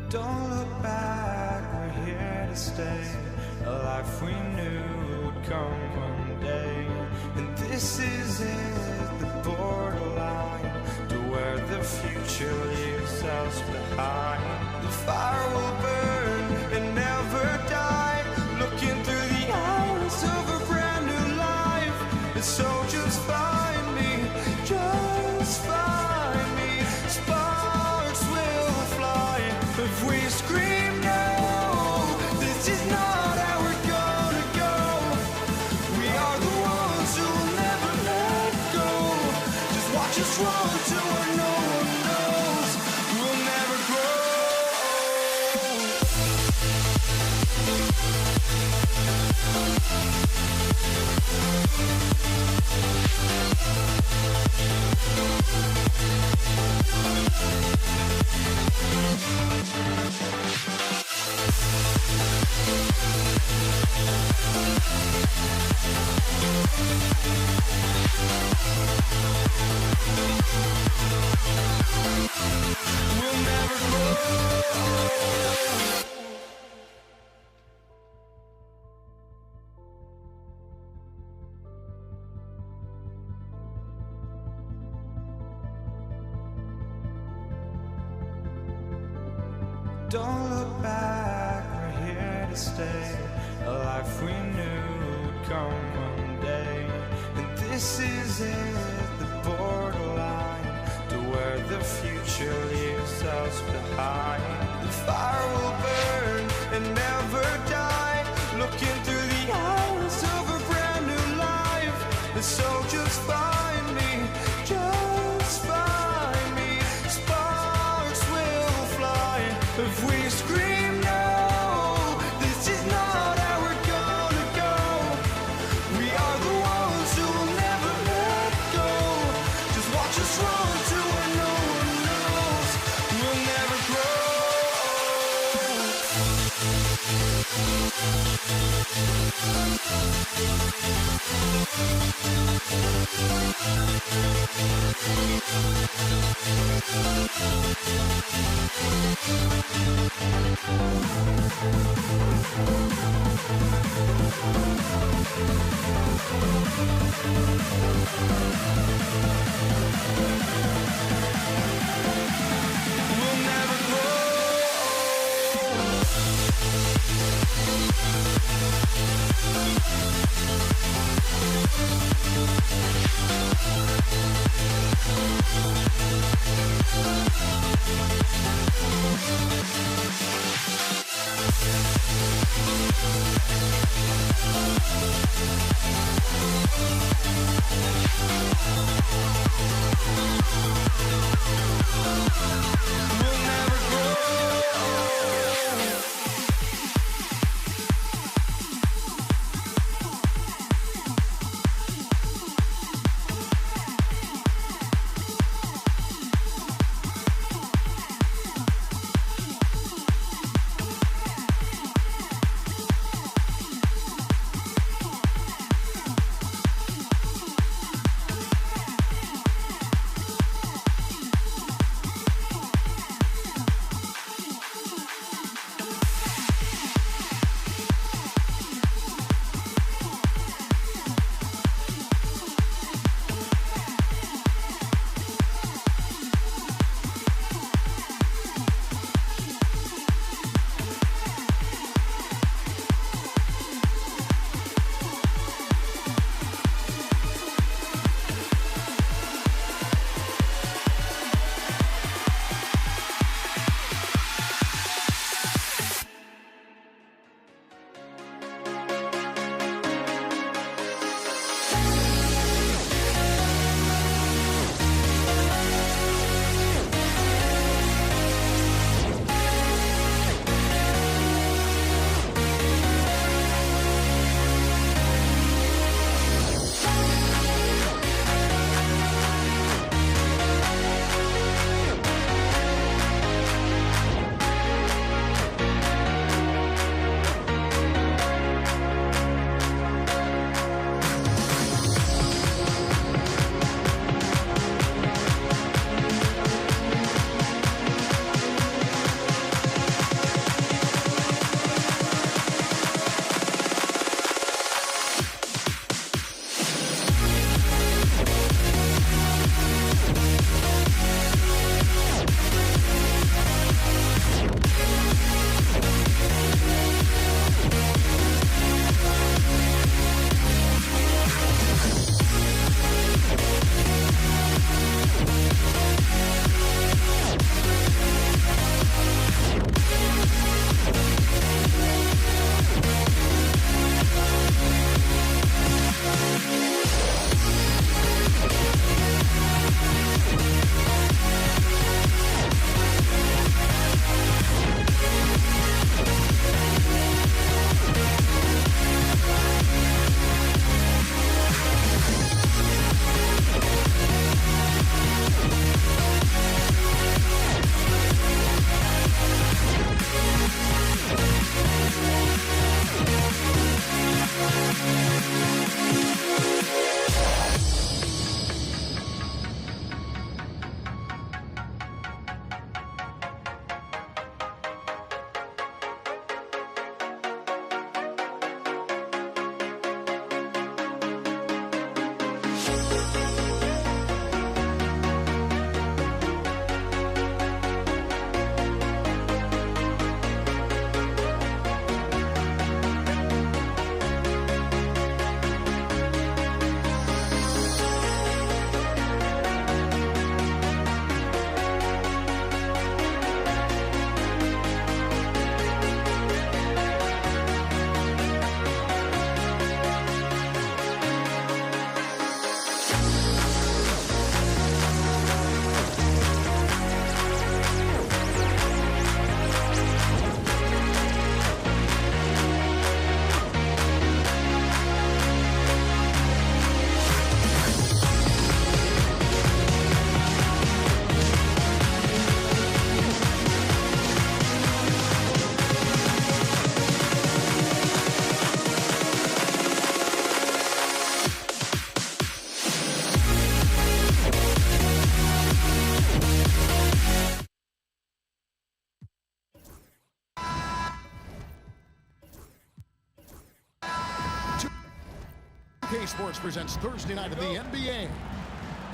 Don't look back, we're here to stay. A life we knew would come one day. And this is it, the borderline to where the future leaves us behind. The fire will burn and never die, looking through the eyes of a brand new life. And so just find me, just find me. Sparks will fly if we scream no. This is not how we're gonna go. We are the ones who will never let go. Just watch us run to where no one knows. We'll never grow. We'll never grow. Don't look back, we're here to stay. A life we knew would come one day. And this is it, the borderline to where the future leaves us behind. The fire will burn and never die, looking through the eyes of a brand new life. And so just find me, just find me. Sparks will fly if we scream no. This is not how we're gonna go. We are the ones who will never let go. Just watch us run to where no one knows. We'll never grow. We'll never grow. We'll never grow. 2K Sports presents Thursday night in the NBA.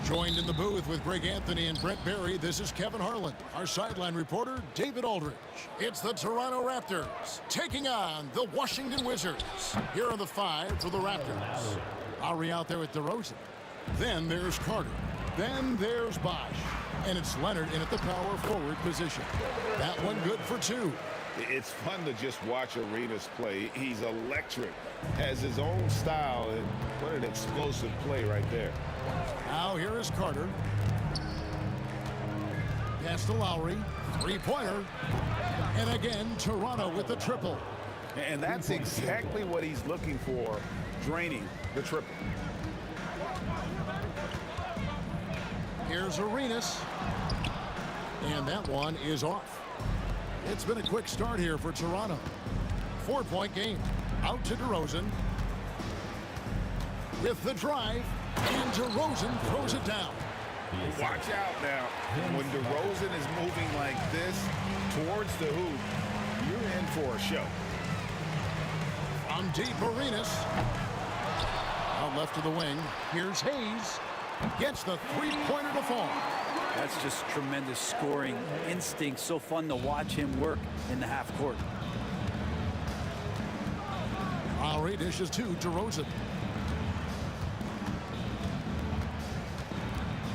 Joined in the booth with Greg Anthony and Brett Barry, this is Kevin Harlan. Our sideline reporter, David Aldridge. It's the Toronto Raptors taking on the Washington Wizards. Here are the five for the Raptors. Lowry out there with DeRozan. Then there's Carter. Then there's Bosh. And it's Leonard in at the power forward position. That one good for two. It's fun to just watch Arenas play. He's electric, has his own style, and what an explosive play right there. Now here is Carter. Pass to Lowry. Three-pointer. And again, Toronto with the triple. And that's exactly what he's looking for, draining the triple. Here's Arenas. And that one is off. It's been a quick start here for Toronto. 4-point game. Out to DeRozan. With the drive. And DeRozan throws it down. Watch out now. When DeRozan is moving like this towards the hoop, you're in for a show. From deep, Arenas. Out left to the wing. Here's Hayes. Gets the three-pointer to fall. That's just tremendous scoring instinct. So fun to watch him work in the half court. Lowry dishes to DeRozan.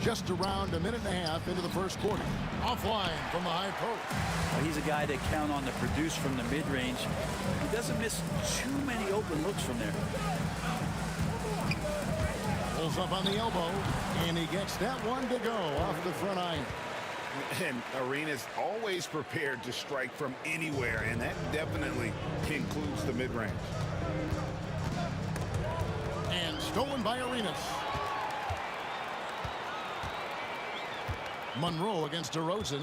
Just around a minute and a half into the first quarter. Offline from the high post. Well, he's a guy to count on to produce from the mid-range. He doesn't miss too many open looks from there. Pulls up on the elbow, and he gets that one to go off the front iron. And Arenas always prepared to strike from anywhere, and that definitely includes the mid-range. And stolen by Arenas. Monroe against DeRozan.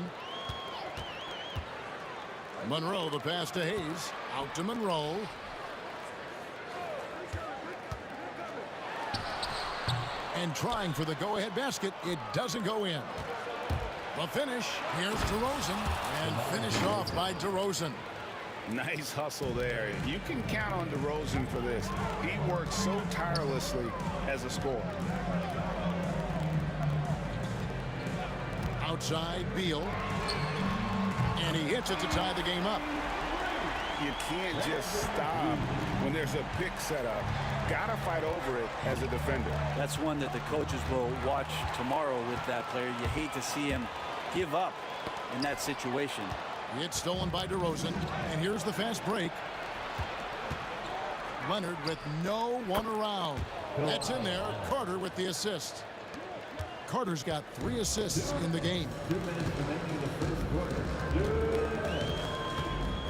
Monroe, the pass to Hayes. Out to Monroe. And trying for the go-ahead basket. It doesn't go in. The finish. Here's DeRozan. And finished off by DeRozan. Nice hustle there. You can count on DeRozan for this. He works so tirelessly as a scorer. Outside, Beal. And he hits it to tie the game up. You can't just stop when there's a pick set up. Gotta fight over it as a defender. That's one that the coaches will watch tomorrow with that player. You hate to see him give up in that situation. It's stolen by DeRozan. And here's the fast break. Leonard with no one around. That's in there. Carter with the assist. Carter's got 3 assists in the game.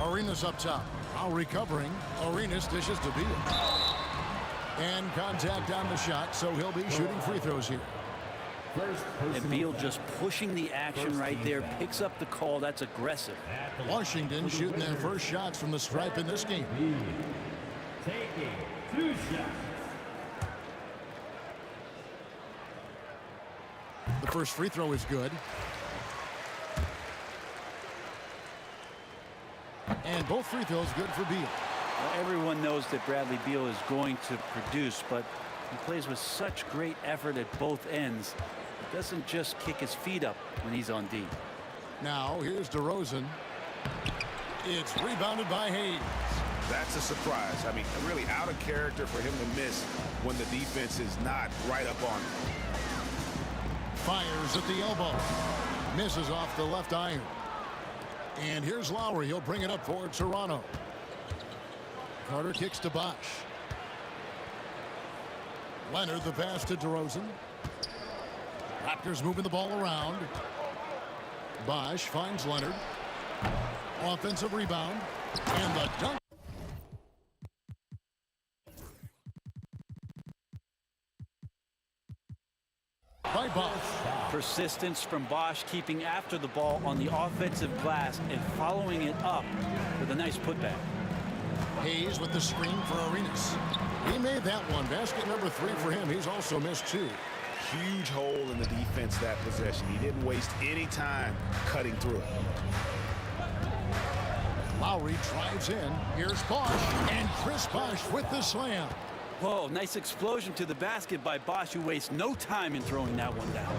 Arenas up top. Now recovering. Arenas dishes to Beal. And contact on the shot, so he'll be shooting free throws here. And Beal just pushing the action right there. Picks up the call. That's aggressive. Washington shooting their first shots from the stripe in this game. Taking 2 shots. The first free throw is good. And both free throws good for Beal. Well, everyone knows that Bradley Beal is going to produce, but he plays with such great effort at both ends. He doesn't just kick his feet up when he's on D. Now here's DeRozan. It's rebounded by Hayes. That's a surprise. I mean, really out of character for him to miss when the defense is not right up on him. Fires at the elbow. Misses off the left iron. And here's Lowry. He'll bring it up for Toronto. Carter kicks to Bosh. Leonard the pass to DeRozan. Raptors moving the ball around. Bosh finds Leonard. Offensive rebound. And the dunk. By Bosh. Persistence from Bosh, keeping after the ball on the offensive glass and following it up with a nice putback. Hayes with the screen for Arenas. He made that one. Basket number 3 for him. He's also missed 2. Huge hole in the defense that possession. He didn't waste any time cutting through it. Lowry drives in. Here's Bosh. And Chris Bosh with the slam. Whoa, nice explosion to the basket by Bosch, who wastes no time in throwing that one down.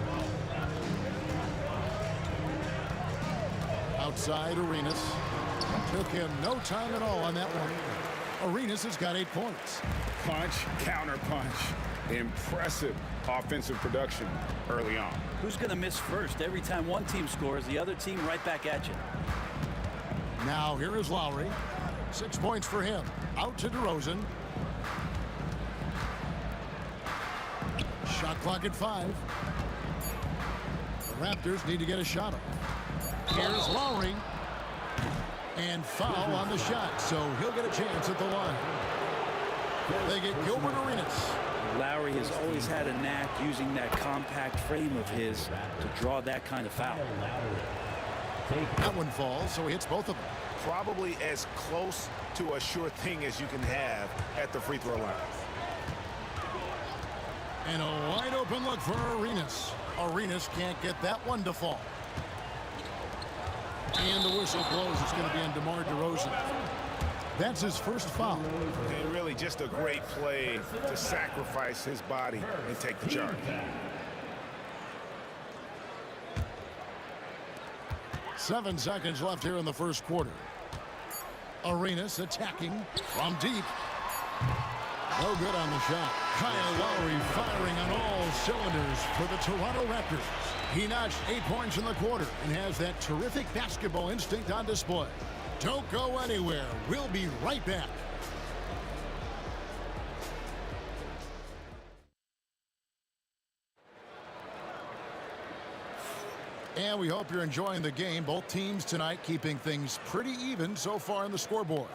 Outside Arenas. Took him no time at all on that one. Arenas has got 8 points. Punch, counter punch. Impressive offensive production early on. Who's going to miss first? Every time one team scores, the other team right back at you. Now here is Lowry. 6 points for him. Out to DeRozan. Shot clock at 5. The Raptors need to get a shot up. Here's Lowry. And foul on the shot, so he'll get a chance at the line. They get Gilbert Arenas. Lowry has always had a knack using that compact frame of his to draw that kind of foul. That one falls, so he hits both of them. Probably as close to a sure thing as you can have at the free throw line. And a wide open look for Arenas. Arenas can't get that one to fall. And the whistle blows. It's going to be on DeMar DeRozan. That's his first foul. And really just a great play to sacrifice his body and take the charge. 7 seconds left here in the first quarter. Arenas attacking from deep. No good on the shot. Kyle Lowry firing on all cylinders for the Toronto Raptors. He notched 8 points in the quarter and has that terrific basketball instinct on display. Don't go anywhere. We'll be right back. And we hope you're enjoying the game. Both teams tonight keeping things pretty even so far in the scoreboard.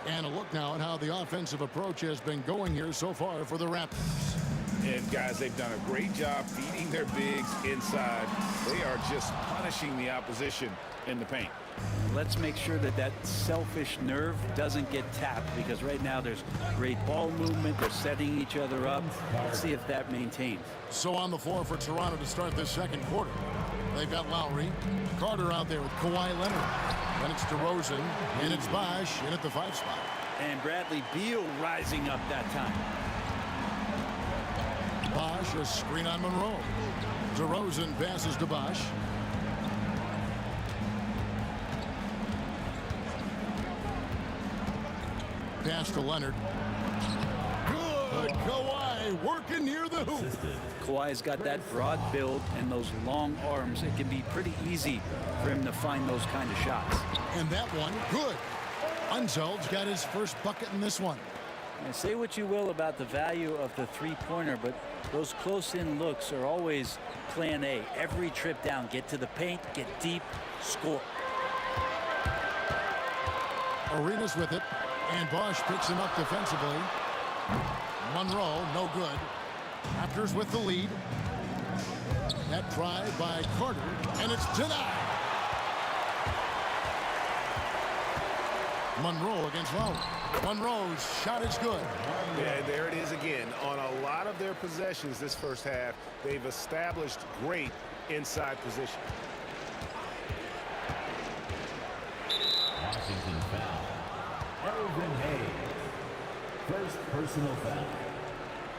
And a look now at how the offensive approach has been going here so far for the Raptors. And guys, they've done a great job feeding their bigs inside. They are just punishing the opposition in the paint. Let's make sure that that selfish nerve doesn't get tapped, because right now there's great ball movement. They're setting each other up. Let's see if that maintains. So on the floor for Toronto to start this second quarter. They've got Lowry, Carter out there with Kawhi Leonard. Then it's DeRozan, and it's Bosch in at the 5 spot. And Bradley Beal rising up that time. Bosch, a screen on Monroe. DeRozan passes to Bosch. Pass to Leonard. Good. Kawhi working near the hoop. Kawhi's got that broad build and those long arms. It can be pretty easy for him to find those kind of shots. And that one, good. Unzeld's got his first bucket in this one. Now, say what you will about the value of the three-pointer, but those close-in looks are always plan A. Every trip down, get to the paint, get deep, score. Arenas with it, and Bosch picks him up defensively. Monroe, no good. Raptors with the lead. That try by Carter, and it's denied. Monroe against Lowry. Monroe's shot is good. Yeah, there it is again. On a lot of their possessions this first half, they've established great inside position. Washington foul. Elvin Hayes. First personal foul.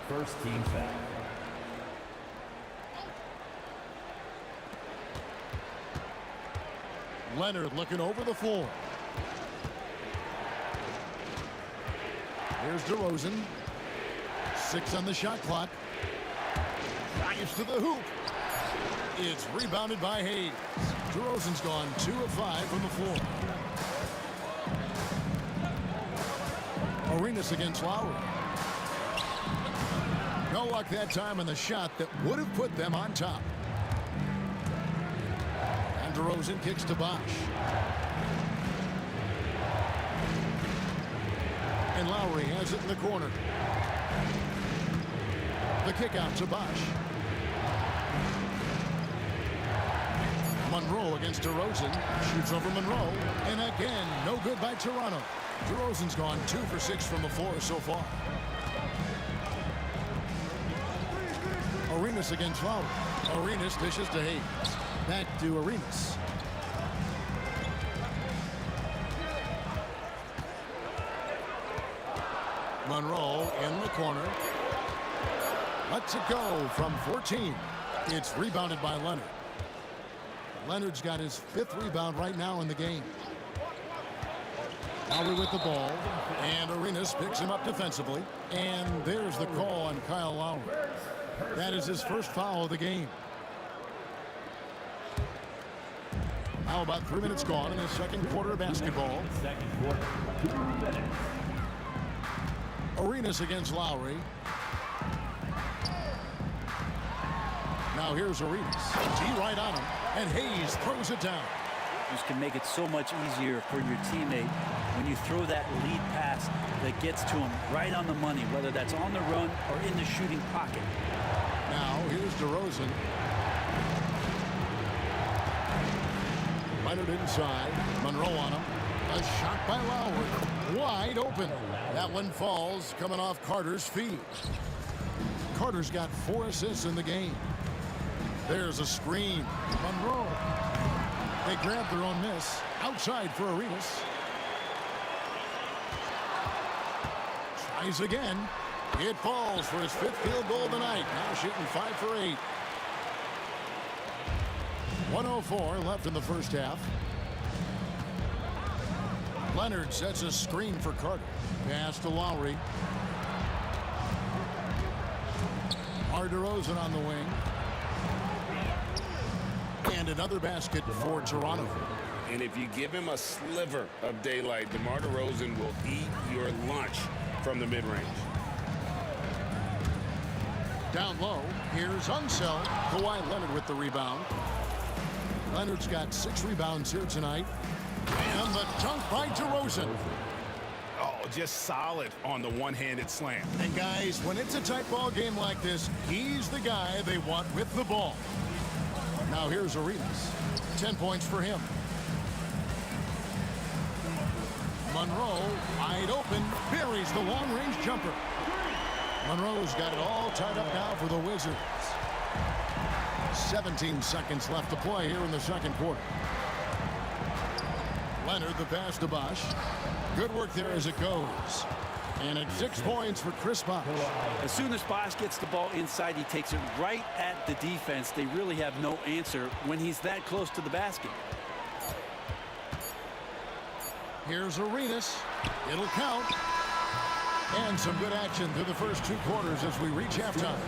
First team foul. Leonard looking over the floor. Here's DeRozan. 6 on the shot clock. Drives to the hoop. It's rebounded by Hayes. DeRozan's gone 2 of 5 from the floor. Arenas against Lowry. No luck that time on the shot that would have put them on top. And DeRozan kicks to Bosch. And Lowry has it in the corner. The kick out to Bosch. Monroe against DeRozan. Shoots over Monroe. And again, no good by Toronto. DeRozan's gone 2 for 6 from the floor so far. Arenas against Lowry. Arenas dishes to Hayes. Back to Arenas. Monroe in the corner. Lets it go from 14. It's rebounded by Leonard. Leonard's got his 5th rebound right now in the game. Lowry with the ball, and Arenas picks him up defensively. And there's the call on Kyle Lowry. That is his first foul of the game. Now about 3 minutes gone in the second quarter of basketball. Second quarter, 2 minutes. Arenas against Lowry. Now here's Arenas. T right on him, and Hayes throws it down. This can make it so much easier for your teammate when you throw that lead pass that gets to him right on the money, whether that's on the run or in the shooting pocket. Now here's DeRozan. Leonard inside. Monroe on him. A shot by Lowry. Wide open. That one falls, coming off Carter's feet. Carter's got 4 assists in the game. There's a screen. Monroe. They grab their own miss. Outside for Arenas. Tries again. It falls for his 5th field goal of the night. Now shooting 5 for 8. 1:04 left in the first half. Leonard sets a screen for Carter. Pass to Lowry. DeRozan on the wing. And another basket for Toronto. And if you give him a sliver of daylight, DeMar DeRozan will eat your lunch from the mid-range. Down low, here's Unseld. Kawhi Leonard with the rebound. Leonard's got 6 rebounds here tonight. And the dunk by DeRozan. Oh, just solid on the one-handed slam. And guys, when it's a tight ball game like this, he's the guy they want with the ball. Now here's Arenas. 10 points for him. Monroe, wide open, buries the long-range jumper. Monroe's got it all tied up now for the Wizards. 17 seconds left to play here in the second quarter. Leonard, the pass to Bosh. Good work there as it goes. And it's 6 points for Chris Bosh. As soon as Bosh gets the ball inside, he takes it right at the defense. They really have no answer when he's that close to the basket. Here's Arenas. It'll count. And some good action through the first 2 quarters as we reach halftime.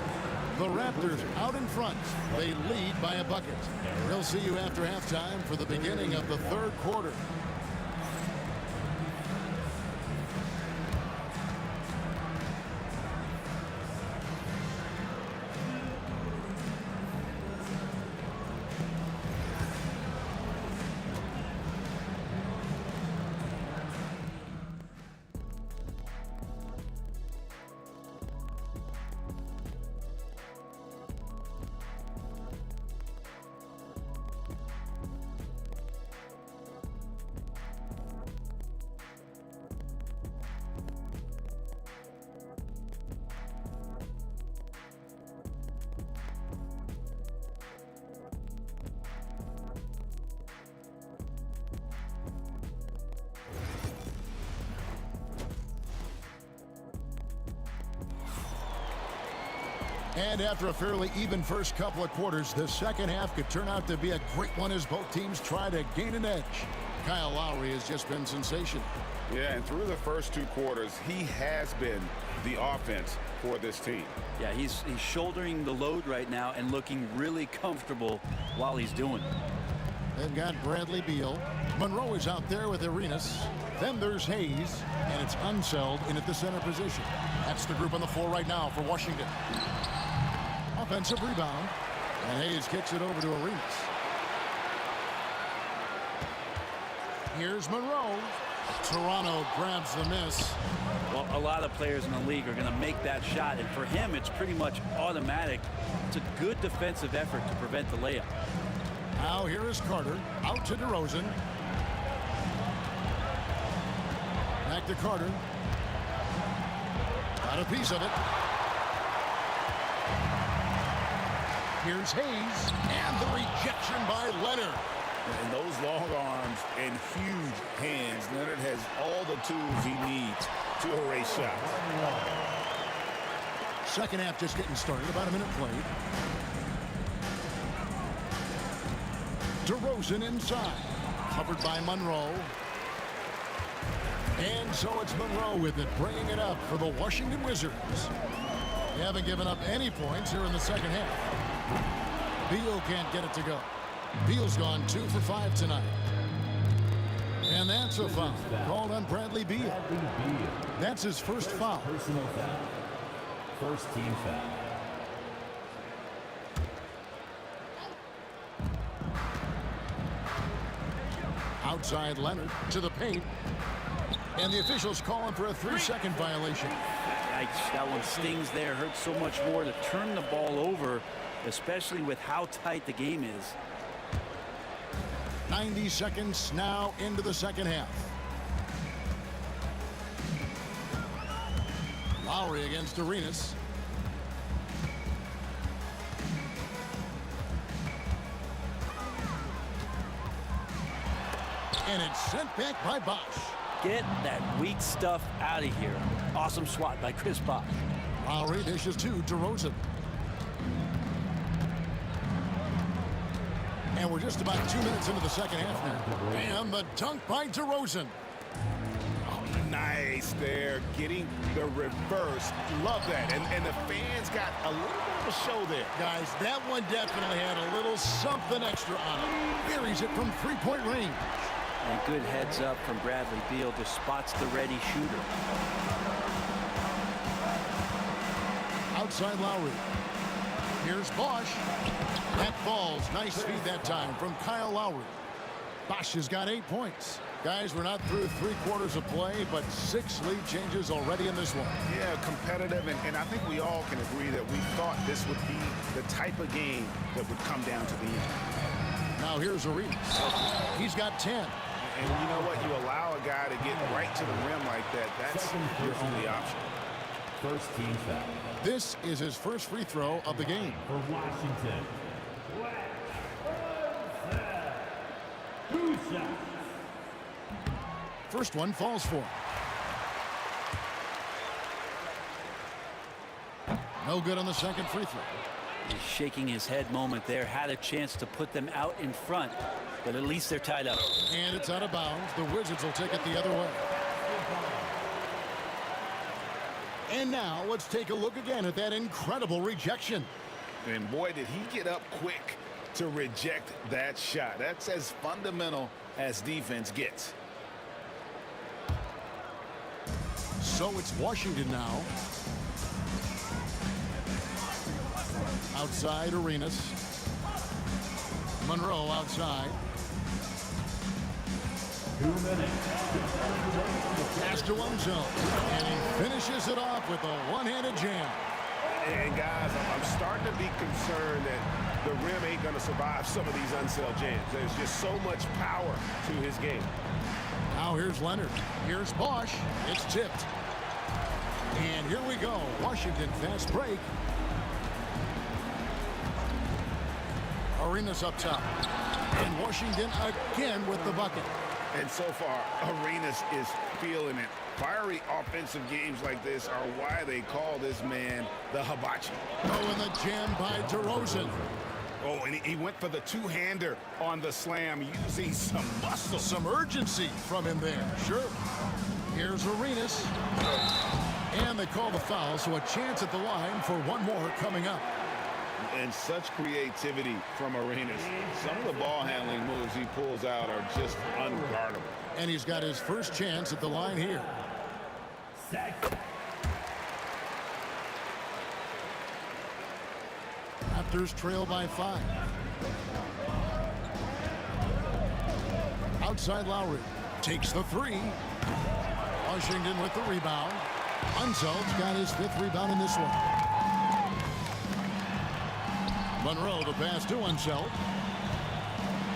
The Raptors out in front. They lead by a bucket. We'll see you after halftime for the beginning of the third quarter. And after a fairly even first couple of quarters, the second half could turn out to be a great one as both teams try to gain an edge. Kyle Lowry has just been sensational. Yeah, and through the first 2 quarters, he has been the offense for this team. Yeah, he's shouldering the load right now and looking really comfortable while he's doing it. They've got Bradley Beal. Monroe is out there with Arenas. Then there's Hayes, and it's Unseld in at the center position. That's the group on the floor right now for Washington. Offensive rebound, and Hayes kicks it over to Arenas. Here's Monroe. Toronto grabs the miss. Well, a lot of players in the league are going to make that shot, and for him, it's pretty much automatic. It's a good defensive effort to prevent the layup. Now here is Carter, out to DeRozan. Back to Carter. Got a piece of it. Here's Hayes, and the rejection by Leonard. And those long arms and huge hands, Leonard has all the tools he needs to erase shots. Second half just getting started. About a minute played. DeRozan inside. Covered by Monroe. And so it's Monroe with it, bringing it up for the Washington Wizards. They haven't given up any points here in the second half. Beal can't get it to go. Beal's gone 2 for 5 tonight. And that's a foul called on Bradley Beal. That's his first foul. Personal foul. First team foul. Outside Leonard to the paint. And the officials calling for a 3-second violation. That one stings there. Hurts so much more to turn the ball over, especially with how tight the game is. 90 seconds now into the second half. Lowry against Arenas. And it's sent back by Bosch. Get that weak stuff out of here. Awesome swat by Chris Bosh. Lowry dishes to DeRozan. And we're just about 2 minutes into the second half now. And the dunk by DeRozan. Oh, nice there. Getting the reverse. Love that. And the fans got a little bit of a show there. Guys, that one definitely had a little something extra on it. Buries it from 3-point range. And good heads up from Bradley Beal. Just spots the ready shooter. Outside Lowry. Here's Bosch. That falls. Nice feed that time from Kyle Lowry. Bosch has got 8 points. Guys, we're not through 3 quarters of play, but 6 lead changes already in this one. Yeah, competitive, and I think we all can agree that we thought this would be the type of game that would come down to the end. Now here's Arenas. He's got 10. And you know what? You allow a guy to get right to the rim like that. That's your only option. First team foul. This is his first free throw of the game. For Washington. 2 shots. First one falls for him. No good on the second free throw. He's shaking his head moment there. Had a chance to put them out in front, but at least they're tied up. And it's out of bounds. The Wizards will take it the other way. And now let's take a look again at that incredible rejection. And boy, did he get up quick to reject that shot. That's as fundamental as defense gets. So it's Washington now. Outside Arenas. Monroe outside. 2 minutes. Pass to Unzel. And he finishes it off with a one-handed jam. And guys, I'm starting to be concerned that the rim ain't going to survive some of these Unseld jams. There's just so much power to his game. Now here's Leonard. Here's Bosch. It's tipped. And here we go. Washington fast break. Arenas up top. And Washington again with the bucket. And so far, Arenas is feeling it. Fiery offensive games like this are why they call this man the hibachi. Oh, and the jam by DeRozan. Oh, and he went for the two-hander on the slam, using some muscle. Some urgency from him there. Sure. Here's Arenas. And they call the foul, so a chance at the line for one more coming up. And such creativity from Arenas. Some of the ball handling moves he pulls out are just unguardable. And he's got his first chance at the line here. Raptors trail by 5. Outside Lowry takes the 3. Washington with the rebound. Unzeld's got his 5th rebound in this one. Monroe to pass to Unzeld.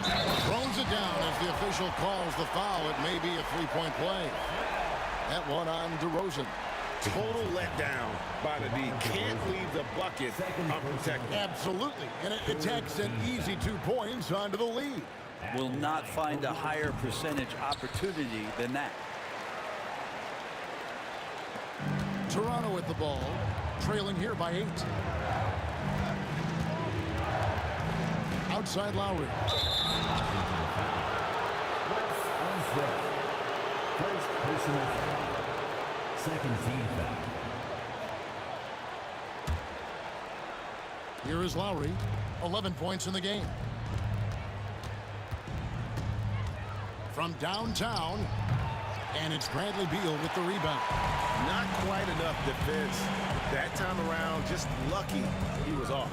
Throws it down as the official calls the foul. It may be a 3-point play. That one on DeRozan. Total letdown by the D. Can't leave the bucket unprotected. Absolutely. And it takes an easy 2 points onto the lead. will not find a higher percentage opportunity than that. Toronto with the ball, trailing here by 8. Outside Lowry. First personal foul. Second team foul. Here is Lowry, 11 points in the game. From downtown, and it's Bradley Beal with the rebound. Not quite enough defense. That time around, just lucky he was off.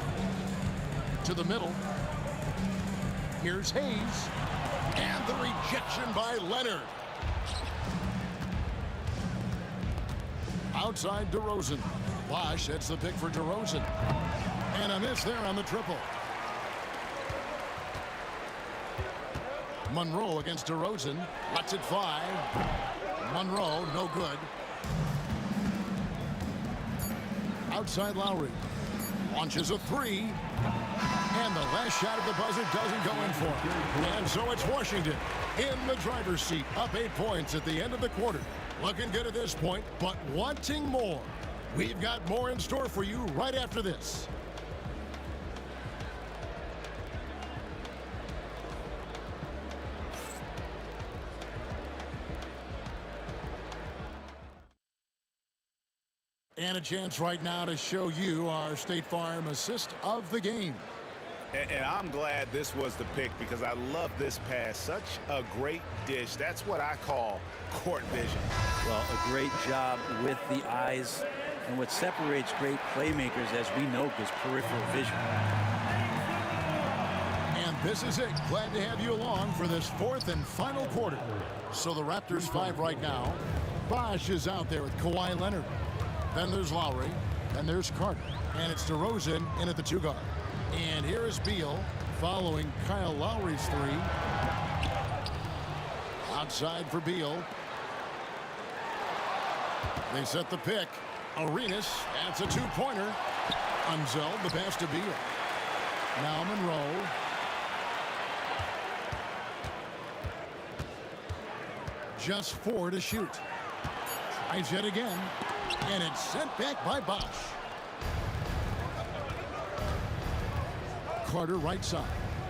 To the middle. Here's Hayes. And the rejection by Leonard. Outside DeRozan. Bosch sets the pick for DeRozan. And a miss there on the triple. Monroe against DeRozan. Lets it fly. Monroe, no good. Outside Lowry. Launches a 3. And the last shot of the buzzer doesn't go in for him. And so it's Washington in the driver's seat, up 8 points at the end of the quarter. Looking good at this point, but wanting more. We've got more in store for you right after this. And a chance right now to show you our State Farm assist of the game. And I'm glad this was the pick because I love this pass. Such a great dish. That's what I call court vision. Well, a great job with the eyes. And what separates great playmakers, as we know, is peripheral vision. And this is it. Glad to have you along for this fourth and final quarter. So the Raptors 5 right now. Bosch is out there with Kawhi Leonard. Then there's Lowry. Then there's Carter. And it's DeRozan in at the 2 guard. And here is Beal following Kyle Lowry's 3. Outside for Beal. They set the pick. Arenas, that's a 2-pointer. Unzeld, the pass to Beal. Now Monroe. Just 4 to shoot. Tries yet again. And it's sent back by Bosch. Carter right side.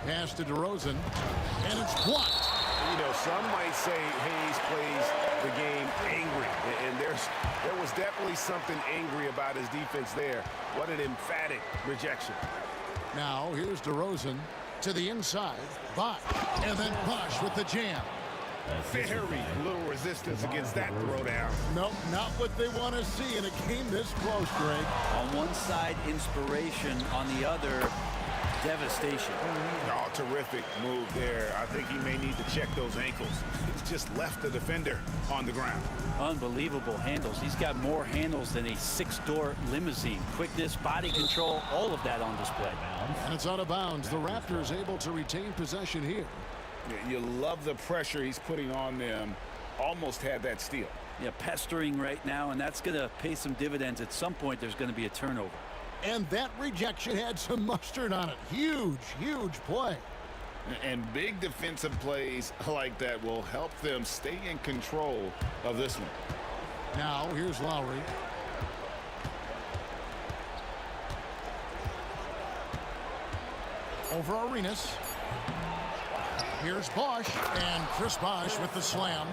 Pass to DeRozan. And it's blocked. You know, some might say Hayes plays the game angry. And there was definitely something angry about his defense there. What an emphatic rejection. Now here's DeRozan to the inside. Bosch. And then Bosch with the jam. Very little resistance against that throwdown. Nope, not what they want to see in a game this close, Greg. On one side, inspiration. On the other, devastation. Oh, terrific move there. I think he may need to check those ankles. He's just left the defender on the ground. Unbelievable handles. He's got more handles than a 6-door limousine. Quickness, body control, all of that on display. And it's out of bounds. The Raptors able to retain possession here. You love the pressure he's putting on them. Almost had that steal. Yeah, pestering right now, and that's going to pay some dividends. At some point, there's going to be a turnover. And that rejection had some mustard on it. Huge, huge play. And big defensive plays like that will help them stay in control of this one. Now, here's Lowry. Over Arenas. Here's Bosch, and Chris Bosch with the slam.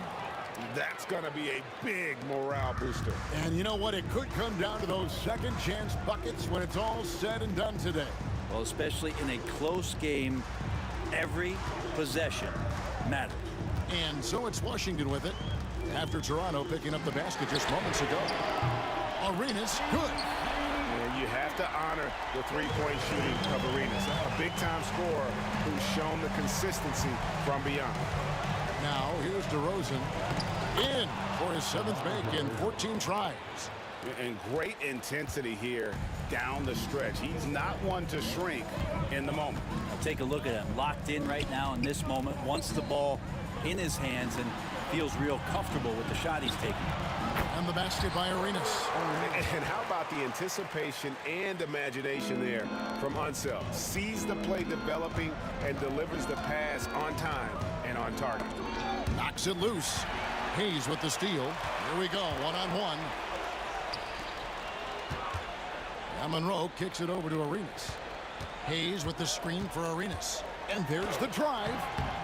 That's going to be a big morale booster. And you know what? It could come down to those second chance buckets when it's all said and done today. Well, especially in a close game, every possession matters. And so it's Washington with it after Toronto picking up the basket just moments ago. Arenas, good. You have to honor the three-point shooting of Arenas. A big-time scorer who's shown the consistency from beyond. Now, here's DeRozan in for his 7th make in 14 tries. And great intensity here down the stretch. He's not one to shrink in the moment. Take a look at him. Locked in right now in this moment. Wants the ball in his hands and feels real comfortable with the shot he's taking. And the basket by Arenas. And how about the anticipation and imagination there from Unseld? Sees the play developing and delivers the pass on time and on target. Knocks it loose. Hayes with the steal. Here we go, one-on-one. Monroe kicks it over to Arenas. Hayes with the screen for Arenas. And there's the drive.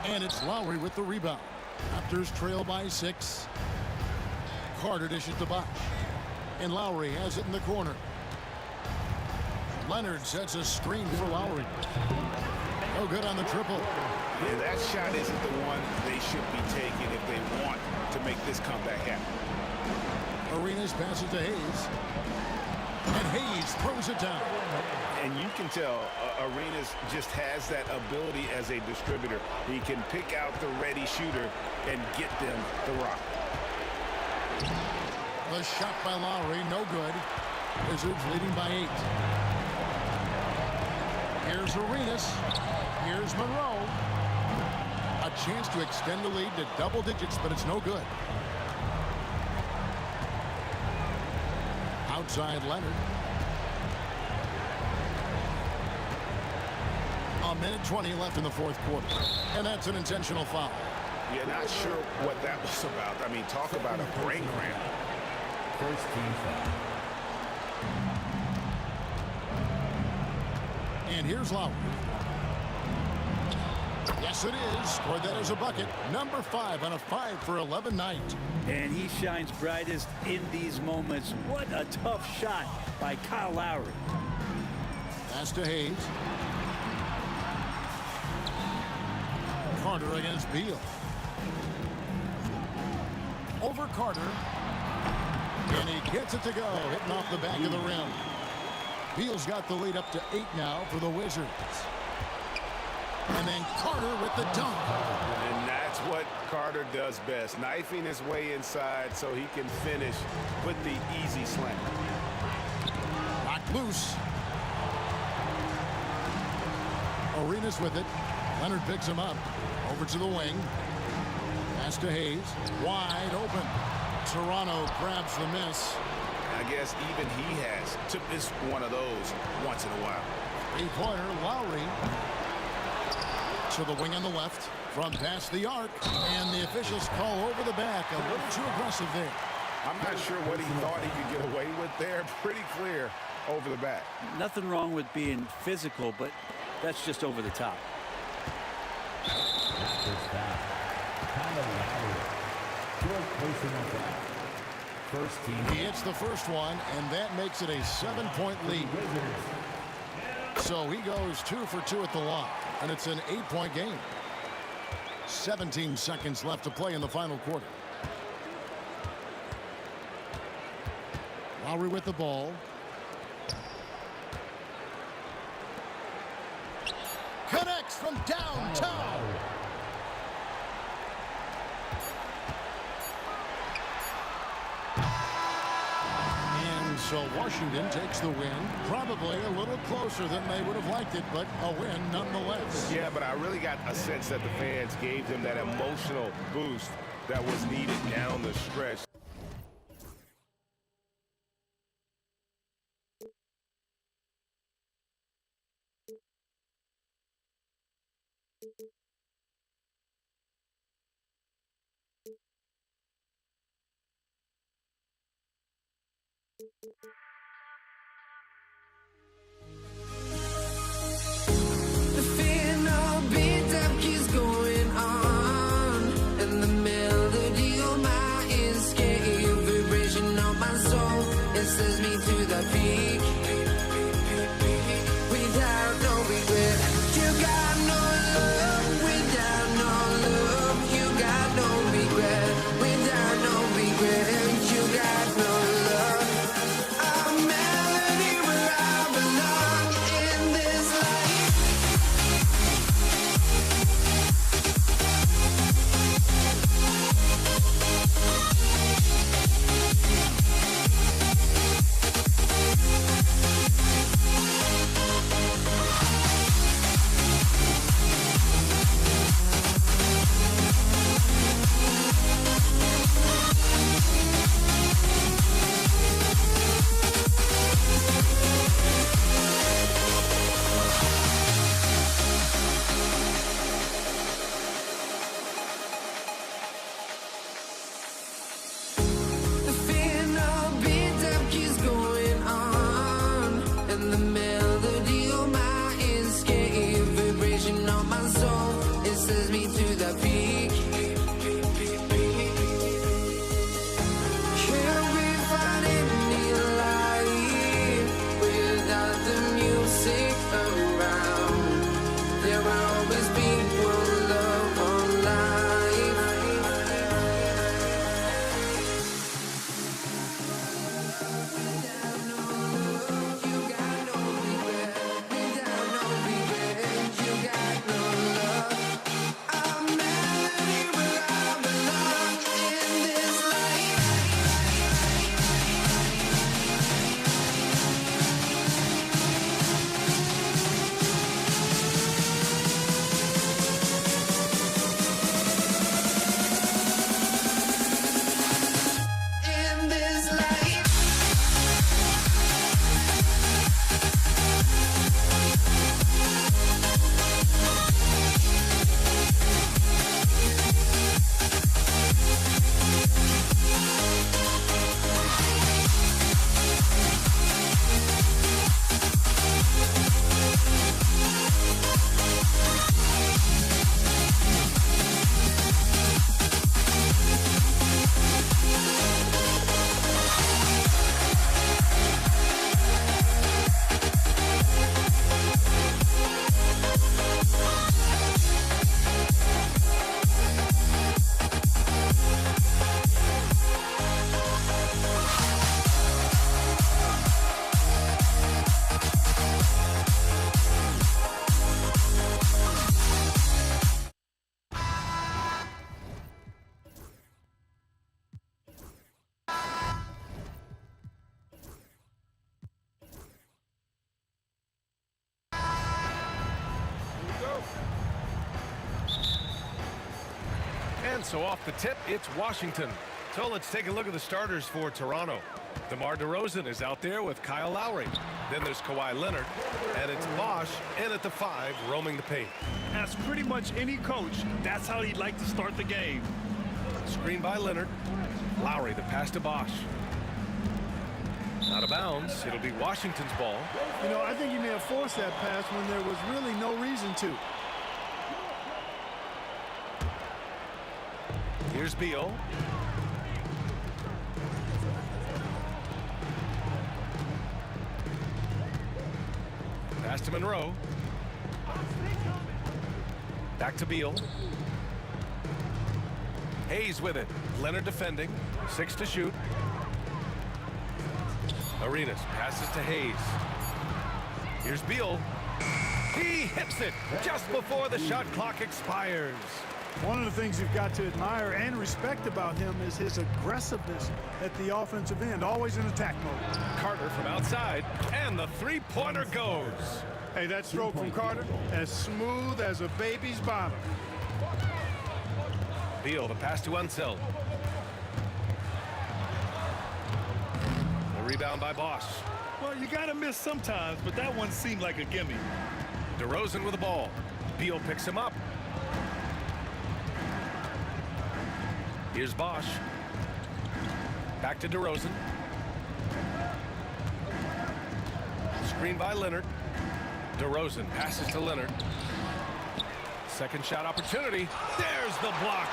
And it's Lowry with the rebound. Raptors trail by 6. Carter dishes to Bosch. And Lowry has it in the corner. Leonard sets a screen for Lowry. No good on the triple. Yeah, that shot isn't the one they should be taking if they want to make this comeback happen. Arenas passes to Hayes. And Hayes throws it down. And you can tell Arenas just has that ability as a distributor. He can pick out the ready shooter and get them the rock. The shot by Lowry, no good. Wizards leading by 8. Here's Arenas. Here's Monroe. A chance to extend the lead to double digits, but it's no good. Outside Leonard. A minute 20 left in the fourth quarter. And that's an intentional foul. Yeah, not sure what that was about. I mean, talk about a brain cramp. First team foul. And here's Lowry. Yes, it is. Scored that as a bucket. Number 5 on a 5 for 11 night. And he shines brightest in these moments. What a tough shot by Kyle Lowry. Pass to Hayes. Carter against Beal. Over Carter. And he gets it to go. Hitting off the back of the rim. Beal's got the lead up to 8 now for the Wizards. And then Carter with the dunk. And that's what Carter does best. Knifing his way inside so he can finish with the easy slam. Knocked loose. Arenas with it. Leonard picks him up. Over to the wing. Pass to Hayes. Wide open. Toronto grabs the miss. I guess even he has to miss one of those once in a while. Three-pointer, Lowry. To the wing on the left. From past the arc. And the officials call over the back. A little too aggressive there. I'm not sure what he thought he could get away with there. Pretty clear over the back. Nothing wrong with being physical, but that's just over the top. First foul. Kyle Lowry. Short placing on that. First team. He hits the first one, and that makes it a 7-point lead. So he goes 2 for 2 at the line, and it's an 8-point game. 17 seconds left to play in the final quarter. Lowry with the ball. Connects from downtown. And so Washington takes the win. Probably a little closer than they would have liked it, but a win nonetheless. Yeah, but I really got a sense that the fans gave them that emotional boost that was needed down the stretch. The final beat keeps going on, and the melody of my escape, vibration of my soul, it sends me to the peak. Without no regret, you got no love. Without no love, you got no regret. Without no regret, you got no love. I'm so off the tip, it's Washington. So let's take a look at the starters for Toronto. DeMar DeRozan is out there with Kyle Lowry. Then there's Kawhi Leonard, and it's Bosch in at the 5, roaming the paint. As pretty much any coach, that's how he'd like to start the game. Screen by Leonard. Lowry, the pass to Bosch. Out of bounds. It'll be Washington's ball. You know, I think he may have forced that pass when there was really no reason to. Here's Beal. Pass to Monroe. Back to Beal. Hayes with it. Leonard defending. 6 to shoot. Arenas passes to Hayes. Here's Beal. He hits it just before the shot clock expires. One of the things you've got to admire and respect about him is his aggressiveness at the offensive end, always in attack mode. Carter from outside, and the three-pointer goes. Hey, that stroke from Carter, as smooth as a baby's bottom. Beal, the pass to Unseld. The rebound by Bosch. Well, you got to miss sometimes, but that one seemed like a gimme. DeRozan with the ball. Beal picks him up. Here's Bosch. Back to DeRozan. Screen by Leonard. DeRozan passes to Leonard. Second shot opportunity. There's the block.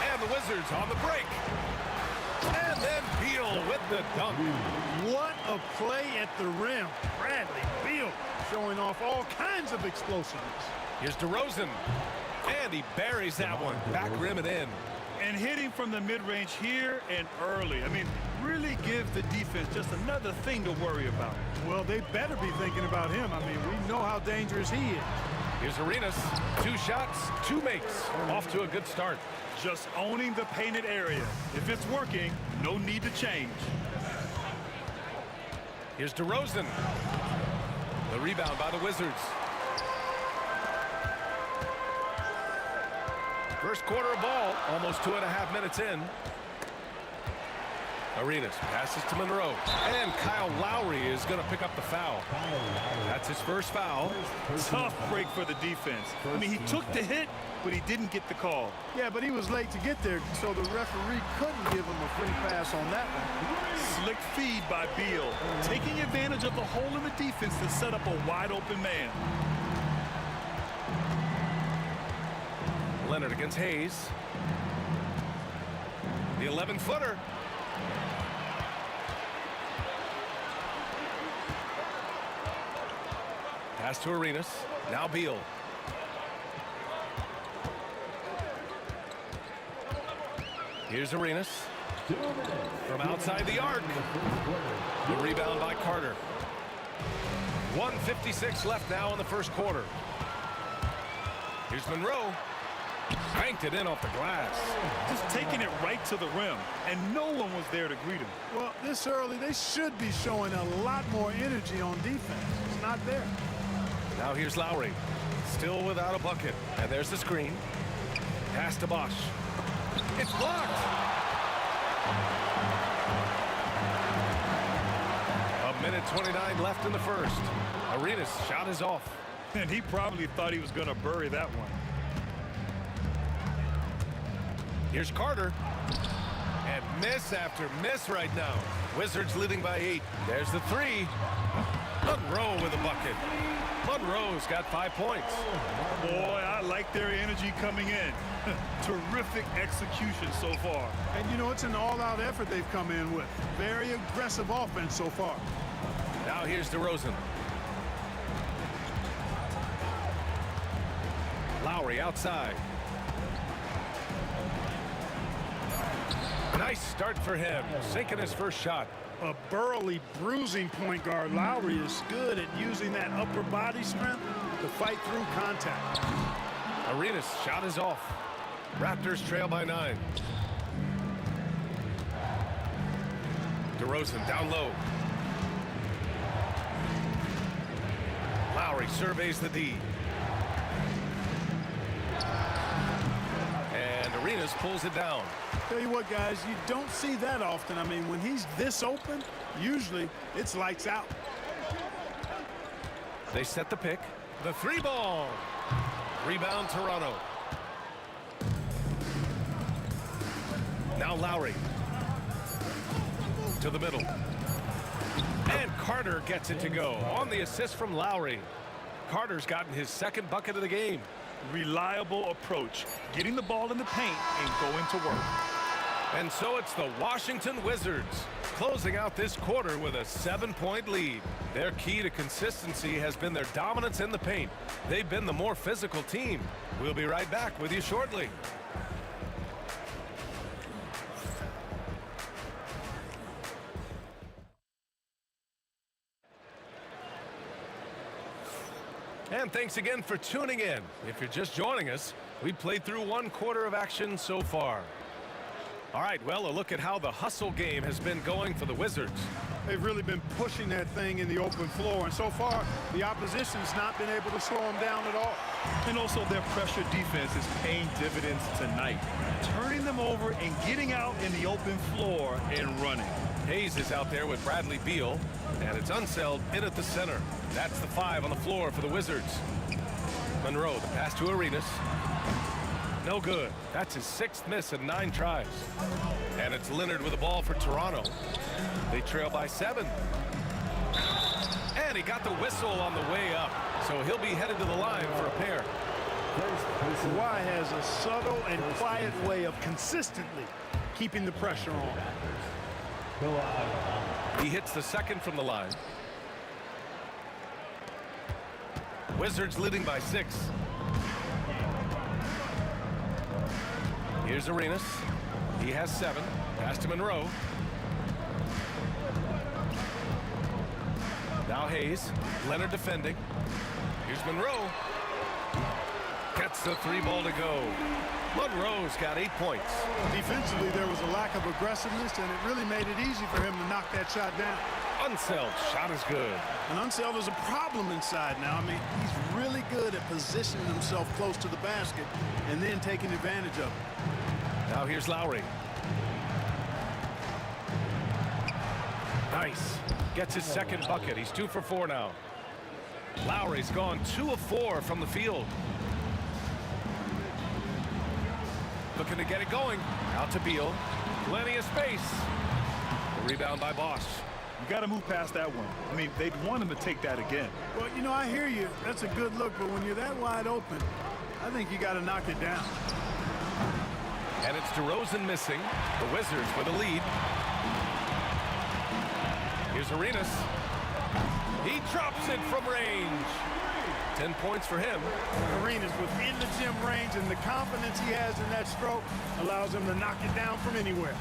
And the Wizards on the break. And then Beal with the dunk. What a play at the rim. Bradley Beal showing off all kinds of explosiveness. Here's DeRozan. And he buries that one. Back rim and in. And hitting from the mid-range here and early. I mean, really give the defense just another thing to worry about. Well, they better be thinking about him. I mean, we know how dangerous he is. Here's Arenas. 2 shots, 2 makes. Off to a good start. Just owning the painted area. If it's working, no need to change. Here's DeRozan. The rebound by the Wizards. First quarter of ball, almost 2.5 minutes in. Arenas passes to Monroe. And Kyle Lowry is going to pick up the foul. That's his first foul. Tough break for the defense. I mean, he took the hit, but he didn't get the call. Yeah, but he was late to get there, so the referee couldn't give him a free pass on that one. Slick feed by Beal, taking advantage of the hole in the defense to set up a wide-open man. Leonard against Hayes. The 11-footer. Pass to Arenas. Now Beal. Here's Arenas. From outside the arc. The rebound by Carter. 1:56 left now in the first quarter. Here's Monroe. Banked it in off the glass. Just taking it right to the rim, and no one was there to greet him. Well, this early, they should be showing a lot more energy on defense. It's not there. Now here's Lowry. Still without a bucket. And there's the screen. Pass to Bosch. It's blocked. A minute 29 left in the first. Arenas' shot is off. And he probably thought he was going to bury that one. Here's Carter. And miss after miss right now. Wizards leading by 8. There's the 3. Monroe with a bucket. Monroe's got 5 points. Boy, I like their energy coming in. Terrific execution so far. And, you know, it's an all-out effort they've come in with. Very aggressive offense so far. Now here's DeRozan. Lowry outside. Nice start for him, sinking his first shot. A burly, bruising point guard, Lowry is good at using that upper body strength to fight through contact. Arenas' shot is off. Raptors trail by 9. DeRozan down low. Lowry surveys the D. Arenas pulls it down. Tell you what, guys, you don't see that often. I mean, when he's this open, usually it's lights out. They set the pick. The 3-ball. Rebound, Toronto. Now Lowry. To the middle. And Carter gets it to go on the assist from Lowry. Carter's gotten his second bucket of the game. Reliable approach, getting the ball in the paint and going to work. And so it's the Washington Wizards closing out this quarter with a 7-point lead. Their key to consistency has been their dominance in the paint. They've been the more physical team. We'll be right back with you shortly. And thanks again for tuning in. If you're just joining us, we played through one quarter of action so far. All right, well, a look at how the hustle game has been going for the Wizards. They've really been pushing that thing in the open floor, and so far, the opposition's not been able to slow them down at all. And also their pressure defense is paying dividends tonight, turning them over and getting out in the open floor and running. Hayes is out there with Bradley Beal, and it's Unseld in at the center. That's the 5 on the floor for the Wizards. Monroe, the pass to Arenas. No good. That's his 6th miss in 9 tries. And it's Leonard with the ball for Toronto. They trail by 7. And he got the whistle on the way up, so he'll be headed to the line for a pair. Kawhi has a subtle and quiet way of consistently keeping the pressure on. He hits the second from the line. Wizards leading by 6. Here's Arenas. He has 7. Pass to Monroe. Now Hayes. Leonard defending. Here's Monroe. Gets the 3-ball to go. Monroe's got 8 points. Defensively, there was a lack of aggressiveness, and it really made it easy for him to knock that shot down. Unseld shot is good. And Unseld is a problem inside now. I mean, he's really good at positioning himself close to the basket and then taking advantage of it. Now here's Lowry. Nice. Gets his second bucket. He's 2 for 4 now. Lowry's gone 2 of 4 from the field. Looking to get it going. Out to Beal. Plenty of space. The rebound by Bosch. You got to move past that one. I mean, they'd want him to take that again. Well, you know, I hear you. That's a good look, but when you're that wide open, I think you got to knock it down. And it's DeRozan missing. The Wizards with a lead. Here's Arenas. He drops it from range. 10 points for him. Arenas within the gym range, and the confidence he has in that stroke allows him to knock it down from anywhere.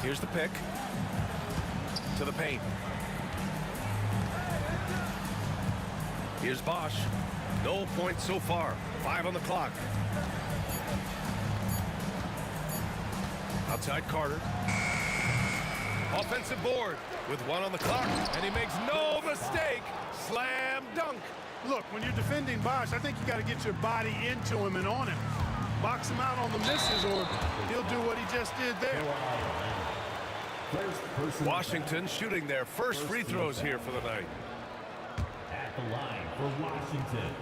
Here's the pick. To the paint. Here's Bosch. No points so far. 5 on the clock. Outside Carter. Offensive board with 1 on the clock, and he makes no mistake. Slam dunk. Look, when you're defending Bosch, I think you got to get your body into him and on him. Box him out on the misses, or he'll do what he just did there. Washington shooting their first free throws here for the night. At the line for Washington.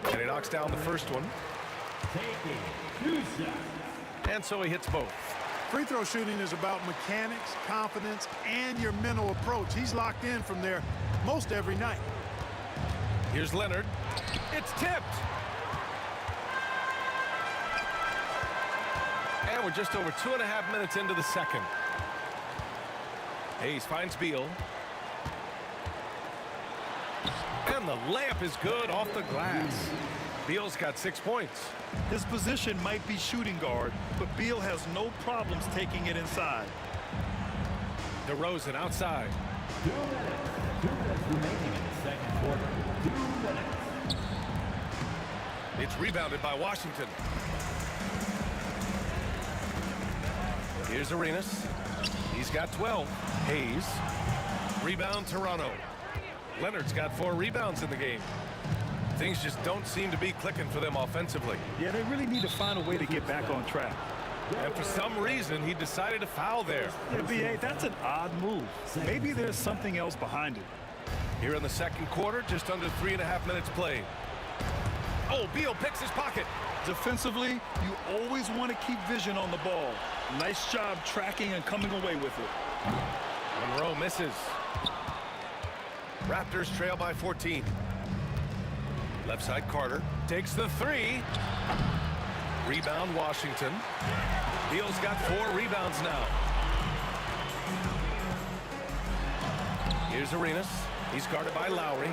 And he knocks down the first one. Taking 2 shots. And so he hits both. Free throw shooting is about mechanics, confidence, and your mental approach. He's locked in from there most every night. Here's Leonard. It's tipped. And we're just over 2.5 minutes into the second. Hayes finds Beal. And the layup is good off the glass. Beal's got 6 points. His position might be shooting guard, but Beal has no problems taking it inside. DeRozan outside. 2 minutes. 2 minutes remaining in the second quarter. 2 minutes. It's rebounded by Washington. Here's Arenas. He's got 12. Hayes. Rebound Toronto. Leonard's got 4 rebounds in the game. Things just don't seem to be clicking for them offensively. Yeah, they really need to find a way to get back on track. And for some reason, he decided to foul there. Yeah, B.A., that's an odd move. Maybe there's something else behind it. Here in the second quarter, just under 3.5 minutes played. Oh, Beal picks his pocket. Defensively, you always want to keep vision on the ball. Nice job tracking and coming away with it. Monroe misses. Raptors trail by 14. Left side Carter takes the three. Rebound Washington. Beal's got 4 rebounds now. Here's Arenas. He's guarded by Lowry.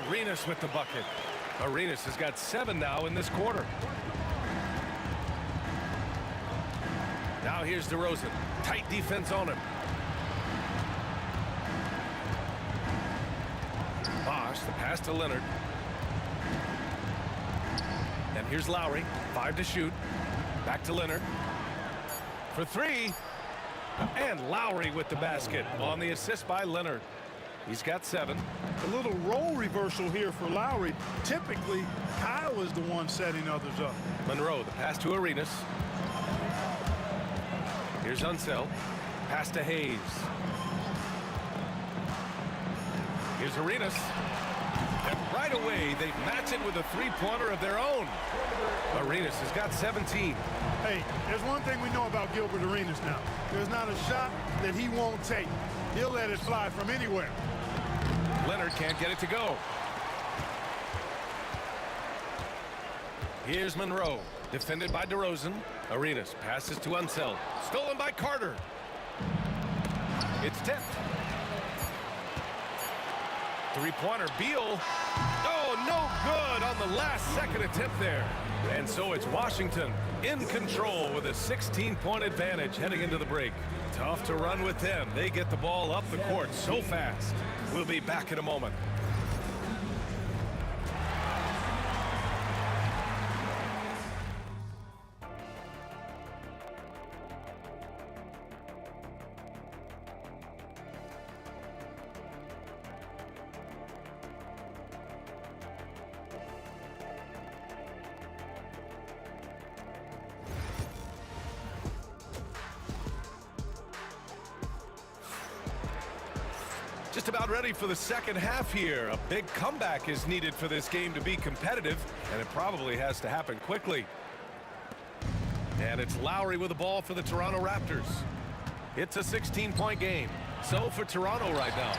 Arenas with the bucket. Arenas has got 7 now in this quarter. Now here's DeRozan. Tight defense on him. Bosh, the pass to Leonard. And here's Lowry. 5 to shoot. Back to Leonard. For 3. And Lowry with the basket on the assist by Leonard. He's got 7. A little role reversal here for Lowry. Typically, Kyle is the one setting others up. Monroe, the pass to Arenas. Here's Unseld. Pass to Hayes. Here's Arenas. And right away, they match it with a three-pointer of their own. Arenas has got 17. Hey, there's one thing we know about Gilbert Arenas now. There's not a shot that he won't take. He'll let it fly from anywhere. Leonard can't get it to go. Here's Monroe, defended by DeRozan. Arenas passes to Unseld. Stolen by Carter. It's tipped. Three-pointer, Beal. Oh, no good on the last second attempt there. And so it's Washington in control with a 16-point advantage heading into the break. Tough to run with them. They get the ball up the court so fast. We'll be back in a moment. Just about ready for the second half here. A big comeback is needed for this game to be competitive, and it probably has to happen quickly. And it's Lowry with the ball for the Toronto Raptors. It's a 16-point game. So for Toronto right now,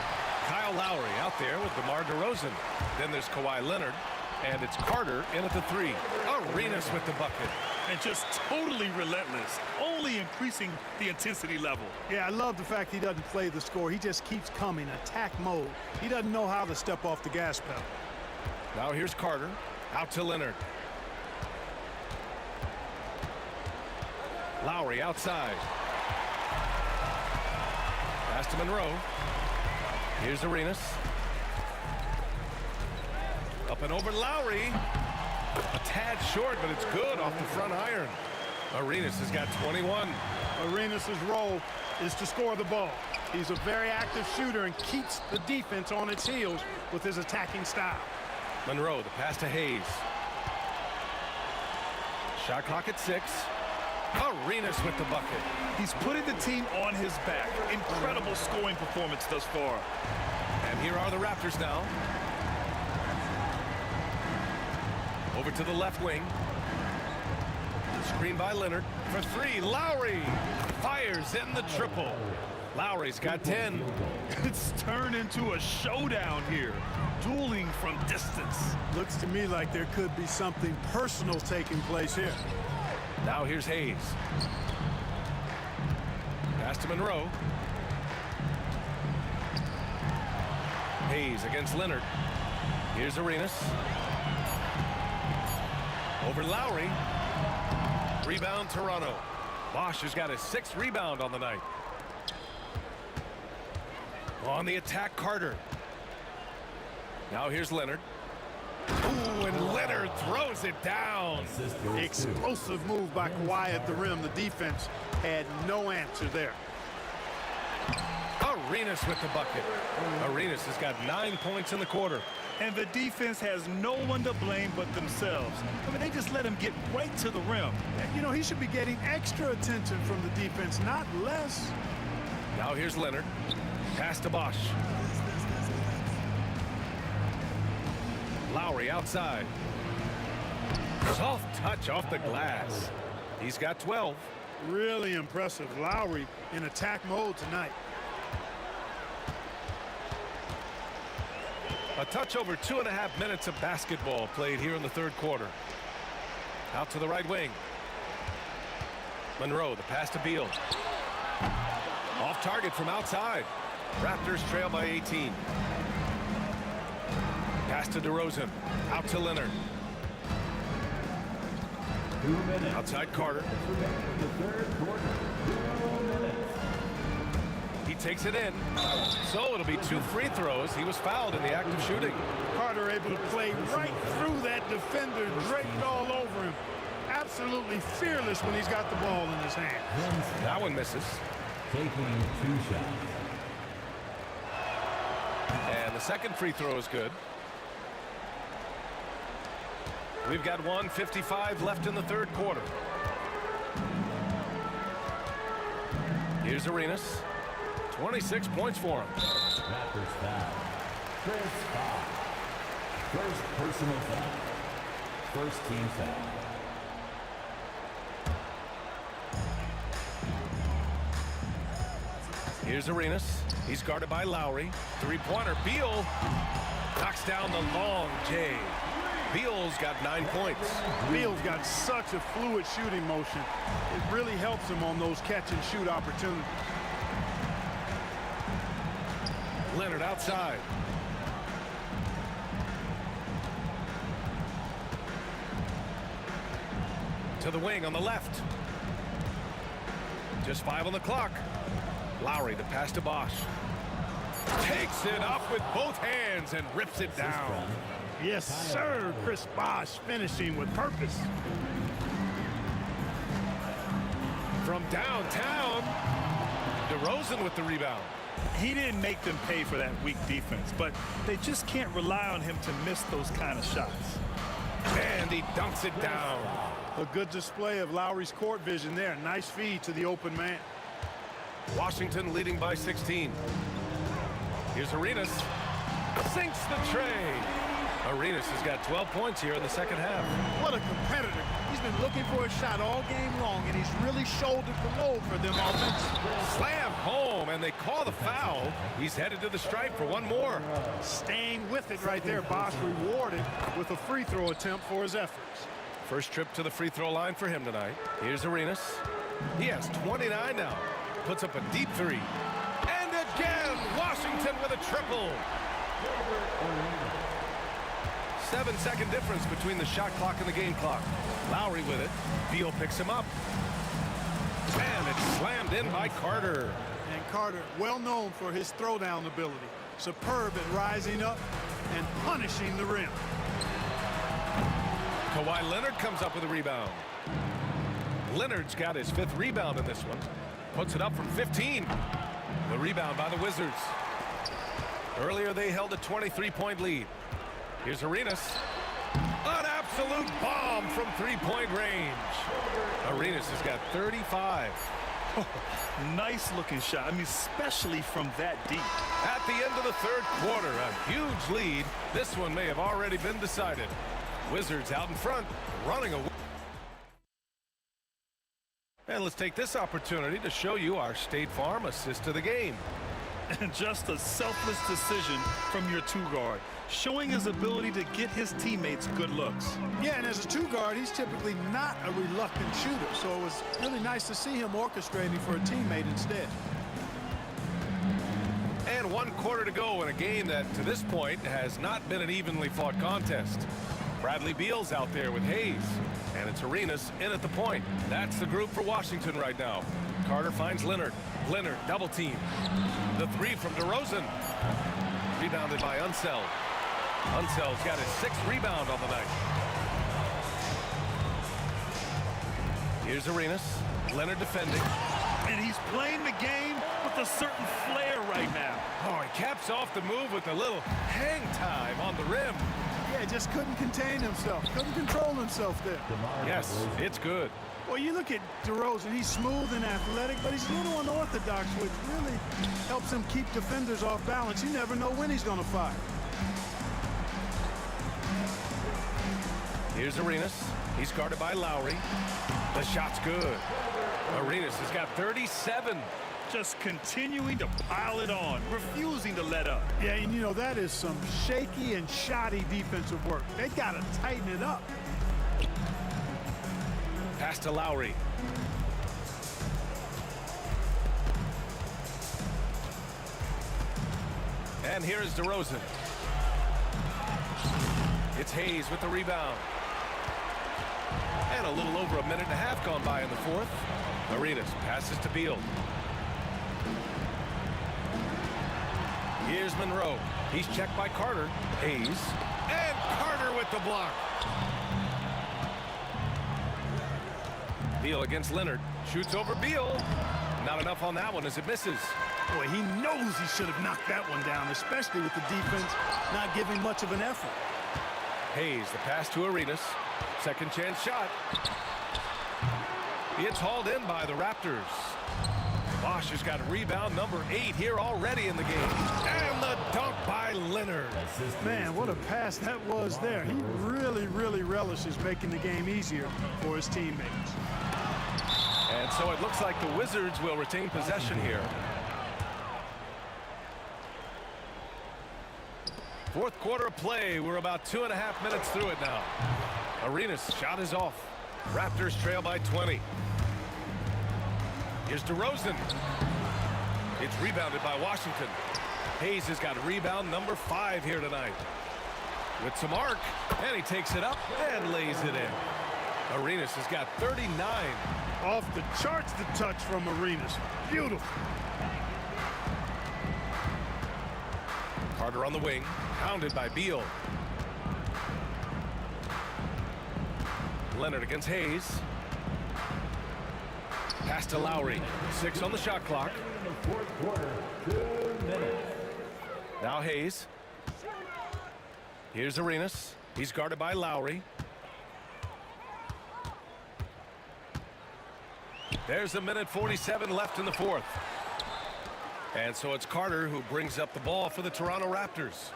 Kyle Lowry out there with DeMar DeRozan. Then there's Kawhi Leonard, and it's Carter in at the 3. Arenas with the bucket. And just totally relentless, only increasing the intensity level. Yeah, I love the fact he doesn't play the score. He just keeps coming, attack mode. He doesn't know how to step off the gas pedal. Now here's Carter, out to Leonard. Lowry outside. Pass to Monroe. Here's Arenas. Up and over Lowry. A tad short, but it's good off the front iron. Arenas has got 21. Arenas' role is to score the ball. He's a very active shooter and keeps the defense on its heels with his attacking style. Monroe, the pass to Hayes. Shot clock at 6. Arenas with the bucket. He's putting the team on his back. Incredible scoring performance thus far. And here are the Raptors now. Over to the left wing. Screen by Leonard for 3. Lowry fires in the triple. Lowry's got 10. It's turned into a showdown here. Dueling from distance. Looks to me like there could be something personal taking place here. Now here's Hayes. Pass to Monroe. Hayes against Leonard. Here's Arenas. Over Lowry. Rebound Toronto. Bosh has got his 6th rebound on the night. On the attack, Carter. Now here's Leonard. Ooh, and Leonard throws it down. Explosive move by Kawhi at the rim. The defense had no answer there. Arenas with the bucket. Arenas has got 9 points in the quarter. And the defense has no one to blame but themselves. I mean, they just let him get right to the rim. You know, he should be getting extra attention from the defense, not less. Now here's Leonard. Pass to Bosch. Lowry outside. Soft touch off the glass. He's got 12. Really impressive. Lowry in attack mode tonight. A touch over 2.5 minutes of basketball played here in the third quarter. Out to the right wing. Monroe, the pass to Beal. Off target from outside. Raptors trail by 18. Pass to DeRozan. Out to Leonard. 2 minutes. Outside Carter. Remaining the third quarter. 2 minutes. He takes it in. So it'll be 2 free throws. He was fouled in the act of shooting. Carter able to play right through that defender, draped all over him. Absolutely fearless when he's got the ball in his hand. That one misses. Taking 2 shots. And the second free throw is good. We've got 1:55 left in the third quarter. Here's Arenas. 26 points for him. Raptors foul. Chris Paul. First personal foul. First team foul. Here's Arenas. He's guarded by Lowry. Three-pointer. Beal knocks down the long J. Beal's got 9 points. Beal's got such a fluid shooting motion. It really helps him on those catch-and-shoot opportunities. Leonard outside. To the wing on the left. Just 5 on the clock. Lowry to pass to Bosch. Takes it up with both hands and rips it down. Yes, sir. Chris Bosch finishing with purpose. From downtown, DeRozan with the rebound. He didn't make them pay for that weak defense, but they just can't rely on him to miss those kind of shots. And he dunks it down. A good display of Lowry's court vision there. Nice feed to the open man. Washington leading by 16. Here's Arenas. Sinks the tray. Arenas has got 12 points here in the second half. What a competitor. He's been looking for a shot all game long, and he's really shouldered the load for them offensively. Slam home, and they call the foul. He's headed to the stripe for one more. Staying with it right there. Bosch rewarded with a free throw attempt for his efforts. First trip to the free throw line for him tonight. Here's Arenas. He has 29 now. Puts up a deep three. And again, Washington with a triple. 7-second difference between the shot clock and the game clock. Lowry with it. Beal picks him up. And it's slammed in by Carter. And Carter, well known for his throwdown ability. Superb at rising up and punishing the rim. Kawhi Leonard comes up with a rebound. Leonard's got his 5th rebound in this one. Puts it up from 15. The rebound by the Wizards. Earlier they held a 23-point lead. Here's Arenas. An absolute bomb from 3-point range. Arenas has got 35. Oh, nice looking shot. I mean, especially from that deep. At the end of the third quarter, a huge lead. This one may have already been decided. Wizards out in front, running away. And let's take this opportunity to show you our State Farm assist to the game. And just a selfless decision from your two-guard, showing his ability to get his teammates good looks. Yeah, and as a two-guard, he's typically not a reluctant shooter, so it was really nice to see him orchestrating for a teammate instead. And 1 quarter to go in a game that, to this point, has not been an evenly fought contest. Bradley Beal's out there with Hayes, and it's Arenas in at the point. That's the group for Washington right now. Carter finds Leonard. Leonard double team. The 3 from DeRozan. Rebounded by Unseld. Unseld's got his 6th rebound on the night. Here's Arenas. Leonard defending. And he's playing the game with with a certain flair right now. Oh, he caps off the move with a little hang time on the rim. Yeah, just couldn't contain himself. Couldn't control himself there. Yes, it's good. Well, you look at DeRozan, he's smooth and athletic, but he's a little unorthodox, which really helps him keep defenders off balance. You never know when he's going to fire. Here's Arenas. He's guarded by Lowry. The shot's good. Arenas has got 37. Just continuing to pile it on, refusing to let up. Yeah, and you know, that is some shaky and shoddy defensive work. They got to tighten it up. Pass to Lowry. And here is DeRozan. It's Hayes with the rebound. And a little over a minute and a half gone by in the fourth. Arenas passes to Beal. Here's Monroe. He's checked by Carter. Hayes. And Carter with the block. Beal against Leonard. Shoots over Beal. Not enough on that one as it misses. Boy, he knows he should have knocked that one down, especially with the defense not giving much of an effort. Hayes, the pass to Arenas. Second chance shot. It's hauled in by the Raptors. Bosch has got rebound number 8 here already in the game. And the dunk by Leonard. Man, what a pass that was there. He really, really relishes making the game easier for his teammates. And so it looks like the Wizards will retain possession here. Fourth quarter of play. We're about 2.5 minutes through it now. Arenas' shot is off. Raptors trail by 20. Here's DeRozan. It's rebounded by Washington. Hayes has got rebound number 5 here tonight. With some arc, and he takes it up and lays it in. Arenas has got 39. Off the charts, the touch from Arenas. Beautiful. Carter on the wing, pounded by Beal. Leonard against Hayes. Pass to Lowry. 6 on the shot clock. Now Hayes. Here's Arenas. He's guarded by Lowry. There's 1:47 left in the fourth. And so it's Carter who brings up the ball for the Toronto Raptors.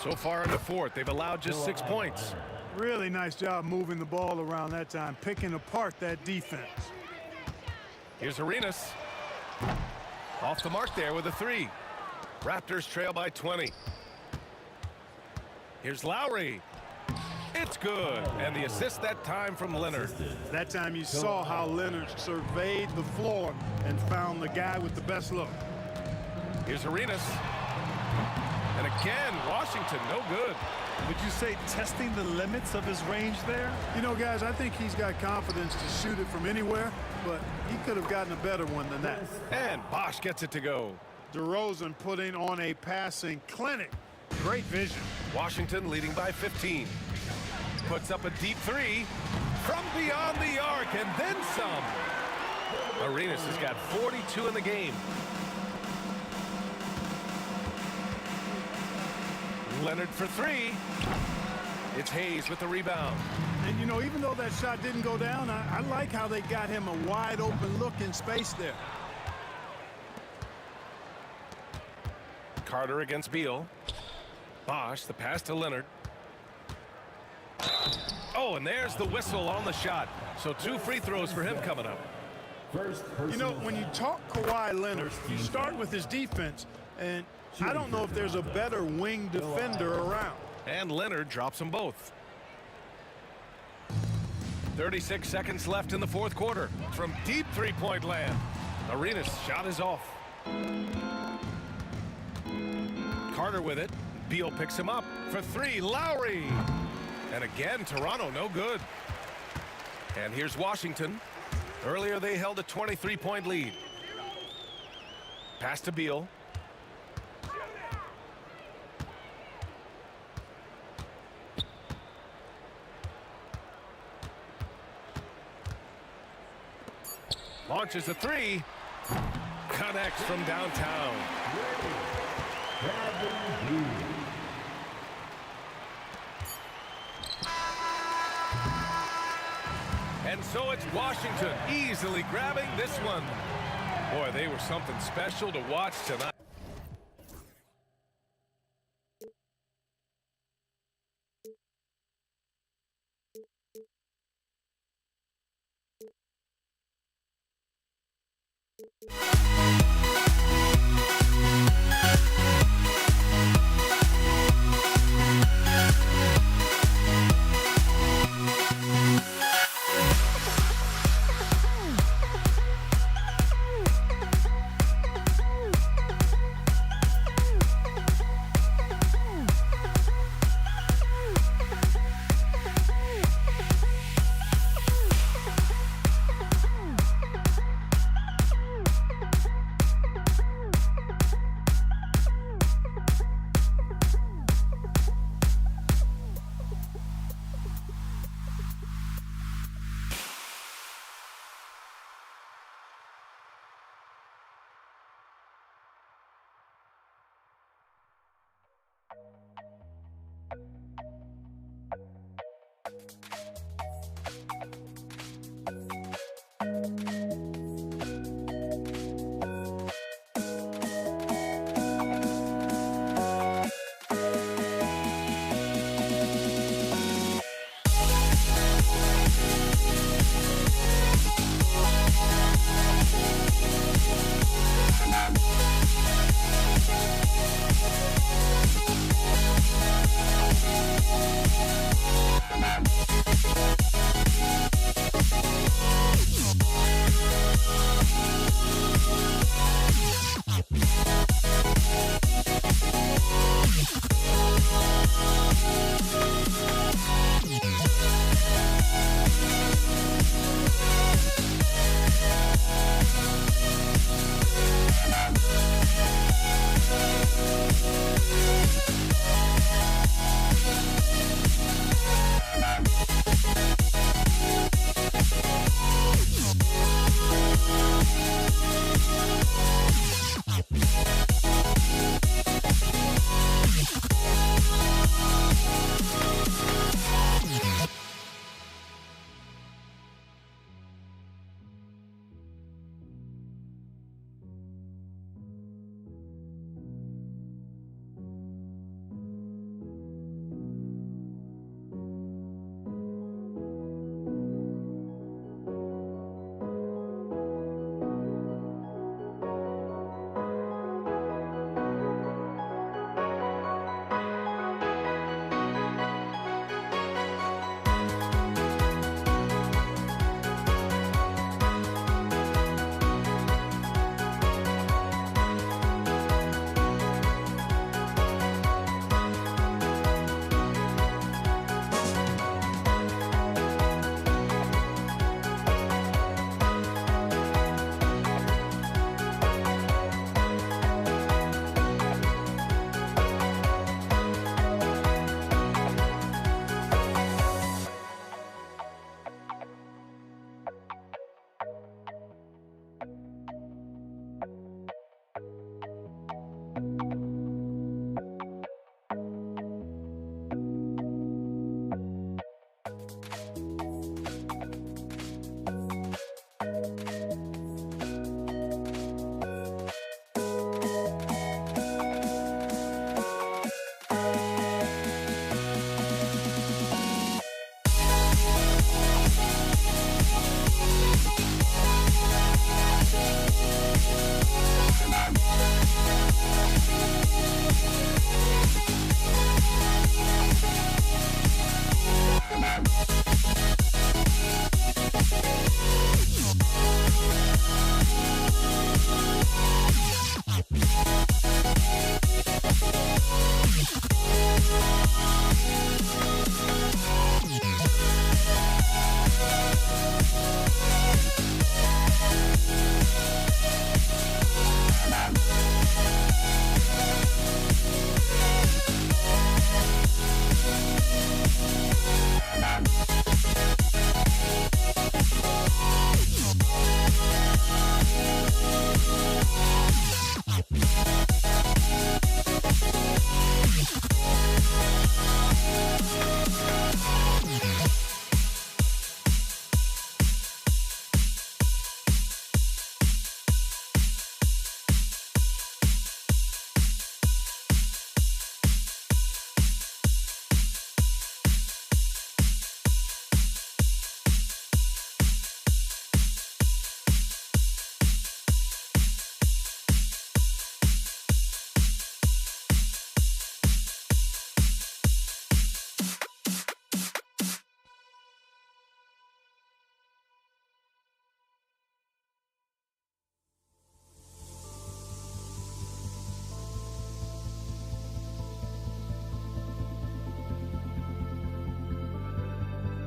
So far in the fourth, they've allowed just 6 points. Really nice job moving the ball around that time, picking apart that defense. Here's Arenas. Off the mark there with a 3. Raptors trail by 20. Here's Lowry. It's good. And the assist that time from Leonard. That time you saw how Leonard surveyed the floor and found the guy with the best look. Here's Arenas. And again, Washington, no good. Would you say testing the limits of his range there? You know, guys, I think he's got confidence to shoot it from anywhere, but he could have gotten a better one than that. And Bosch gets it to go. DeRozan putting on a passing clinic. Great vision. Washington leading by 15. Puts up a deep 3 from beyond the arc and then some. Arenas has got 42 in the game. Leonard for 3. It's Hayes with the rebound. And, you know, even though that shot didn't go down, I like how they got him a wide open look in space there. Carter against Beal. Bosch, the pass to Leonard. Oh, and there's the whistle on the shot. So 2 free throws for him coming up. You know, when you talk Kawhi Leonard, you start with his defense, and I don't know if there's a better wing defender around. And Leonard drops them both. 36 seconds left in the fourth quarter. From deep three-point land. Arenas' shot is off. Carter with it. Beal picks him up for 3. Lowry. And again, Toronto no good. And here's Washington. Earlier they held a 23-point lead. Pass to Beal. Launches a 3. connects from downtown. And so it's Washington easily grabbing this one. Boy, they were something special to watch tonight.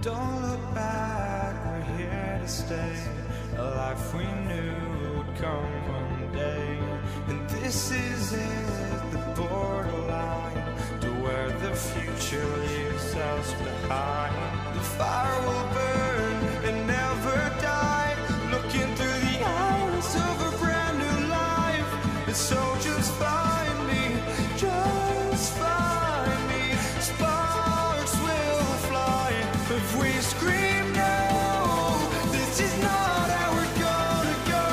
Don't look back, we're here to stay. A life we knew would come one day. And this is it, the borderline to where the future leaves us behind. The fire will burn and never die, looking through the eyes of a brand new life. And so just find me, just find me. Sparks will fly if we scream no. This is not how we're gonna go.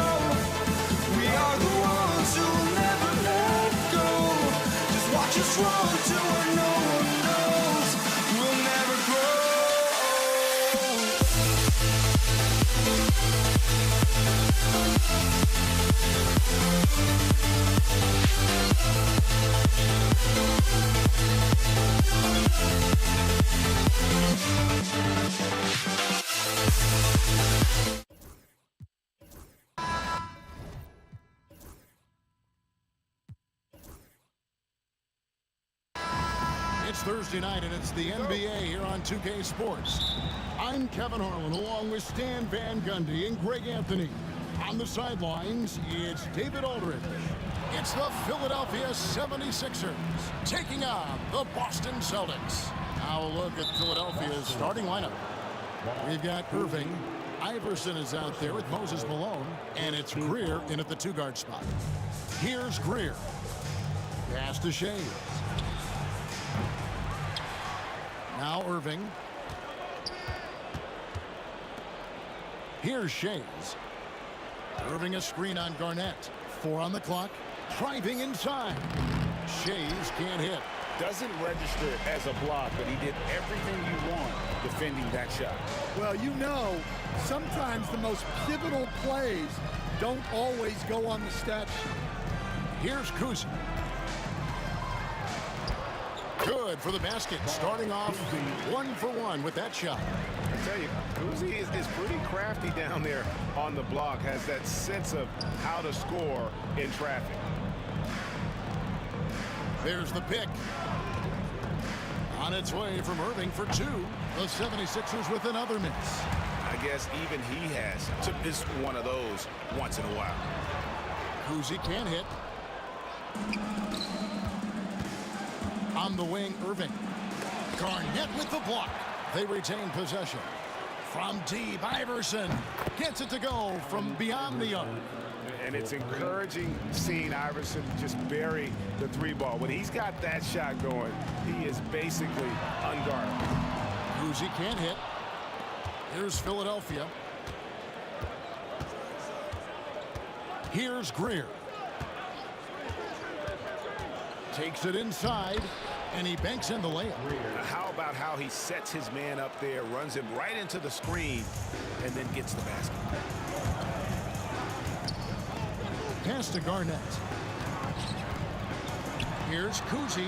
We are the ones who will never let go. Just watch us run to where no one knows. We'll never grow. It's Thursday night, and it's the NBA here on 2K Sports. I'm Kevin Harlan, along with Stan Van Gundy and Greg Anthony. On the sidelines, it's David Aldridge. It's the Philadelphia 76ers taking on the Boston Celtics. Now a look at Philadelphia's starting lineup. We've got Irving. Iverson is out there with Moses Malone, and it's Greer in at the two-guard spot. Here's Greer. Pass to Shea. Now Irving. Here's Shays. Irving a screen on Garnett. 4 on the clock. Driving inside. Shays can't hit. Doesn't register as a block, but he did everything you want defending that shot. Well, you know, sometimes the most pivotal plays don't always go on the stat sheet. Here's Kuzi. Good for the basket. Starting off 1 for 1 with that shot. I tell you, Kuzi is pretty crafty down there on the block. Has that sense of how to score in traffic. There's the pick. On its way from Irving for 2. The 76ers with another miss. I guess even he has to miss one of those once in a while. Kuzi can't hit. On the wing, Irving. Garnett with the block. They retain possession. From deep, Iverson gets it to go from beyond the arc. And it's encouraging seeing Iverson just bury the 3-ball. When he's got that shot going, he is basically unguardable. Kuzi can't hit. Here's Philadelphia. Here's Greer. Takes it inside, and he banks in the layup. How about how he sets his man up there, runs him right into the screen, and then gets the basket. Pass to Garnett. Here's Kuzi.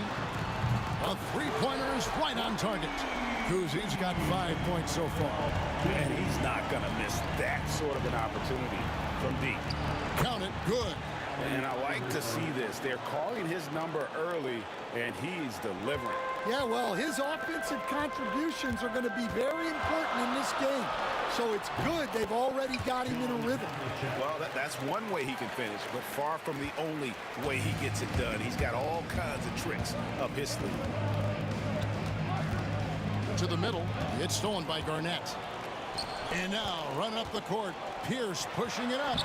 A three-pointer is right on target. Kuzi's got 5 points so far. And he's not going to miss that sort of an opportunity from deep. Count it, good. And I like to see this. They're calling his number early, and he's delivering. Yeah, well, his offensive contributions are going to be very important in this game. So it's good they've already got him in a rhythm. Well, that's one way he can finish, but far from the only way he gets it done. He's got all kinds of tricks up his sleeve. To the middle. It's stolen by Garnett. And now, run up the court. Pierce pushing it up.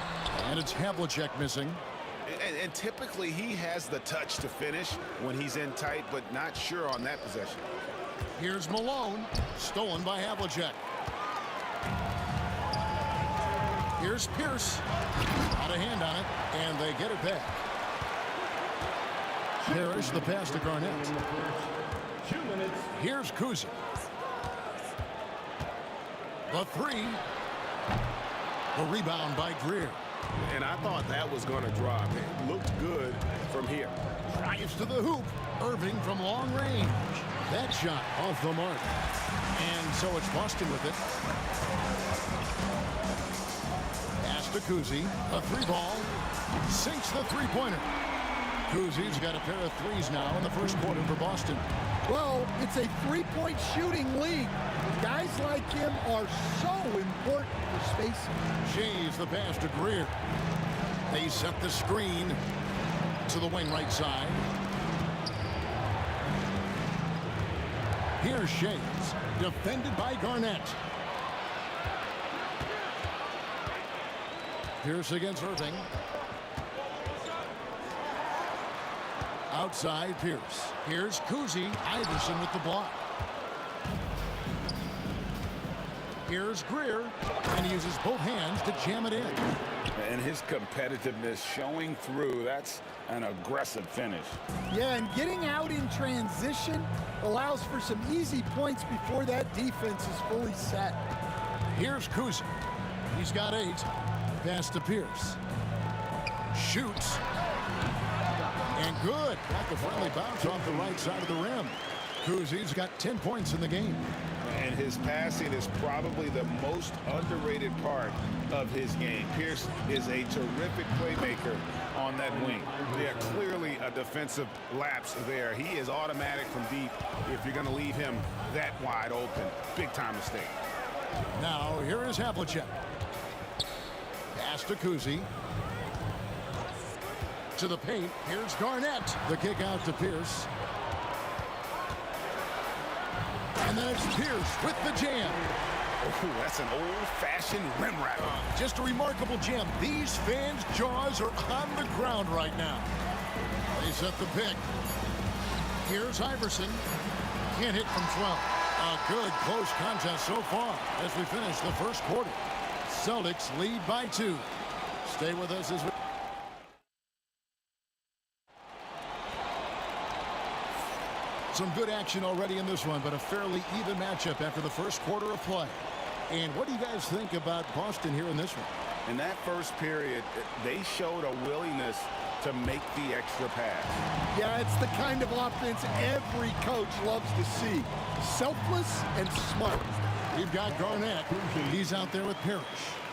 And it's Havlicek missing. And typically he has the touch to finish when he's in tight, but not sure on that possession. Here's Malone. Stolen by Havlicek. Here's Pierce. Got a hand on it, and they get it back. Parrish the pass to Garnett. 2 minutes. Here's Kuzi. The 3. The rebound by Greer. And I thought that was going to drop. It looked good from here. Drives to the hoop. Irving from long range. That shot off the mark. And so it's Boston with it. Pass to Kuzi. A 3-ball. Sinks the 3-pointer. Kuzi's got a pair of threes now in the first quarter for Boston. Well, it's a three-point shooting league. Guys like him are so important for spacing. Shea's the pass to Greer. They set the screen to the wing right side. Here's Shays, defended by Garnett. Pierce against Irving. Outside Pierce. Here's Kuzi. Iverson with the block. Here's Greer, and he uses both hands to jam it in. And his competitiveness showing through. That's an aggressive finish. Yeah, and getting out in transition allows for some easy points before that defense is fully set. Here's Kuzi. He's got 8. Pass to Pierce. Shoots. And good. Got the friendly bounce off the right side of the rim. Kuzi's got 10 points in the game. And his passing is probably the most underrated part of his game. Pierce is a terrific playmaker on that wing. Yeah, clearly a defensive lapse there. He is automatic from deep if you're going to leave him that wide open. Big time mistake. Now, here is Havlicek. Pass to Kuzi. To the paint. Here's Garnett. The kick out to Pierce. And then it's Pierce with the jam. Oh, that's an old-fashioned rim ratter. Just a remarkable jam. These fans' jaws are on the ground right now. They set the pick. Here's Iverson. Can't hit from 12. A good close contest so far as we finish the first quarter. Celtics lead by 2. Stay with us as we... Some good action already in this one, but a fairly even matchup after the first quarter of play. And what do you guys think about Boston here in this one? In that first period, they showed a willingness to make the extra pass. Yeah, it's the kind of offense every coach loves to see. Selfless and smart. We've got Garnett. He's out there with Parrish.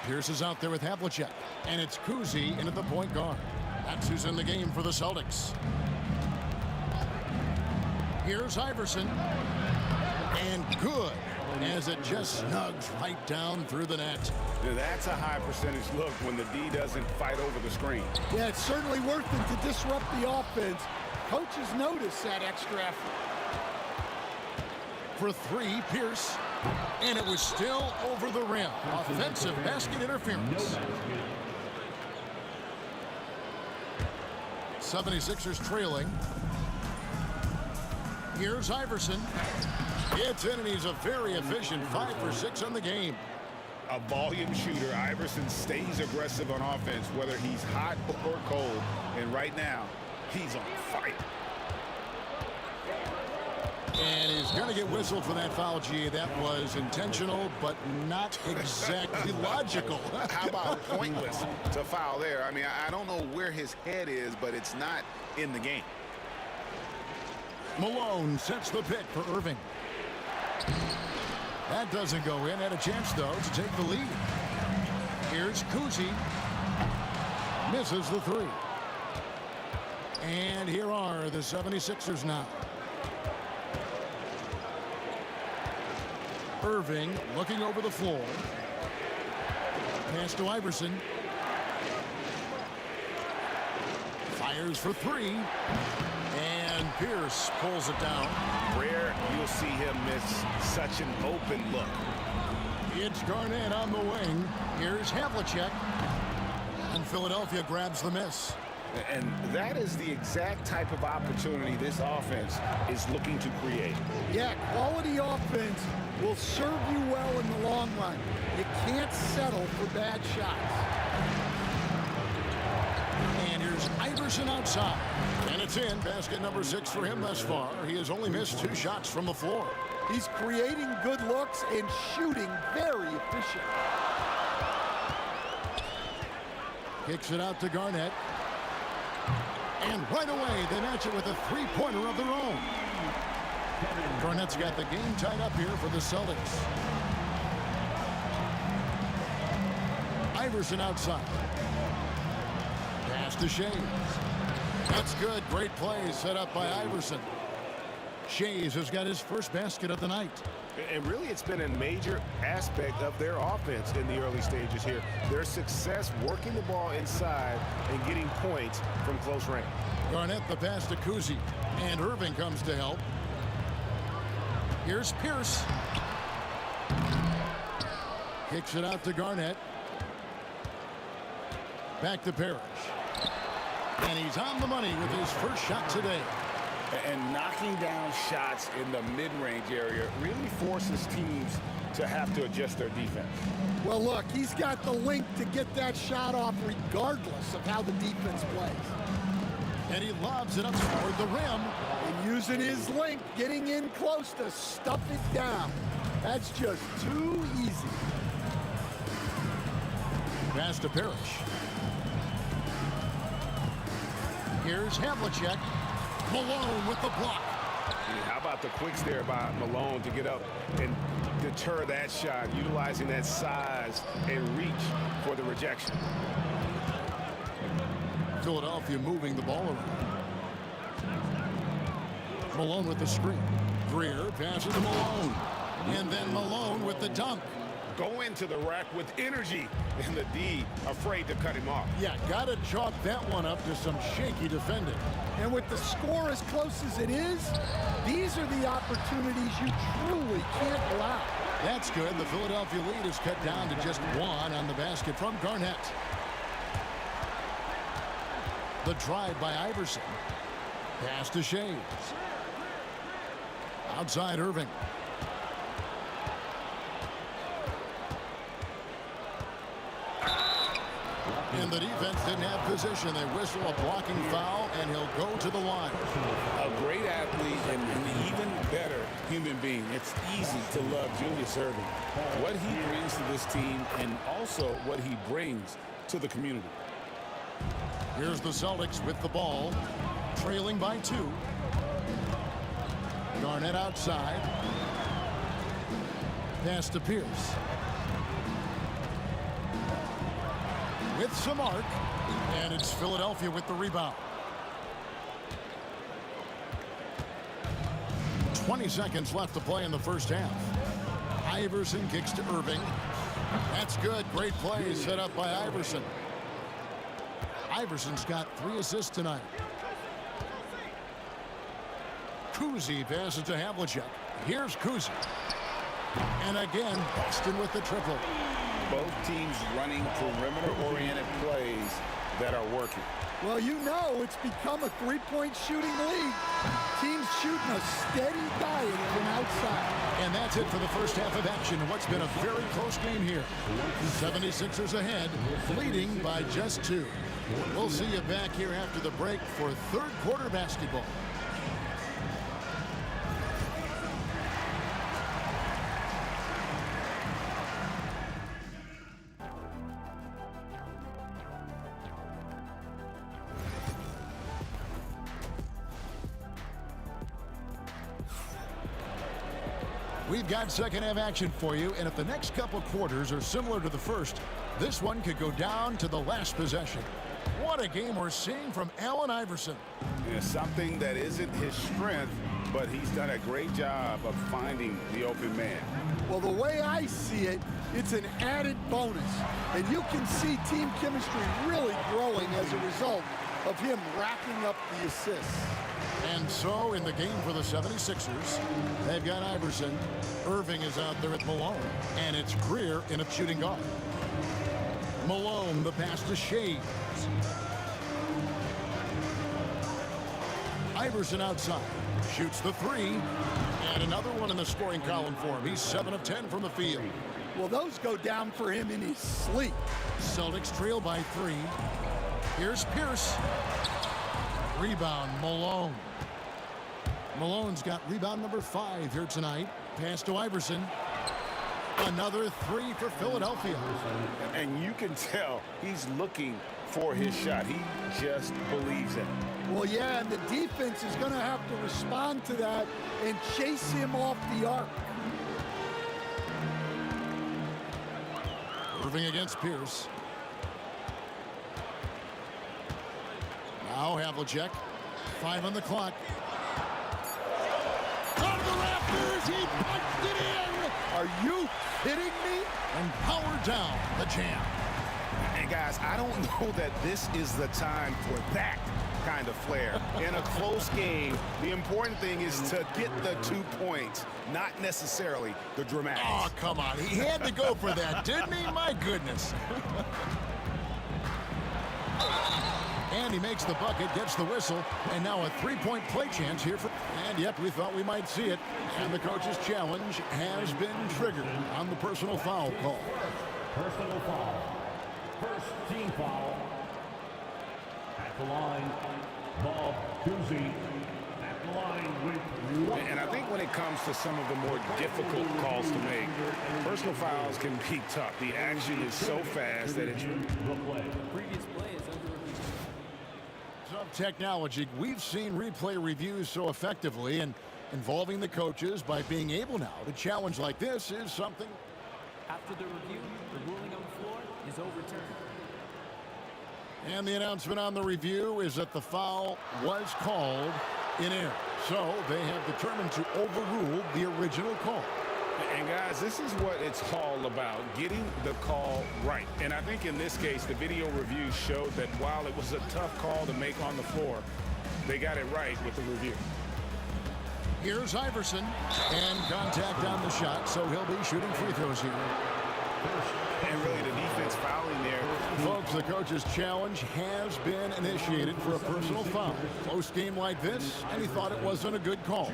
Pierce is out there with Havlicek. And it's Kuzi into the point guard. That's who's in the game for the Celtics. Here's Iverson. And good, as it just snugs right down through the net. Now, that's a high percentage look when the D doesn't fight over the screen. Yeah, it's certainly worth it to disrupt the offense. Coaches notice that extra effort. For 3, Pierce. And it was still over the rim. Offensive basket interference. 76ers trailing. Here's Iverson. It's in, and he's a very efficient 5 for 6 on the game. A volume shooter. Iverson stays aggressive on offense, whether he's hot or cold. And right now, he's on fire. And he's going to get whistled for that foul, G. That was intentional, but not exactly logical. How about pointless to foul there? I mean, I don't know where his head is, but it's not in the game. Malone sets the pick for Irving. That doesn't go in. Had a chance, though, to take the lead. Here's Kuzi. Misses the 3. And here are the 76ers now. Irving looking over the floor. Pass to Iverson. Fires for 3. And Pierce pulls it down. Rare you'll see him miss such an open look. It's Garnett on the wing. Here's Havlicek. And Philadelphia grabs the miss. And that is the exact type of opportunity this offense is looking to create. Yeah, quality offense will serve you well in the long run. You can't settle for bad shots. And here's Iverson outside. And it's in. Basket number 6 for him thus far. He has only missed 2 shots from the floor. He's creating good looks and shooting very efficient. Kicks it out to Garnett. And right away, they match it with a 3-pointer of their own. Garnett's got the game tied up here for the Celtics. Iverson outside. Pass to Shays. That's good. Great play set up by Iverson. Shays has got his first basket of the night. And really, it's been a major aspect of their offense in the early stages here. Their success working the ball inside and getting points from close range. Garnett the pass to Kuzi. And Irving comes to help. Here's Pierce. Kicks it out to Garnett. Back to Parrish. And he's on the money with his first shot today. And knocking down shots in the mid-range area really forces teams to have to adjust their defense. Well, look, he's got the length to get that shot off regardless of how the defense plays. And he lobs it up toward the rim. And using his length, getting in close to stuff it down. That's just too easy. Pass to Parrish. Here's Havlicek. Malone with the block. How about the quicks there by Malone to get up and deter that shot, utilizing that size and reach for the rejection. Philadelphia moving the ball around. Malone with the screen. Greer passes to Malone. And then Malone with the dunk. Go into the rack with energy, and the D afraid to cut him off. Yeah, got to chalk that one up to some shaky defending. And with the score as close as it is, these are the opportunities you truly can't allow. That's good. The Philadelphia lead is cut down to just one on the basket from Garnett. The drive by Iverson. Pass to Shays. Outside Irving. And the defense didn't have position. They whistle a blocking foul, and he'll go to the line. A great athlete and an even better human being. It's easy to love Julius Irving. What he brings to this team and also what he brings to the community. Here's the Celtics with the ball, trailing by 2. Garnett outside. Pass to Pierce. With some arc, and it's Philadelphia with the rebound. 20 seconds left to play in the first half. Iverson kicks to Irving. That's good. Great play set up by Iverson. Iverson's got 3 assists tonight. Kuzi passes to Havlicek. Here's Kuzi. And again, Boston with the triple. Both teams running perimeter-oriented plays that are working. Well, you know it's become a three-point shooting league. Teams shooting a steady diet from outside. And that's it for the first half of action in what's been a very close game here. 76ers ahead, leading by just 2. We'll see you back here after the break for third quarter basketball. We've got second half action for you, and if the next couple quarters are similar to the first, this one could go down to the last possession. What a game we're seeing from Allen Iverson. Yeah, something that isn't his strength, but he's done a great job of finding the open man. Well, the way I see it, it's an added bonus. And you can see team chemistry really growing as a result of him racking up the assists. And so in the game for the 76ers, they've got Iverson. Irving is out there at Malone. And it's Greer in a shooting guard. Malone, the pass to Shays. Iverson outside. Shoots the 3. And another one in the scoring column for him. He's 7 of 10 from the field. Well, those go down for him in his sleep. Celtics trail by 3. Here's Pierce. Rebound, Malone. Malone's got rebound number 5 here tonight. Pass to Iverson. Another 3 for Philadelphia. And you can tell he's looking for his shot. He just believes in it. Well, yeah, and the defense is going to have to respond to that and chase him off the arc. Irving against Pierce. Now Havlicek, 5 on the clock. Out of the rafters, he punched it in. Are you kidding me? And powered down the champ. And guys, I don't know that this is the time for that kind of flair. In a close game, the important thing is to get the 2 points, not necessarily the dramatics. Oh, come on. He had to go for that, didn't he? My goodness. And he makes the bucket, gets the whistle, and now a 3-point play chance here for... And, yep, we thought we might see it. And the coach's challenge has been triggered on the personal foul call. Personal foul. First team foul. At the line, Bob Cousy. At the line with 1. And I think when it comes to some of the more difficult calls to make, personal fouls can be tough. The action is so fast that it's... Previous play is under review. Some technology. We've seen replay reviews so effectively, and involving the coaches by being able now to challenge like this is something. After the review, the ruling on the floor is overturned. And the announcement on the review is that the foul was called in error. So they have determined to overrule the original call. And guys, this is what it's all about, getting the call right. And I think in this case, the video review showed that while it was a tough call to make on the floor, they got it right with the review. Here's Iverson, and contact on the shot, so he'll be shooting free throws here. And really the defense fouling there. Folks, the coach's challenge has been initiated for a personal foul. Close game like this, and he thought it wasn't a good call.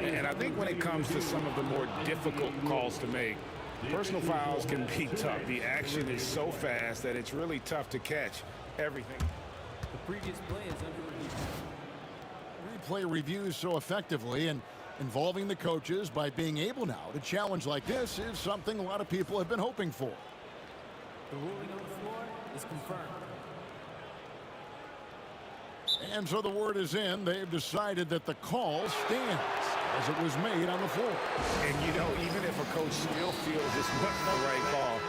And I think when it comes to some of the more difficult calls to make, personal fouls can be tough. The action is so fast that it's really tough to catch everything. The previous play is under review. Replay reviews so effectively, and involving the coaches by being able now to challenge like this is something a lot of people have been hoping for. The ruling on the floor is confirmed. And so the word is in. They've decided that the call stands as it was made on the floor. And you know, even if a coach still feels this wasn't the right call,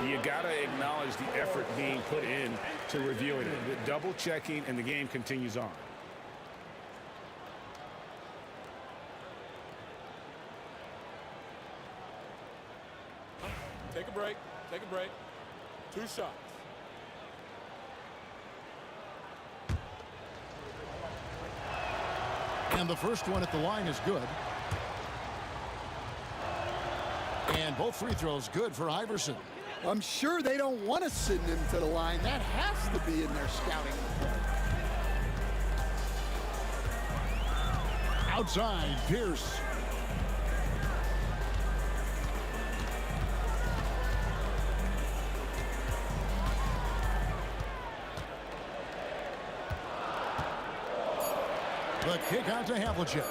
you got to acknowledge the effort being put in to reviewing it. The double checking, and the game continues on. Take a break. Take a break. 2 shots. And the first one at the line is good. And both free throws good for Iverson. I'm sure they don't want to send him to the line. That has to be in their scouting report. Outside, Pierce. The kick out to Havlicek.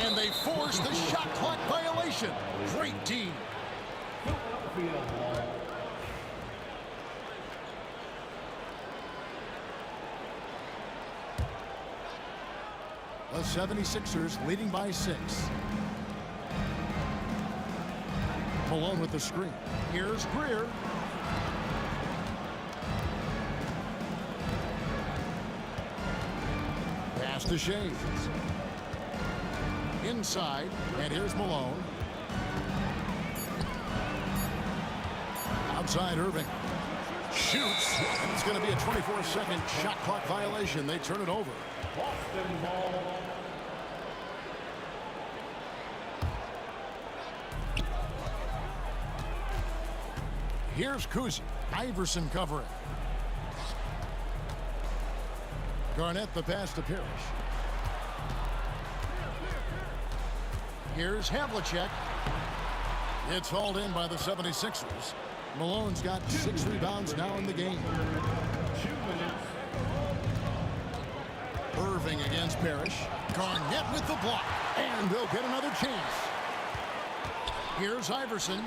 And they force the shot clock violation. Great team. The 76ers leading by 6. Malone with the screen. Here's Greer. Pass to Shades. Inside, and here's Malone. Outside, Irving. Shoots, and it's going to be a 24-second shot clock violation. They turn it over. Boston ball. Here's Cousy. Iverson covering. Garnett the pass to Parrish. Here's Havlicek. It's hauled in by the 76ers. Malone's got 6 rebounds now in the game. 2 minutes. Irving against Parrish. Garnett with the block. And they'll get another chance. Here's Iverson.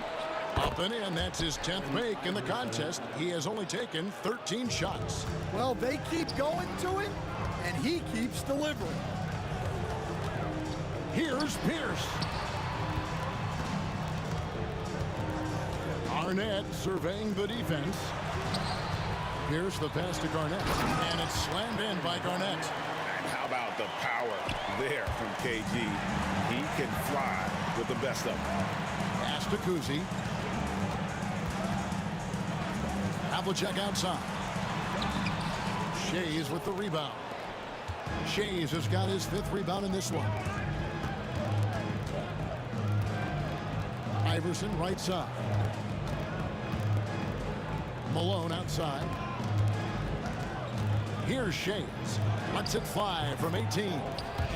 Up and in. That's his 10th make in the contest. He has only taken 13 shots. Well, they keep going to him, and he keeps delivering. Here's Pierce. Arnett surveying the defense. Here's the pass to Garnett. And it's slammed in by Garnett. And how about the power there from KG? He can fly with the best of them. Pass to Kuzi. Havlicek outside. Shays with the rebound. Shays has got his 5th rebound in this one. Iverson right side. Malone outside. Here's Shays. Lets it fly from 18.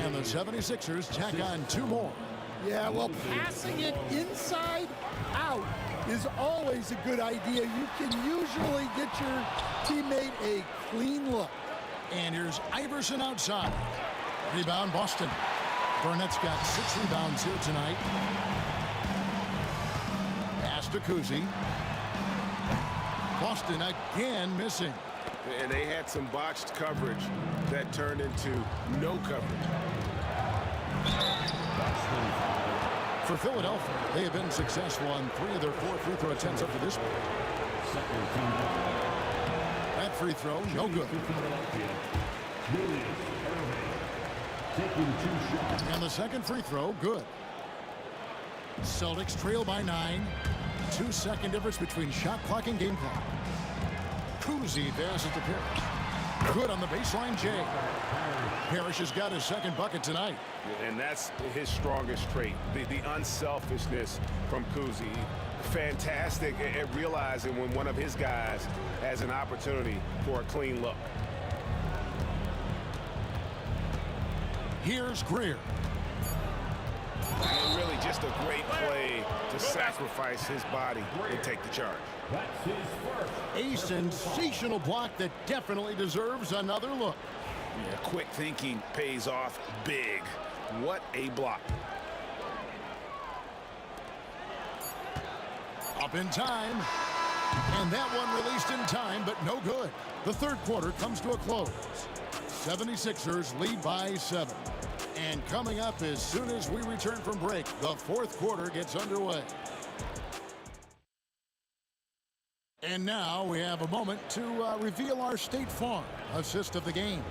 And the 76ers tack on 2 more. Yeah, well, passing it inside out is always a good idea. You can usually get your teammate a clean look. And here's Iverson outside. Rebound Boston. Garnett's got 6 rebounds here tonight. Pass to Kuzi. Boston again missing. And they had some botched coverage that turned into no coverage. For Philadelphia, they have been successful on 3 of their 4 free throw attempts up to this point. That free throw, no good. And the second free throw, good. Celtics trail by 9. 2-second difference between shot clock and game clock. Kuzi passes to Parrish. Good on the baseline, Jay. Parrish has got his 2nd bucket tonight. And that's his strongest trait, the unselfishness from Kuzi. Fantastic at realizing when one of his guys has an opportunity for a clean look. Here's Greer. And really just a great play to sacrifice his body and take the charge. A sensational block that definitely deserves another look. Yeah, quick thinking pays off big. What a block. Up in time. And that one released in time, but no good. The 3rd quarter comes to a close. 76ers lead by 7. And coming up as soon as we return from break, the 4th quarter gets underway. And now we have a moment to reveal our State Farm assist of the game.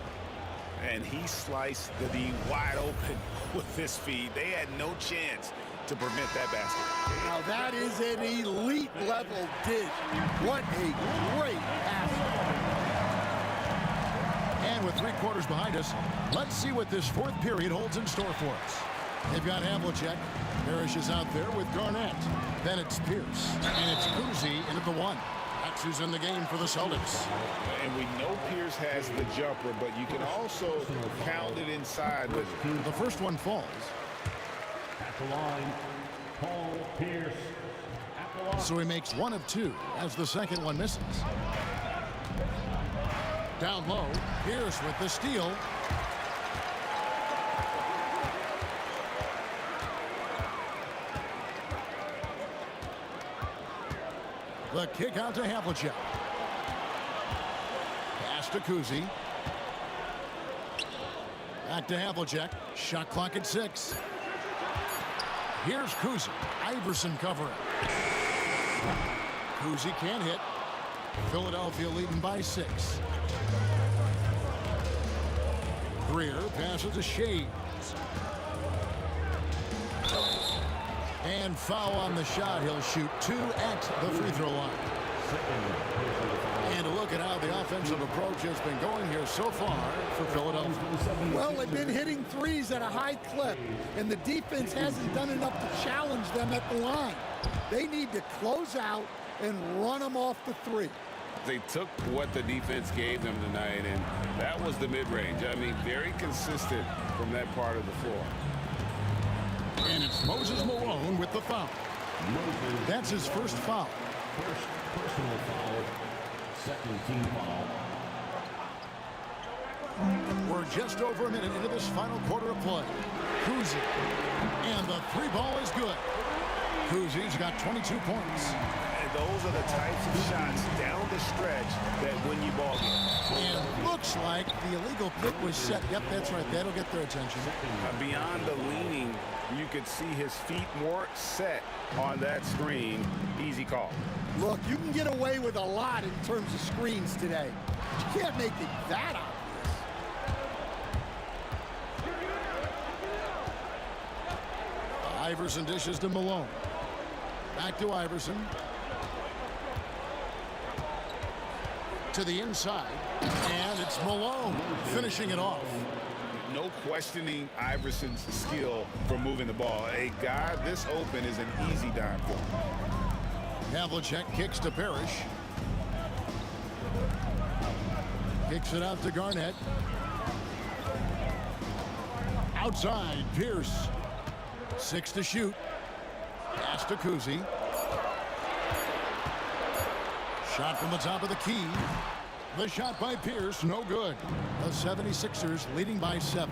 And he sliced the D wide open with this feed. They had no chance to prevent that basket. Now that is an elite level dish. What a great pass. And with 3 quarters behind us, let's see what this 4th period holds in store for us. They've got Havlicek. Parrish is out there with Garnett. Then it's Pierce. And it's Kuzi into the 1. That's who's in the game for the Celtics. And we know Pierce has the jumper, but you can also count it inside with it. The first one falls. At the line, Paul Pierce. At the line. So he makes 1 of 2 as the second one misses. Down low, Pierce with the steal. The kick out to Havlicek. Pass to Kuzi. Back to Havlicek. Shot clock at 6. Here's Kuzi. Iverson covering. Kuzi can't hit. Philadelphia leading by 6. Greer passes to Shays. And foul on the shot. He'll shoot 2 at the free throw line. And a look at how the offensive approach has been going here so far for Philadelphia. Well, they've been hitting threes at a high clip, and the defense hasn't done enough to challenge them at the line. They need to close out and run them off the 3. They took what the defense gave them tonight, and that was the mid-range. I mean, very consistent from that part of the floor. And it's Moses Malone with the foul. That's his first foul. First personal foul. Second team foul. We're just over a minute into this final quarter of play. Kuzi. And the 3 ball is good. Kuzi's got 22 points. And those are the types of shots down the stretch that win you ball games. And looks Looks like the illegal pick was set. Yep, that's right. That'll get their attention. Beyond the leaning, you could see his feet more set on that screen. Easy call. Look, you can get away with a lot in terms of screens today. You can't make it that obvious. Iverson dishes to Malone. Back to Iverson. To the inside. And it's Malone finishing it off. No questioning Iverson's skill for moving the ball. A guy this open is an easy dime for him. Havlicek kicks to Parrish. Kicks it out to Garnett. Outside, Pierce. 6 to shoot. Pass to Kuzi. Shot from the top of the key. The shot by Pierce, no good. The 76ers leading by 7.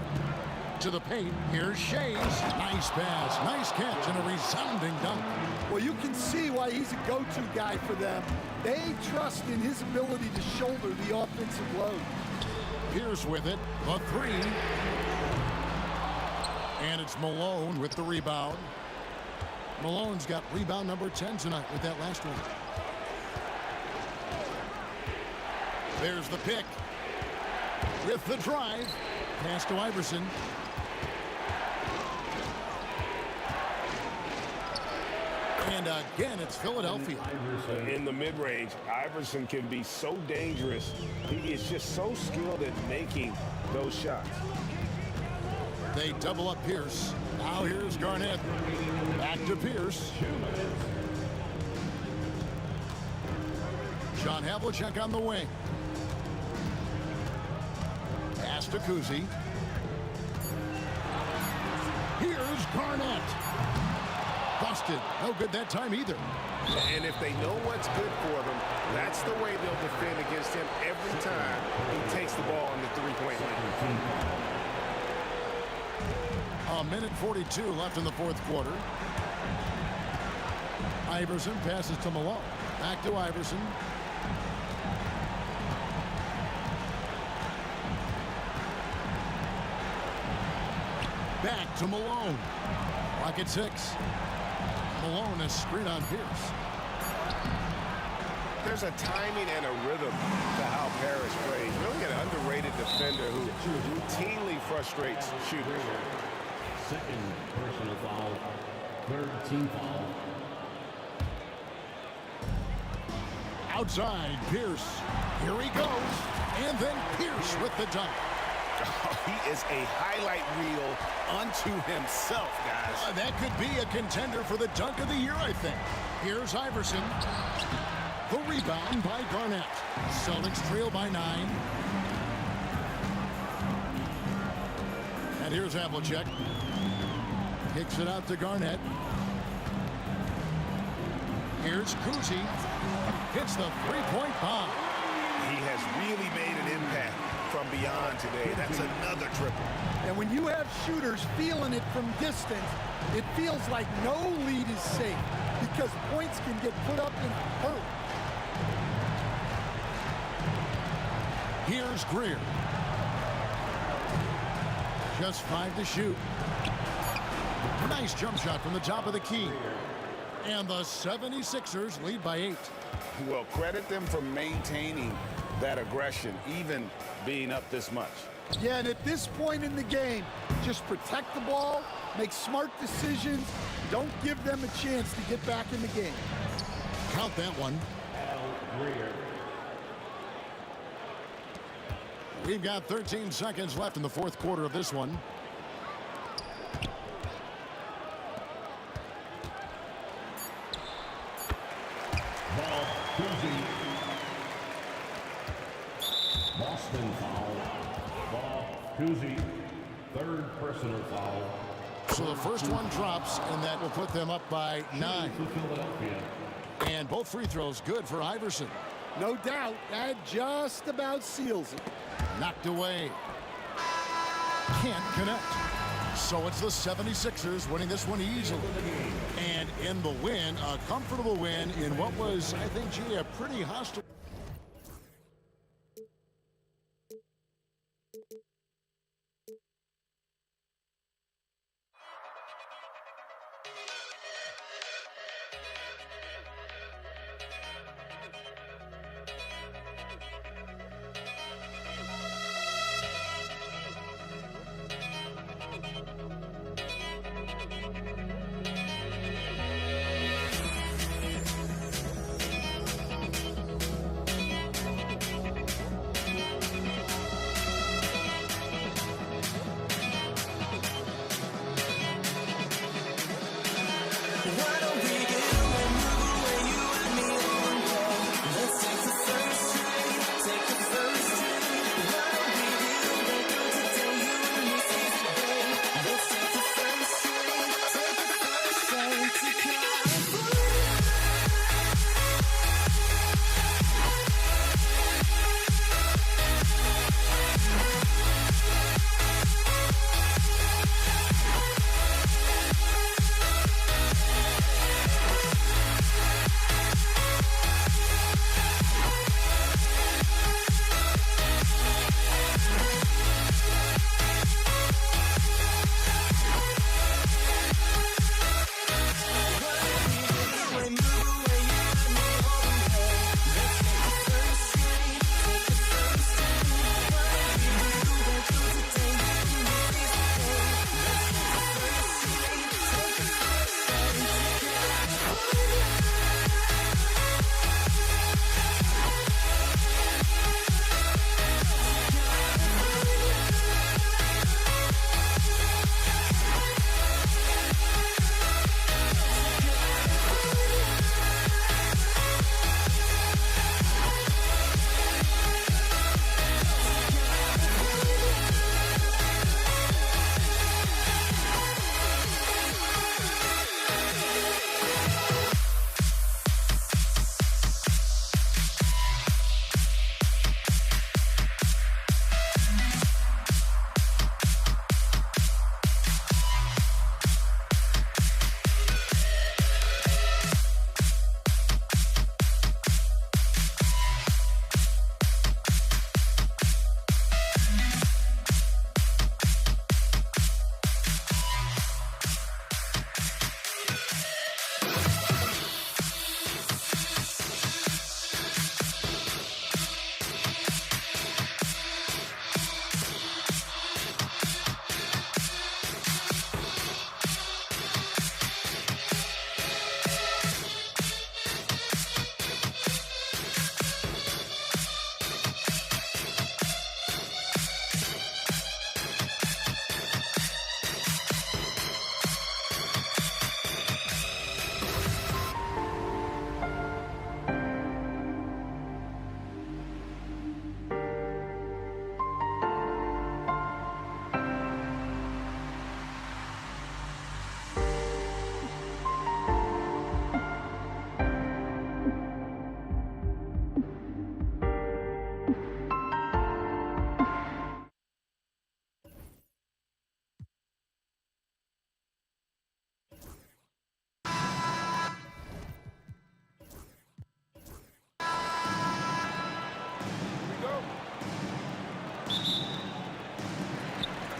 To the paint, here's Shays. Nice pass, nice catch, and a resounding dunk. Well, you can see why he's a go-to guy for them. They trust in his ability to shoulder the offensive load. Pierce with it, the 3. And it's Malone with the rebound. Malone's got rebound number 10 tonight with that last one. There's the pick. With the drive. Pass to Iverson. And again, it's Philadelphia. In the mid-range, Iverson can be so dangerous. He is just so skilled at making those shots. They double up Pierce. Now here's Garnett. Back to Pierce. John Havlicek on the wing. Pass to Kuzi. Here's Garnett. Busted. No good that time either. And if they know what's good for them, that's the way they'll defend against him every time he takes the ball in the three-point line. A minute 42 left in the fourth quarter. Iverson passes to Malone. Back to Iverson. Back to Malone. Clock at 6. Malone is screen on Pierce. There's a timing and a rhythm to how Parrish plays. Really an underrated defender who routinely frustrates shooters. Second personal foul. Third team foul. Outside, Pierce. Here he goes. And then Pierce with the dunk. Oh, he is a highlight reel unto himself, guys. That could be a contender for the dunk of the year, I think. Here's Iverson. The rebound by Garnett. Celtics trail by 9. And here's Havlicek. Kicks it out to Garnett. Here's Kuzi. Hits the three-point bomb. He has really made an impact from beyond today. That's another triple. And when you have shooters feeling it from distance, it feels like no lead is safe because points can get put up in a hurry. Here's Greer. Just 5 to shoot. Nice jump shot from the top of the key. And the 76ers lead by 8. Well, credit them for maintaining that aggression, even being up this much. Yeah, and at this point in the game, just protect the ball, make smart decisions, don't give them a chance to get back in the game. Count that one. We've got 13 seconds left in the fourth quarter of this one. Ball, Kuzi. Boston foul. Ball, Kuzi. Third personal foul. So the first one drops, and that will put them up by 9. And both free throws good for Iverson. No doubt, that just about seals it. Knocked away. Can't connect. So it's the 76ers winning this one easily. And in the win, a comfortable win in what was, I think, a pretty hostile.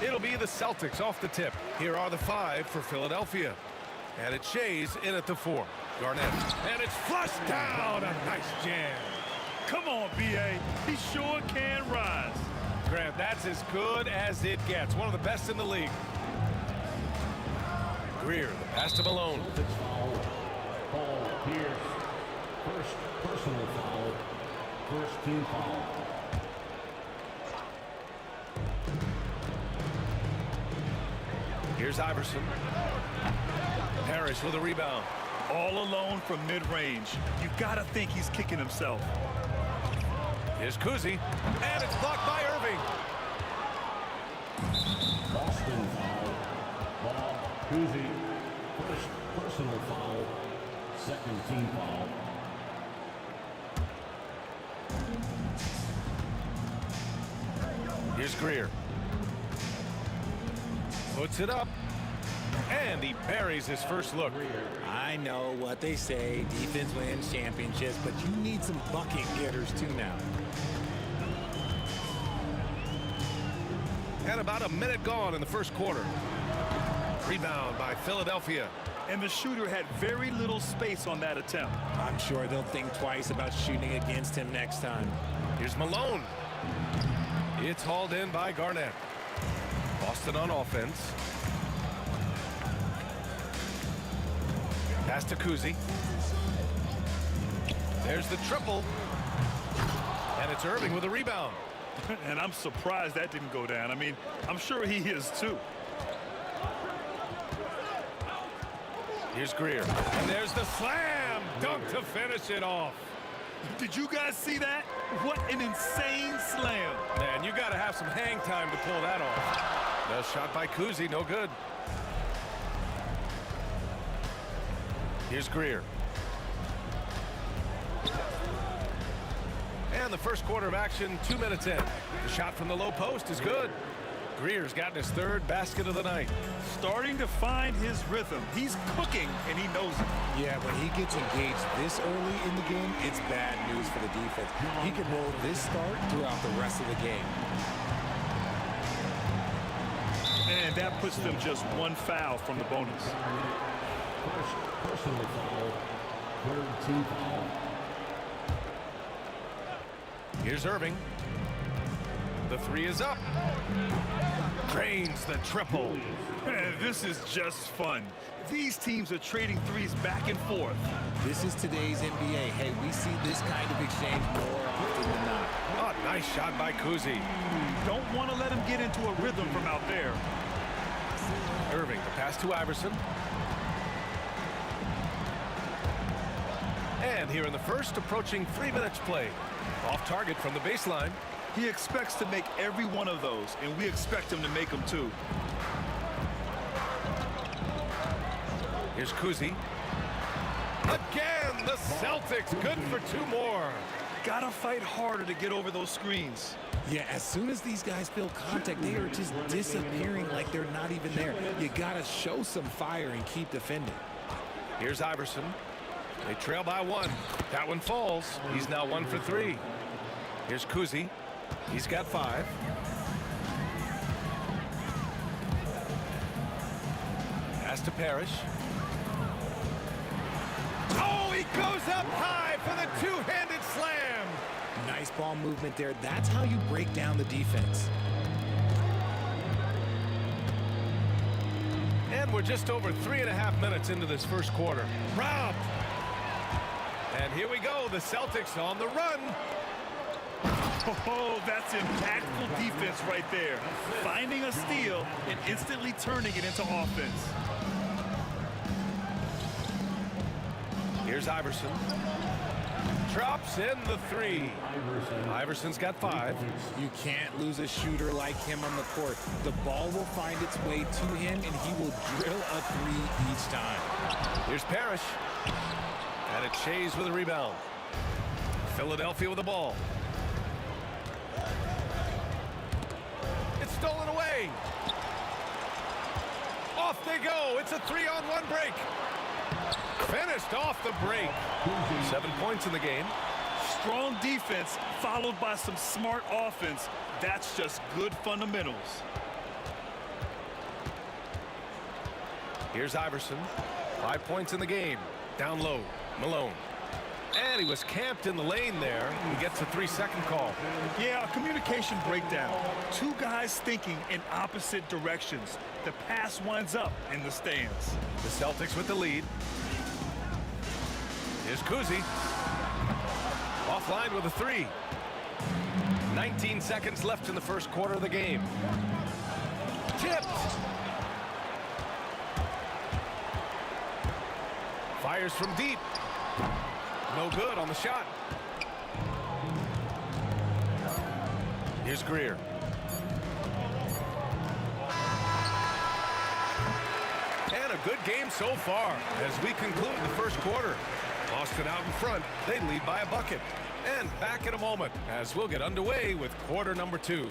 It'll be the Celtics off the tip. Here are the 5 for Philadelphia. And it's Shays in at the 4. Garnett. And it's flushed down. A nice jam. Come on, B.A. He sure can rise. Grant, that's as good as it gets. One of the best in the league. Greer, the pass to Malone. Paul Pierce. First personal foul. First team foul. Here's Iverson. Parrish with a rebound. All alone from mid-range. You gotta think he's kicking himself. Here's Kuzi. And it's blocked by Irving. Boston foul. Ball. Kuzi. First personal foul. Second team foul. Here's Greer. Puts it up. And he buries his first look. I know what they say, defense wins championships, but you need some bucket getters too now. And about a minute gone in the first quarter. Rebound by Philadelphia. And the shooter had very little space on that attempt. I'm sure they'll think twice about shooting against him next time. Here's Malone. It's hauled in by Garnett. Boston on offense. Pass to Kuzi. There's the triple. And it's Irving with a rebound. And I'm surprised that didn't go down. I mean, I'm sure he is too. Here's Greer. And there's the slam dunk to finish it off. Did you guys see that? What an insane slam. Man, you got to have some hang time to pull that off. The shot by Kuzi, no good. Here's Greer. And the first quarter of action, 2 minutes in. The shot from the low post is good. Greer's gotten his third basket of the night. Starting to find his rhythm. He's cooking, and he knows it. Yeah, when he gets engaged this early in the game, it's bad news for the defense. He can roll this start throughout the rest of the game. And that puts them just one foul from the bonus. Personal foul. Third team foul. Here's Irving. The three is up. Drains the triple. Man, this is just fun. These teams are trading threes back and forth. This is today's NBA. Hey, we see this kind of exchange more often than not. Oh, nice shot by Kuzi. Don't want to let him get into a rhythm from out there. Irving, the pass to Iverson. And here in the first, approaching 3 minutes play. Off target from the baseline. He expects to make every one of those, and we expect him to make them too. Here's Kuzi. Again, the Celtics good for 2 more. Gotta fight harder to get over those screens. Yeah, as soon as these guys feel contact, they are just disappearing like they're not even there. You gotta show some fire and keep defending. Here's Iverson. They trail by 1. That one falls. He's now 1 for 3. Here's Kuzi. He's got 5. Pass to Parrish. Oh, he goes up high for the two-handed slam. Nice ball movement there. That's how you break down the defense. And we're just over 3.5 minutes into this first quarter. Robbed. And here we go. The Celtics on the run. Oh, that's impactful defense right there. Finding a steal and instantly turning it into offense. Here's Iverson. Drops in the 3. Iverson's got 5. You can't lose a shooter like him on the court. The ball will find its way to him, and he will drill a 3 each time. Here's Parrish. And it's Shays with a rebound. Philadelphia with the ball. It's stolen away. Off they go. It's a 3-on-1 break. Finished off the break. 7 points in the game. Strong defense followed by some smart offense. That's just good fundamentals. Here's Iverson. 5 points in the game. Down low. Malone. And he was camped in the lane there. He gets a 3-second call. Yeah, a communication breakdown. 2 guys thinking in opposite directions. The pass winds up in the stands. The Celtics with the lead. Here's Kuzi. Offline with a 3. 19 seconds left in the first quarter of the game. Tipped. Fires from deep. No good on the shot. Here's Greer. And a good game so far as we conclude the first quarter. Boston out in front. They lead by a bucket. And back in a moment as we'll get underway with quarter number 2.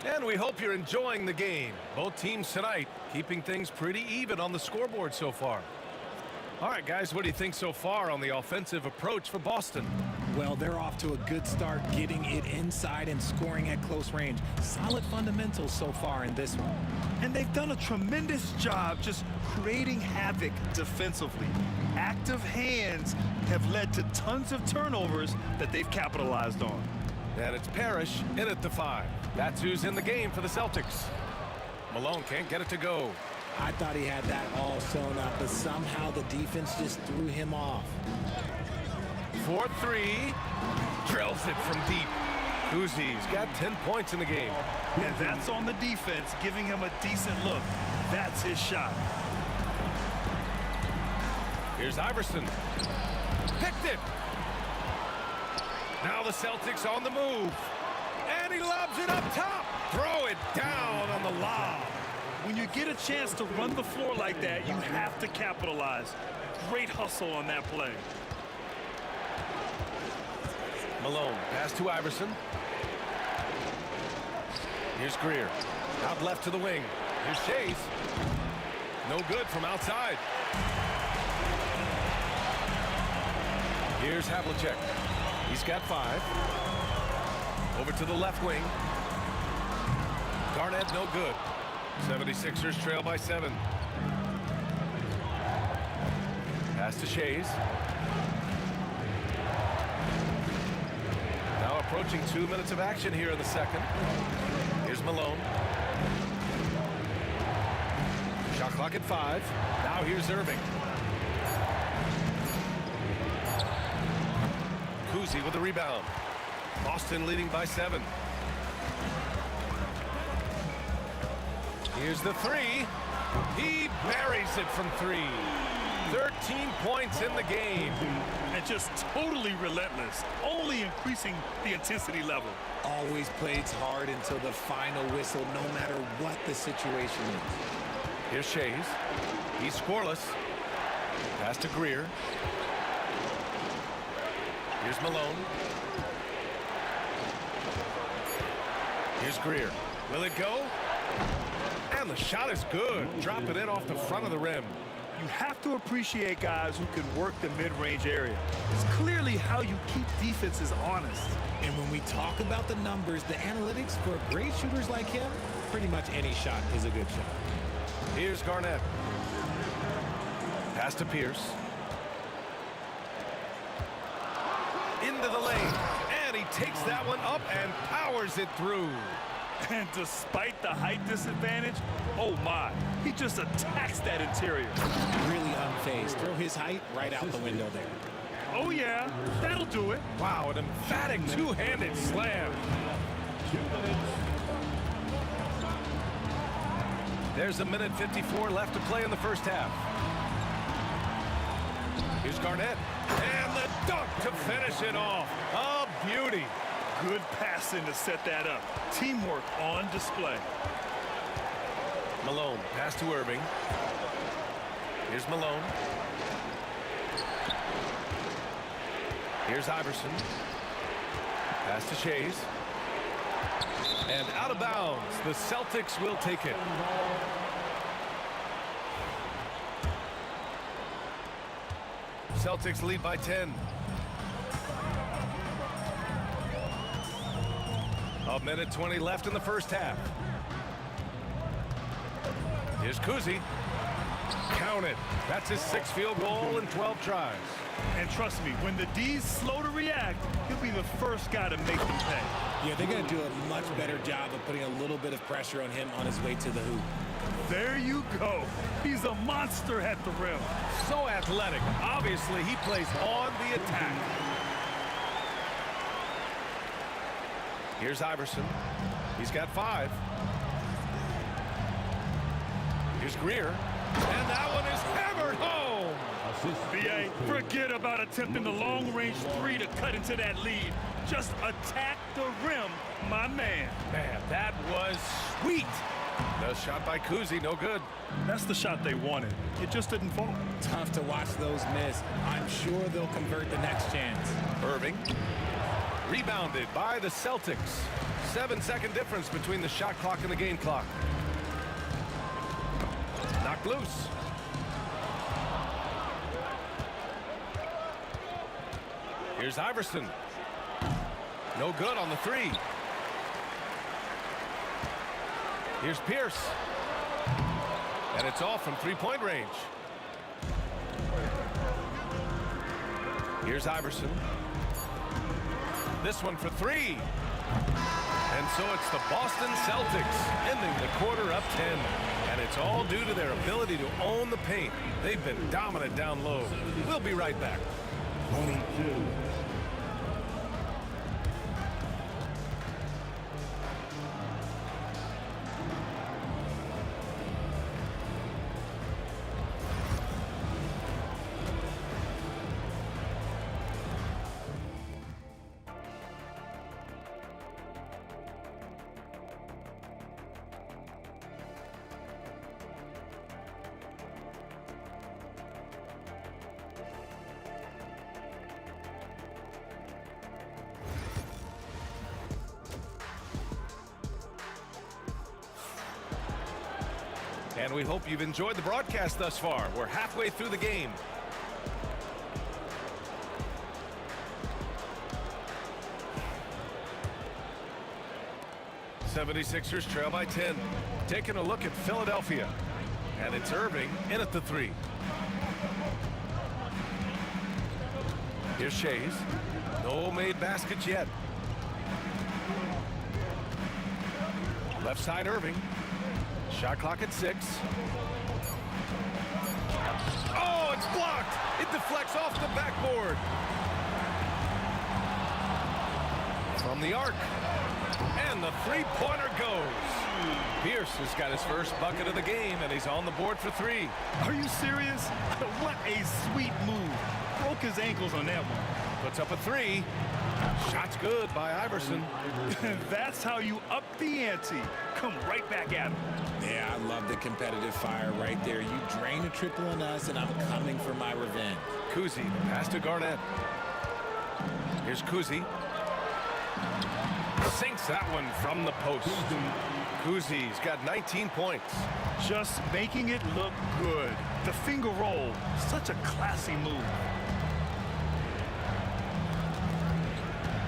And we hope you're enjoying the game. Both teams tonight keeping things pretty even on the scoreboard so far. All right, guys, what do you think so far on the offensive approach for Boston? Well, they're off to a good start getting it inside and scoring at close range. Solid fundamentals so far in this one. And they've done a tremendous job just creating havoc defensively. Active hands have led to tons of turnovers that they've capitalized on. And it's Parrish in at the 5. That's who's in the game for the Celtics. Malone can't get it to go. I thought he had that all sewn up, but somehow the defense just threw him off. 4-3. Drills it from deep. Kuzi's got 10 points in the game. And that's on the defense, giving him a decent look. That's his shot. Here's Iverson. Picked it. Now the Celtics on the move. And he lobs it up top. Throw it down on the lob. When you get a chance to run the floor like that, you have to capitalize. Great hustle on that play. Malone, pass to Iverson. Here's Greer. Out left to the wing. Here's Chase. No good from outside. Here's Havlicek. He's got 5. Over to the left wing. Garnett, no good. 76ers trail by 7. Pass to Shays. Now approaching 2 minutes of action here in the second. Here's Malone. Shot clock at 5. Now here's Irving. Kuzi with the rebound. Boston leading by 7. Here's the 3. He buries it from 3. 13 points in the game. And just totally relentless, only increasing the intensity level. Always plays hard until the final whistle, no matter what the situation is. Here's Shays. He's scoreless. Pass to Greer. Here's Malone. Here's Greer. Will it go? And the shot is good. Drop it in off the front of the rim. You have to appreciate guys who can work the mid-range area. It's clearly how you keep defenses honest. And when we talk about the numbers, the analytics for great shooters like him, pretty much any shot is a good shot. Here's Garnett. Pass to Pierce. Into the lane. And he takes that one up and powers it through. And despite the height disadvantage, oh my, he just attacks that interior. Really unfazed. Throw his height right out the window there. Oh yeah, that'll do it. Wow, an emphatic two-handed slam. There's a minute 54 left to play in the first half. Here's Garnett. And the dunk to finish it off. A beauty. Good passing to set that up. Teamwork on display. Malone, pass to Irving. Here's Malone. Here's Iverson. Pass to Shays. And out of bounds. The Celtics will take it. Celtics lead by 10. A minute 20 left in the first half. Here's Kuzi. Count it. That's his 6th field goal in 12 tries. And trust me, when the D's slow to react, he'll be the first guy to make them pay. Yeah, they're going to do a much better job of putting a little bit of pressure on him on his way to the hoop. There you go. He's a monster at the rim. So athletic. Obviously, he plays on the attack. Here's Iverson. He's got 5. Here's Greer. And that one is hammered home. B.A., forget about attempting the long-range 3 to cut into that lead. Just attack the rim, my man. Man, that was sweet. The shot by Kuzi, no good. That's the shot they wanted. It just didn't fall. Tough to watch those miss. I'm sure they'll convert the next chance. Irving. Rebounded by the Celtics. 7-second difference between the shot clock and the game clock. Knocked loose. Here's Iverson. No good on the three. Here's Pierce. And it's off from three-point range. Here's Iverson. This one for three. And so it's the Boston Celtics ending the quarter up 10. And it's all due to their ability to own the paint. They've been dominant down low. We'll be right back. 22. And we hope you've enjoyed the broadcast thus far. We're halfway through the game. '76ers trail by 10. Taking a look at Philadelphia. And it's Irving in at the three. Here's Shays. No made baskets yet. Left side Irving. Shot clock at 6. Oh, it's blocked. It deflects off the backboard. From the arc. And the three-pointer goes. Pierce has got his first bucket of the game, and he's on the board for three. Are you serious? What a sweet move. Broke his ankles on that one. Puts up a three. Shot's good by Iverson. That's how you up the ante. Come right back at him. Yeah, I love the competitive fire right there. You drain a triple on us, and I'm coming for my revenge. Kuzi, pass to Garnett. Here's Kuzi. Sinks that one from the post. Kuzi's got 19 points. Just making it look good. The finger roll, such a classy move.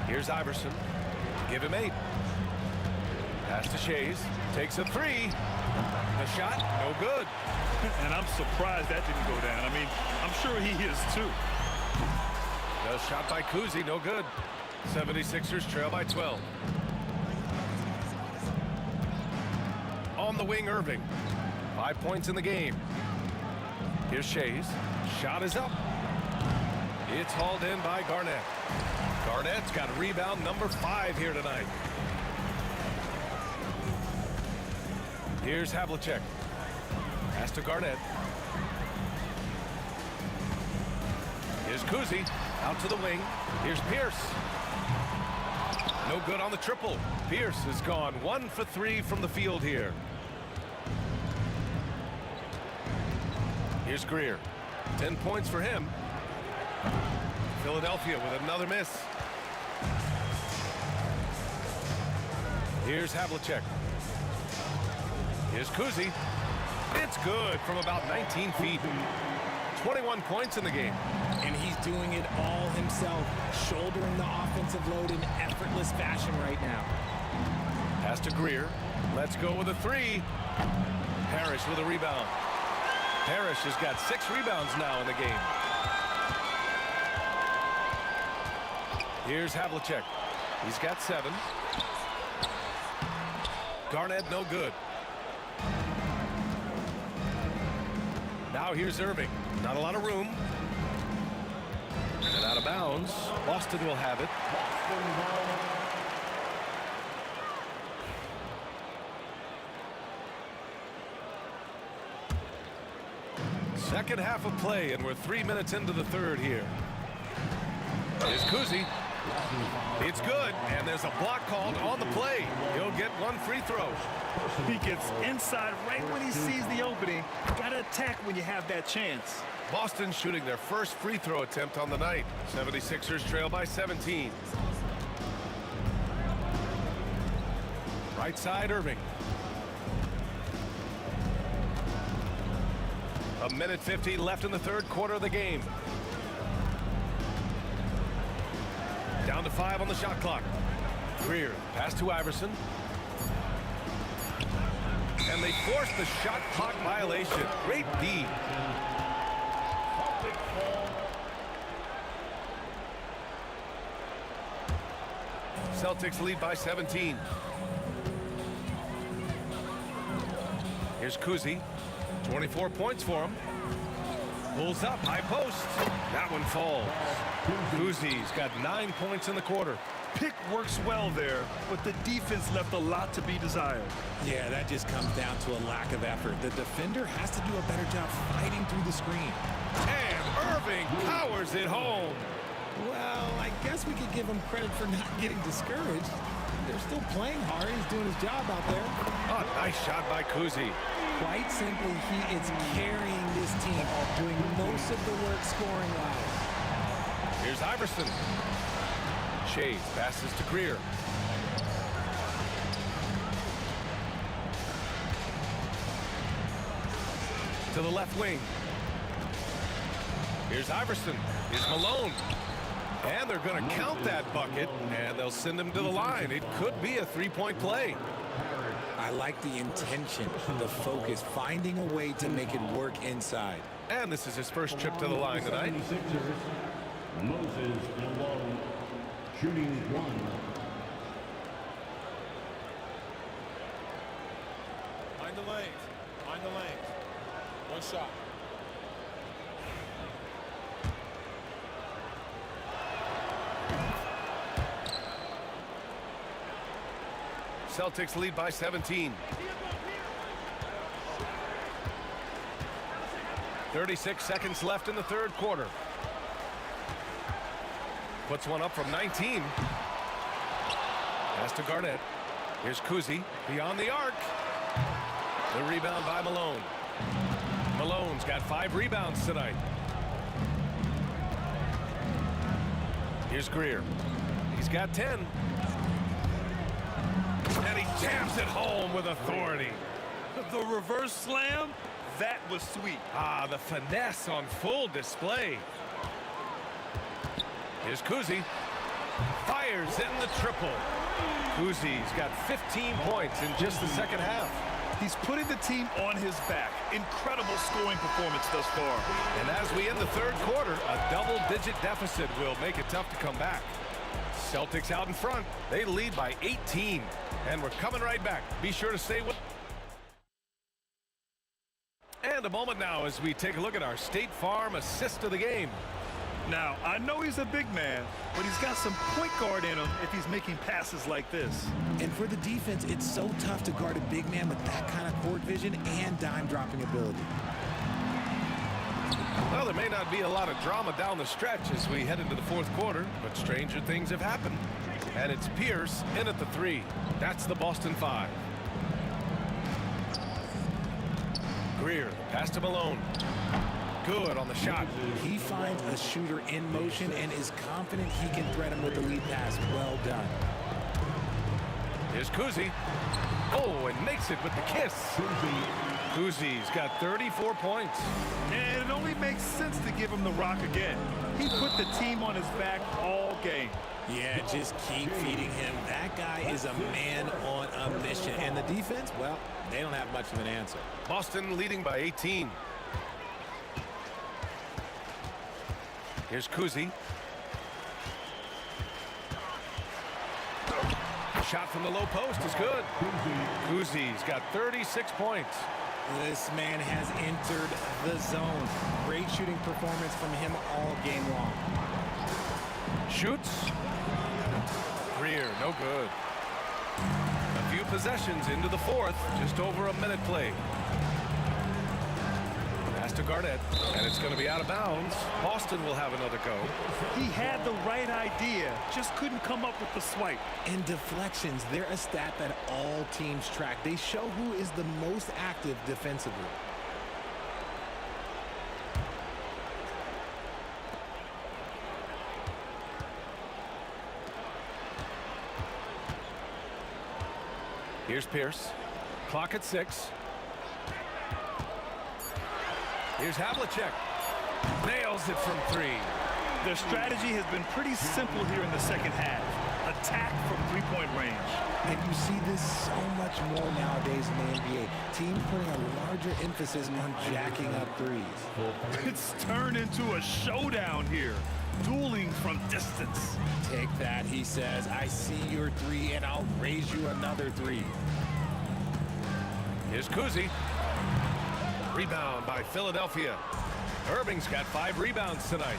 Here's Iverson. Give him 8. Pass to Shays. Takes a three. The shot, no good. And I'm surprised that didn't go down. I mean, I'm sure he is too. The shot by Kuzi, no good. 76ers trail by 12. On the wing, Irving. 5 points in the game. Here's Shays. Shot is up. It's hauled in by Garnett. Garnett's got rebound number 5 here tonight. Here's Havlicek. Pass to Garnett. Here's Kuzi. Out to the wing. Here's Pierce. No good on the triple. Pierce has gone 1 for 3 from the field here. Here's Greer. 10 points for him. Philadelphia with another miss. Here's Havlicek. Here's Kuzi. It's good from about 19 feet. 21 points in the game. And he's doing it all himself, shouldering the offensive load in effortless fashion right now. Pass to Greer. Let's go with a three. Parrish with a rebound. Parrish has got 6 rebounds now in the game. Here's Havlicek. He's got 7. Garnett, no good. Now here's Irving. Not a lot of room. And out of bounds. Boston will have it. Second half of play, and we're 3 minutes into the third here. Here's Kuzi. It's good, and there's a block called on the play. He'll get 1 free throw. He gets inside right when he sees the opening. Gotta attack when you have that chance. Boston shooting their first free throw attempt on the night. 76ers trail by 17. Right side, Irving. A minute 15 left in the third quarter of the game. Down to 5 on the shot clock. Greer, pass to Iverson. And they force the shot clock violation. Great D. Celtics lead by 17. Here's Kuzi. 24 points for him. Pulls up, high post. That one falls. Kuzi's got 9 points in the quarter. Pick works well there, but the defense left a lot to be desired. Yeah, that just comes down to a lack of effort. The defender has to do a better job fighting through the screen. And Irving powers it home. Well, I guess we could give him credit for not getting discouraged. They're still playing hard. He's doing his job out there. Oh, nice shot by Kuzi. Quite simply, he is carrying this team, doing most of the work scoring-wise. Here's Iverson. Shades passes to Greer. To the left wing. Here's Iverson. Here's Malone. And they're going to count that bucket, and they'll send him to the line. It could be a three-point play. I like the intention, the focus, finding a way to make it work inside. And this is his first trip to the line tonight. Moses Malone, shooting 1. Mind the lanes. Mind the lanes. One shot. Celtics lead by 17. 36 seconds left in the third quarter. Puts one up from 19. Pass to Garnett. Here's Kuzi beyond the arc. The rebound by Malone. Malone's got 5 rebounds tonight. Here's Greer. He's got 10. And he jams it home with authority. The reverse slam, that was sweet. Ah, the finesse on full display. Here's Kuzi. Fires in the triple. Kuzi's got 15 points in just the second half. He's putting the team on his back. Incredible scoring performance thus far. And as we end the third quarter, a double-digit deficit will make it tough to come back. Celtics out in front. They lead by 18. And we're coming right back. Be sure to stay with. And a moment now as we take a look at our State Farm assist of the game. Now, I know he's a big man, but he's got some point guard in him if he's making passes like this. And for the defense, it's so tough to guard a big man with that kind of court vision and dime-dropping ability. Well, there may not be a lot of drama down the stretch as we head into the fourth quarter, but stranger things have happened. And it's Pierce in at the 3. That's the Boston 5. Greer, pass to Malone. Good on the shot. He finds a shooter in motion and is confident he can thread him with the lead pass. Well done. Here's Kuzi. Oh, and makes it with the kiss. Kuzi's got 34 points. And it only makes sense to give him the rock again. He put the team on his back all game. Yeah, just keep feeding him. That guy is a man on a mission. And the defense, well, they don't have much of an answer. Boston leading by 18. Here's Kuzi. Shot from the low post is good. Kuzi's got 36 points. This man has entered the zone. Great shooting performance from him all game long. Shoots. Greer, no good. A few possessions into the fourth, just over a minute played. Pass to Garnett, and it's going to be out of bounds. Boston will have another go. He had the right idea, just couldn't come up with the swipe. And deflections, they're a stat that all teams track. They show who is the most active defensively. Here's Pierce. Clock at 6. Here's Havlicek. Nails it from 3. Their strategy has been pretty simple here in the second half. Attack from three-point range. And you see this so much more nowadays in the NBA. Teams putting a larger emphasis on jacking up threes. It's turned into a showdown here. Dueling from distance. Take that, he says. I see your 3, and I'll raise you another 3. Here's Kuzi. Rebound by Philadelphia. Irving's got 5 rebounds tonight.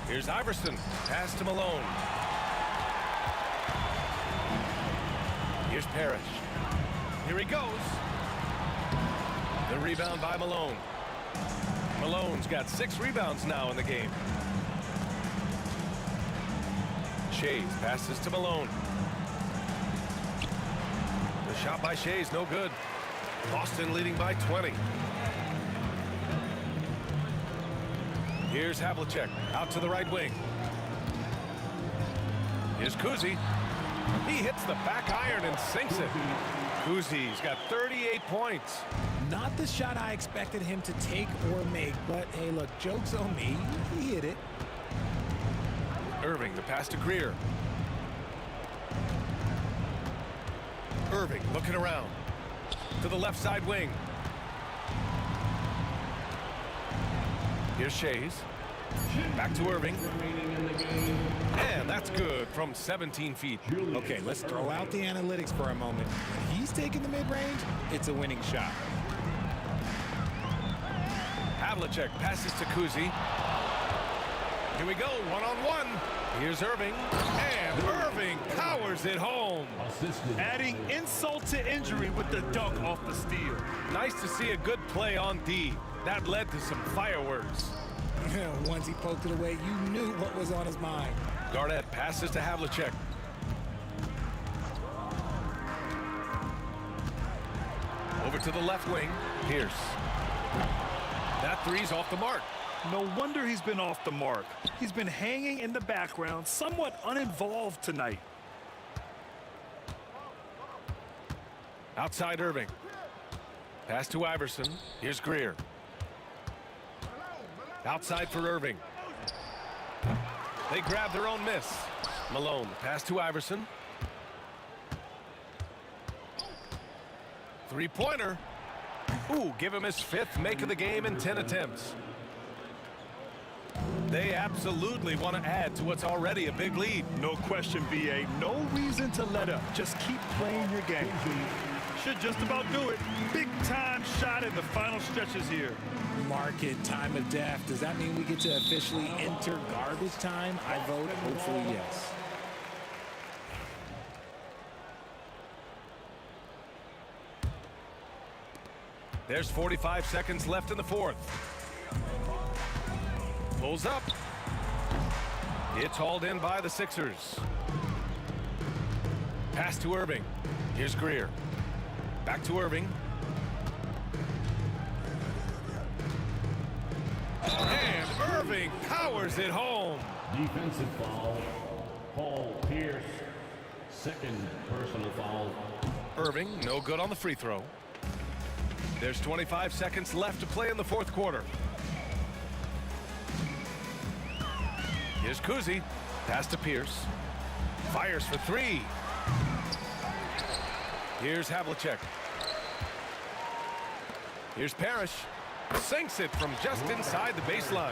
Here's Iverson. Pass to Malone. Here's Parrish. Here he goes. The rebound by Malone. Malone's got 6 rebounds now in the game. Shays passes to Malone. The shot by Shays, no good. Boston leading by 20. Here's Havlicek out to the right wing. Here's Kuzi. He hits the back iron and sinks it. Kuzi's got 38 points. Not the shot I expected him to take or make, but hey, look, joke's on me. He hit it. Irving, the pass to Greer. Irving looking around to the left side wing. Here's Shays. Back to Irving. And that's good from 17 feet. Okay, let's throw out the analytics for a moment. When he's taking the mid-range, it's a winning shot. Havlicek passes to Kuzi. Here we go, one-on-one. Here's Irving. And Irving powers it home. Adding insult to injury with the dunk off the steal. Nice to see a good play on D. That led to some fireworks. Once he poked it away, you knew what was on his mind. Garnett passes to Havlicek. Over to the left wing. Pierce. That 3's off the mark. No wonder he's been off the mark. He's been hanging in the background, somewhat uninvolved tonight. Outside Irving. Pass to Iverson. Here's Greer. Outside for Irving. They grab their own miss. Malone, pass to Iverson. Three-pointer. Ooh, give him his 5th make of the game in 10 attempts. They absolutely want to add to what's already a big lead. No question, BA. No reason to let up. Just keep playing your game. Should just about do it. Big time shot in the final stretches here. Market time of death. Does that mean we get to officially enter garbage time? I vote hopefully yes. There's 45 seconds left in the 4th. Pulls up. It's hauled in by the Sixers. Pass to Irving. Here's Greer. Back to Irving. And Irving powers it home. Defensive foul. Paul Pierce. 2nd personal foul. Irving, no good on the free throw. There's 25 seconds left to play in the 4th quarter. Here's Kuzi. Pass to Pierce. Fires for 3. Here's Havlicek. Here's Parrish. Sinks it from just inside the baseline.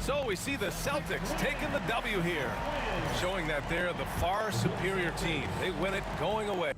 So we see the Celtics taking the W here, showing that they're the far superior team. They win it going away.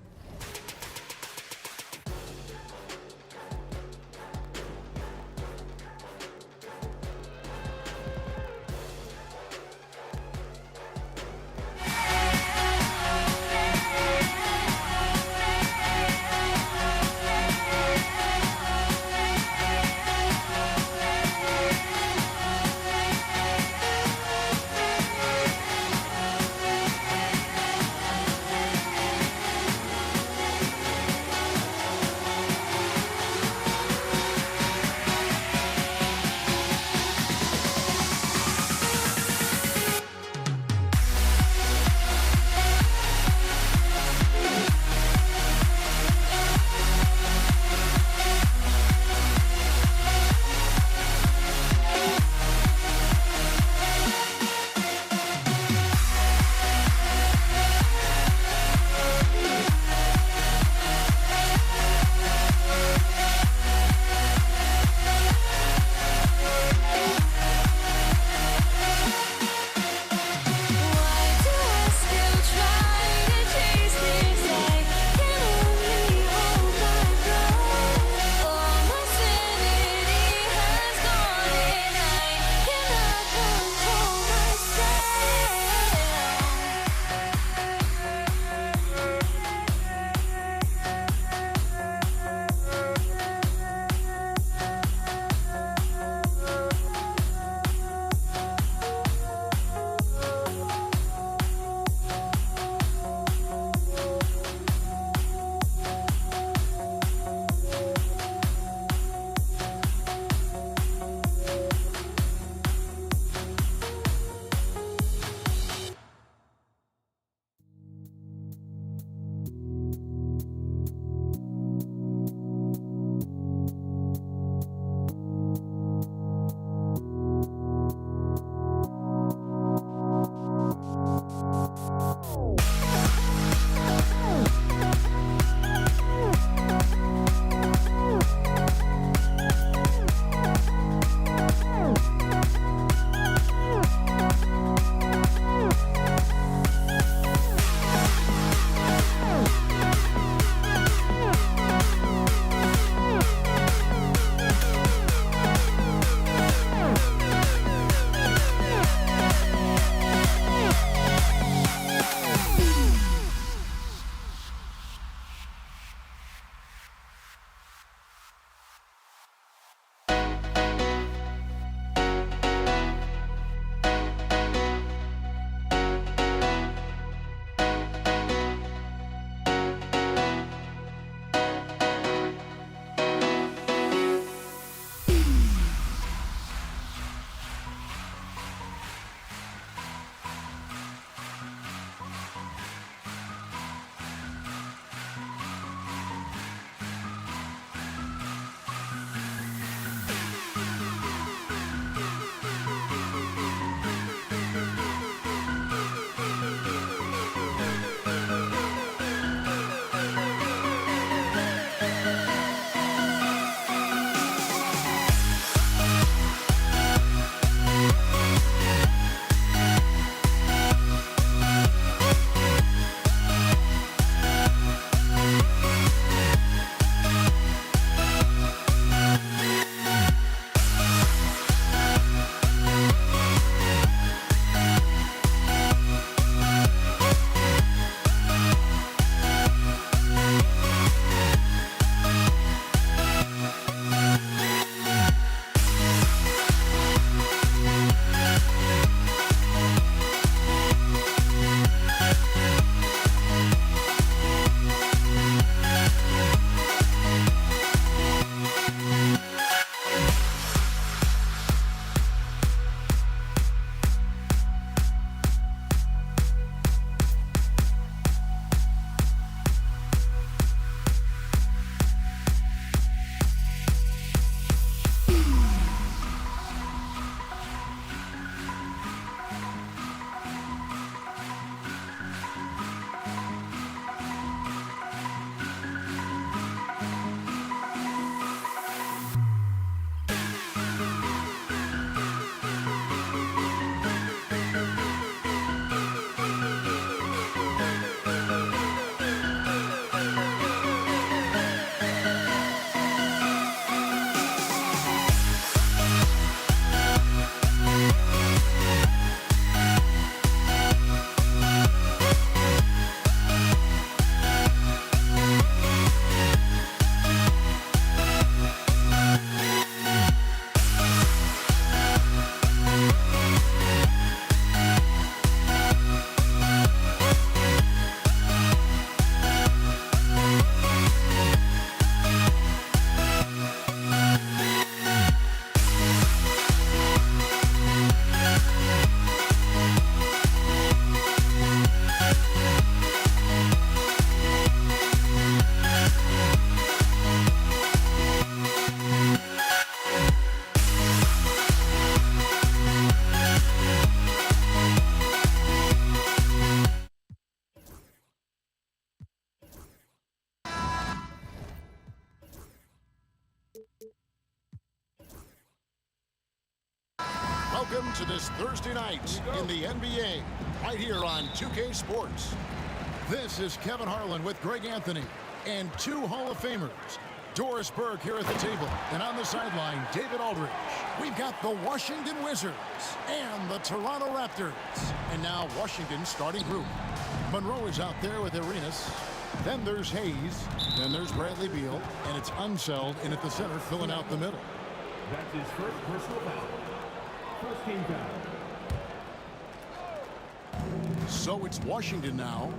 Welcome to this Thursday night in the NBA, right here on 2K Sports. This is Kevin Harlan with Greg Anthony and two Hall of Famers, Doris Burke here at the table, and on the sideline, David Aldridge. We've got the Washington Wizards and the Toronto Raptors. And now Washington's starting group. Monroe is out there with Arenas. Then there's Hayes. Then there's Bradley Beal. And it's Unseld in at the center, filling out the middle. That's his first personal foul. First team foul. So it's Washington now.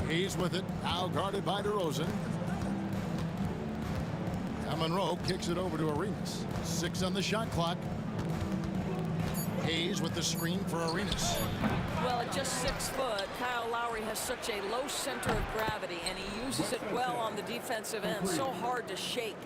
Hayes with it, now guarded by DeRozan. Now Monroe kicks it over to Arenas. 6 on the shot clock. Hayes with the screen for Arenas. Well, at just 6 foot, Kyle Lowry has such a low center of gravity, and he uses it well on the defensive end. So hard to shake.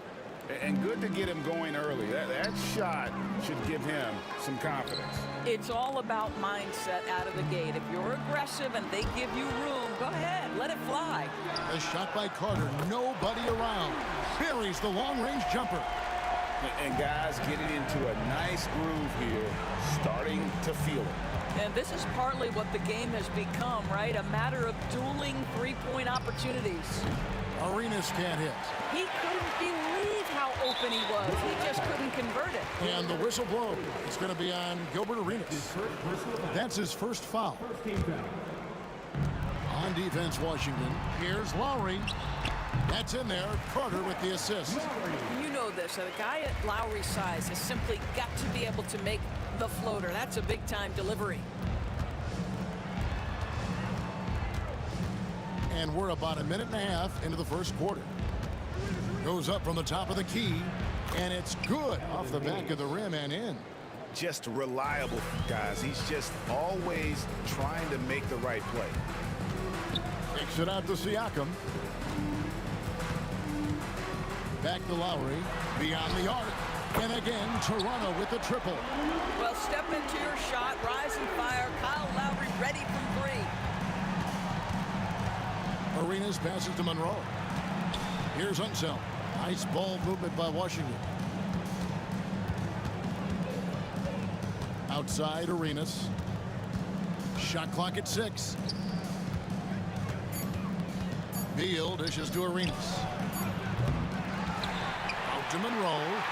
And good to get him going early. That shot should give him some confidence. It's all about mindset out of the gate. If you're aggressive and they give you room, go ahead, let it fly. A shot by Carter, nobody around. Buries the long-range jumper. And guys getting into a nice groove here, starting to feel it. And this is partly what the game has become, right? A matter of dueling three-point opportunities. Arenas can't hit. He couldn't believe how open he was. He just couldn't convert it. And the whistle blows. It's going to be on Gilbert Arenas. That's his first foul. On defense, Washington. Here's Lowry. That's in there. Carter with the assist. You know this. A guy at Lowry's size has simply got to be able to make the floater. That's a big-time delivery. And we're about a minute and a half into the first quarter. Goes up from the top of the key, and it's good off the back of the rim and in. Just reliable, guys. He's just always trying to make the right play. Kicks it out to Siakam. Back to Lowry, beyond the arc. And again, Toronto with the triple. Well, step into your shot, rise and fire. Kyle Lowry ready from 3. Arenas passes to Monroe. Here's Unseld. Nice ball movement by Washington. Outside Arenas. Shot clock at 6. Beal dishes to Arenas. Out to Monroe.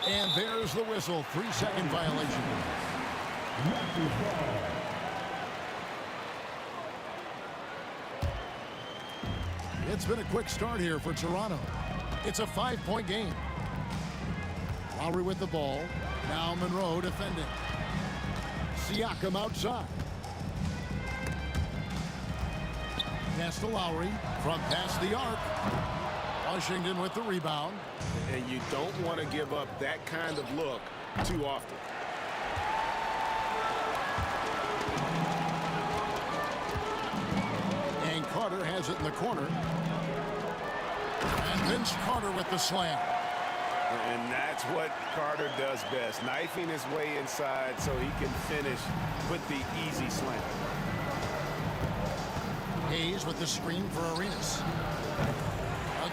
And there's the whistle. 3-second violation. It's been a quick start here for Toronto. It's a 5-point game. Lowry with the ball. Now Monroe defending. Siakam outside. Pass to Lowry from past the arc. Washington with the rebound. And you don't want to give up that kind of look too often. And Carter has it in the corner. And Vince Carter with the slam. And that's what Carter does best, knifing his way inside so he can finish with the easy slam. Hayes with the screen for Arenas.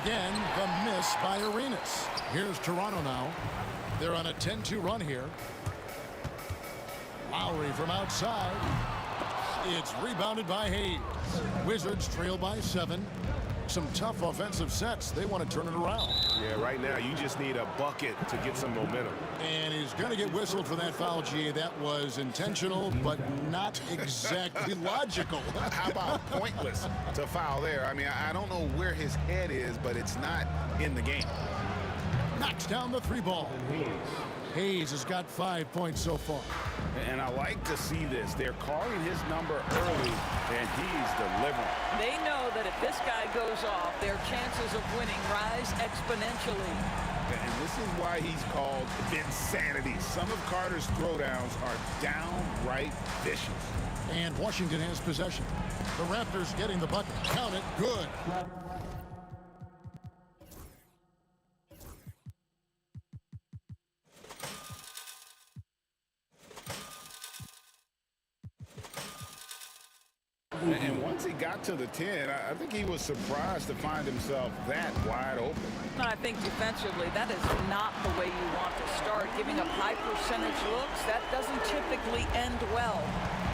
Again, the miss by Arenas. Here's Toronto now. They're on a 10-2 run here. Lowry from outside. It's rebounded by Hayes. Wizards trail by 7. Some tough offensive sets. They want to turn it around. Yeah, right now you just need a bucket to get some momentum. And he's going to get whistled for that foul, GA. That was intentional, but not exactly logical. How about pointless to foul there? I mean, I don't know where his head is, but it's not in the game. Knocks down the 3 ball. Hayes has got 5 points so far. And I like to see this. They're calling his number early, and he's delivering. They know that if this guy goes off, their chances of winning rise exponentially. And this is why he's called Vinsanity. Some of Carter's throwdowns are downright vicious. And Washington has possession. The Raptors getting the bucket. Count it. Good. And once he got to the 10, I think he was surprised to find himself that wide open. I think defensively, that is not the way you want to start. Giving up high percentage looks, that doesn't typically end well.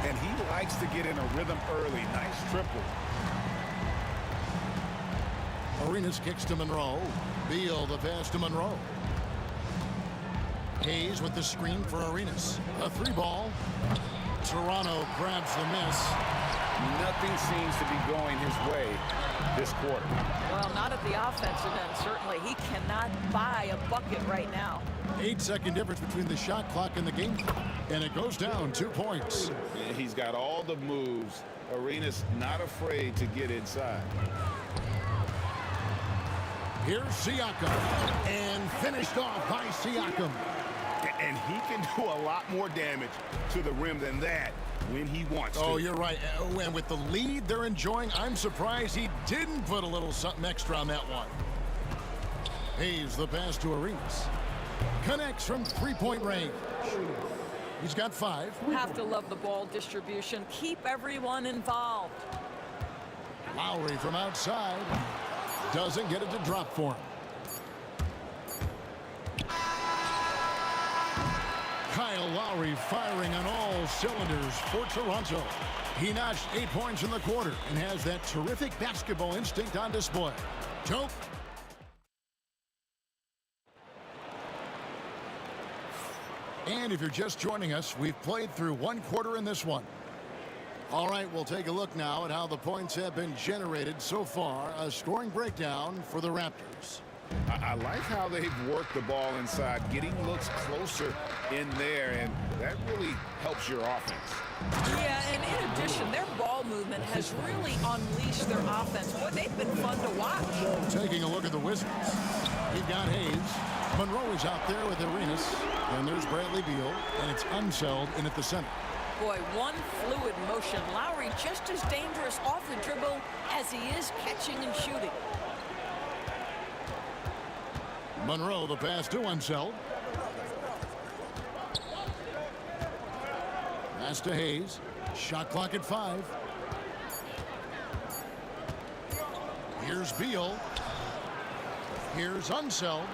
And he likes to get in a rhythm early. Nice triple. Arenas kicks to Monroe. Beal the pass to Monroe. Hayes with the screen for Arenas. A 3-ball. Toronto grabs the miss. Nothing seems to be going his way this quarter. Well, not at the offensive end, certainly. He cannot buy a bucket right now. 8-second difference between the shot clock and the game. And it goes down 2 points. Yeah, he's got all the moves. Arenas not afraid to get inside. Here's Siakam. And finished off by Siakam. And he can do a lot more damage to the rim than that when he wants to. Oh, you're right. And with the lead they're enjoying, I'm surprised he didn't put a little something extra on that one. Hayes the pass to Arenas. Connects from 3-point range. He's got 5. Have to love the ball distribution. Keep everyone involved. Lowry from outside. Doesn't get it to drop for him. Kyle Lowry firing on all cylinders for Toronto. He notched 8 points in the quarter and has that terrific basketball instinct on display. Joe. And if you're just joining us, we've played through 1 quarter in this one. All right, we'll take a look now at how the points have been generated so far. A scoring breakdown for the Raptors. I like how they've worked the ball inside, getting looks closer in there, and that really helps your offense. Yeah, and in addition, their ball movement has really unleashed their offense. Boy, they've been fun to watch. Taking a look at the Wizards. You've got Hayes. Monroe is out there with Arenas. And there's Bradley Beal, and it's Unseld in at the center. Boy, one fluid motion. Lowry just as dangerous off the dribble as he is catching and shooting. Monroe, the pass to Unseld. Pass to Hayes. Shot clock at 5. Here's Beal. Here's Unseld.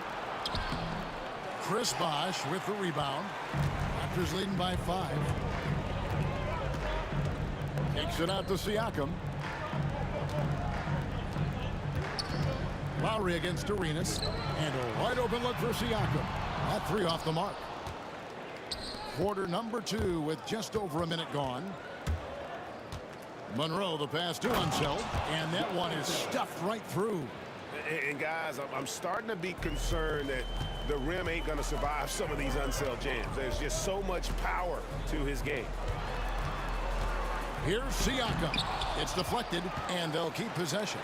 Chris Bosh with the rebound. Raptors leading by 5. Takes it out to Siakam. Lowry against Arenas. And a wide open look for Siakam. That 3 off the mark. Quarter number 2 with just over a minute gone. Monroe the pass to Unseld. And that one is stuffed right through. And guys, I'm starting to be concerned that the rim ain't going to survive some of these Unseld jams. There's just so much power to his game. Here's Siakam. It's deflected, and they'll keep possession.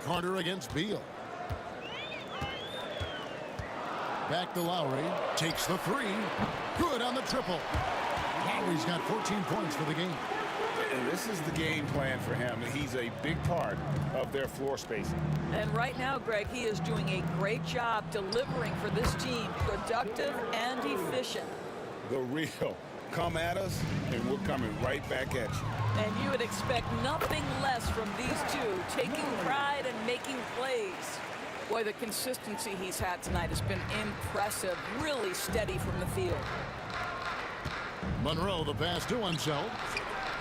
Carter against Beal. Back to Lowry. Takes the 3. Good on the triple. Lowry's got 14 points for the game. And this is the game plan for him. He's a big part of their floor spacing. And right now, Greg, he is doing a great job delivering for this team. Productive and efficient. The real. Come at us, and we're coming right back at you. And you would expect nothing less from these two, taking pride and making plays. Boy, the consistency he's had tonight has been impressive. Really steady from the field. Monroe, the pass to Unseld.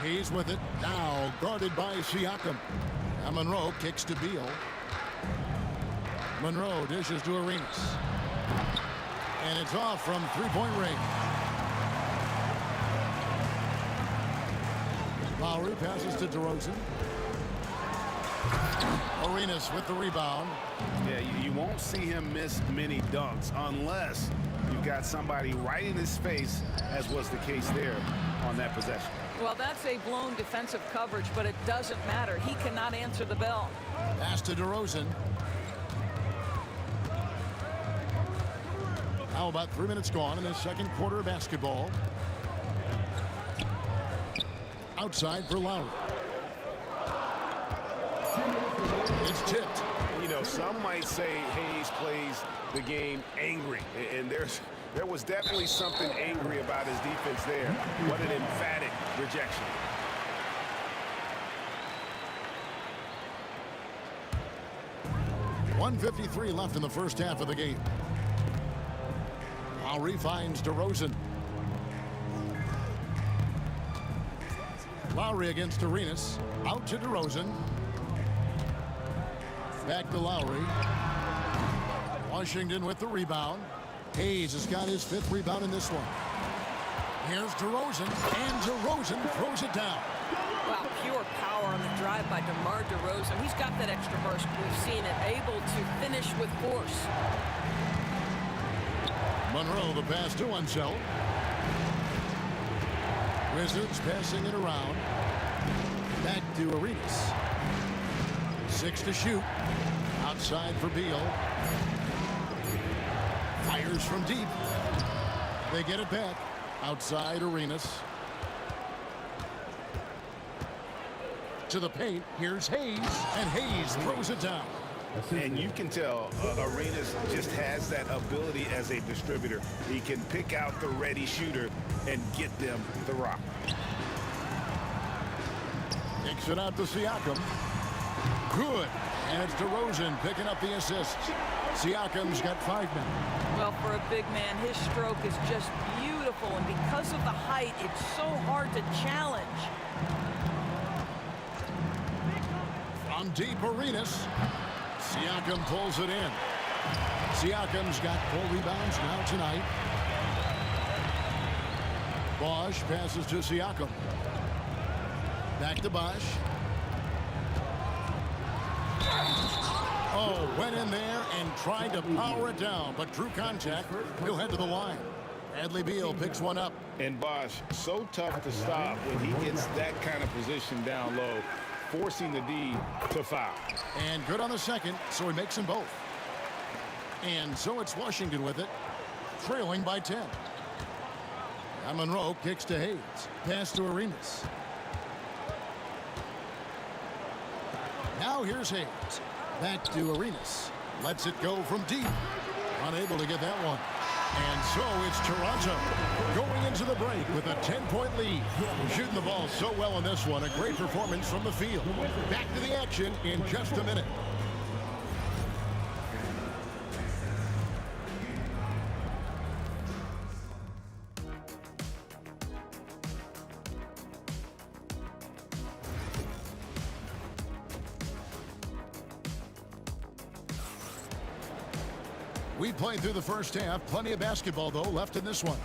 He's with it. Now guarded by Siakam. Now Monroe kicks to Beal. Monroe dishes to Arenas. And it's off from 3-point range. Lowry passes to DeRozan. Arenas with the rebound. Yeah, you won't see him miss many dunks unless you've got somebody right in his face, as was the case there on that possession. Well, that's a blown defensive coverage, but it doesn't matter. He cannot answer the bell. Pass to DeRozan. How about 3 minutes gone in the second quarter of basketball? Outside for Lowry. It's tipped. You know, some might say Hayes plays the game angry, and there was definitely something angry about his defense there. What an emphatic rejection. .153 left in the first half of the game. Lowry finds DeRozan. Lowry against Arenas. Out to DeRozan. Back to Lowry. Washington with the rebound. Hayes has got his 5th rebound in this one. Here's DeRozan, and DeRozan throws it down. Wow, pure power on the drive by DeMar DeRozan. He's got that extra burst. We've seen it, able to finish with force. Monroe the pass to Unseld. Wizards passing it around. Back to Arenas. 6 to shoot. Outside for Beal. Fires from deep. They get it back. Outside Arenas. To the paint. Here's Hayes. And Hayes throws it down. And you can tell Arenas just has that ability as a distributor. He can pick out the ready shooter and get them the rock. Kicks it out to Siakam. Good. And it's DeRozan picking up the assist. Siakam's got 5 men. Well, for a big man, his stroke is just beautiful. And because of the height, it's so hard to challenge. From deep, Arenas. Siakam pulls it in. Siakam's got 4 rebounds now tonight. Bosch passes to Siakam. Back to Bosch. Oh, went in there and tried to power it down, but drew contact. He'll head to the line. Bradley Beal picks one up. And Bosch, so tough to stop when he gets that kind of position down low, forcing the D to foul. And good on the second, so he makes them both. And so it's Washington with it, trailing by 10. Now Monroe kicks to Hayes. Pass to Arenas. Now here's Hayes. Back to Arenas. Lets it go from deep. Unable to get that one. And so it's Toronto going into the break with a 10-point lead. Shooting the ball so well in this one. A great performance from the field. Back to the action in just a minute. We played through the first half. Plenty of basketball, though, left in this one.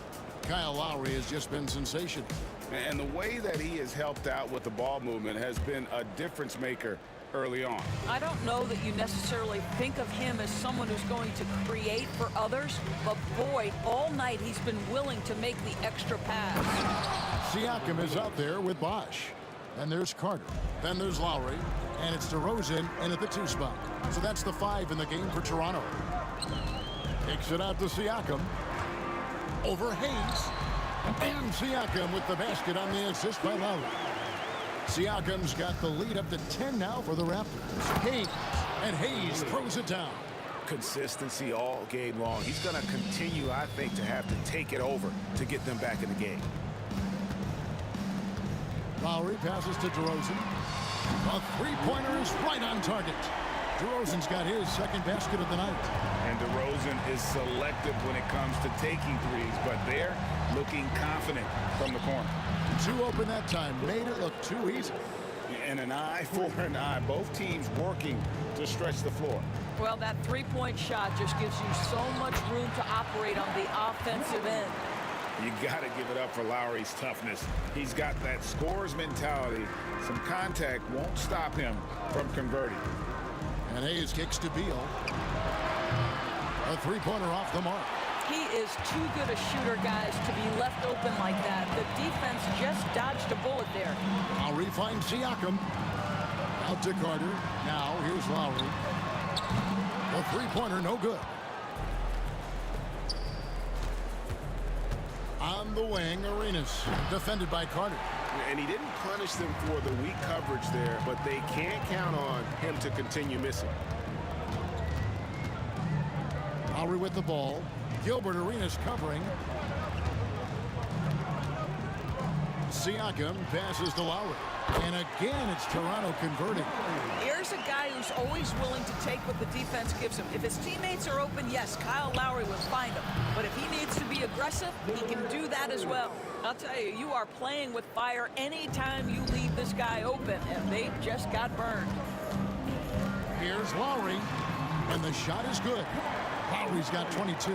Kyle Lowry has just been sensational. And the way that he has helped out with the ball movement has been a difference maker early on. I don't know that you necessarily think of him as someone who's going to create for others, but boy, all night he's been willing to make the extra pass. Siakam is out there with Bosch. Then there's Carter. Then there's Lowry. And it's DeRozan in at the 2 spot. So that's the 5 in the game for Toronto. Takes it out to Siakam. Over Hayes. And Siakam with the basket on the assist by Lowry. Siakam's got the lead up to 10 now for the Raptors. Hayes. And Hayes throws it down. Consistency all game long. He's going to continue, I think, to have to take it over to get them back in the game. Lowry passes to DeRozan. A 3-pointer is right on target. DeRozan's got his 2nd basket of the night. And DeRozan is selective when it comes to taking threes, but they're looking confident from the corner. 2 open that time. Made it look too easy. And an eye for an eye. Both teams working to stretch the floor. Well, that 3-point shot just gives you so much room to operate on the offensive end. You got to give it up for Lowry's toughness. He's got that scorer's mentality. Some contact won't stop him from converting. And Hayes kicks to Beal. A 3-pointer off the mark. He is too good a shooter, guys, to be left open like that. The defense just dodged a bullet there. Lowry finds Siakam. Out to Carter. Now here's Lowry. The 3-pointer, no good. On the wing, Arenas. Defended by Carter. And he didn't punish them for the weak coverage there, but they can't count on him to continue missing. Lowry with the ball. Gilbert Arenas covering. Siakam passes to Lowry. And again, it's Toronto converting. Here's a guy who's always willing to take what the defense gives him. If his teammates are open, yes, Kyle Lowry will find him. But if he needs to be aggressive, he can do that as well. I'll tell you, you are playing with fire anytime you leave this guy open, and they just got burned. Here's Lowry, and the shot is good. Lowry's got 22.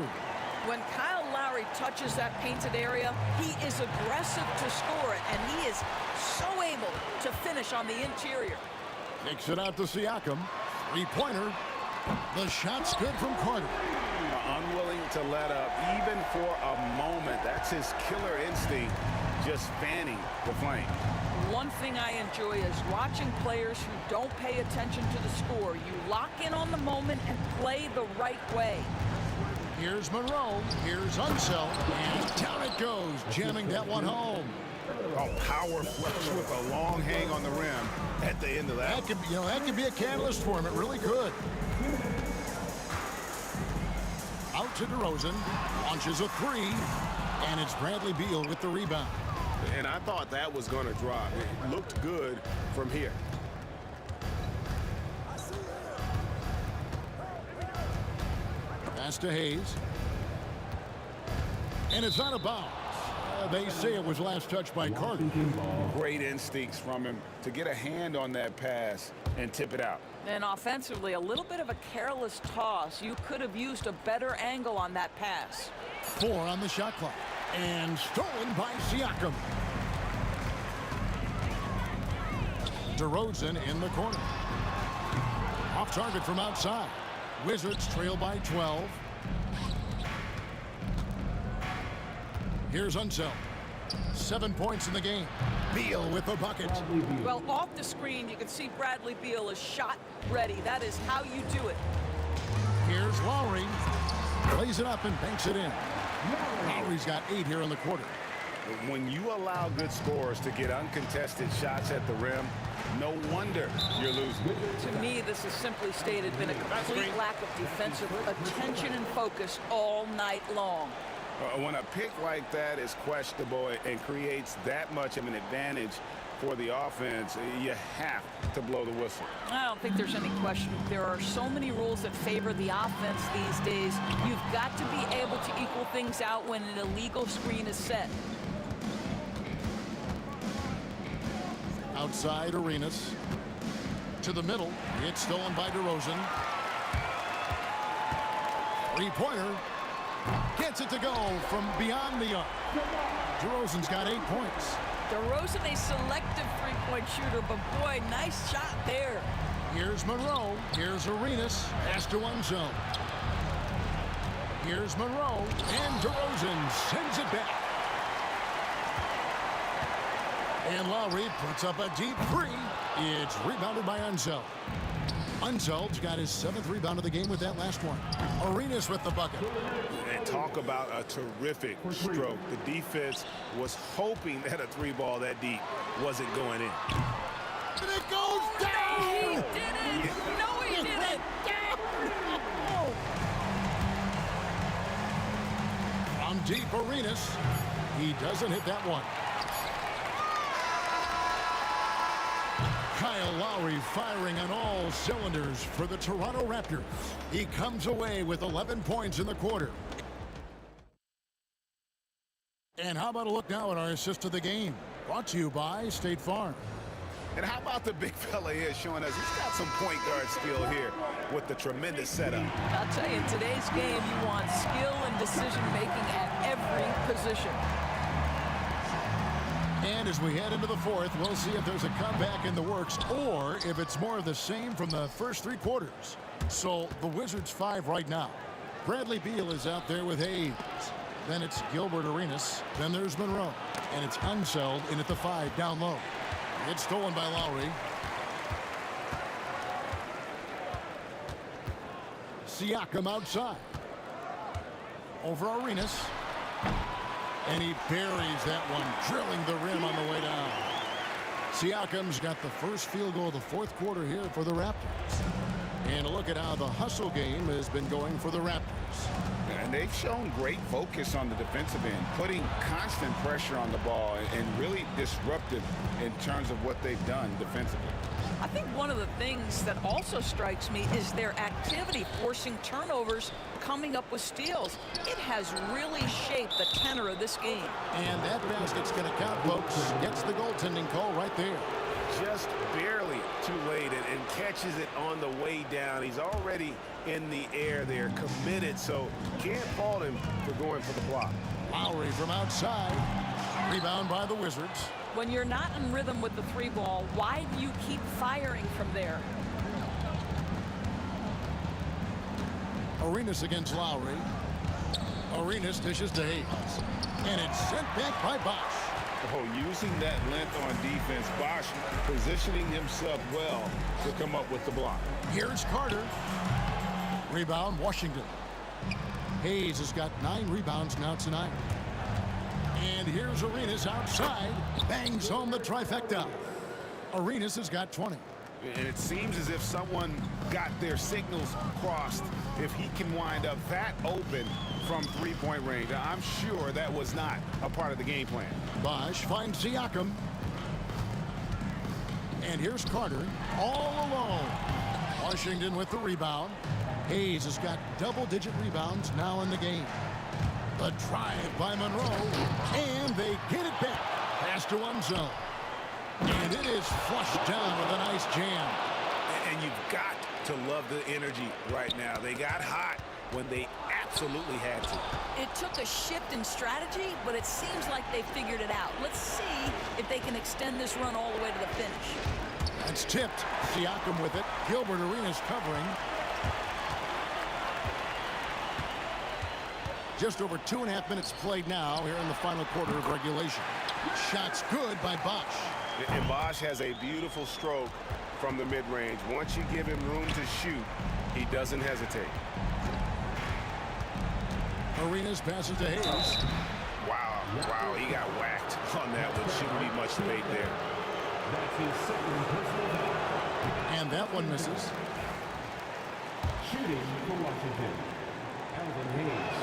When Kyle Lowry touches that painted area, he is aggressive to score it, and he is so able to finish on the interior. Kicks it out to Siakam. Three-pointer. The shot's good from Carter. Unwilling to let up, even for a moment. That's his killer instinct, just fanning the flame. One thing I enjoy is watching players who don't pay attention to the score. You lock in on the moment and play the right way. Here's Monroe. Here's Unseld. And down it goes, jamming that one home. A power flush with a long hang on the rim at the end of that. That could be a catalyst for him. It really could. Out to DeRozan. Launches a three. And it's Bradley Beal with the rebound. And I thought that was going to drop. It looked good from here. Pass to Hayes. And it's out of bounds. They say it was last touched by Carter. Great instincts from him to get a hand on that pass and tip it out. And offensively, a little bit of a careless toss. You could have used a better angle on that pass. 4 on the shot clock. And stolen by Siakam. DeRozan in the corner. Off target from outside. Wizards trail by 12. Here's Unseld. 7 points in the game. Beal with the bucket. Well, off the screen, you can see Bradley Beal is shot ready. That is how you do it. Here's Lowry. Plays it up and banks it in. Lowry's got 8 here in the quarter. When you allow good scorers to get uncontested shots at the rim, no wonder you're losing. To me, this is simply stated been a complete lack of defensive attention and focus all night long. When a pick like that is questionable and creates that much of an advantage for the offense, you have to blow the whistle. I don't think there's any question. There are so many rules that favor the offense these days. You've got to be able to equal things out when an illegal screen is set. Outside Arenas. To the middle. It's stolen by DeRozan. Three-pointer. Gets it to go from beyond the arc. DeRozan's got 8 points. DeRozan, a selective three-point shooter, but boy, nice shot there. Here's Monroe. Here's Arenas. Pass to Unseld. Here's Monroe. And DeRozan sends it back. And Lowry puts up a deep three. It's rebounded by Unseld. Unseld's got his 7th rebound of the game with that last one. Arenas with the bucket. And talk about a terrific stroke. The defense was hoping that a three ball that deep wasn't going in. And it goes down! He did it! No, he didn't! From deep, Arenas. He doesn't hit that one. Kyle Lowry firing on all cylinders for the Toronto Raptors. He comes away with 11 points in the quarter. And how about a look now at our assist of the game? Brought to you by State Farm. And how about the big fella here showing us he's got some point guard skill here with the tremendous setup. I'll tell you, in today's game, you want skill and decision-making at every position. And as we head into the fourth, we'll see if there's a comeback in the works or if it's more of the same from the first 3 quarters. So the Wizards 5 right now. Bradley Beal is out there with Hayes. Then it's Gilbert Arenas. Then there's Monroe. And it's Unseld in at the 5 down low. It's stolen by Lowry. Siakam outside. Over Arenas. And he buries that one, drilling the rim on the way down. Siakam's got the first field goal of the 4th quarter here for the Raptors. And a look at how the hustle game has been going for the Raptors. And they've shown great focus on the defensive end, putting constant pressure on the ball and really disruptive in terms of what they've done defensively. I think one of the things that also strikes me is their activity forcing turnovers, coming up with steals. It has really shaped the tenor of this game. And that basket's going to count, folks. Gets the goaltending call right there. Just barely too late and catches it on the way down. He's already in the air there, committed, so can't fault him for going for the block. Lowry from outside. Rebound by the Wizards. When you're not in rhythm with the three ball, why do you keep firing from there? Arenas against Lowry. Arenas dishes to Hayes. And it's sent back by Bosch. Oh, using that length on defense, Bosch positioning himself well to come up with the block. Here's Carter. Rebound, Washington. Hayes has got 9 rebounds now tonight. And here's Arenas outside. Bangs home the trifecta. Arenas has got 20. And it seems as if someone got their signals crossed. If he can wind up that open from three-point range, I'm sure that was not a part of the game plan. Bosch finds Siakam. And here's Carter all alone. Washington with the rebound. Hayes has got double-digit rebounds now in the game. The drive by Monroe. And they get it back. Pass to one zone. And it is flushed down with a nice jam. And you've got to love the energy right now. They got hot when they absolutely had to. It took a shift in strategy, but it seems like they figured it out. Let's see if they can extend this run all the way to the finish. That's tipped. Siakam with it. Gilbert Arenas covering. Just over 2.5 minutes played now here in the final quarter of regulation. Shots good by Bosch. And Bosch has a beautiful stroke from the mid-range. Once you give him room to shoot, he doesn't hesitate. Arenas passes to Hayes. Wow, he got whacked on that one. Shouldn't be much debate there. That's his second personal foul. And that one misses. Shooting for Washington, Alvin Hayes.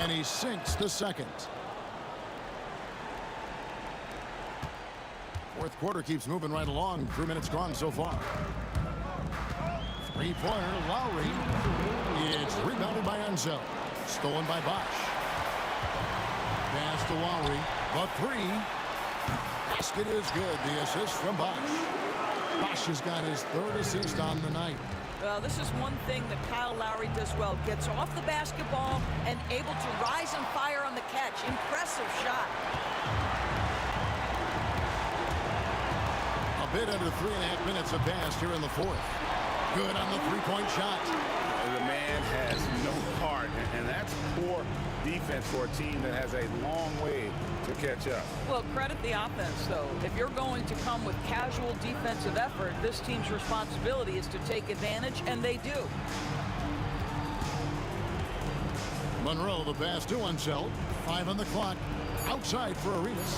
And he sinks the second. Fourth quarter keeps moving right along. 3 minutes gone so far. Three-pointer, Lowry. It's rebounded by Enzo. Stolen by Bosch. Pass to Lowry. The three. Basket is good. The assist from Bosch. Bosch has got his 3rd assist on the night. Well, this is one thing that Kyle Lowry does well. Gets off the basketball and able to rise and fire on the catch. Impressive shot. A bit under 3.5 minutes have passed here in the fourth. Good on the three-point shot. The man has no heart, and that's poor defense for a team that has a long way to catch up. Well, credit the offense, though. If you're going to come with casual defensive effort, this team's responsibility is to take advantage, and they do. Monroe, the pass to Unseld. 5 on the clock. Outside for Arenas.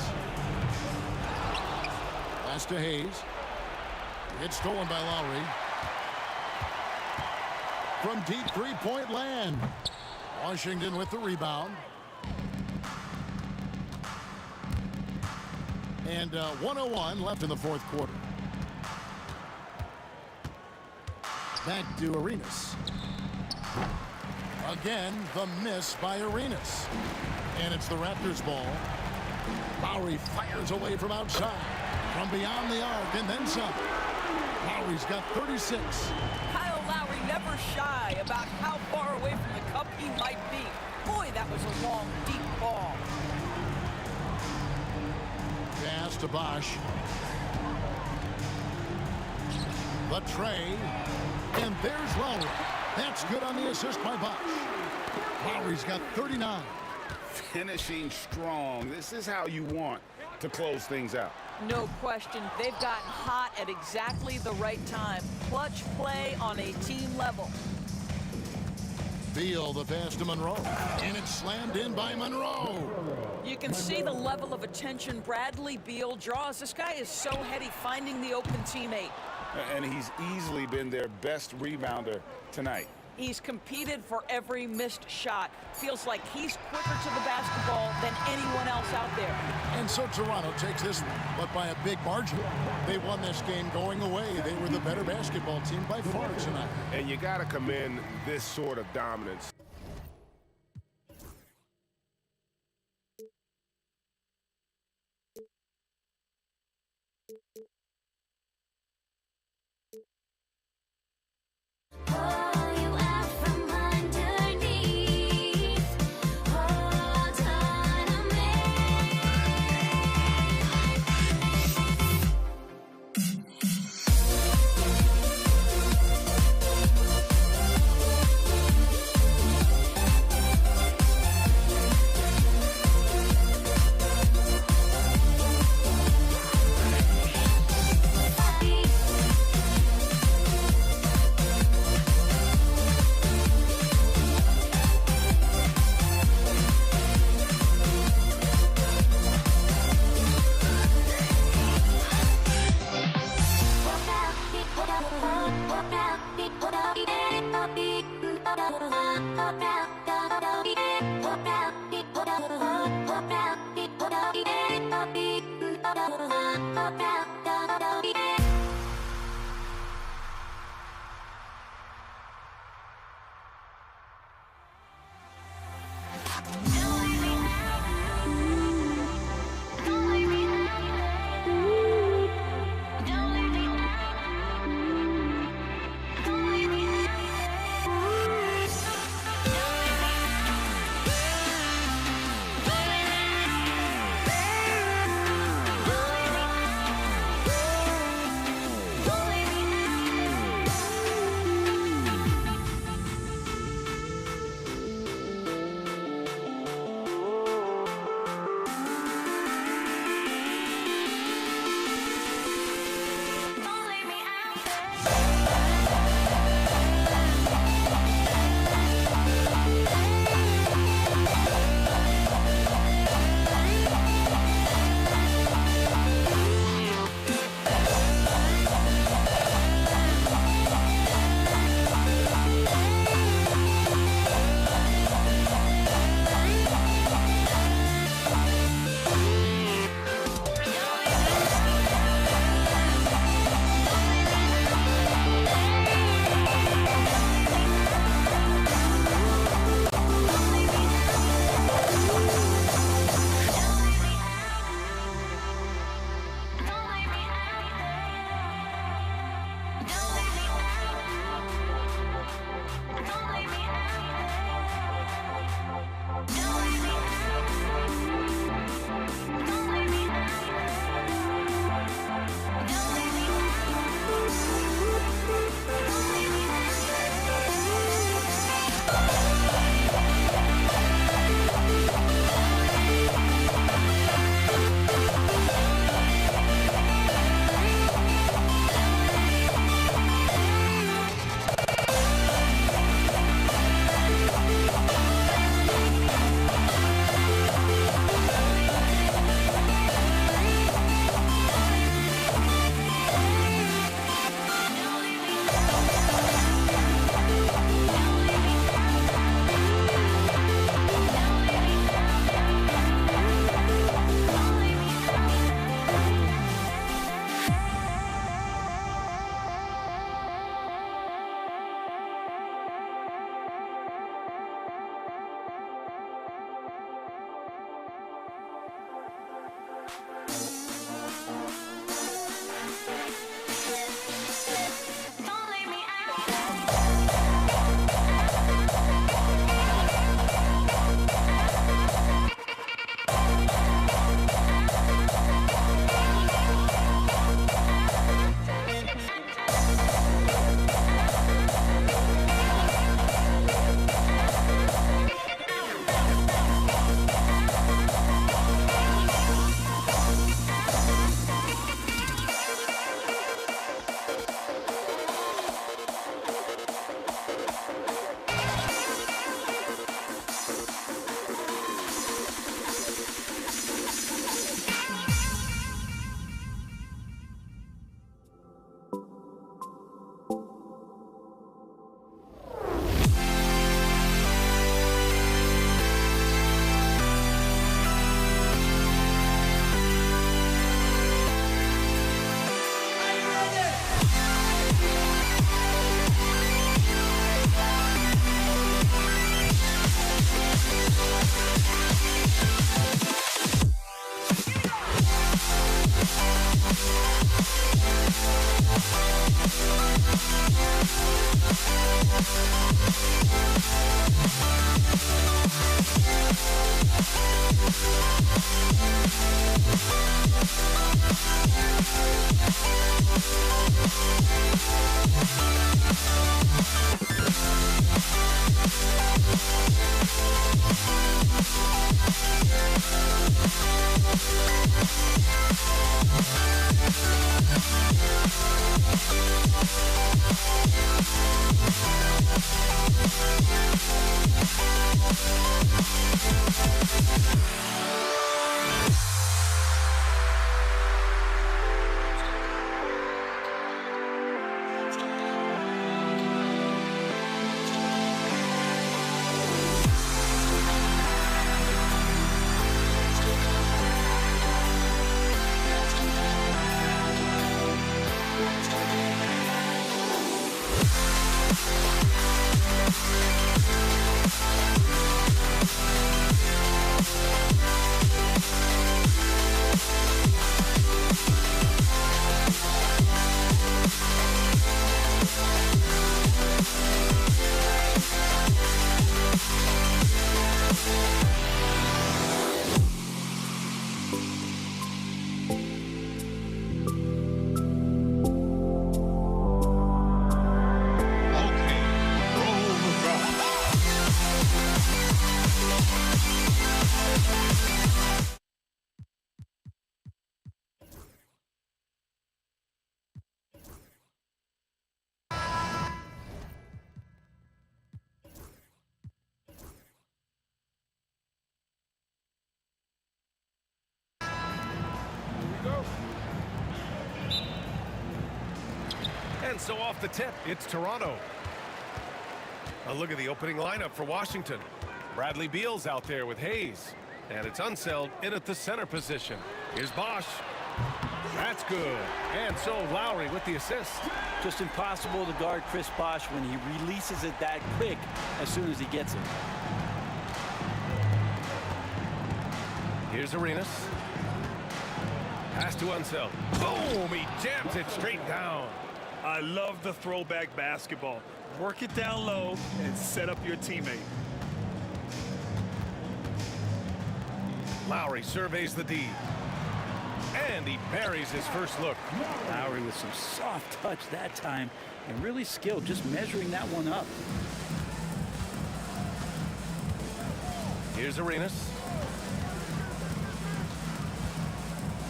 Pass to Hayes. It's stolen by Lowry. From deep three-point land. Washington with the rebound. And 1:01 left in the fourth quarter. Back to Arenas. Again, the miss by Arenas. And it's the Raptors' ball. Lowry fires away from outside. From beyond the arc and then some. Lowry's got 36. Kyle Lowry never shy about how far away from the cup he might be. Boy, that was a long, deep ball. Pass to Bosch. The tray. And there's Lowry. That's good on the assist by Bosch. Lowry's got 39. Finishing strong. This is how you want to close things out. No question. They've gotten hot at exactly the right time. Clutch play on a team level. Beal, the pass to Monroe. And it's slammed in by Monroe. You can see the level of attention Bradley Beal draws. This guy is so heady finding the open teammate. And he's easily been their best rebounder tonight. He's competed for every missed shot. Feels like he's quicker to the basketball than anyone else out there. And so Toronto takes this one, but by a big margin. They won this game going away. They were the better basketball team by far tonight. And you got to commend this sort of dominance. And so off the tip, it's Toronto. A look at the opening lineup for Washington. Bradley Beal's out there with Hayes. And it's Unseld in at the center position. Here's Bosch. That's good. And so Lowry with the assist. Just impossible to guard Chris Bosch when he releases it that quick as soon as he gets it. Here's Arenas. Pass to Unseld. Boom! He jams it straight down. I love the throwback basketball. Work it down low and set up your teammate. Lowry surveys the D. And he buries his first look. Lowry with some soft touch that time and really skilled, just measuring that one up. Here's Arenas.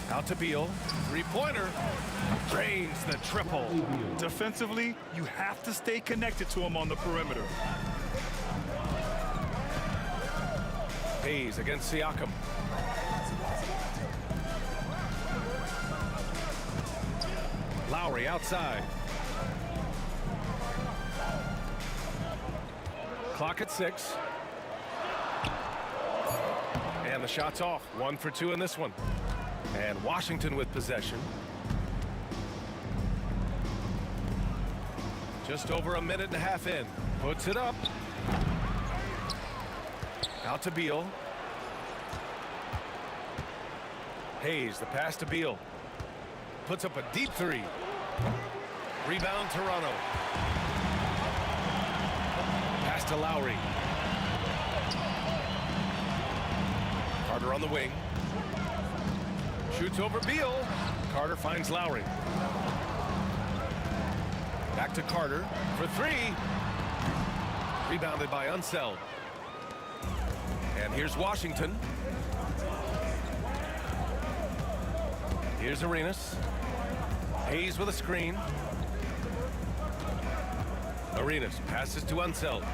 Out to Beal. Three-pointer. Drains the triple. Defensively, you have to stay connected to him on the perimeter. Hayes against Siakam. Lowry outside. Clock at 6. And the shot's off. 1 for 2 in this one. And Washington with possession. Just over a minute and a half in. Puts it up. Out to Beal. Hayes, the pass to Beal. Puts up a deep three. Rebound Toronto. Pass to Lowry. Carter on the wing. Shoots over Beal. Carter finds Lowry. Back to Carter for 3. Rebounded by Unseld. And here's Washington. Here's Arenas. Hayes with a screen. Arenas passes to Unseld.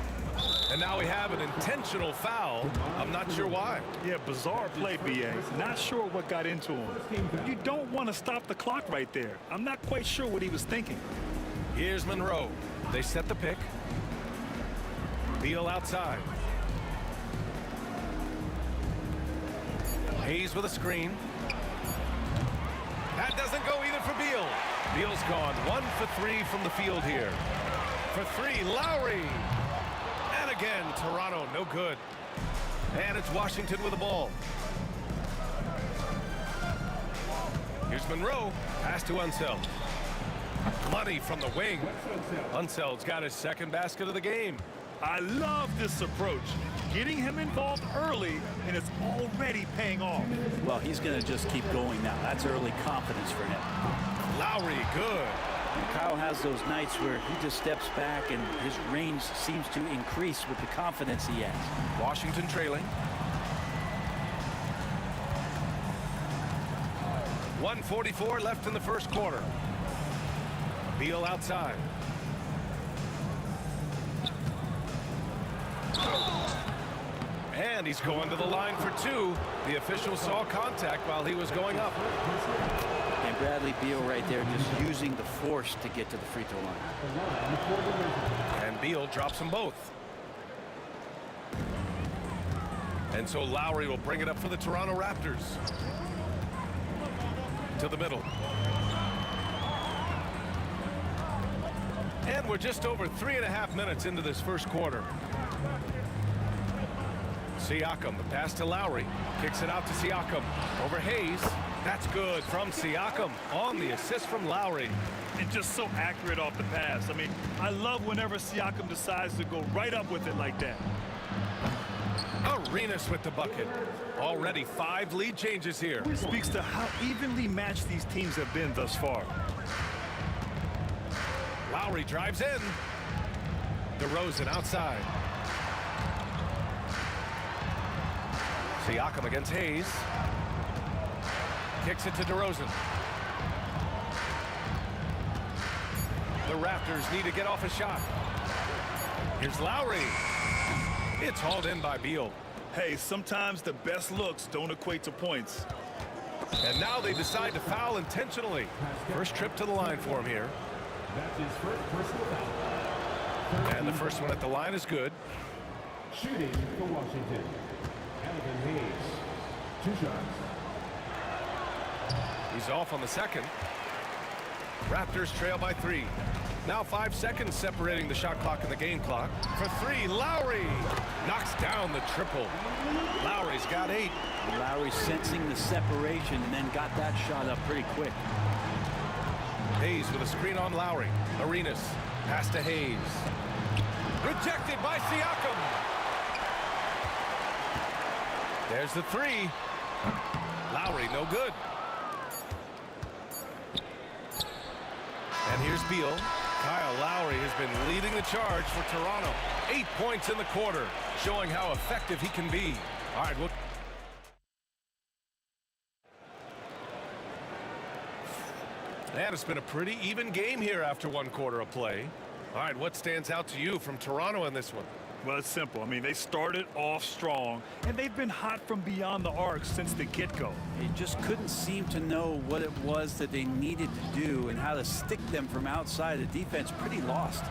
And now we have an intentional foul. I'm not sure why. Yeah, bizarre play, B.A. Not sure what got into him. You don't want to stop the clock right there. I'm not quite sure what he was thinking. Here's Monroe. They set the pick. Beal outside. Hayes with a screen. That doesn't go either for Beal. Beal's gone 1 for 3 from the field here. For 3, Lowry. And again, Toronto, no good. And it's Washington with the ball. Here's Monroe. Pass to Unseld. Money from the wing. Unseld's got his second basket of the game. I love this approach. Getting him involved early, and it's already paying off. Well, he's going to just keep going now. That's early confidence for him. Lowry, good. And Kyle has those nights where he just steps back and his range seems to increase with the confidence he has. Washington trailing. 1:44 left in the first quarter. Beal outside. And he's going to the line for 2. The official saw contact while he was going up. And Bradley Beal right there just using the force to get to the free throw line. And Beal drops them both. And so Lowry will bring it up for the Toronto Raptors. To the middle. And we're just over 3.5 minutes into this first quarter. Siakam, the pass to Lowry. Kicks it out to Siakam. Over Hayes. That's good from Siakam on the assist from Lowry. And just so accurate off the pass. I mean, I love whenever Siakam decides to go right up with it like that. Arenas with the bucket. Already 5 lead changes here. Speaks to how evenly matched these teams have been thus far. Lowry drives in. DeRozan outside. Siakam against Hayes. Kicks it to DeRozan. The Raptors need to get off a shot. Here's Lowry. It's hauled in by Beal. Hey, sometimes the best looks don't equate to points. And now they decide to foul intentionally. First trip to the line for him here. That's his first personal foul. And the first one at the line is good. Shooting for Washington, Elvin Hayes. 2 shots. He's off on the second. Raptors trail by 3. Now 5 seconds separating the shot clock and the game clock. For 3, Lowry knocks down the triple. Lowry's got 8. Lowry sensing the separation and then got that shot up pretty quick. Hayes with a screen on Lowry. Arenas pass to Hayes. Rejected by Siakam. There's the 3. Lowry no good. And here's Beal. Kyle Lowry has been leading the charge for Toronto. 8 points in the quarter, showing how effective he can be. All right, well, and it's been a pretty even game here after 1 quarter of play. All right, what stands out to you from Toronto in this one? Well, it's simple. I mean, they started off strong, and they've been hot from beyond the arc since the get-go. They just couldn't seem to know what it was that they needed to do and how to stick them from outside. The defense pretty lost.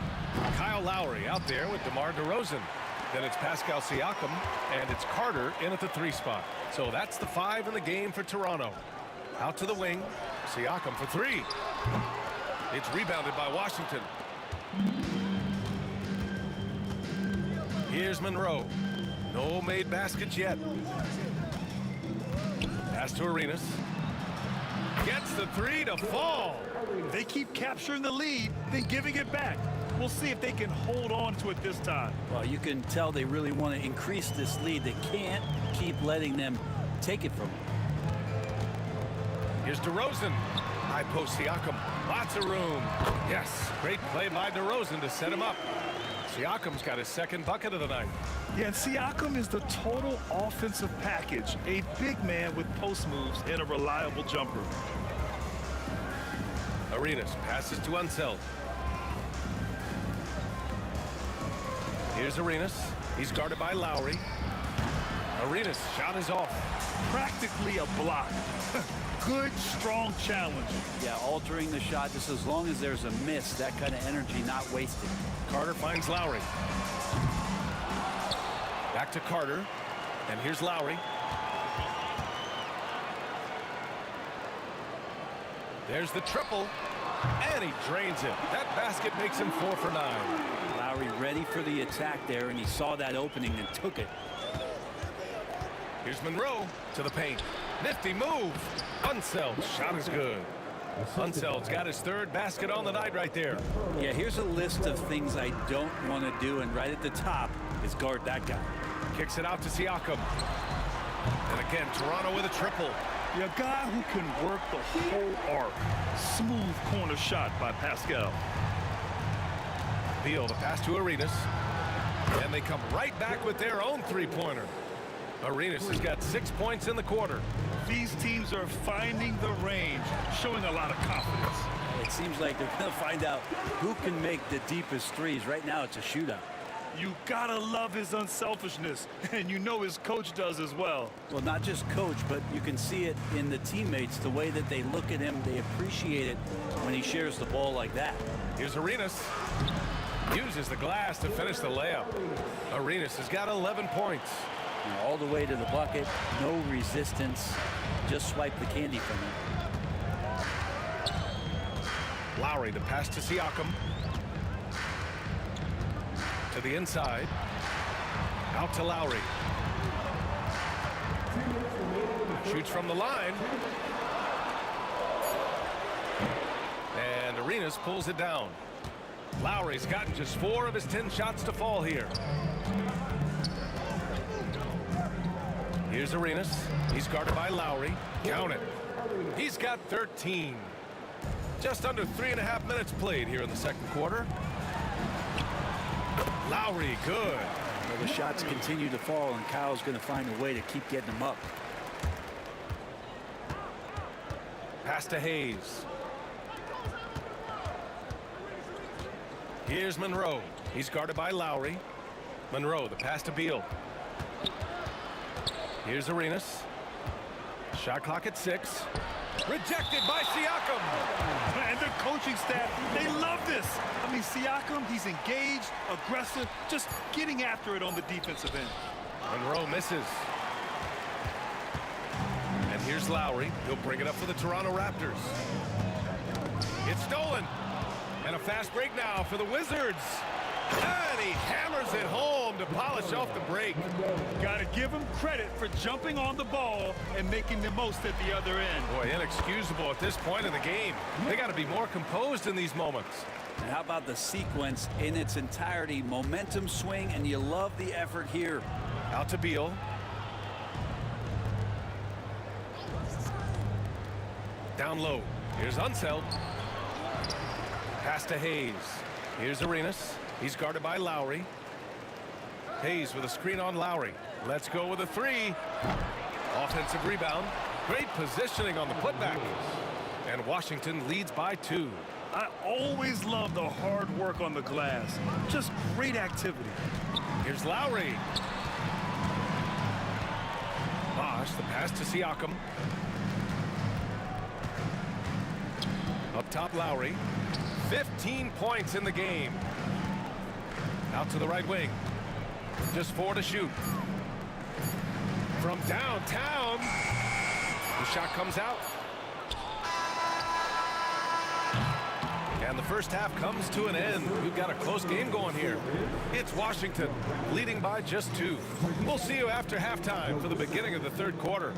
Kyle Lowry out there with DeMar DeRozan. Then it's Pascal Siakam, and it's Carter in at the 3 spot. So that's the 5 in the game for Toronto. Out to the wing, Siakam for 3. It's rebounded by Washington. Here's Monroe. No made baskets yet. Pass to Arenas. Gets the 3 to fall. They keep capturing the lead, then giving it back. We'll see if they can hold on to it this time. Well, you can tell they really want to increase this lead. They can't keep letting them take it from them. Here's DeRozan. High post Siakam. Lots of room. Yes, great play by DeRozan to set him up. Siakam's got his 2nd bucket of the night. Yeah, and Siakam is the total offensive package. A big man with post moves and a reliable jumper. Arenas passes to Unseld. Here's Arenas. He's guarded by Lowry. Arenas' shot is off. Practically a block. Good, strong challenge. Yeah, altering the shot just as long as there's a miss. That kind of energy not wasted. Carter finds Lowry. Back to Carter. And here's Lowry. There's the triple. And he drains it. That basket makes him 4 for 9. Lowry ready for the attack there, and he saw that opening and took it. Here's Monroe to the paint. Nifty move. Unseld's shot is good. Unseld's got his 3rd basket on the night right there. Yeah, here's a list of things I don't want to do, and right at the top is guard that guy. Kicks it out to Siakam. And again, Toronto with a triple. A guy who can work the whole arc. Smooth corner shot by Pascal. Beal, the pass to Arenas. And they come right back with their own 3-pointer. Arenas has got 6 points in the quarter. These teams are finding the range, showing a lot of confidence. It seems like they're going to find out who can make the deepest threes. Right now, it's a shootout. You gotta love his unselfishness, and you know his coach does as well. Well, not just coach, but you can see it in the teammates, the way that they look at him. They appreciate it when he shares the ball like that. Here's Arenas. Uses the glass to finish the layup. Arenas has got 11 points. All the way to the bucket, no resistance, just swipe the candy from him. Lowry, the pass to Siakam. To the inside. Out to Lowry. Shoots from the line. And Arenas pulls it down. Lowry's gotten just 4 of his 10 shots to fall here. Here's Arenas. He's guarded by Lowry. Count it. He's got 13. Just under 3.5 minutes played here in the 2nd quarter. Lowry, good. Well, the shots continue to fall, and Kyle's going to find a way to keep getting them up. Pass to Hayes. Here's Monroe. He's guarded by Lowry. Monroe, the pass to Beal. Here's Arenas. Shot clock at 6. Rejected by Siakam. And the coaching staff, they love this. I mean, Siakam, he's engaged, aggressive, just getting after it on the defensive end. Monroe misses. And here's Lowry. He'll bring it up for the Toronto Raptors. It's stolen. And a fast break now for the Wizards. And he hammers it home to polish off the break. Got to give him credit for jumping on the ball and making the most at the other end. Boy, inexcusable at this point in the game. They got to be more composed in these moments. And how about the sequence in its entirety? Momentum swing, and you love the effort here. Out to Beal. Down low. Here's Unseld. Pass to Hayes. Here's Arenas. He's guarded by Lowry. Hayes with a screen on Lowry. Let's go with a three. Offensive rebound. Great positioning on the putback. And Washington leads by 2. I always love the hard work on the glass. Just great activity. Here's Lowry. Bosh, the pass to Siakam. Up top, Lowry. 15 points in the game. Out to the right wing. Just 4 to shoot. From downtown. The shot comes out. And the first half comes to an end. We've got a close game going here. It's Washington leading by just 2. We'll see you after halftime for the beginning of the third quarter.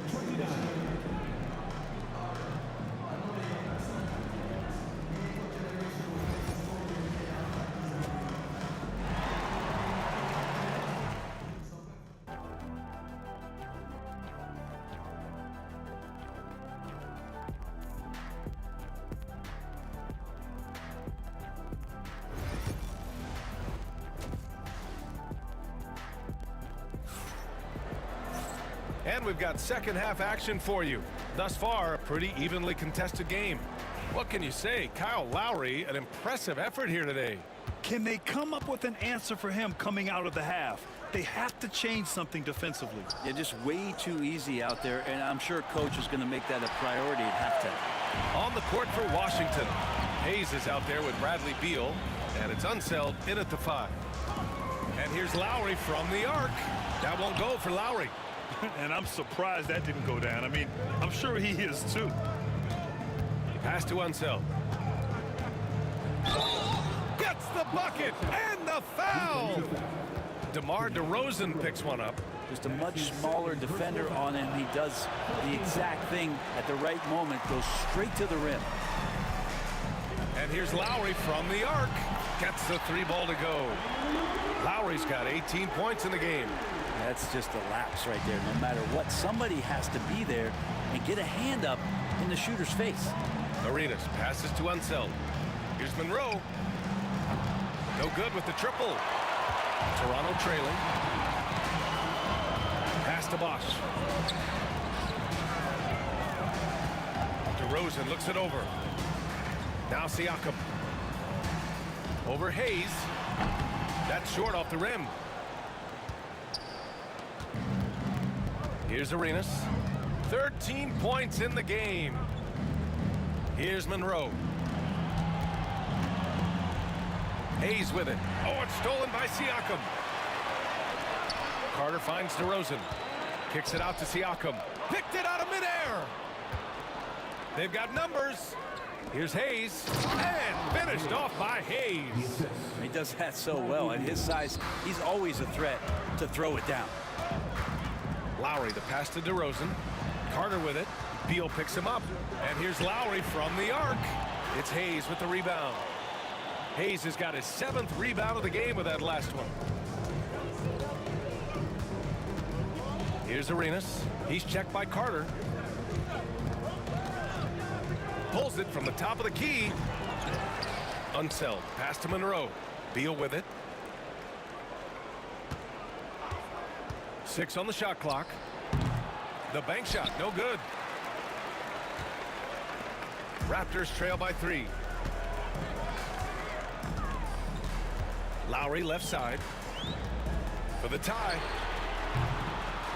And we've got second half action for you. Thus far, a pretty evenly contested game. What can you say? Kyle Lowry, an impressive effort here today. Can they come up with an answer for him coming out of the half? They have to change something defensively. Yeah, just way too easy out there, and I'm sure coach is going to make that a priority at halftime. On the court for Washington. Hayes is out there with Bradley Beal, and it's Unseld in at the 5. And here's Lowry from the arc. That won't go for Lowry. And I'm surprised that didn't go down. I mean, I'm sure he is too. Pass to Unseld. Gets the bucket and the foul. DeMar DeRozan picks one up. Just a much smaller defender on him. He does the exact thing at the right moment. Goes straight to the rim. And here's Lowry from the arc. Gets the 3-ball to go. Lowry's got 18 points in the game. That's just a lapse right there. No matter what, somebody has to be there and get a hand up in the shooter's face. Arenas passes to Unseld. Here's Monroe. No good with the triple. Toronto trailing. Pass to Bosh. DeRozan looks it over. Now Siakam. Over Hayes. That's short off the rim. Here's Arenas. 13 points in the game. Here's Monroe. Hayes with it. Oh, it's stolen by Siakam. Carter finds DeRozan. Kicks it out to Siakam. Picked it out of midair. They've got numbers. Here's Hayes. And finished off by Hayes. He does that so well. At his size, he's always a threat to throw it down. Lowry, the pass to DeRozan. Carter with it. Beal picks him up. And here's Lowry from the arc. It's Hayes with the rebound. Hayes has got his 7th rebound of the game with that last one. Here's Arenas. He's checked by Carter. Pulls it from the top of the key. Unseld. Pass to Monroe. Beal with it. 6 on the shot clock. The bank shot, no good. Raptors trail by 3. Lowry left side for the tie.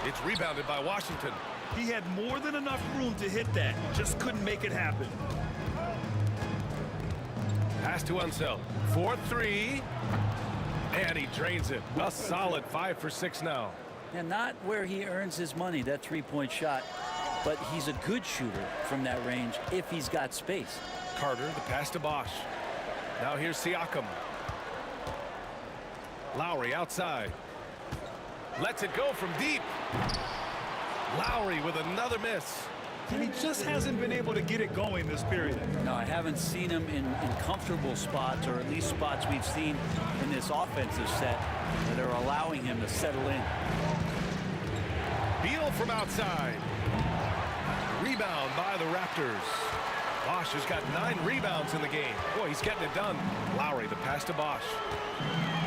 It's rebounded by Washington. He had more than enough room to hit that. Just couldn't make it happen. Pass to Unseld. 4-3. And he drains it. A solid 5 for 6 now. And not where he earns his money, that three-point shot. But he's a good shooter from that range if he's got space. Carter, the pass to Bosch. Now here's Siakam. Lowry outside. Lets it go from deep. Lowry with another miss. And he just hasn't been able to get it going this period. No, I haven't seen him in comfortable spots, or at least spots we've seen in this offensive set that are allowing him to settle in. Beal from outside. Rebound by the Raptors. Bosch has got 9 rebounds in the game. Boy, he's getting it done. Lowry, the pass to Bosch.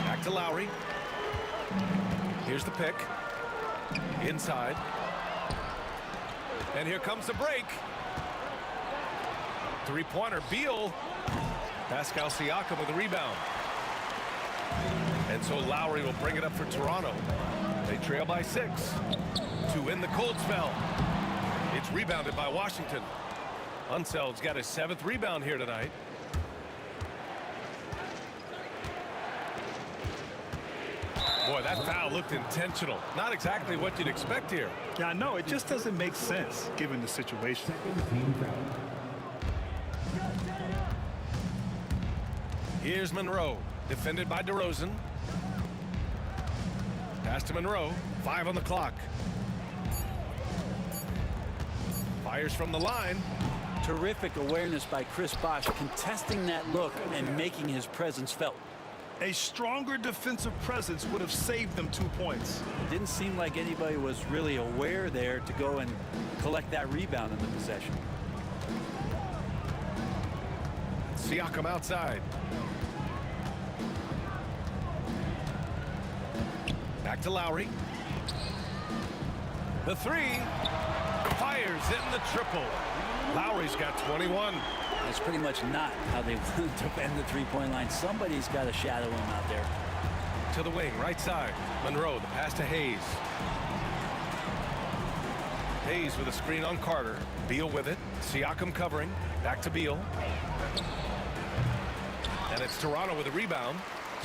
Back to Lowry. Here's the pick. Inside. And here comes the break. Three-pointer, Beal. Pascal Siakam with a rebound. And so Lowry will bring it up for Toronto. They trail by 6 to win the cold spell. It's rebounded by Washington. Unseld's got his 7th rebound here tonight. Boy, that foul looked intentional. Not exactly what you'd expect here. Yeah, I know. It just doesn't make sense given the situation. Here's Monroe, defended by DeRozan. Pass to Monroe. 5 on the clock. Fires from the line. Terrific awareness by Chris Bosh, contesting that look and making his presence felt. A stronger defensive presence would have saved them 2 points. Didn't seem like anybody was really aware there to go and collect that rebound in the possession. Siakam outside. Back to Lowry. The 3. Fires in the triple. Lowry's got 21. It's pretty much not how they want to bend the three-point line. Somebody's got to shadow him out there. To the wing, right side. Monroe, the pass to Hayes. Hayes with a screen on Carter. Beal with it. Siakam covering. Back to Beal. And it's Toronto with a rebound.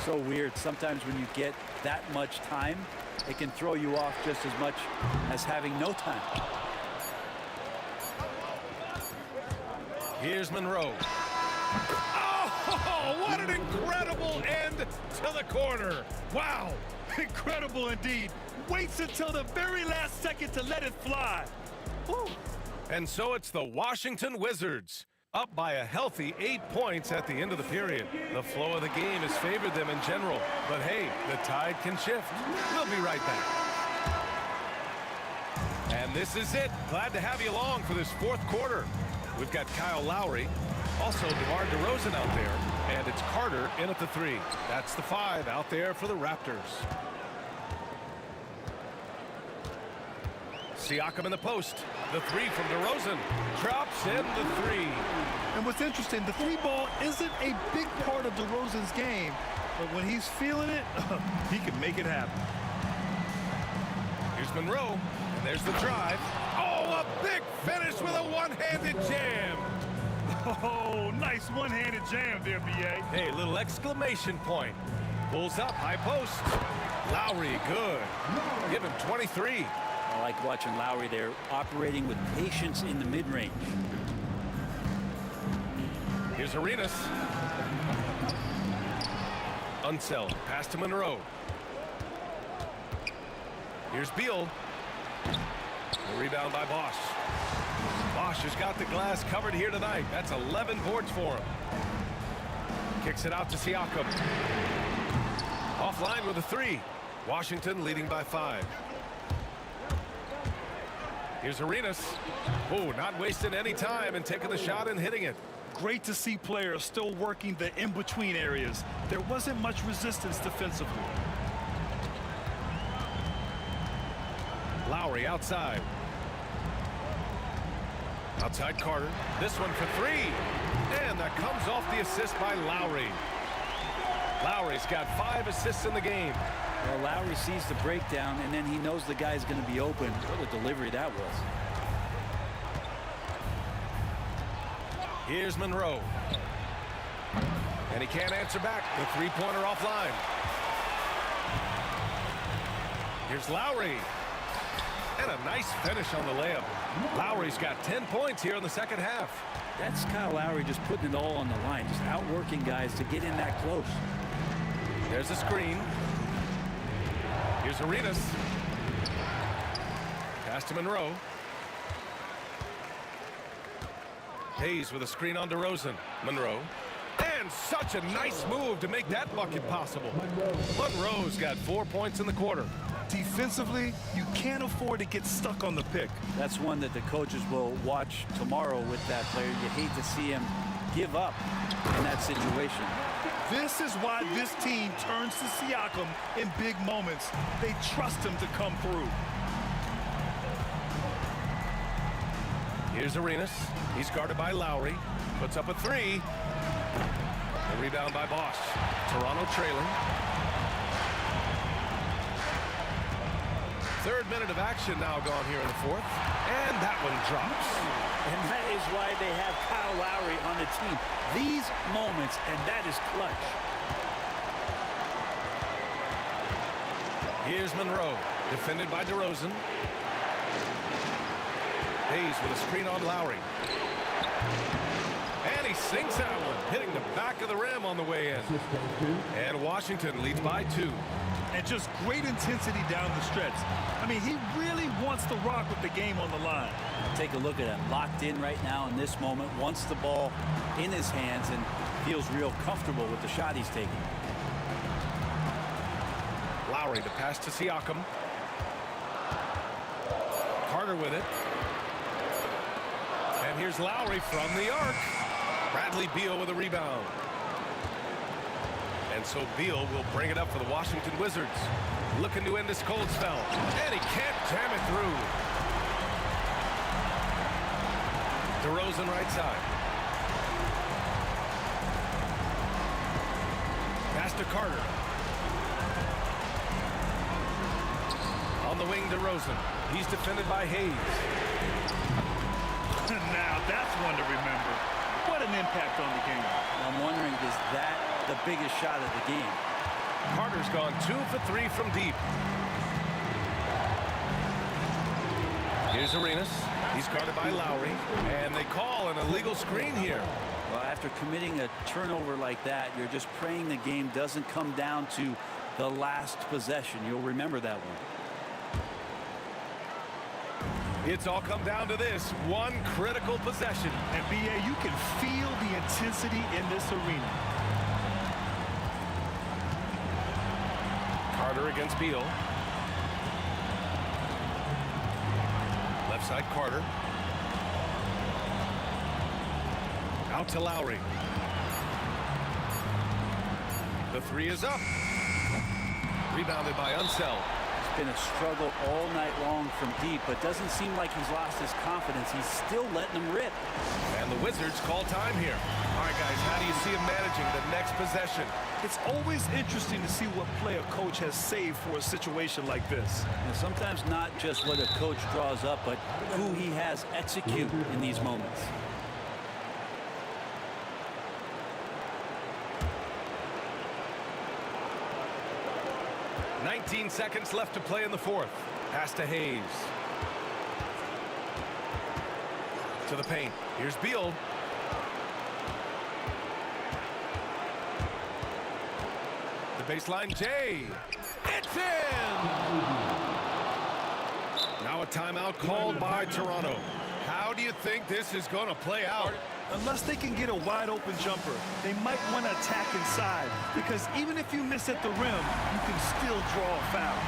So weird. Sometimes when you get that much time, it can throw you off just as much as having no time. Here's Monroe. Oh, what an incredible end to the corner. Wow, incredible indeed. Waits until the very last second to let it fly. Woo. And so it's the Washington Wizards, up by a healthy 8 points at the end of the period. The flow of the game has favored them in general, but hey, the tide can shift. We'll be right back. And this is it. Glad to have you along for this 4th quarter. We've got Kyle Lowry, also DeMar DeRozan out there, and it's Carter in at the 3. That's the 5 out there for the Raptors. Siakam in the post. The 3 from DeRozan. Drops in the 3. And what's interesting, the 3 ball isn't a big part of DeRozan's game, but when he's feeling it, he can make it happen. Here's Monroe, and there's the drive. Oh, a big finish with a one-handed jam. Oh, nice one-handed jam there, B.A. Hey, little exclamation point. Pulls up, high post. Lowry, good. Give him 23. I like watching Lowry there, operating with patience in the mid-range. Here's Arenas. Unseld, pass to Monroe. Here's Beal. A rebound by Bosch. Bosch has got the glass covered here tonight. That's 11 boards for him. Kicks it out to Siakam. Offline with a 3. Washington leading by 5. Here's Arenas. Oh, not wasting any time and taking the shot and hitting it. Great to see players still working the in-between areas. There wasn't much resistance defensively. Lowry outside. Outside Carter. This one for 3. And that comes off the assist by Lowry. Lowry's got 5 assists in the game. Well, Lowry sees the breakdown, and then he knows the guy's going to be open. What a delivery that was. Here's Monroe. And he can't answer back. The three-pointer offline. Here's Lowry. And a nice finish on the layup. Lowry's got 10 points here in the second half. That's Kyle Lowry just putting it all on the line, just outworking guys to get in that close. There's a screen. Here's Arenas. Pass to Monroe. Hayes with a screen on DeRozan. Monroe. And such a nice move to make that bucket possible. Monroe's got 4 points in the quarter. Defensively, you can't afford to get stuck on the pick. That's one that the coaches will watch tomorrow with that player. You hate to see him give up in that situation. This is why this team turns to Siakam in big moments. They trust him to come through. Here's Arenas. He's guarded by Lowry. Puts up a three. The rebound by Bosch. Toronto trailing. Third minute of action now gone here in the fourth. And that one drops. And that is why they have Kyle Lowry on the team. These moments, and that is clutch. Here's Monroe, defended by DeRozan. Hayes with a screen on Lowry. And he sinks that one, hitting the back of the rim on the way in. And Washington leads by 2. And just great intensity down the stretch. I mean, he really wants to rock with the game on the line. Take a look at him, locked in right now in this moment, wants the ball in his hands and feels real comfortable with the shot he's taking. Lowry to pass to Siakam. Carter with it. And here's Lowry from the arc. Bradley Beal with a rebound. And so Beal will bring it up for the Washington Wizards. Looking to end this cold spell. And he can't jam it through. DeRozan right side. Pass to Carter. On the wing, DeRozan. He's defended by Hayes. Now that's one to remember. What an impact on the game. I'm wondering, is that the biggest shot of the game? Carter's gone 2 for 3 from deep. Here's Arenas. He's guarded by Lowry. And they call an illegal screen here. Well, after committing a turnover like that, you're just praying the game doesn't come down to the last possession. You'll remember that one. It's all come down to this one critical possession. And B.A., you can feel the intensity in this arena. Carter against Beal. Left side Carter. Out to Lowry. The three is up. Rebounded by Unseld. It's been a struggle all night long from deep, but doesn't seem like he's lost his confidence. He's still letting them rip. And the Wizards call time here. All right, guys, how do you see him managing the next possession? It's always interesting to see what play a coach has saved for a situation like this. And sometimes not just what a coach draws up, but who he has execute in these moments. "19 seconds left to play in the fourth. Pass to Hayes. To the paint. Here's Beal. The baseline, Jay. It's in! Now a timeout called by Toronto. How do you think this is going to play out? Unless they can get a wide-open jumper, they might want to attack inside, because even if you miss at the rim, you can still draw a foul.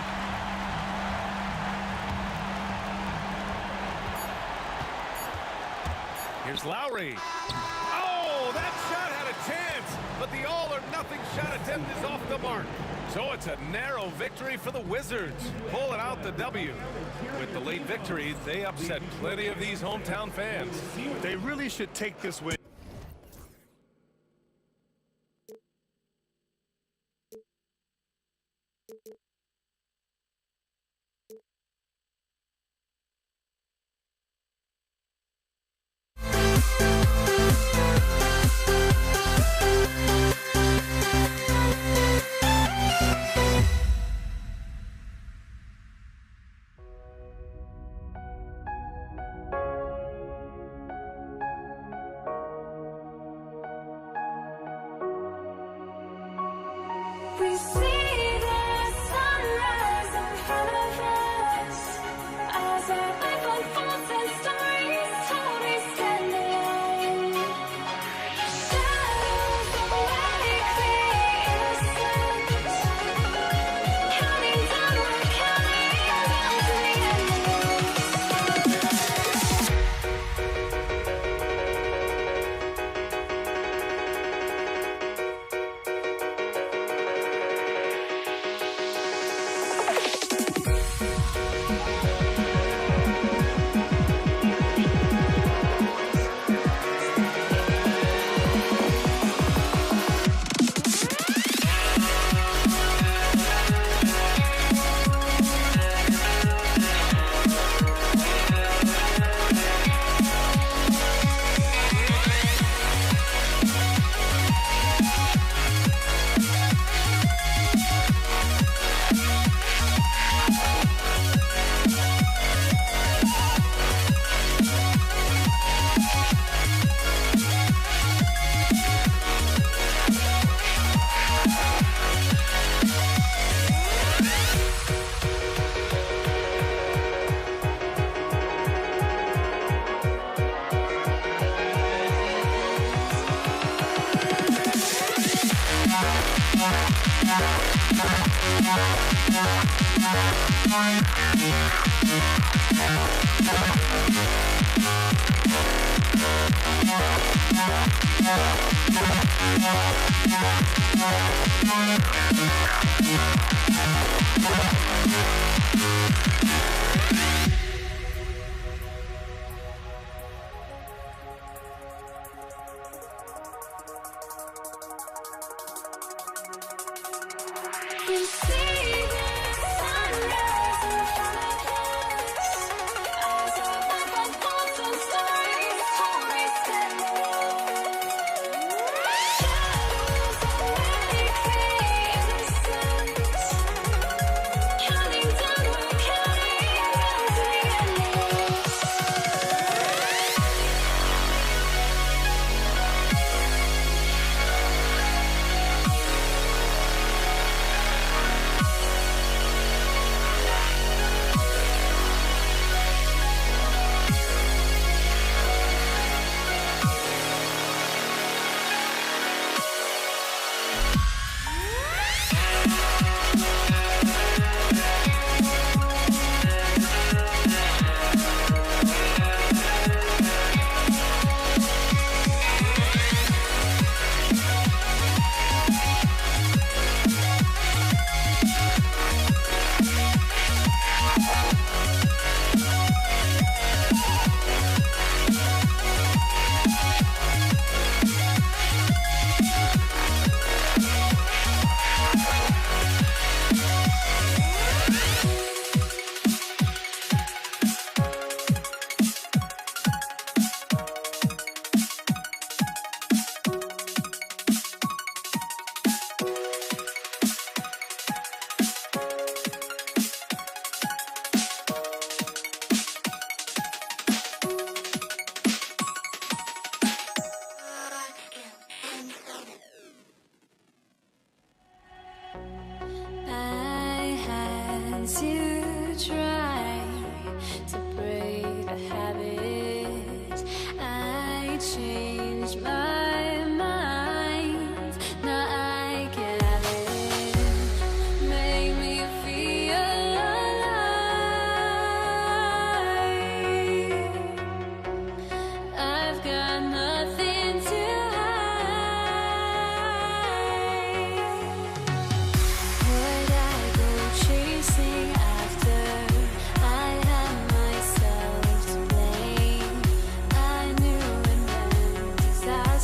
Here's Lowry. Oh, that shot had a chance, but the all-or-nothing shot attempt is off the mark. So it's a narrow victory for the Wizards, pulling out the W. With the late victory, they upset plenty of these hometown fans. They really should take this win. We see the sunrise in front of us as our life unfolds and stories told. We stand alone. Shadows awake the innocence, counting down, we're counting down to the We see the sunrise in front of us as our life unfolds and stories told. We stand alone. Shadows awake the innocence, counting down, we're counting down to the endless. I had to try to break the habit. I changed my mind. Now I can have it. Make me feel alive. I've got nothing to would I go chasing after? I had myself to blame. I knew and then disaster.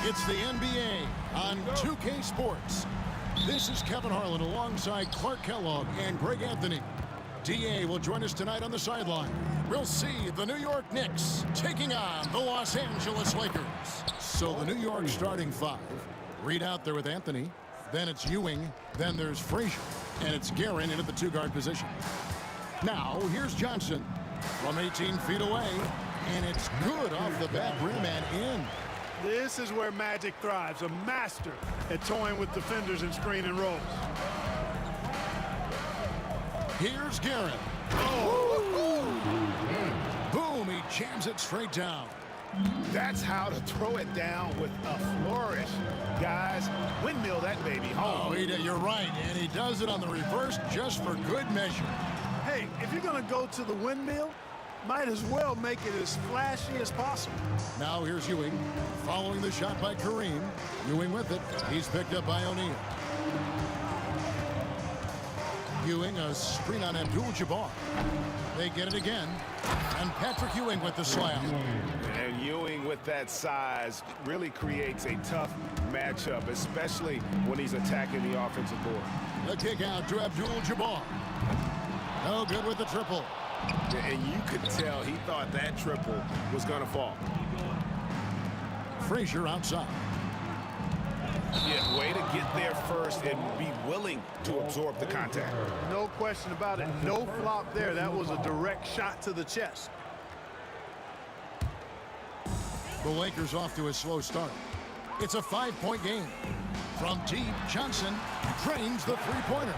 It's the NBA on 2K Sports. This is Kevin Harlan alongside Clark Kellogg and Greg Anthony. DA will join us tonight on the sideline. We'll see the New York Knicks taking on the Los Angeles Lakers. So the New York starting five. Reed out there with Anthony. Then it's Ewing. Then there's Frazier. And it's Guerin in at the two-guard position. Now, here's Johnson from 18 feet away. And it's good off the back rim and in. This is where Magic thrives, a master at toying with defenders and screen and rolls. Here's Guerin. Oh! Boom, he jams it straight down. That's how to throw it down with a flourish. Guys, windmill that baby home. Oh, you're right, and he does it on the reverse just for good measure. Hey, if you're going to go to the windmill, might as well make it as flashy as possible. Now here's Ewing, following the shot by Kareem. Ewing with it. He's picked up by O'Neal. Ewing, a screen on Abdul-Jabbar. They get it again. And Patrick Ewing with the slam. And Ewing with that size really creates a tough matchup, especially when he's attacking the offensive board. The kick out to Abdul-Jabbar. No good with the triple. And you could tell he thought that triple was going to fall. Frazier outside. Yeah, way to get there first and be willing to absorb the contact. No question about it. No flop there. That was a direct shot to the chest. The Lakers off to a slow start. It's a 5-point game. From deep, Johnson drains the three-pointer.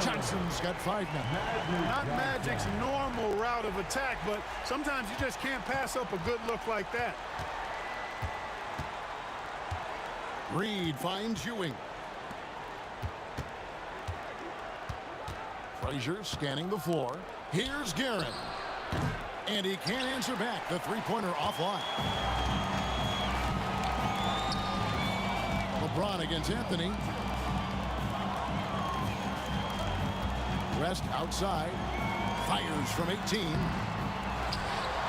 Johnson's got 5 now. Not Magic's normal route of attack, but sometimes you just can't pass up a good look like that. Reed finds Ewing. Frazier scanning the floor. Here's Guerin. And he can't answer back. The three-pointer offline. LeBron against Anthony. West outside. Fires from 18.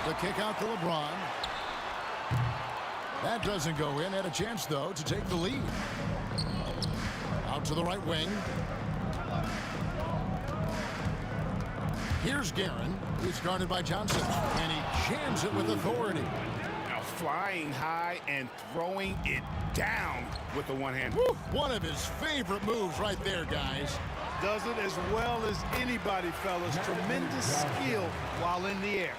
The kick out to LeBron. That doesn't go in. Had a chance, though, to take the lead. Out to the right wing. Here's Guerin, who's guarded by Johnson. And he jams it with authority. Now flying high and throwing it down with the one hand. Woo! One of his favorite moves right there, guys. Does it as well as anybody, fellas. Tremendous skill while in the air.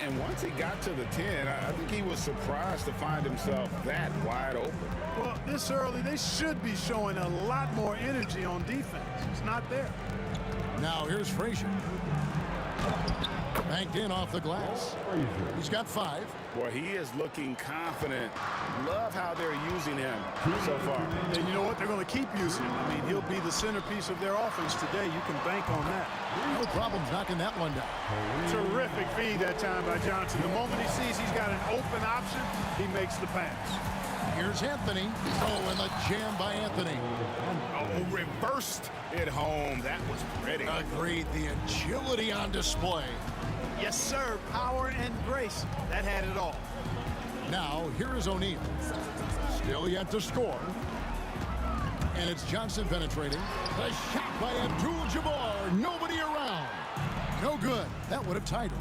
And once he got to the 10, I think he was surprised to find himself that wide open. Well, this early, they should be showing a lot more energy on defense. It's not there. Now here's Frazier. Banked in off the glass. He's got 5. Boy, he is looking confident. Love how they're using him so far. And you know what? They're going to keep using him. I mean, he'll be the centerpiece of their offense today. You can bank on that. No problems knocking that one down. Terrific feed that time by Johnson. The moment he sees he's got an open option, he makes the pass. Here's Anthony. Oh, and the jam by Anthony. Oh, reversed it home. That was pretty. Agreed. The agility on display. Yes, sir. Power and grace. That had it all. Now, here is O'Neal. Still yet to score. And it's Johnson penetrating. The shot by Abdul-Jabbar. Nobody around. No good. That would have tied him.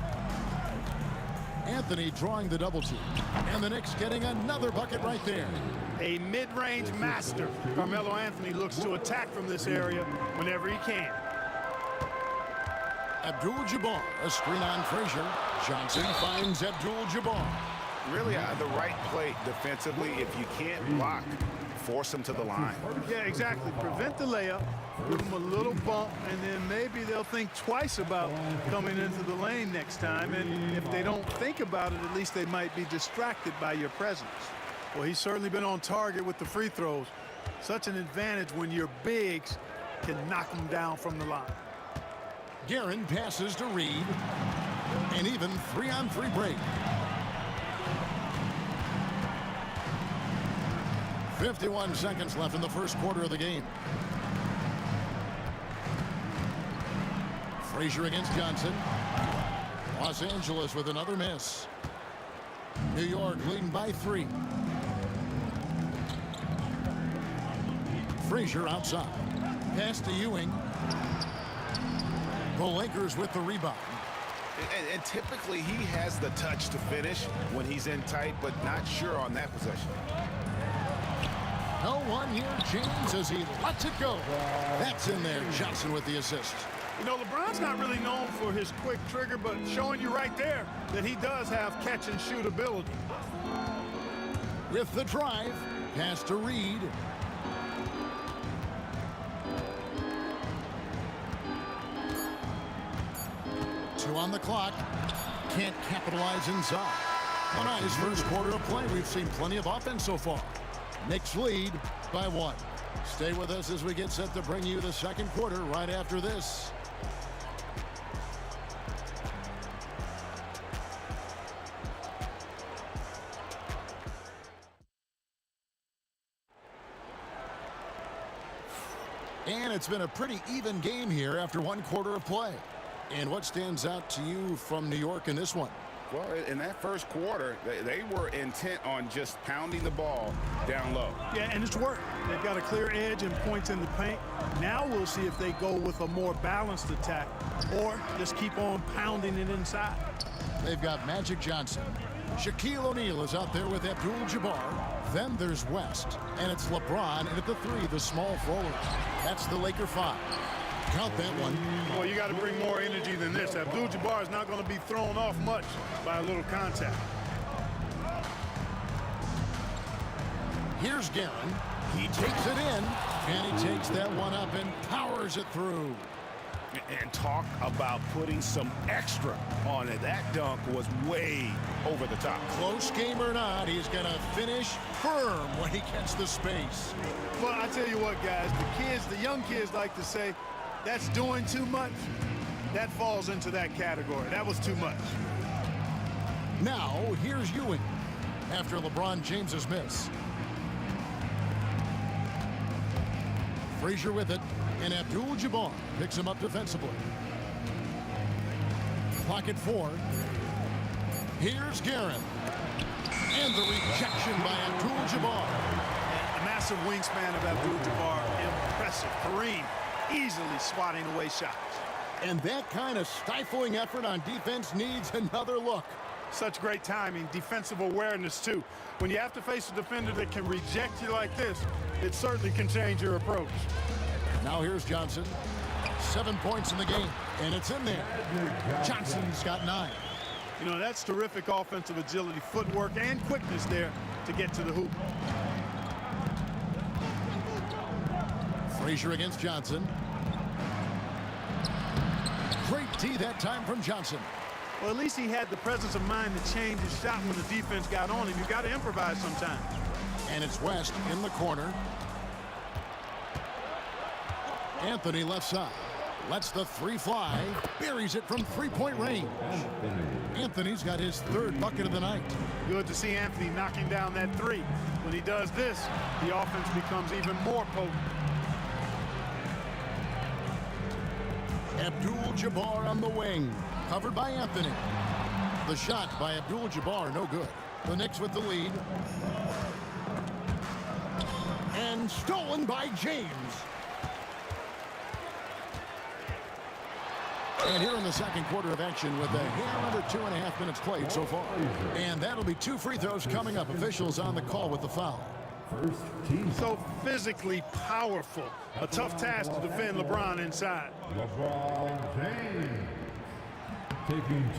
Anthony drawing the double team. And the Knicks getting another bucket right there. A mid-range master. Carmelo Anthony looks to attack from this area whenever he can. Abdul-Jabbar, a screen on Frazier. Johnson finds Abdul-Jabbar. Really the right play defensively. If you can't block, force him to the line. Yeah, exactly. Prevent the layup, give them a little bump, and then maybe they'll think twice about coming into the lane next time. And if they don't think about it, at least they might be distracted by your presence. Well, he's certainly been on target with the free throws. Such an advantage when your bigs can knock them down from the line. Guerin passes to Reed. An even 3-on-3 break. 51 seconds left in the first quarter of the game. Frazier against Johnson. Los Angeles with another miss. New York leading by 3. Frazier outside. Pass to Ewing. The Lakers with the rebound. And typically he has the touch to finish when he's in tight, but not sure on that possession. No one here, James, as he lets it go. That's in there. Johnson with the assist. You know, LeBron's not really known for his quick trigger, but showing you right there that he does have catch-and-shoot ability. With the drive, pass to Reed. Two on the clock. Can't capitalize inside. On his first quarter of play, we've seen plenty of offense so far. Knicks lead by 1. Stay with us as we get set to bring you the second quarter right after this. And it's been a pretty even game here after 1 quarter of play. And what stands out to you from New York in this one? Well, in that first quarter, they were intent on just pounding the ball down low. Yeah, and it's worked. They've got a clear edge and points in the paint. Now we'll see if they go with a more balanced attack or just keep on pounding it inside. They've got Magic Johnson. Shaquille O'Neal is out there with Abdul-Jabbar. Then there's West. And it's LeBron, and at the 3, the small forward. That's the Laker 5. Count that one. Well, you got to bring more energy than this. Abdul-Jabbar is not going to be thrown off much by a little contact. Here's Guerin. He takes it in, and he takes that one up and powers it through. And talk about putting some extra on it. That dunk was way over the top. Close game or not, he's going to finish firm when he gets the space. Well, I tell you what, guys, the young kids like to say, that's doing too much. That falls into that category. That was too much. Now, here's Ewing after LeBron James's miss. Frazier with it, and Abdul-Jabbar picks him up defensively. Clock at 4. Here's Guerin. And the rejection by Abdul-Jabbar. The massive wingspan of Abdul-Jabbar, impressive. Kareem easily swatting away shots. And that kind of stifling effort on defense needs another look. Such great timing, defensive awareness too. When you have to face a defender that can reject you like this, it certainly can change your approach. Now here's Johnson. 7 points in the game, and it's in there. Johnson's got 9. You know, that's terrific offensive agility, footwork, and quickness there to get to the hoop. Frazier against Johnson. Great D that time from Johnson. Well, at least he had the presence of mind to change his shot when the defense got on him. You got to improvise sometimes. And it's West in the corner. Anthony left side. Lets the 3 fly. Buries it from 3-point range. Anthony's got his 3rd bucket of the night. Good to see Anthony knocking down that 3. When he does this, the offense becomes even more potent. Abdul-Jabbar on the wing. Covered by Anthony. The shot by Abdul-Jabbar, no good. The Knicks with the lead. And stolen by James. And here in the second quarter of action with a hair under 2.5 minutes played so far. And that'll be 2 free throws coming up. Officials on the call with the foul. So physically powerful. A tough task to defend LeBron inside. LeBron James.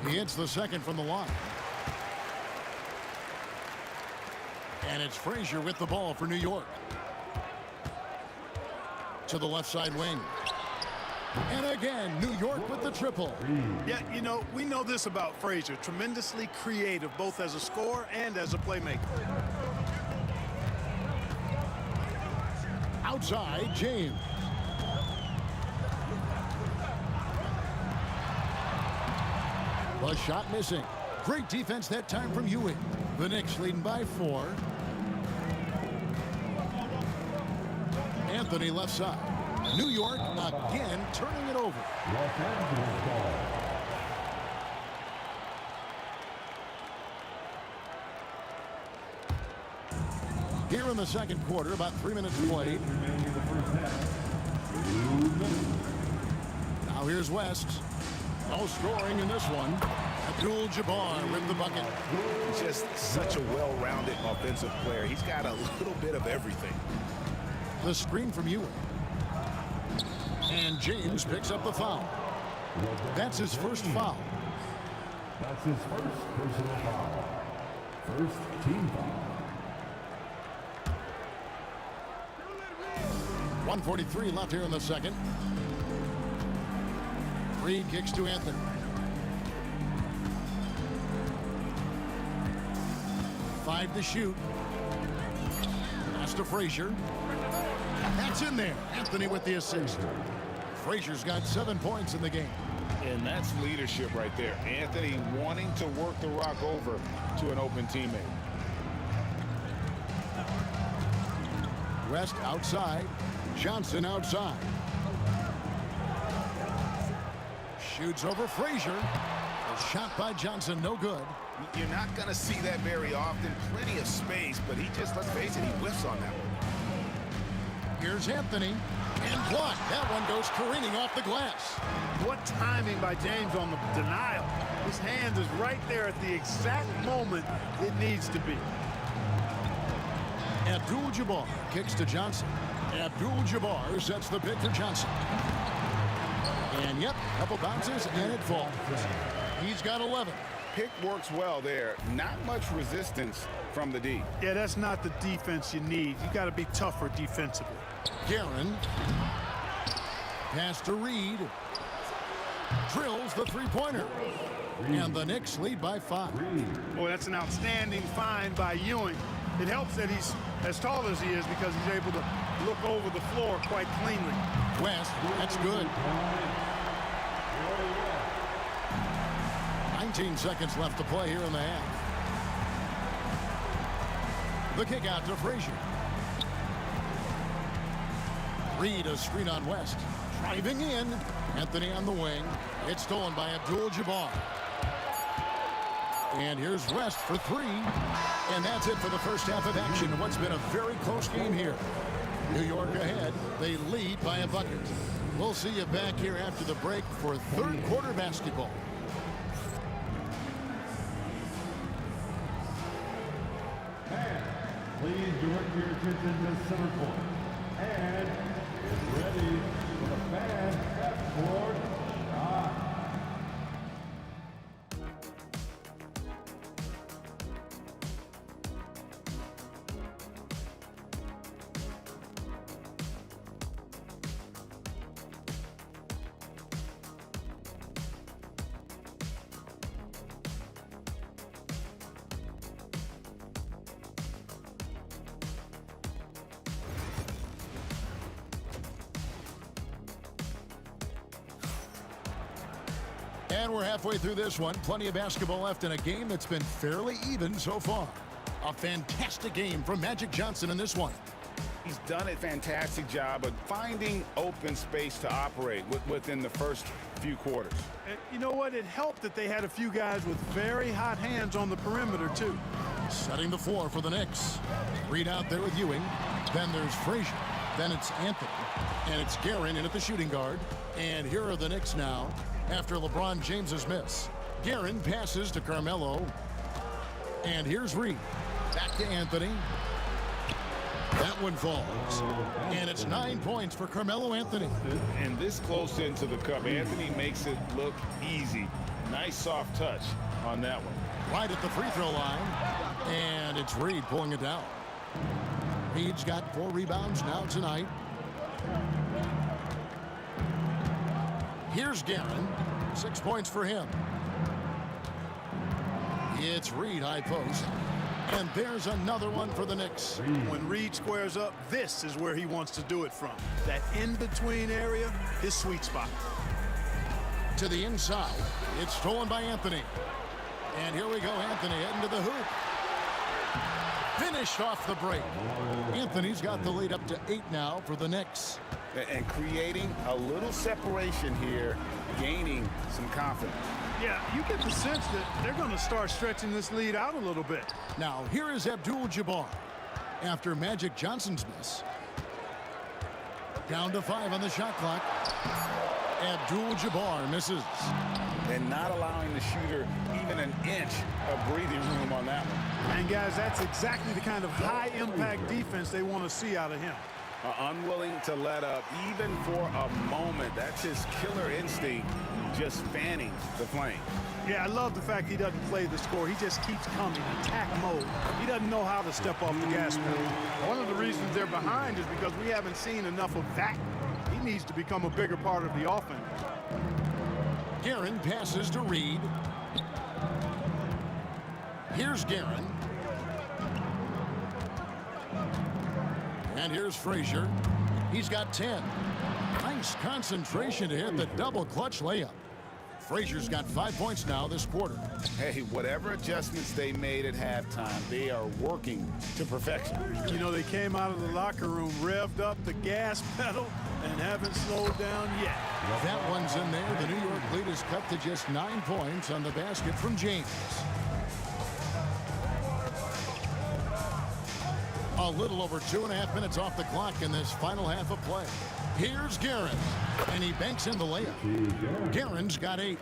He hits the second from the line. And it's Frazier with the ball for New York. To the left side wing. And again, New York with the triple. Yeah, you know, we know this about Frazier. Tremendously creative, both as a scorer and as a playmaker. Outside, James. The shot missing. Great defense that time from Ewing. The Knicks leading by 4. Anthony left side. New York again turning it over. Los Angeles ball. Here in the second quarter, about 3 minutes played. Now here's West. No scoring in this one. Abdul-Jabbar with the bucket. Just such a well-rounded offensive player. He's got a little bit of everything. The screen from Ewing. And James picks up the foul. That's his first foul. That's his first personal foul. First team foul. 1:43 left here in the second. Reed kicks to Anthony. Five to shoot. Pass to Frazier. That's in there. Anthony with the assist. Frazier's got 7 points in the game. And that's leadership right there. Anthony wanting to work the rock over to an open teammate. West outside. Johnson outside. Shoots over Frazier. A shot by Johnson, no good. You're not going to see that very often. Plenty of space, but he just, let's face it, he whiffs on that one. Here's Anthony. And blocked. That one goes careening off the glass. What timing by James on the denial. His hand is right there at the exact moment it needs to be. Abdul-Jabbar kicks to Johnson. Abdul-Jabbar sets the pick for Johnson. And yep, couple bounces and it falls. He's got 11. Pick works well there. Not much resistance from the D. Yeah, that's not the defense you need. You got to be tougher defensively. Guerin. Pass to Reed. Drills the three-pointer. And the Knicks lead by 5. Boy, that's an outstanding find by Ewing. It helps that he's as tall as he is because he's able to look over the floor quite cleanly. West, that's good. 19 seconds left to play here in the half. The kick out to Frazier. Reed a screen on West. Driving in. Anthony on the wing. It's stolen by Abdul-Jabbar. And here's West for 3. And that's it for the first half of action. What's been a very close game here. New York ahead. They lead by a bucket. We'll see you back here after the break for third quarter basketball. Please direct your attention to center court. And is ready for the fan half-court shot. And we're halfway through this one. Plenty of basketball left in a game that's been fairly even so far. A fantastic game from Magic Johnson in this one. He's done a fantastic job of finding open space to operate within the first few quarters. And you know what? It helped that they had a few guys with very hot hands on the perimeter, too. Setting the floor for the Knicks. Reed out there with Ewing. Then there's Frazier. Then it's Anthony. And it's Guerin in at the shooting guard. And here are the Knicks now after LeBron James's miss. Guerin passes to Carmelo. And here's Reed. Back to Anthony. That one falls. And it's 9 points for Carmelo Anthony. And this close into the cup, Anthony makes it look easy. Nice soft touch on that one. Right at the free throw line. And it's Reed pulling it down. Reed's got 4 rebounds now tonight. Here's Guerin. 6 points for him. It's Reed high post. And there's another one for the Knicks. When Reed squares up, this is where he wants to do it from. That in-between area, his sweet spot. To the inside. It's stolen by Anthony. And here we go, Anthony heading to the hoop. Finished off the break. Anthony's got the lead up to 8 now for the Knicks. And creating a little separation here, gaining some confidence. Yeah, you get the sense that they're going to start stretching this lead out a little bit. Now, here is Abdul-Jabbar. after Magic Johnson's miss. Down to 5 on the shot clock. Abdul-Jabbar misses. And not allowing the shooter even an inch of breathing room on that one. And guys, that's exactly the kind of high-impact defense they want to see out of him. Unwilling to let up even for a moment. That's his killer instinct, just fanning the flame. Yeah, I love the fact he doesn't play the score. He just keeps coming, attack mode. He doesn't know how to step off the gas pedal. One of the reasons they're behind is because we haven't seen enough of that. He needs to become a bigger part of the offense. Guerin passes to Reed. Here's Guerin. And here's Frazier. He's got 10. Nice concentration to hit the double clutch layup. Frazier's got 5 points now this quarter. Hey, whatever adjustments they made at halftime, they are working to perfection. You know, they came out of the locker room, revved up the gas pedal, and haven't slowed down yet. That one's in there. The New York lead is cut to just 9 points on the basket from James. A little over 2.5 minutes off the clock in this final half of play. Here's Guerin, and he banks in the layup. Guerin's got 8.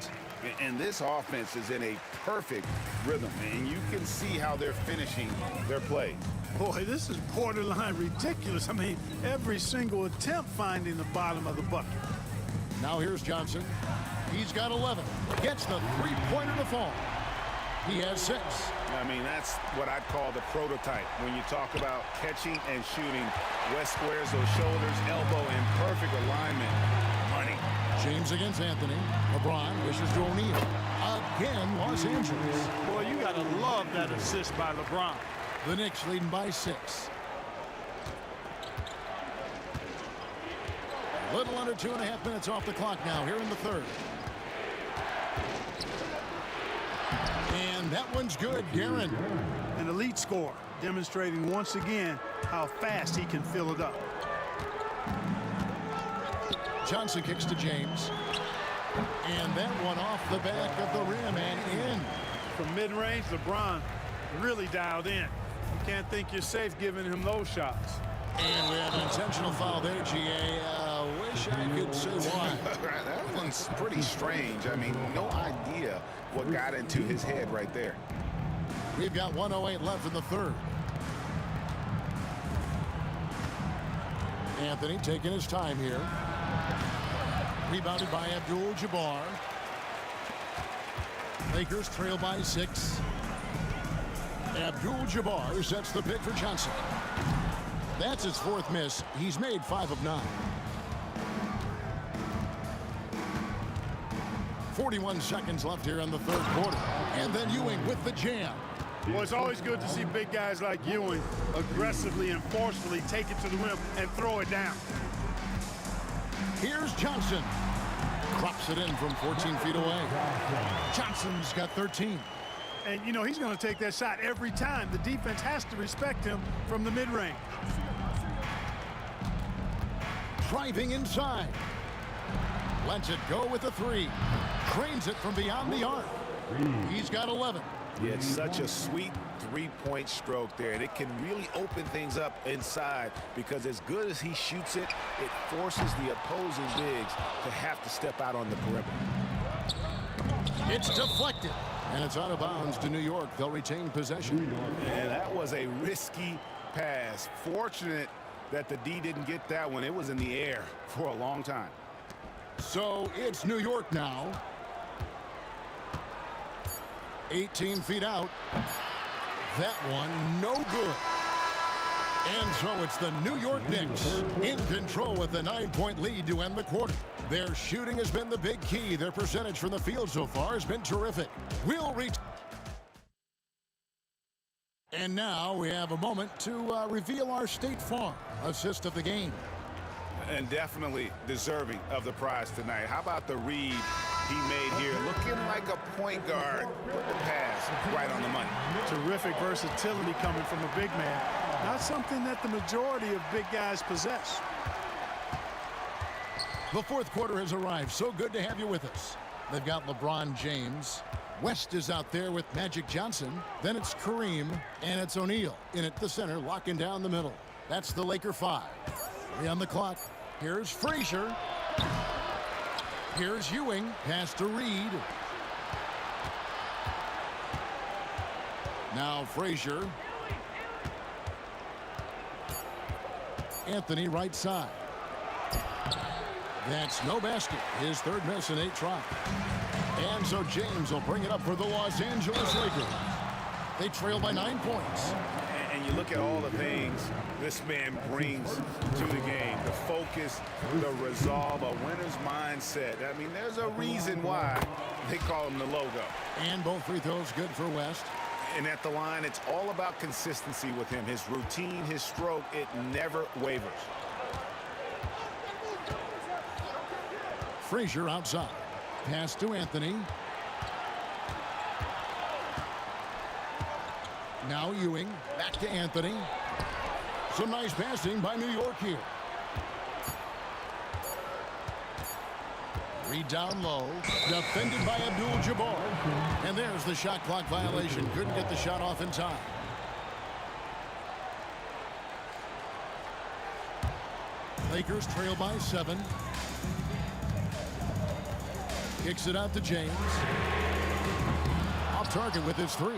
And this offense is in a perfect rhythm, and you can see how they're finishing their play. Boy, this is borderline ridiculous. I mean, every single attempt finding the bottom of the bucket. Now here's Johnson. He's got 11. Gets the three-pointer to fall. He has 6. I mean, that's what I'd call the prototype. When you talk about catching and shooting, West squares those shoulders, elbow in perfect alignment. Money. James against Anthony. LeBron wishes to O'Neal. Again, Los Angeles. Boy, you got to love that assist by LeBron. The Knicks leading by 6. A little under 2.5 minutes off the clock now here in the third. And that one's good, Guerin. An elite score, demonstrating once again how fast he can fill it up. Johnson kicks to James. And that one off the back of the rim and in. From mid-range, LeBron really dialed in. You can't think you're safe giving him those shots. And we have an intentional foul there, GA. Wish I could say why. That one's pretty strange. I mean, no idea what got into his head right there. We've got 1:08 left in the third. Anthony taking his time here. Rebounded by Abdul-Jabbar. Lakers trail by 6. Abdul-Jabbar sets the pick for Johnson. That's his 4th miss. He's made 5 of 9. 41 seconds left here in the third quarter. And then Ewing with the jam. Well, it's always good to see big guys like Ewing aggressively and forcefully take it to the rim and throw it down. Here's Johnson. Drops it in from 14 feet away. Johnson's got 13. And, you know, he's going to take that shot every time. The defense has to respect him from the mid-range. Driving inside. Lets it go with a 3. Cranes it from beyond the arc. He's got 11. Yeah, it's such a sweet three-point stroke there, and it can really open things up inside because as good as he shoots it, it forces the opposing bigs to have to step out on the perimeter. It's deflected, and it's out of bounds to New York. They'll retain possession. And that was a risky pass. Fortunate that the D didn't get that one. It was in the air for a long time. So it's New York now. 18 feet out. That one no good. And so it's the New York Knicks in control with a 9-point lead to end the quarter. Their shooting has been the big key. Their percentage from the field so far has been terrific. We'll reach. And now we have a moment to reveal our State Farm assist of the game. And definitely deserving of the prize tonight. How about the read he made here? Looking like a point guard. Put the pass right on the money. Terrific versatility coming from a big man. Not something that the majority of big guys possess. The fourth quarter has arrived. So good to have you with us. They've got LeBron James, West is out there with Magic Johnson. Then it's Kareem, and it's O'Neal in at the center, locking down the middle. That's the Laker 5. 3 on the clock. Here's Frazier. Here's Ewing. Pass to Reed. Now Frazier. Anthony right side. That's no basket. His third miss in 8 tries. And so James will bring it up for the Los Angeles Lakers. They trail by 9 points. And you look at all the things this man brings to the game. The focus, the resolve, a winner's mindset. I mean, there's a reason why they call him the logo. And both free throws good for West. And at the line, it's all about consistency with him. His routine, his stroke, it never wavers. Frazier outside. Pass to Anthony. Now Ewing. Back to Anthony. Some nice passing by New York here. Reed down low. Defended by Abdul-Jabbar. And there's the shot clock violation. Couldn't get the shot off in time. Lakers trail by 7. Kicks it out to James. Off target with his 3.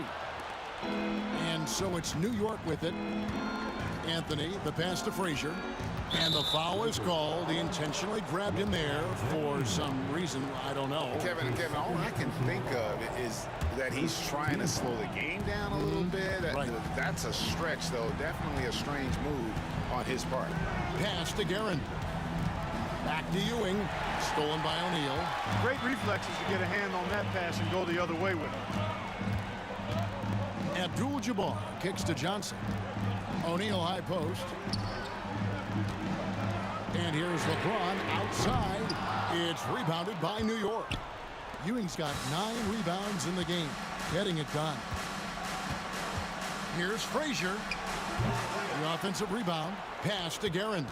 And so it's New York with it. Anthony, the pass to Frazier. And the foul is called. He intentionally grabbed him there for some reason. I don't know. Kevin, all I can think of is that he's trying to slow the game down a little bit. Right. That's a stretch, though. Definitely a strange move on his part. Pass to Guerin. Back to Ewing. Stolen by O'Neal. Great reflexes to get a hand on that pass and go the other way with it. Abdul-Jabbar kicks to Johnson. O'Neal high post. And here's LeBron outside. It's rebounded by New York. Ewing's got 9 rebounds in the game, getting it done. Here's Frazier. The offensive rebound. Pass to Guerin.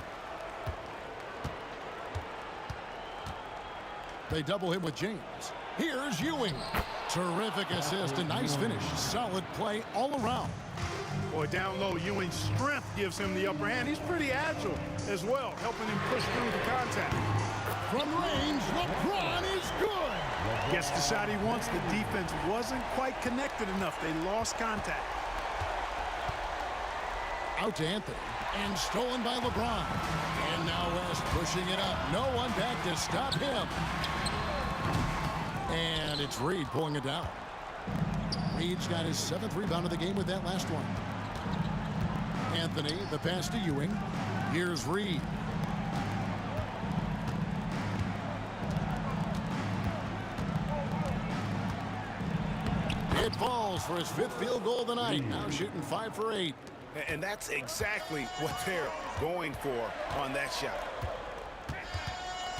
They double him with James. Here's Ewing. Terrific assist, a nice finish. Solid play all around. Boy, down low, Ewing's strength gives him the upper hand. He's pretty agile as well, helping him push through the contact. From range, LeBron is good. Gets the shot he wants. The defense wasn't quite connected enough. They lost contact. Out to Anthony. And stolen by LeBron. And now West pushing it up. No one back to stop him. And it's Reed pulling it down. Reed's got his 7th rebound of the game with that last one. Anthony, the pass to Ewing. Here's Reed. It falls for his 5th field goal of the night. Now shooting 5 for 8. And that's exactly what they're going for on that shot.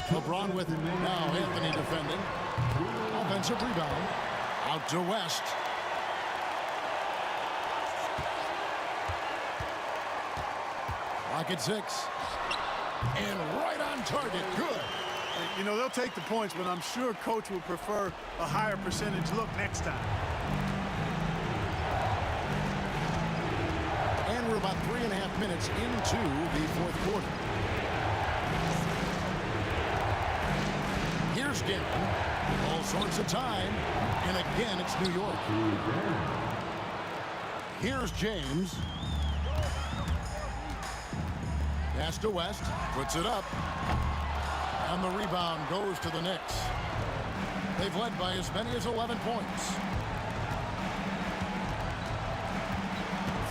LeBron with it. Now Anthony defending. Offensive rebound. Out to West. Rocket 6. And right on target. Good. You know, they'll take the points, but I'm sure coach would prefer a higher percentage look next time. And we're about 3.5 minutes into the 4th quarter. Here's Guerin. All sorts of time. And again, it's New York. Here's James. Pass to West. Puts it up. And the rebound goes to the Knicks. They've led by as many as 11 points.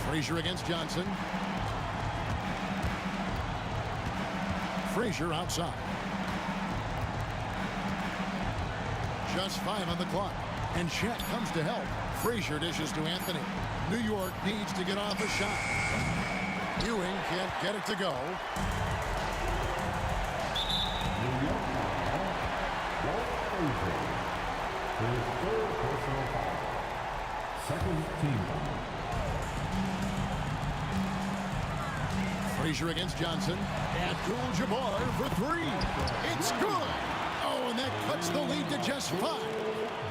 Frazier against Johnson. Frazier outside. Just 5 on the clock. And Chet comes to help. Frazier dishes to Anthony. New York needs to get off a shot. Ewing can't get it to go. His 3rd personal foul. 2nd team foul. Frazier against Johnson. Abdul-Jabbar for 3. It's good. Oh, and that cuts the lead to just 5.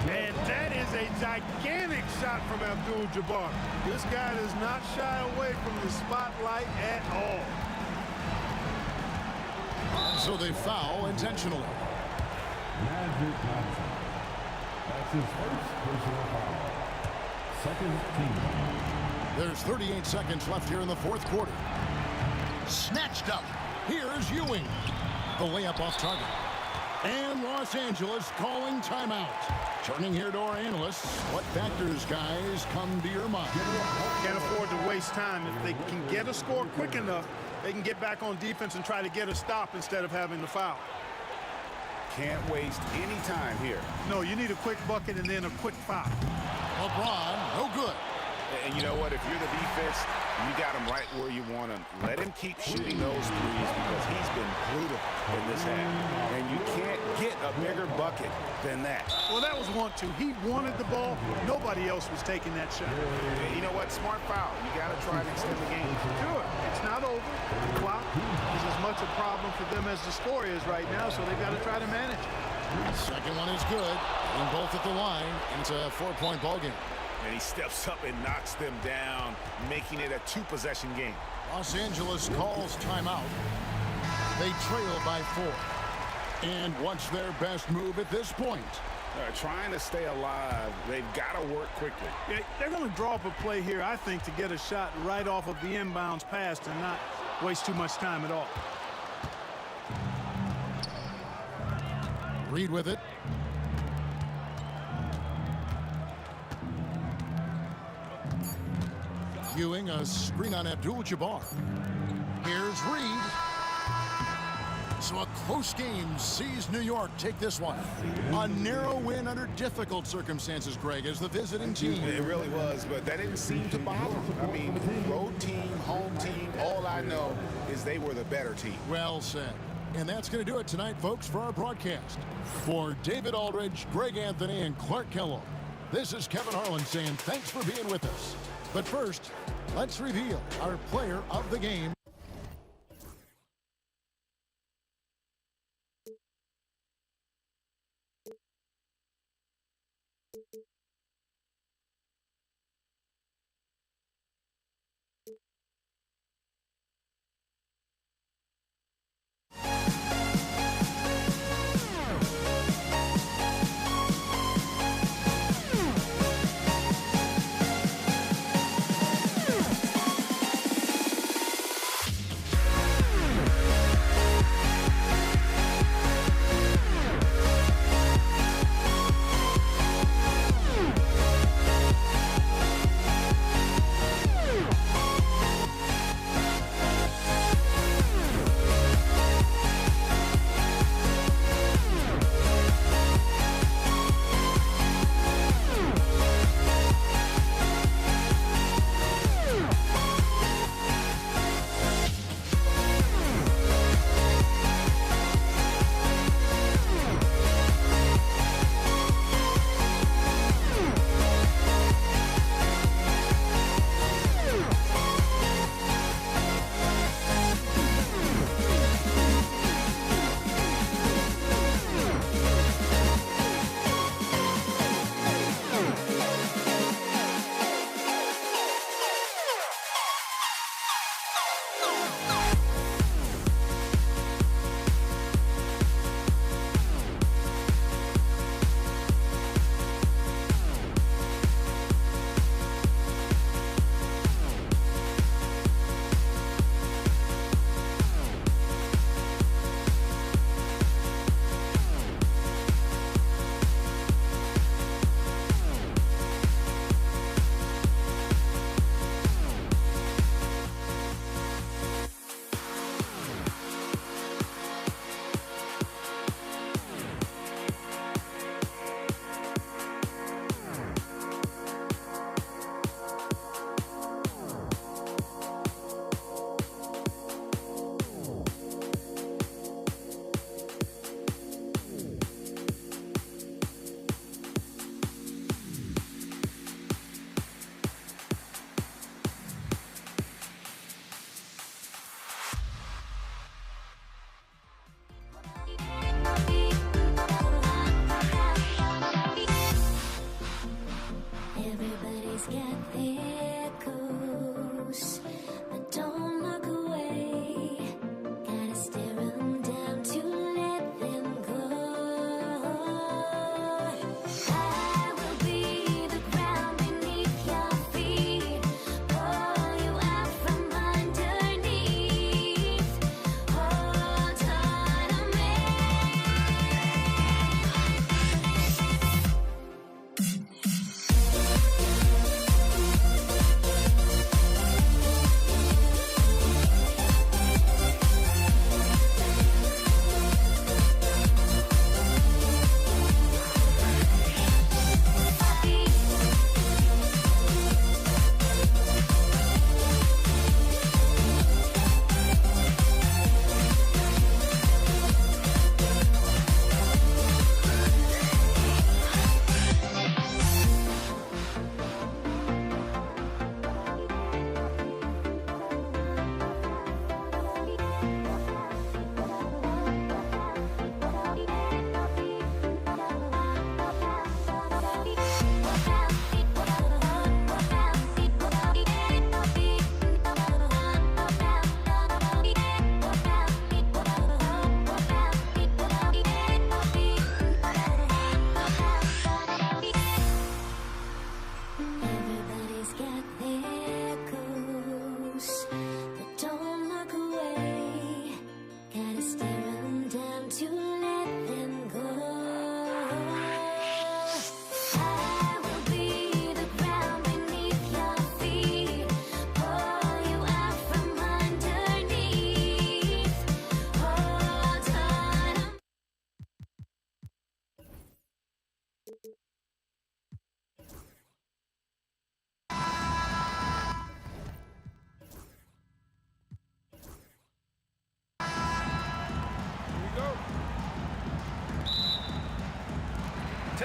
And that is is a gigantic shot from Abdul-Jabbar. This guy does not shy away from the spotlight at all. So they foul intentionally. Magic Johnson. That's his first personal foul. Second team. There's 38 seconds left here in the fourth quarter. Snatched up. Here's Ewing. The layup off target. And Los Angeles calling timeout. Turning here to our analysts. What factors, guys, come to your mind? Can't afford to waste time. If they can get a score quick enough, they can get back on defense and try to get a stop instead of having the foul. Can't waste any time here. No, you need a quick bucket and then a quick foul. LeBron, no good. And you know what? If you're the defense, you got him right where you want him. Let him keep shooting those threes because he's been brutal in this half. And you can't get a bigger bucket than that. Well, that was 1-2. He wanted the ball. Nobody else was taking that shot. And you know what? Smart foul. You got to try to extend the game. Do it. It's not over. The clock is as much a problem for them as the score is right now, so they've got to try to manage it. Second one is good. And both at the line. And it's a 4-point ball game. And he steps up and knocks them down, making it a 2-possession game. Los Angeles calls timeout. They trail by 4. And what's their best move at this point? Trying to stay alive. They've got to work quickly. Yeah, they're going to draw up a play here, I think, to get a shot right off of the inbounds pass and not waste too much time at all. Reed with it. Ewing, a screen on Abdul-Jabbar. Here's Reed. So a close game sees New York take this one. A narrow win under difficult circumstances, Greg, as the visiting team. It really was, but that didn't seem to bother them. I mean, road team, home team, all I know is they were the better team. Well said. And that's going to do it tonight, folks, for our broadcast. For David Aldridge, Greg Anthony, and Clark Kellogg, this is Kevin Harlan saying thanks for being with us. But first, let's reveal our player of the game.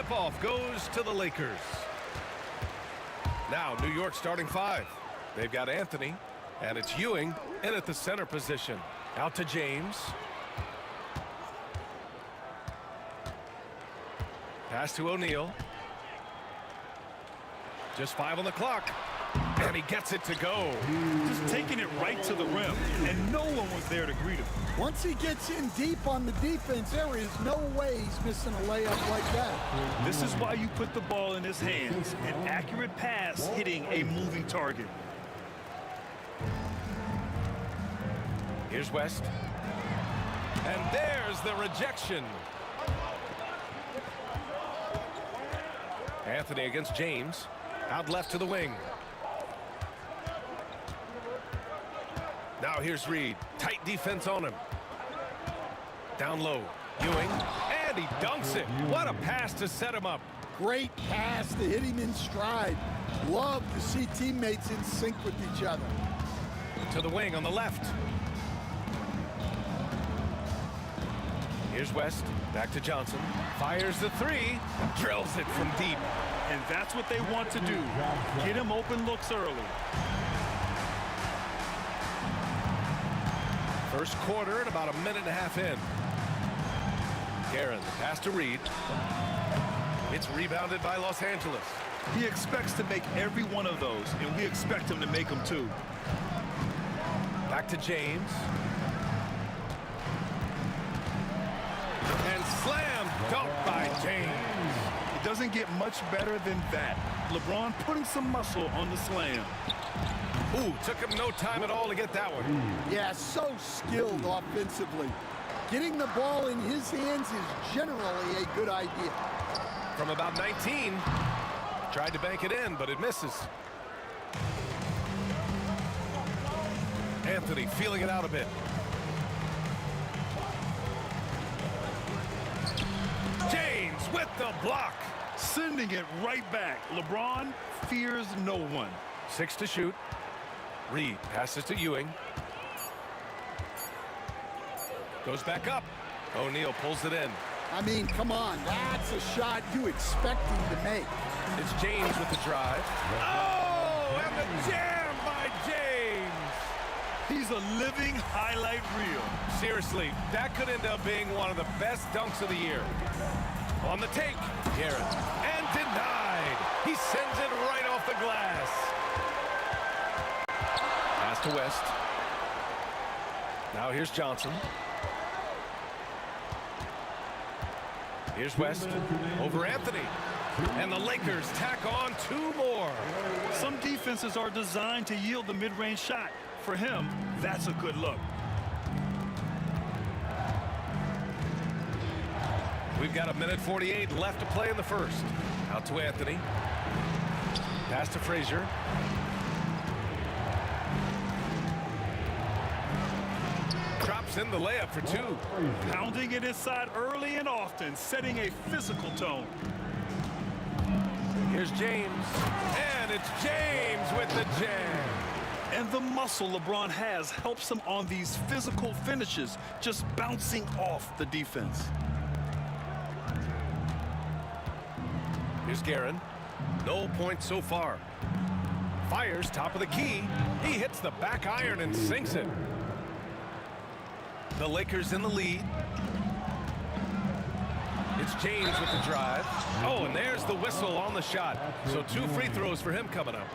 tip-off goes to the Lakers. Now, New York starting 5. They've got Anthony, and it's Ewing in at the center position. Out to James. Pass to O'Neal. Just 5 on the clock. And he gets it to go. Just taking it right to the rim, and no one was there to greet him. Once he gets in deep on the defense, there is no way he's missing a layup like that. This is why you put the ball in his hands. An accurate pass hitting a moving target. Here's West. And there's the rejection. Anthony against James. Out left to the wing. Now here's Reed. Tight defense on him. Down low. Ewing. And he dunks it. What a pass to set him up. Great pass to hit him in stride. Love to see teammates in sync with each other. To the wing on the left. Here's West. Back to Johnson. Fires the 3. Drills it from deep. And that's what they want to do. Get him open looks early. First quarter and about a minute and a half in. Guerin, pass to Reed. It's rebounded by Los Angeles. He expects to make every one of those, and we expect him to make them too. Back to James. And slam dunk by James. It doesn't get much better than that. LeBron putting some muscle on the slam. Ooh, took him no time at all to get that one. Yeah, so skilled offensively. Getting the ball in his hands is generally a good idea. From about 19. Tried to bank it in, but it misses. Anthony feeling it out a bit. James with the block. Sending it right back. LeBron fears no one. 6 to shoot. Reed passes to Ewing. Goes back up. O'Neal pulls it in. I mean, come on. That's a shot you expect him to make. It's James with the drive. Oh, and the jam by James. He's a living highlight reel. Seriously, that could end up being one of the best dunks of the year. On the take, Guerin. And denied. He sends it right off the glass. Pass to West. Now here's Johnson. Here's West over Anthony. And the Lakers tack on 2 more. Some defenses are designed to yield the mid-range shot. For him, that's a good look. We've got 1:48 left to play in the first. Out to Anthony. Pass to Frazier. Drops in the layup for 2. Pounding it inside early and often, setting a physical tone. Here's James. And it's James with the jam. And the muscle LeBron has helps him on these physical finishes, just bouncing off the defense. Here's Guerin. No points so far. Fires top of the key. He hits the back iron and sinks it. The Lakers in the lead. It's James with the drive. Oh, and there's the whistle on the shot. So 2 free throws for him coming up.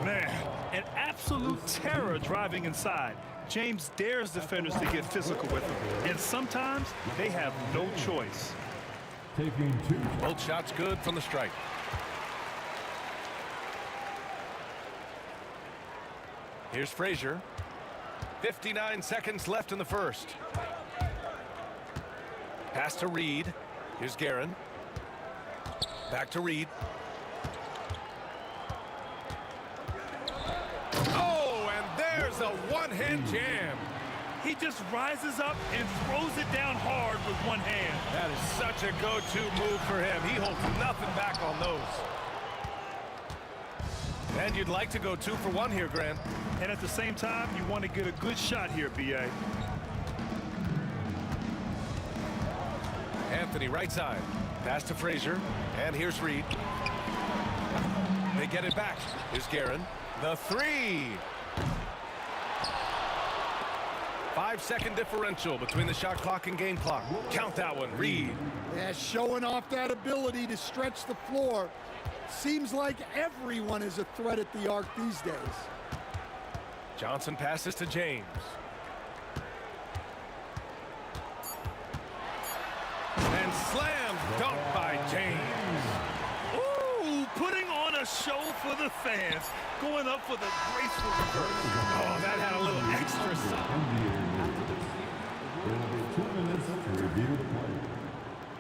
Man, an absolute terror driving inside. James dares defenders to get physical with him. And sometimes they have no choice. Taking 2. Both shots good from the strike. Here's Frazier. 59 seconds left in the first. Pass to Reed. Here's Guerin. Back to Reed. Oh, and there's a one-hand jam. He just rises up and throws it down hard with one hand. That is such a go-to move for him. He holds nothing back on those. And you'd like to go 2 for 1 here, Grant. And at the same time, you want to get a good shot here, B.A. Anthony right side. Pass to Frazier, and here's Reed. They get it back. Here's Guerin. The three. 5-second differential between the shot clock and game clock. Count that one, Reed. Yeah, showing off that ability to stretch the floor. Seems like everyone is a threat at the arc these days. Johnson passes to James. And slammed, dunked by James. Ooh, putting on a show for the fans. Going up for the graceful reverse. Oh, that had a little extra something.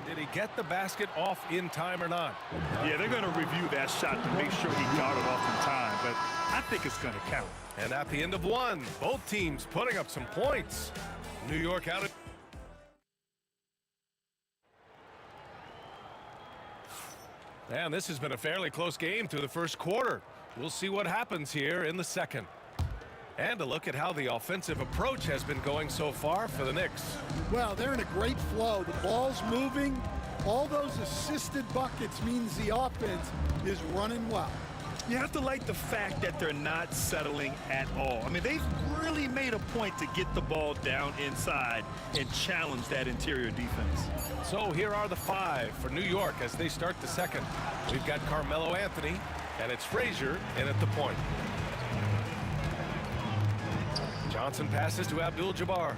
Did he get the basket off in time or not? Yeah, they're going to review that shot to make sure he got it off in time, but I think it's going to count. And at the end of one, both teams putting up some points. New York out of... And this has been a fairly close game through the first quarter. We'll see what happens here in the second. And a look at how the offensive approach has been going so far for the Knicks. Well, they're in a great flow. The ball's moving. All those assisted buckets means the offense is running well. You have to like the fact that they're not settling at all. I mean, they've really made a point to get the ball down inside and challenge that interior defense. So here are the five for New York as they start the second. We've got Carmelo Anthony, and it's Frazier in at the point. Johnson passes to Abdul-Jabbar.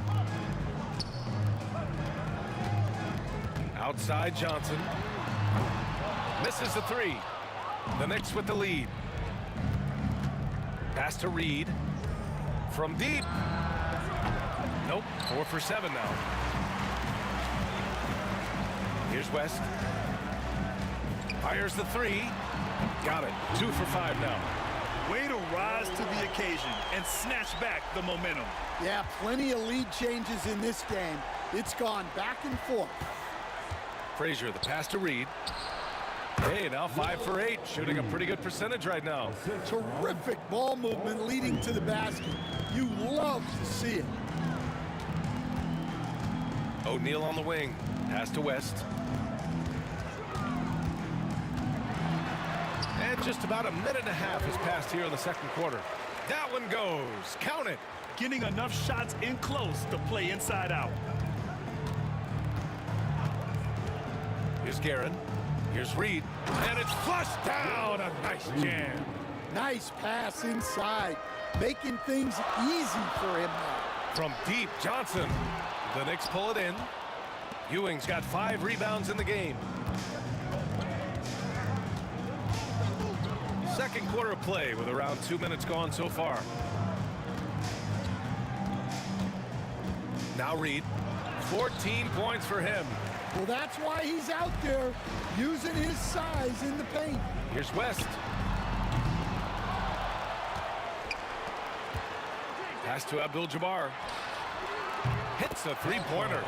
Outside Johnson. Misses the three. The Knicks with the lead. Pass to Reed. From deep. Nope, 4 for 7 now. Here's West. Fires the three. Got it, 2 for 5 now. Way to rise to the occasion and snatch back the momentum. Yeah, plenty of lead changes in this game. It's gone back and forth. Frazier, the pass to Reed. Hey, now 5 for 8, shooting a pretty good percentage right now. Terrific ball movement leading to the basket. You love to see it. O'Neal on the wing. Pass to West. And just about a minute and a half has passed here in the second quarter. That one goes. Count it. Getting enough shots in close to play inside out. Here's Guerin. Here's Reed. And it's flushed down. A nice jam. Nice pass inside. Making things easy for him now. From deep, Johnson. The Knicks pull it in. Ewing's got 5 rebounds in the game. Second quarter of play with around 2 minutes gone so far. Now Reed. 14 points for him. Well, that's why he's out there using his size in the paint. Here's West. Pass to Abdul-Jabbar. Hits a three-pointer.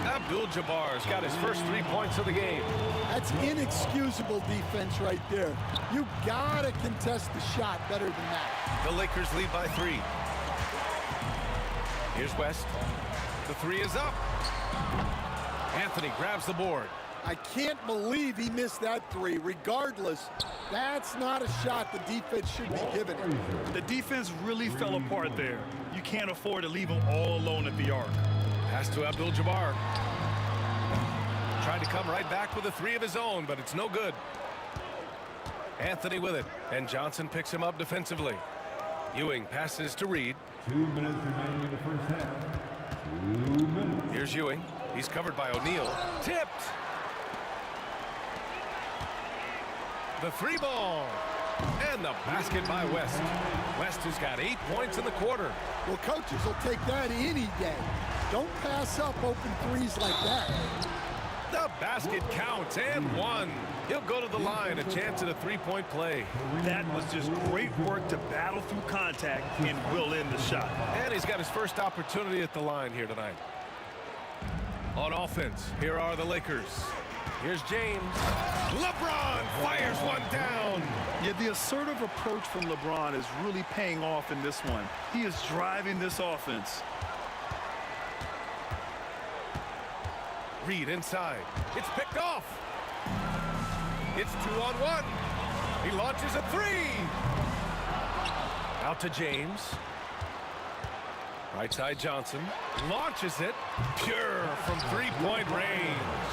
Abdul-Jabbar's got his first 3 points of the game. That's inexcusable defense right there. You gotta contest the shot better than that. The Lakers lead by 3. Here's West. The 3 is up. Anthony grabs the board. I can't believe he missed that 3. Regardless, that's not a shot the defense should be giving him. The defense really fell apart there. You can't afford to leave him all alone at the arc. Pass to Abdul-Jabbar. Trying to come right back with a 3 of his own, but it's no good. Anthony with it, and Johnson picks him up defensively. Ewing passes to Reed. 2 minutes remaining in the first half. 2 minutes. Here's Ewing. He's covered by O'Neal. Tipped. The 3 ball. And the basket by West. West has got 8 points in the quarter. Well, coaches will take that any day. Don't pass up open threes like that. The basket counts and 1. He'll go to the line, a chance at a 3-point play. That was just great work to battle through contact and will end the shot. And he's got his first opportunity at the line here tonight. On offense, here are the Lakers. Here's James. LeBron fires one down. Yeah, the assertive approach from LeBron is really paying off in this one. He is driving this offense. Reed inside. It's picked off. It's 2-on-1. He launches a three. Out to James. Right side Johnson. Launches it. Pure from three-point range.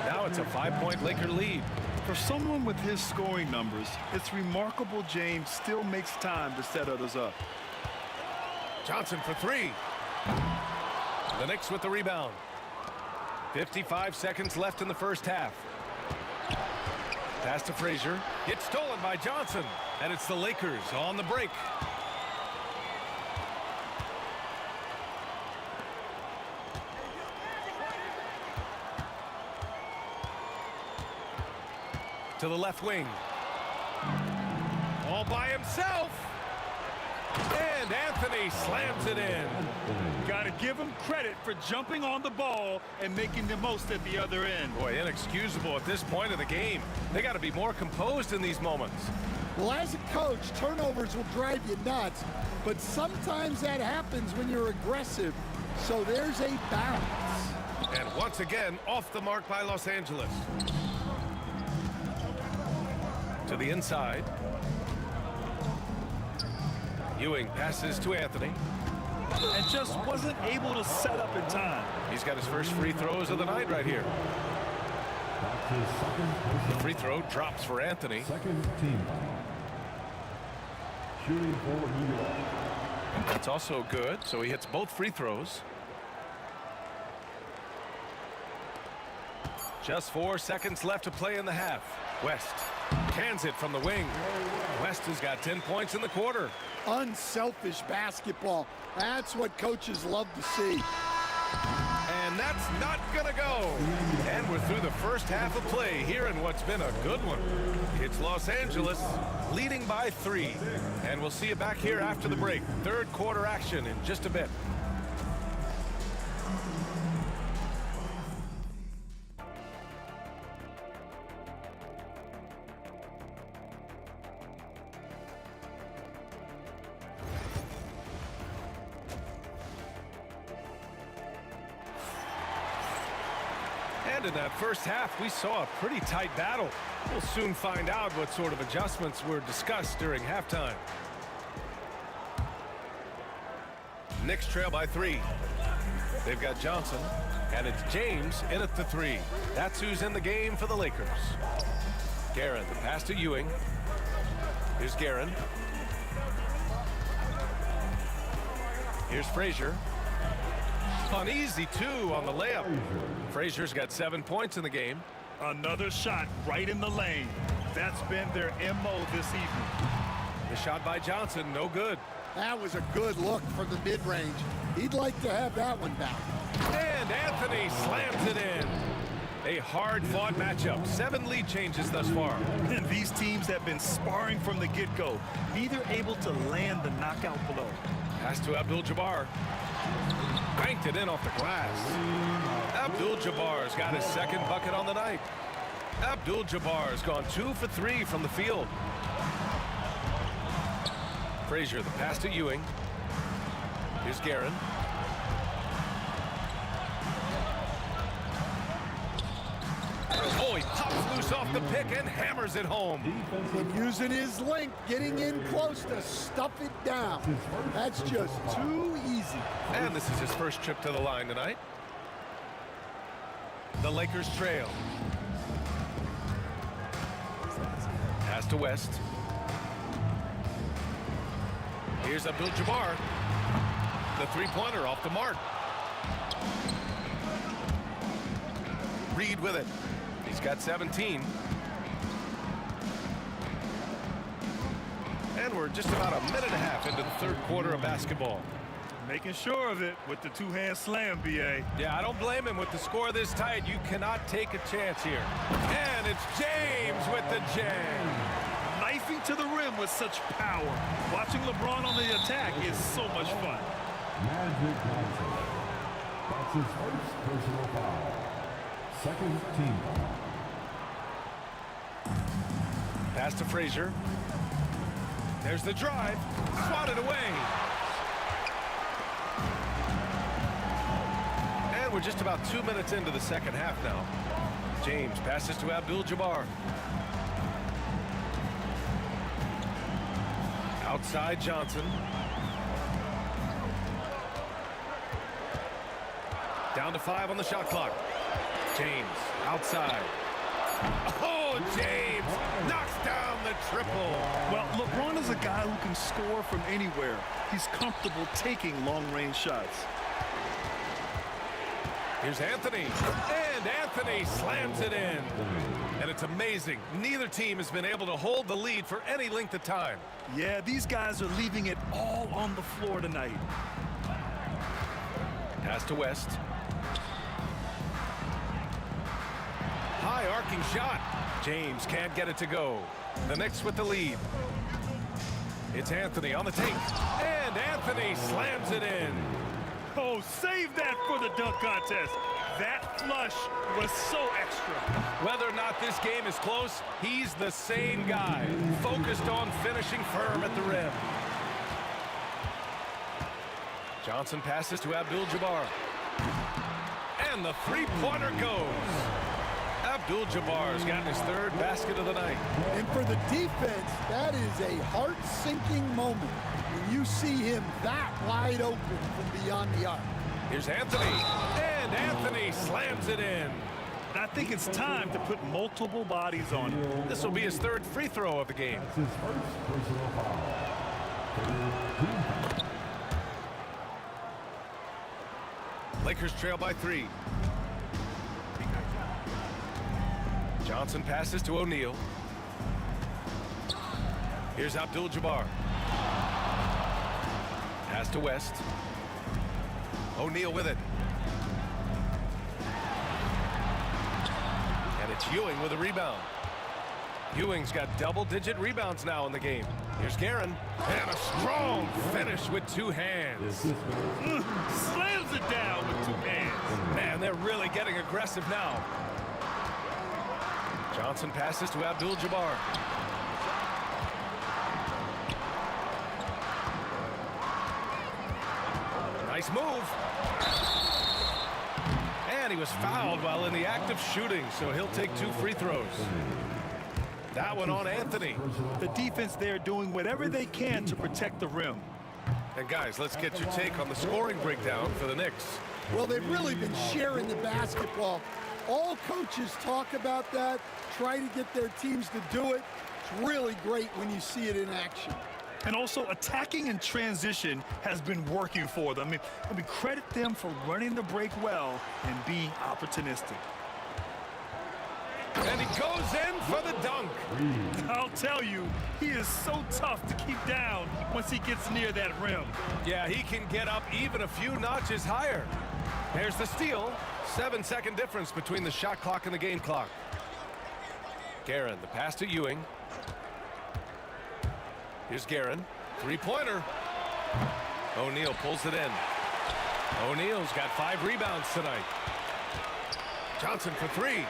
Now it's a 5-point Laker lead. For someone with his scoring numbers, it's remarkable James still makes time to set others up. Johnson for three. The Knicks with the rebound. 55 seconds left in the first half. Pass to Frazier. It's stolen by Johnson. And it's the Lakers on the break. To the left wing. All by himself. And Anthony slams it in. Got to give him credit for jumping on the ball and making the most at the other end. Boy, inexcusable at this point of the game. They got to be more composed in these moments. Well, as a coach, turnovers will drive you nuts, but sometimes that happens when you're aggressive. So there's a balance. And once again, off the mark by Los Angeles. To the inside. Ewing passes to Anthony. And just wasn't able to set up in time. He's got his first free throws of the night right here. The free throw drops for Anthony. Second team foul. Shooting for New York. That's also good, so he hits both free throws. Just 4 seconds left to play in the half. West cans it from the wing. West has got 10 points in the quarter. Unselfish basketball. That's what coaches love to see. And that's not gonna go. And we're through the first half of play here in what's been a good one. It's Los Angeles leading by 3. And we'll see you back here after the break. Third quarter action in just a bit. And in that first half, we saw a pretty tight battle. We'll soon find out what sort of adjustments were discussed during halftime. Knicks trail by 3. They've got Johnson, and it's James in at the 3. That's who's in the game for the Lakers. Guerin, the pass to Ewing. Here's Guerin. Here's Frazier. An easy 2 on the layup. Frazier's got 7 points in the game. Another shot right in the lane. That's been their MO this evening. The shot by Johnson, no good. That was a good look from the mid-range. He'd like to have that one back. And Anthony slams it in. A hard-fought matchup. 7 lead changes thus far. And these teams have been sparring from the get-go. Neither able to land the knockout blow. Pass to Abdul-Jabbar. Banked it in off the glass. Abdul-Jabbar's got his second bucket on the night. Abdul-Jabbar's gone 2 for 3 from the field. Frazier, the pass to Ewing. Here's Guerin. Oh, he pops loose off the pick and hammers it home. And using his length, getting in close to stuff it down. That's just too easy. And this is his first trip to the line tonight. The Lakers trail. Pass to West. Here's Abdul-Jabbar. The three-pointer off the mark. Reed with it. He's got 17. And we're just about a minute and a half into the third quarter of basketball. Making sure of it with the two-hand slam, B.A. Yeah, I don't blame him. With the score this tight, you cannot take a chance here. And it's James with the jam. Knifing to the rim with such power. Watching LeBron on the attack is so much fun. Magic Johnson. That's his first personal foul. Second team foul. Pass to Frazier. There's the drive. Swatted away. And we're just about 2 minutes into the second half now. James passes to Abdul-Jabbar. Outside Johnson. Down to 5 on the shot clock. James outside. Oh, James knocks down the triple. Well, LeBron is a guy who can score from anywhere. He's comfortable taking long-range shots. Here's Anthony, and Anthony slams it in. And it's amazing. Neither team has been able to hold the lead for any length of time. Yeah, these guys are leaving it all on the floor tonight. Pass to West. High arcing shot. James can't get it to go. The Knicks with the lead. It's Anthony on the take. And Anthony slams it in. Oh, save that for the dunk contest. That flush was so extra. Whether or not this game is close, he's the same guy, focused on finishing firm at the rim. Johnson passes to Abdul-Jabbar. And the three-pointer goes. Abdul-Jabbar's gotten his 3rd basket of the night. And for the defense, that is a heart-sinking moment when you see him that wide open from beyond the arc. Here's Anthony, and Anthony slams it in. I think it's time to put multiple bodies on him. This will be his 3rd free throw of the game. That's his first personal foul. Lakers trail by 3. Johnson passes to O'Neal. Here's Abdul-Jabbar. Pass to West. O'Neal with it. And it's Ewing with a rebound. Ewing's got double-digit rebounds now in the game. Here's Guerin. And a strong finish with 2 hands. Slams it down with 2 hands. Man, they're really getting aggressive now. Johnson passes to Abdul-Jabbar. Nice move. And he was fouled while in the act of shooting, so he'll take 2 free throws. That one on Anthony. The defense there doing whatever they can to protect the rim. And guys, let's get your take on the scoring breakdown for the Knicks. Well, they've really been sharing the basketball. All coaches talk about that, try to get their teams to do it. It's really great when you see it in action. And also, attacking in transition has been working for them. I mean, credit them for running the break well and being opportunistic. And he goes in for the dunk. I'll tell you, he is so tough to keep down once he gets near that rim. Yeah, he can get up even a few notches higher. There's the steal. 7-second difference between the shot clock and the game clock. Guerin, the pass to Ewing. Here's Guerin. 3-pointer. O'Neal pulls it in. O'Neal's got 5 rebounds tonight. Johnson for 3.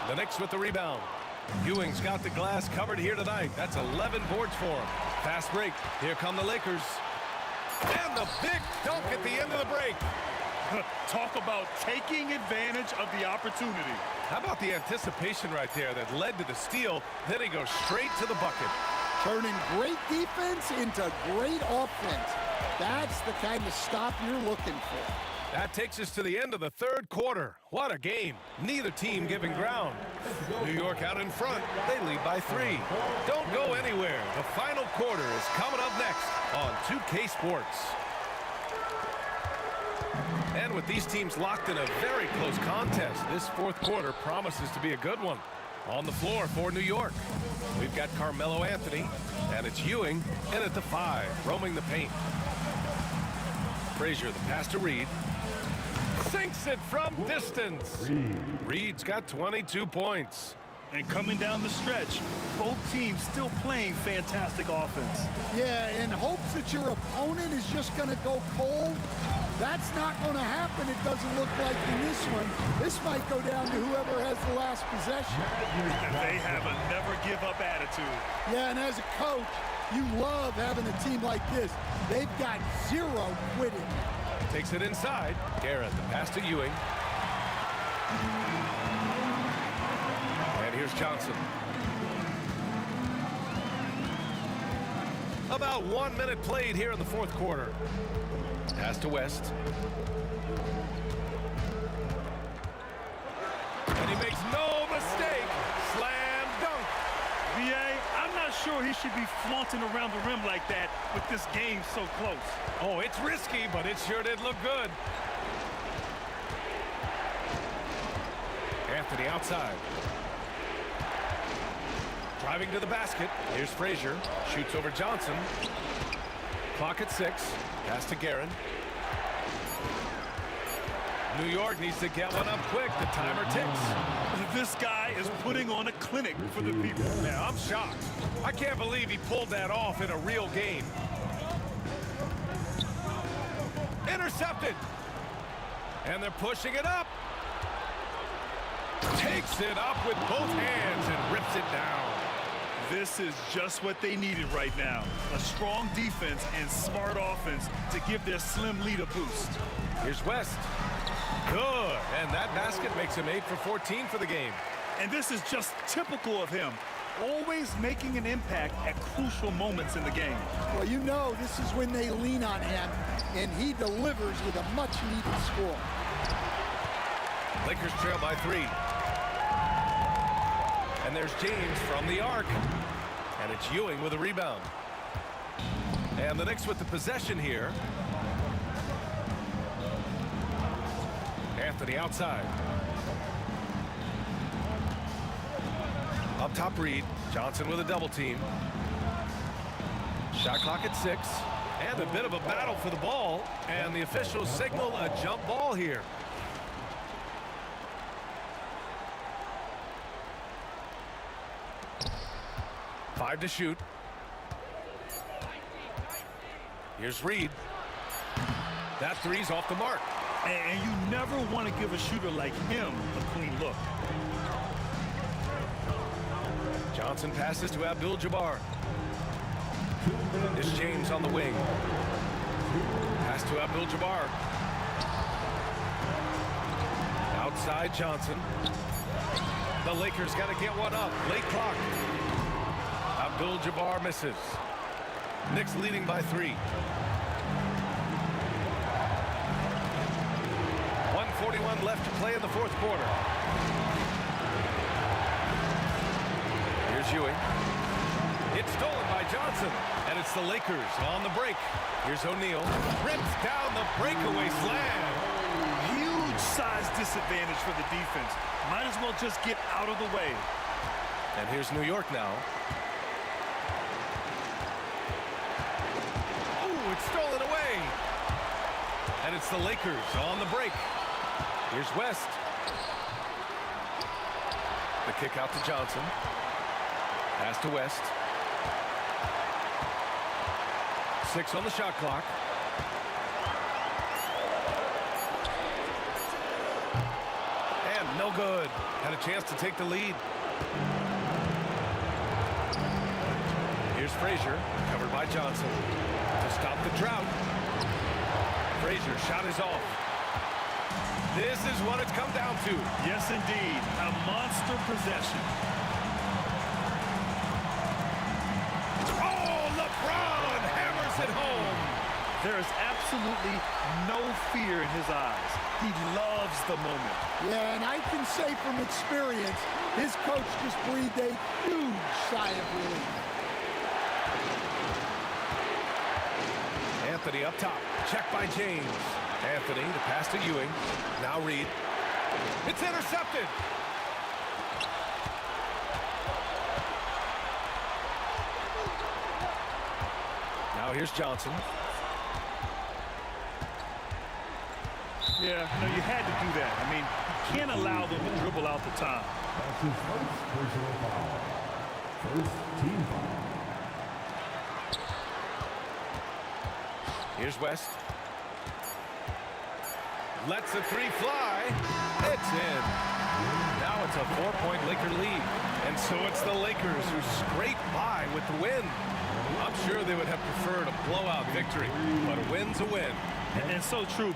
The Knicks with the rebound. Ewing's got the glass covered here tonight. That's 11 boards for him. Fast break. Here come the Lakers. And the big dunk at the end of the break. Talk about taking advantage of the opportunity. How about the anticipation right there that led to the steal? Then he goes straight to the bucket. Turning great defense into great offense. That's the kind of stop you're looking for. That takes us to the end of the 3rd quarter. What a game. Neither team giving ground. New York out in front. They lead by 3. Don't go anywhere. The final quarter is coming up next on 2K Sports. And with these teams locked in a very close contest, this 4th quarter promises to be a good one. On the floor for New York, we've got Carmelo Anthony, and it's Ewing in at the 5, roaming the paint. Frazier, the pass to Reed. Sinks it from distance. Reed's got 22 points. And coming down the stretch, both teams still playing fantastic offense. Yeah, in hopes that your opponent is just going to go cold. That's not going to happen, it doesn't look like in this one. This might go down to whoever has the last possession. They have a never-give-up attitude. Yeah, and as a coach, you love having a team like this. They've got 0 quitting. Takes it inside. Guerin, the pass to Ewing. And here's Johnson. About 1 minute played here in the fourth quarter. Pass to West. And he makes no mistake. Slam dunk. VA, I'm not sure he should be flaunting around the rim like that with this game so close. Oh, it's risky, but it sure did look good. Anthony outside. Driving to the basket. Here's Frazier. Shoots over Johnson. Clock at 6. Pass to Guerin. New York needs to get one up quick. The timer ticks. This guy is putting on a clinic for the people. Yeah, I'm shocked. I can't believe he pulled that off in a real game. Intercepted. And they're pushing it up. Takes it up with both hands and rips it down. This is just what they needed right now. A strong defense and smart offense to give their slim lead a boost. Here's West. Good. And that basket makes him 8 for 14 for the game. And this is just typical of him. Always making an impact at crucial moments in the game. Well, you know this is when they lean on him, and he delivers with a much-needed score. Lakers trail by 3. And there's James from the arc. And it's Ewing with a rebound. And the Knicks with the possession here. Anthony outside. Up top Reed. Johnson with a double team. Shot clock at 6. And a bit of a battle for the ball. And the officials signal a jump ball here. Five to shoot. Here's Reed. That three's off the mark. And you never want to give a shooter like him a clean look. Johnson passes to Abdul-Jabbar. It's James on the wing. Pass to Abdul-Jabbar. Outside Johnson. The Lakers got to get one up. Late clock. Abdul-Jabbar misses. Knicks leading by 3. 1:41 left to play in the fourth quarter. Here's Ewing. It's stolen by Johnson, and it's the Lakers on the break. Here's O'Neal. Rips down the breakaway slam. Huge size disadvantage for the defense. Might as well just get out of the way. And here's New York now. It's stolen away. And it's the Lakers on the break. Here's West. The kick out to Johnson. Pass to West. 6 on the shot clock. And no good. Had a chance to take the lead. Here's Frazier, covered by Johnson. To stop the drought. Frazier shot is off. This is what it's come down to. Yes, indeed. A monster possession. Oh, LeBron hammers it home. There is absolutely no fear in his eyes. He loves the moment. Yeah, and I can say from experience, his coach just breathed a huge sigh of relief. Anthony up top. Check by James. Anthony, the pass to Ewing. Now Reed. It's intercepted. Now here's Johnson. Yeah, no, you had to do that. I mean, you can't allow them to dribble out the time. That's his first personal foul. First team foul. Here's West. Lets the three fly. It's in. Now it's a 4-point Laker lead. And so it's the Lakers who scrape by with the win. I'm sure they would have preferred a blowout victory, but a win's a win. And so true.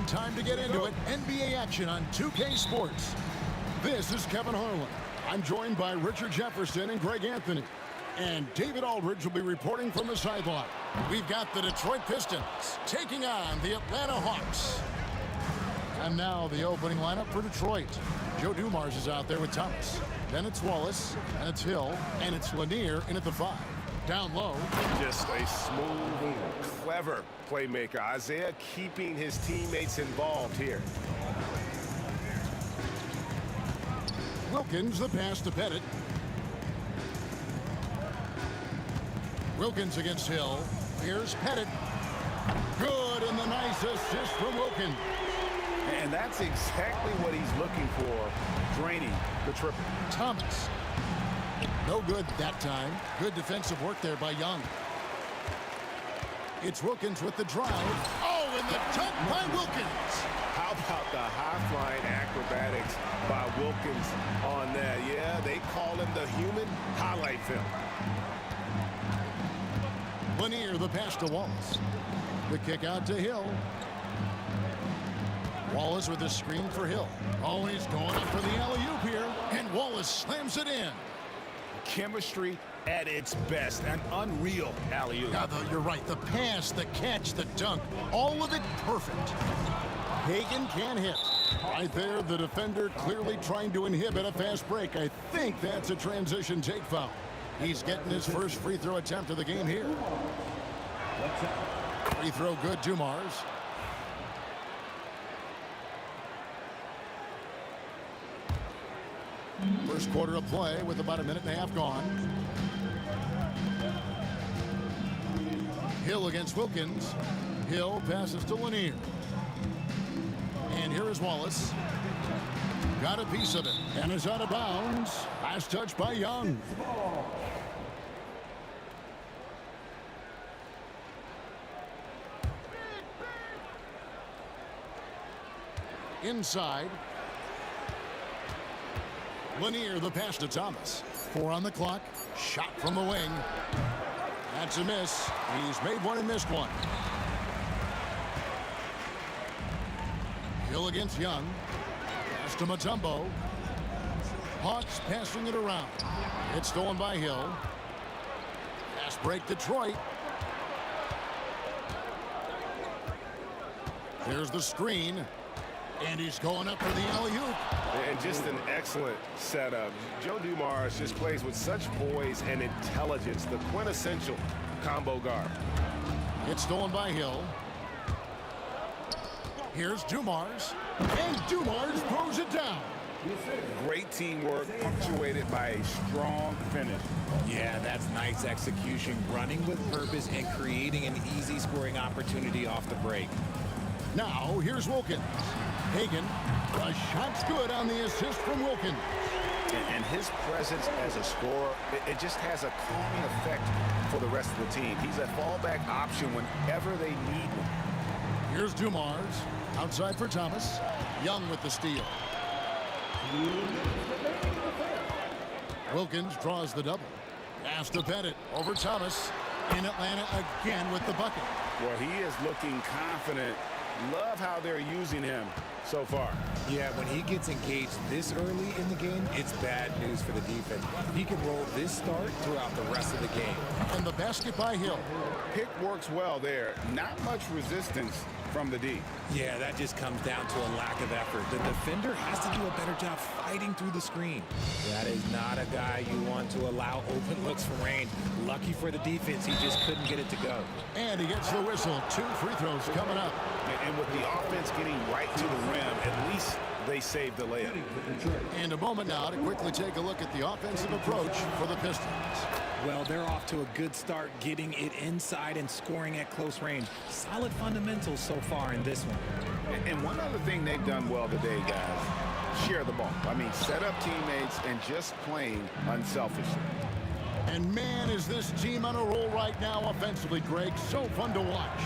Time to get into it. NBA action on 2K Sports. This is Kevin Harlan. I'm joined by Richard Jefferson and Greg Anthony. And David Aldridge will be reporting from the sideline. We've got the Detroit Pistons taking on the Atlanta Hawks. And now the opening lineup for Detroit. Joe Dumars is out there with Thomas. Then it's Wallace, and it's Hill, and it's Lanier in at the 5. Down low. Just a smooth, clever playmaker. Isaiah keeping his teammates involved here. Wilkins, the pass to Pettit. Wilkins against Hill. Here's Pettit. Good, and the nice assist from Wilkins. And that's exactly what he's looking for, draining the triple. Thomas. No good that time. Good defensive work there by Young. It's Wilkins with the drive. Oh, and the dunk by Wilkins. How about the high-flying acrobatics by Wilkins on that? Yeah, they call him the human highlight film. Lanier, the pass to Wallace. The kick out to Hill. Wallace with a screen for Hill. Oh, he's going up for the alley-oop here. And Wallace slams it in. Chemistry at its best. An unreal alley-oop. Yeah, you're right. The pass, the catch, the dunk. All of it perfect. Hagan can't hit. Right there, the defender clearly trying to inhibit a fast break. I think that's a transition take foul. He's getting his first free throw attempt of the game here. Free throw good, Dumars. First quarter of play with about a minute and a half gone. Hill against Wilkins. Hill passes to Lanier. And here is Wallace. Got a piece of it and is out of bounds. Last touch by Young. Inside. Lanier, the pass to Thomas. 4 on the clock. Shot from the wing. That's a miss. He's made one and missed one. Hill against Young. Pass to Mutombo. Hawks passing it around. It's stolen by Hill. Pass break Detroit. Here's the screen. And he's going up for the alley-oop. And just an excellent setup. Joe Dumars just plays with such poise and intelligence. The quintessential combo guard. It's stolen by Hill. Here's Dumars. And Dumars throws it down. Great teamwork punctuated by a strong finish. Yeah, that's nice execution. Running with purpose and creating an easy scoring opportunity off the break. Now, here's Wilkins. Hagan, a shot's good on the assist from Wilkins. And his presence as a scorer, it just has a calming effect for the rest of the team. He's a fallback option whenever they need one. Here's Dumars. Outside for Thomas. Young with the steal. Wilkins draws the double. Pass to Pettit over Thomas. In Atlanta again with the bucket. Well, he is looking confident. Love how they're using him so far. Yeah, when he gets engaged this early in the game, it's bad news for the defense. He can roll this start throughout the rest of the game. And the basket by Hill. Pick works well there. Not much resistance from the D. Yeah, that just comes down to a lack of effort. The defender has to do a better job fighting through the screen. That is not a guy you want to allow open looks from range. Lucky for the defense, he just couldn't get it to go. And he gets the whistle. 2 free throws coming up. And with the offense getting right to the rim, at least they saved the layup. And a moment now to quickly take a look at the offensive approach for the Pistons. Well, they're off to a good start getting it inside and scoring at close range. Solid fundamentals so far in this one. And one other thing they've done well today, guys, share the ball. I mean, set up teammates and just playing unselfishly. And man, is this team on a roll right now offensively, Greg. So fun to watch.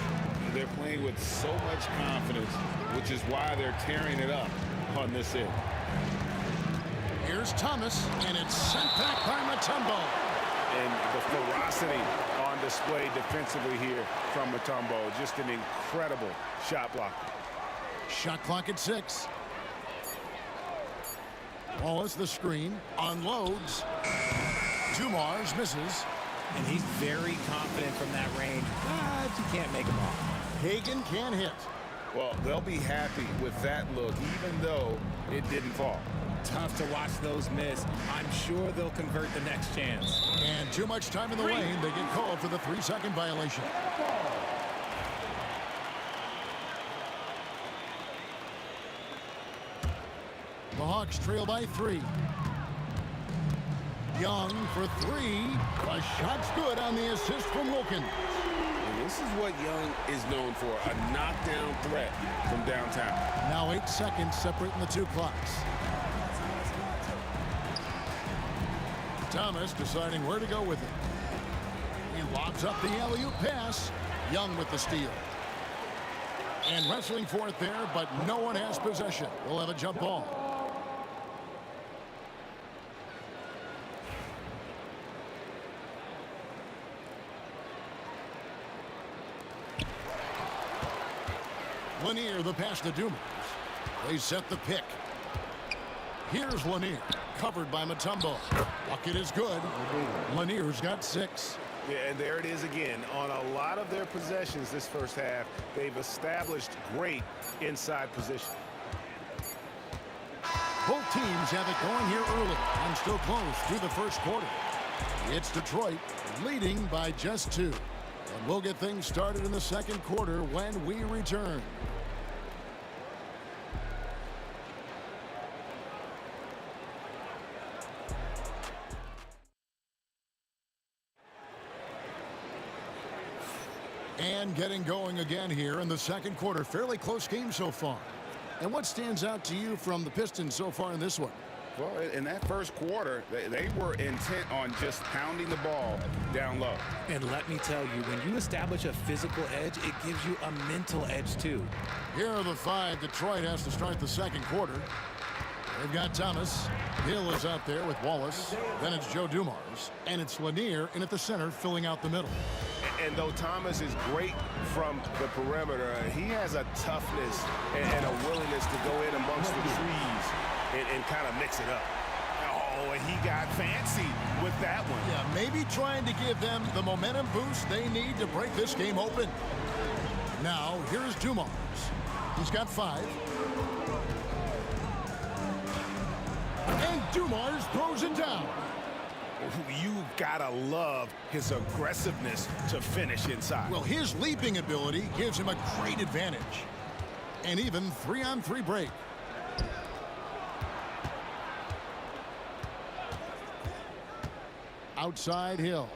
They're playing with so much confidence, which is why they're tearing it up on this end. Here's Thomas, and it's sent back by Mutombo. And the ferocity on display defensively here from Mutombo. Just an incredible shot blocker. Shot clock at 6. Wallace the screen. Unloads. Dumars misses. And he's very confident from that range, but you can't make him off. Hagan can't hit. Well, they'll be happy with that look, even though it didn't fall. Tough to watch those miss. I'm sure they'll convert the next chance. And too much time in the lane. They get called for the 3-second violation. The Hawks trail by 3. Young for 3. The shot's good on the assist from Wilkins. And this is what Young is known for, a knockdown threat from downtown. Now 8 seconds separating the two clocks. Thomas deciding where to go with it. He lobs up the alley-oop pass. Young with the steal. And wrestling for it there, but no one has possession. We'll have a jump ball. Lanier, the pass to Dumars. They set the pick. Here's Lanier, covered by Mutombo. Bucket is good. Lanier's got 6. Yeah, and there it is again. On a lot of their possessions this first half, they've established great inside position. Both teams have it going here early and still close through the first quarter. It's Detroit leading by just 2. And we'll get things started in the second quarter when we return. And getting going again here in the second quarter. Fairly close game so far. And what stands out to you from the Pistons so far in this one? Well, in that first quarter, they were intent on just pounding the ball down low. And let me tell you, when you establish a physical edge, it gives you a mental edge too. Here are the 5 Detroit has to start the second quarter. They've got Thomas. Hill is out there with Wallace. Then it's Joe Dumars. And it's Lanier in at the center filling out the middle. And though Thomas is great from the perimeter, he has a toughness and a willingness to go in amongst the trees and kind of mix it up. Oh, and he got fancy with that one. Yeah, maybe trying to give them the momentum boost they need to break this game open. Now, here's Dumars. He's got 5. And Dumars throws it down. You've got to love his aggressiveness to finish inside. Well, his leaping ability gives him a great advantage. And even 3-on-3 break. Outside Hill.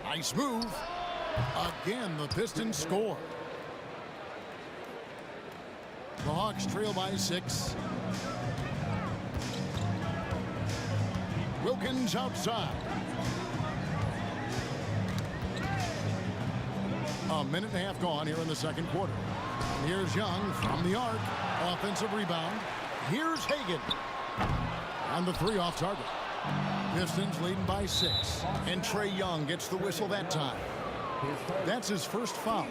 Nice move. Again, the Pistons score. The Hawks trail by 6. Wilkins outside. A minute and a half gone here in the second quarter. And here's Young from the arc. Offensive rebound. Here's Hagan. And the 3 off target. Pistons leading by 6. And Trae Young gets the whistle that time. That's his first foul.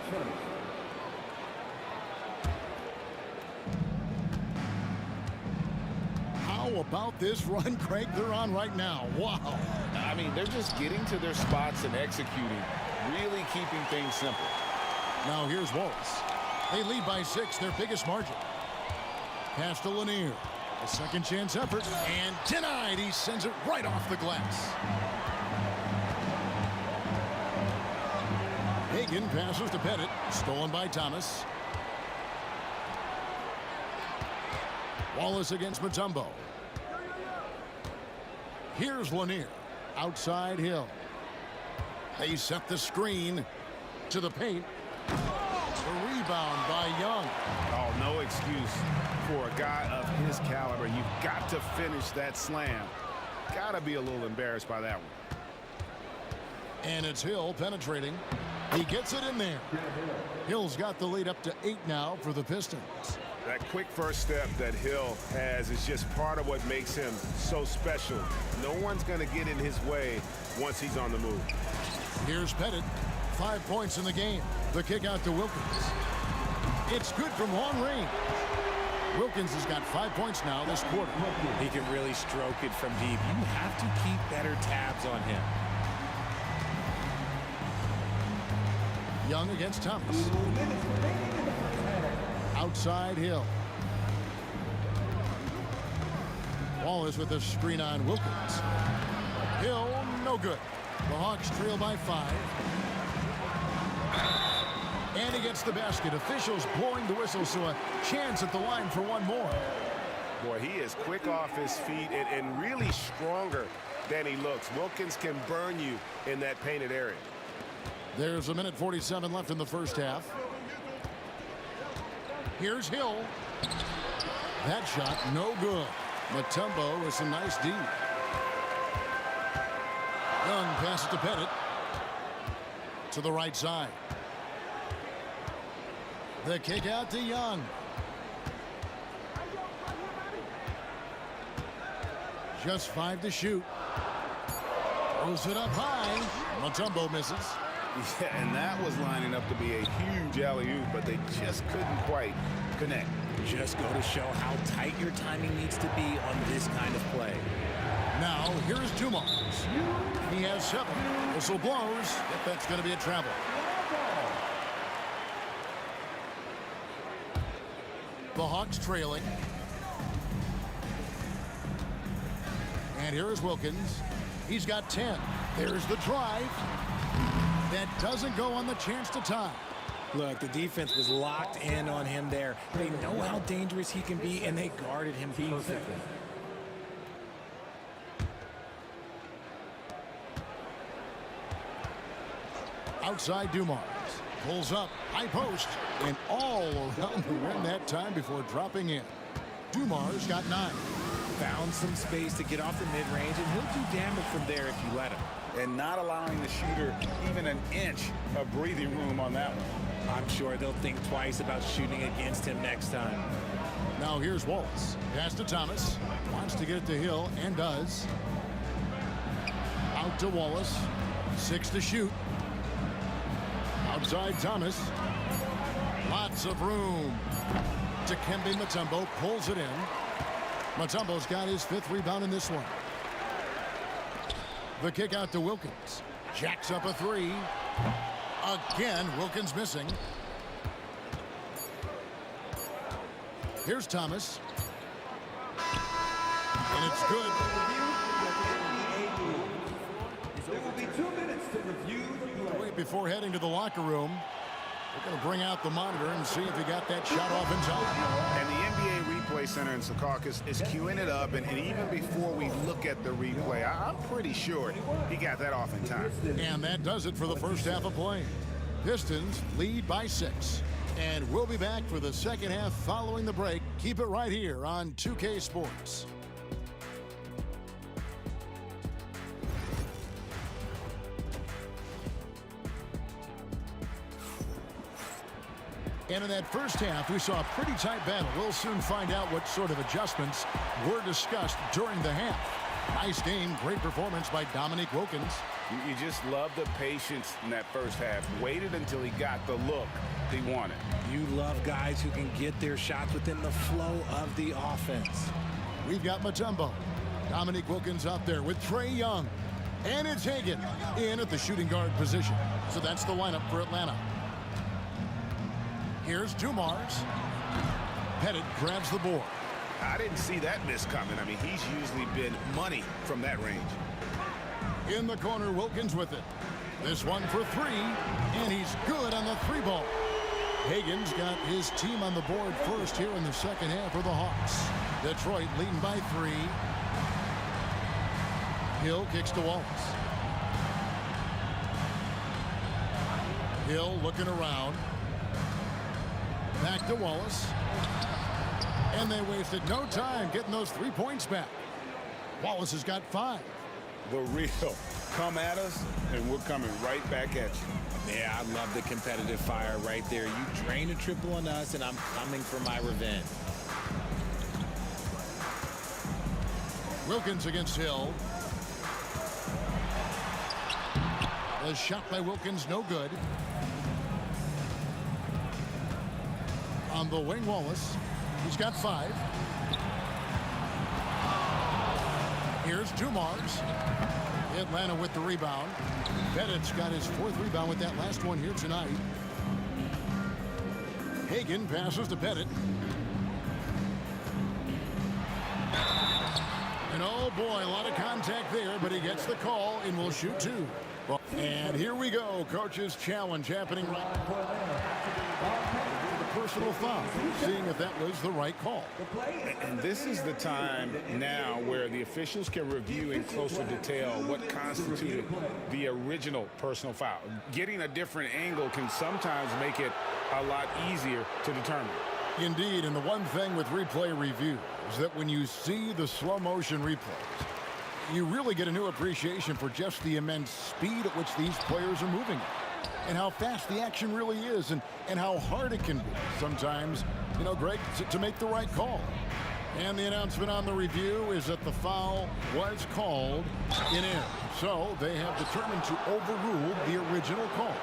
How about this run, Craig, they're on right now? Wow. I mean, they're just getting to their spots and executing, really keeping things simple. Now here's Wallace. They lead by 6, their biggest margin. Pass to Lanier. A second chance effort, and denied. He sends it right off the glass. Hagan passes to Pettit. Stolen by Thomas. Wallace against Mutombo. Here's Lanier. Outside Hill. They set the screen to the paint. The rebound by Young. Oh, no excuse for a guy of his caliber. You've got to finish that slam. Got to be a little embarrassed by that one. And it's Hill penetrating. He gets it in there. Hill's got the lead up to 8 now for the Pistons. That quick first step that Hill has is just part of what makes him so special. No one's going to get in his way once he's on the move. Here's Pettit. 5 points in the game. The kick out to Wilkins. It's good from long range. Wilkins has got 5 points now this quarter. He can really stroke it from deep. You have to keep better tabs on him. Young against Thomas. Outside Hill. Wallace with a screen on Wilkins. Hill, no good. The Hawks trail by 5. And he gets the basket. Officials blowing the whistle, so a chance at the line for one more. Boy, he is quick off his feet and really stronger than he looks. Wilkins can burn you in that painted area. There's 1:47 left in the first half. Here's Hill. That shot, no good. Mutombo with some nice D. Young passes to Pettit. To the right side. The kick out to Young. Just 5 to shoot. Throws it up high. Mutombo misses. Yeah, and that was lining up to be a huge alley-oop, but they just couldn't quite connect. Just go to show how tight your timing needs to be on this kind of play. Now, here's Dumars. He has 7. Whistle blows. If that's going to be a travel. The Hawks trailing. And here is Wilkins. He's got 10. There's the drive. That doesn't go on the chance to tie. Look, the defense was locked in on him there. They know how dangerous he can be, and they guarded him perfectly. Outside Dumars. Pulls up. High post. And all around the rim that time before dropping in. Dumars got 9. Found some space to get off the mid-range, and he'll do damage from there if you let him. And not allowing the shooter even an inch of breathing room on that one. I'm sure they'll think twice about shooting against him next time. Now here's Wallace. Pass to Thomas. Wants to get it to Hill, and does. Out to Wallace. 6 to shoot. Outside Thomas. Lots of room. Dikembe Mutombo pulls it in. Mutombo's got his 5th rebound in this one. The kick out to Wilkins. Jacks up a 3. Again, Wilkins missing. Here's Thomas. And it's good. There will be 2 minutes to review the play. Wait, before heading to the locker room, we're going to bring out the monitor and see if he got that shot off in time. And the NBA Replay Center in Secaucus is queuing it up, and even before we look at the replay, I'm pretty sure he got that off in time. And that does it for the first half of play. Pistons lead by 6. And we'll be back for the second half following the break. Keep it right here on 2K Sports. And in that first half, we saw a pretty tight battle. We'll soon find out what sort of adjustments were discussed during the half. Nice game, great performance by Dominique Wilkins. You just love the patience in that first half. Waited until he got the look he wanted. You love guys who can get their shots within the flow of the offense. We've got Mutombo. Dominique Wilkins out there with Trey Young. And it's Hagan in at the shooting guard position. So that's the lineup for Atlanta. Here's Dumars. Pettit grabs the board. I didn't see that miss coming. I mean, he's usually been money from that range. In the corner, Wilkins with it. This one for 3, and he's good on the 3-ball. Hagan's got his team on the board first here in the second half for the Hawks. Detroit leading by 3. Hill kicks to Wallace. Hill looking around. Back to Wallace. And they wasted no time getting those 3 points back. Wallace has got 5. The real come at us, and we're coming right back at you. Yeah, I love the competitive fire right there. You drain a triple on us, and I'm coming for my revenge. Wilkins against Hill. The shot by Wilkins, no good. On the wing, Wallace. He's got 5. Here's Dumars. Atlanta with the rebound. Bennett's got his 4th rebound with that last one here tonight. Hagan passes to Bennett. And oh boy, a lot of contact there, but he gets the call and will shoot 2. And here we go, coach's challenge happening right now. The personal foul, seeing if that was the right call. And this is the time now where the officials can review in closer detail what constituted the original personal foul. Getting a different angle can sometimes make it a lot easier to determine. Indeed, and the one thing with replay review is that when you see the slow motion replays, you really get a new appreciation for just the immense speed at which these players are moving and how fast the action really is and how hard it can be sometimes, Greg, to make the right call. And the announcement on the review is that the foul was called in air. So they have determined to overrule the original call.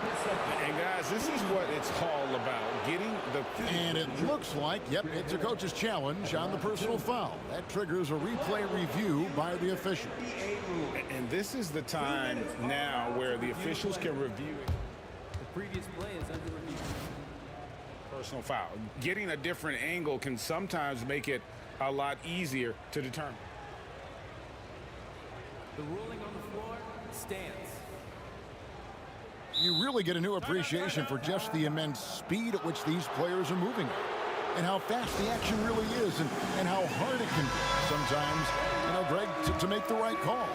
And guys, this is what it's all about, getting the... And it looks like, yep, it's a coach's challenge on the personal foul. That triggers a replay review by the official. And this is the time now where the officials can review it. The previous play is under review. Personal foul. Getting a different angle can sometimes make it a lot easier to determine. The ruling on the floor stands. You really get a new appreciation for just the immense speed at which these players are moving and how fast the action really is and how hard it can be sometimes, Greg, to make the right call.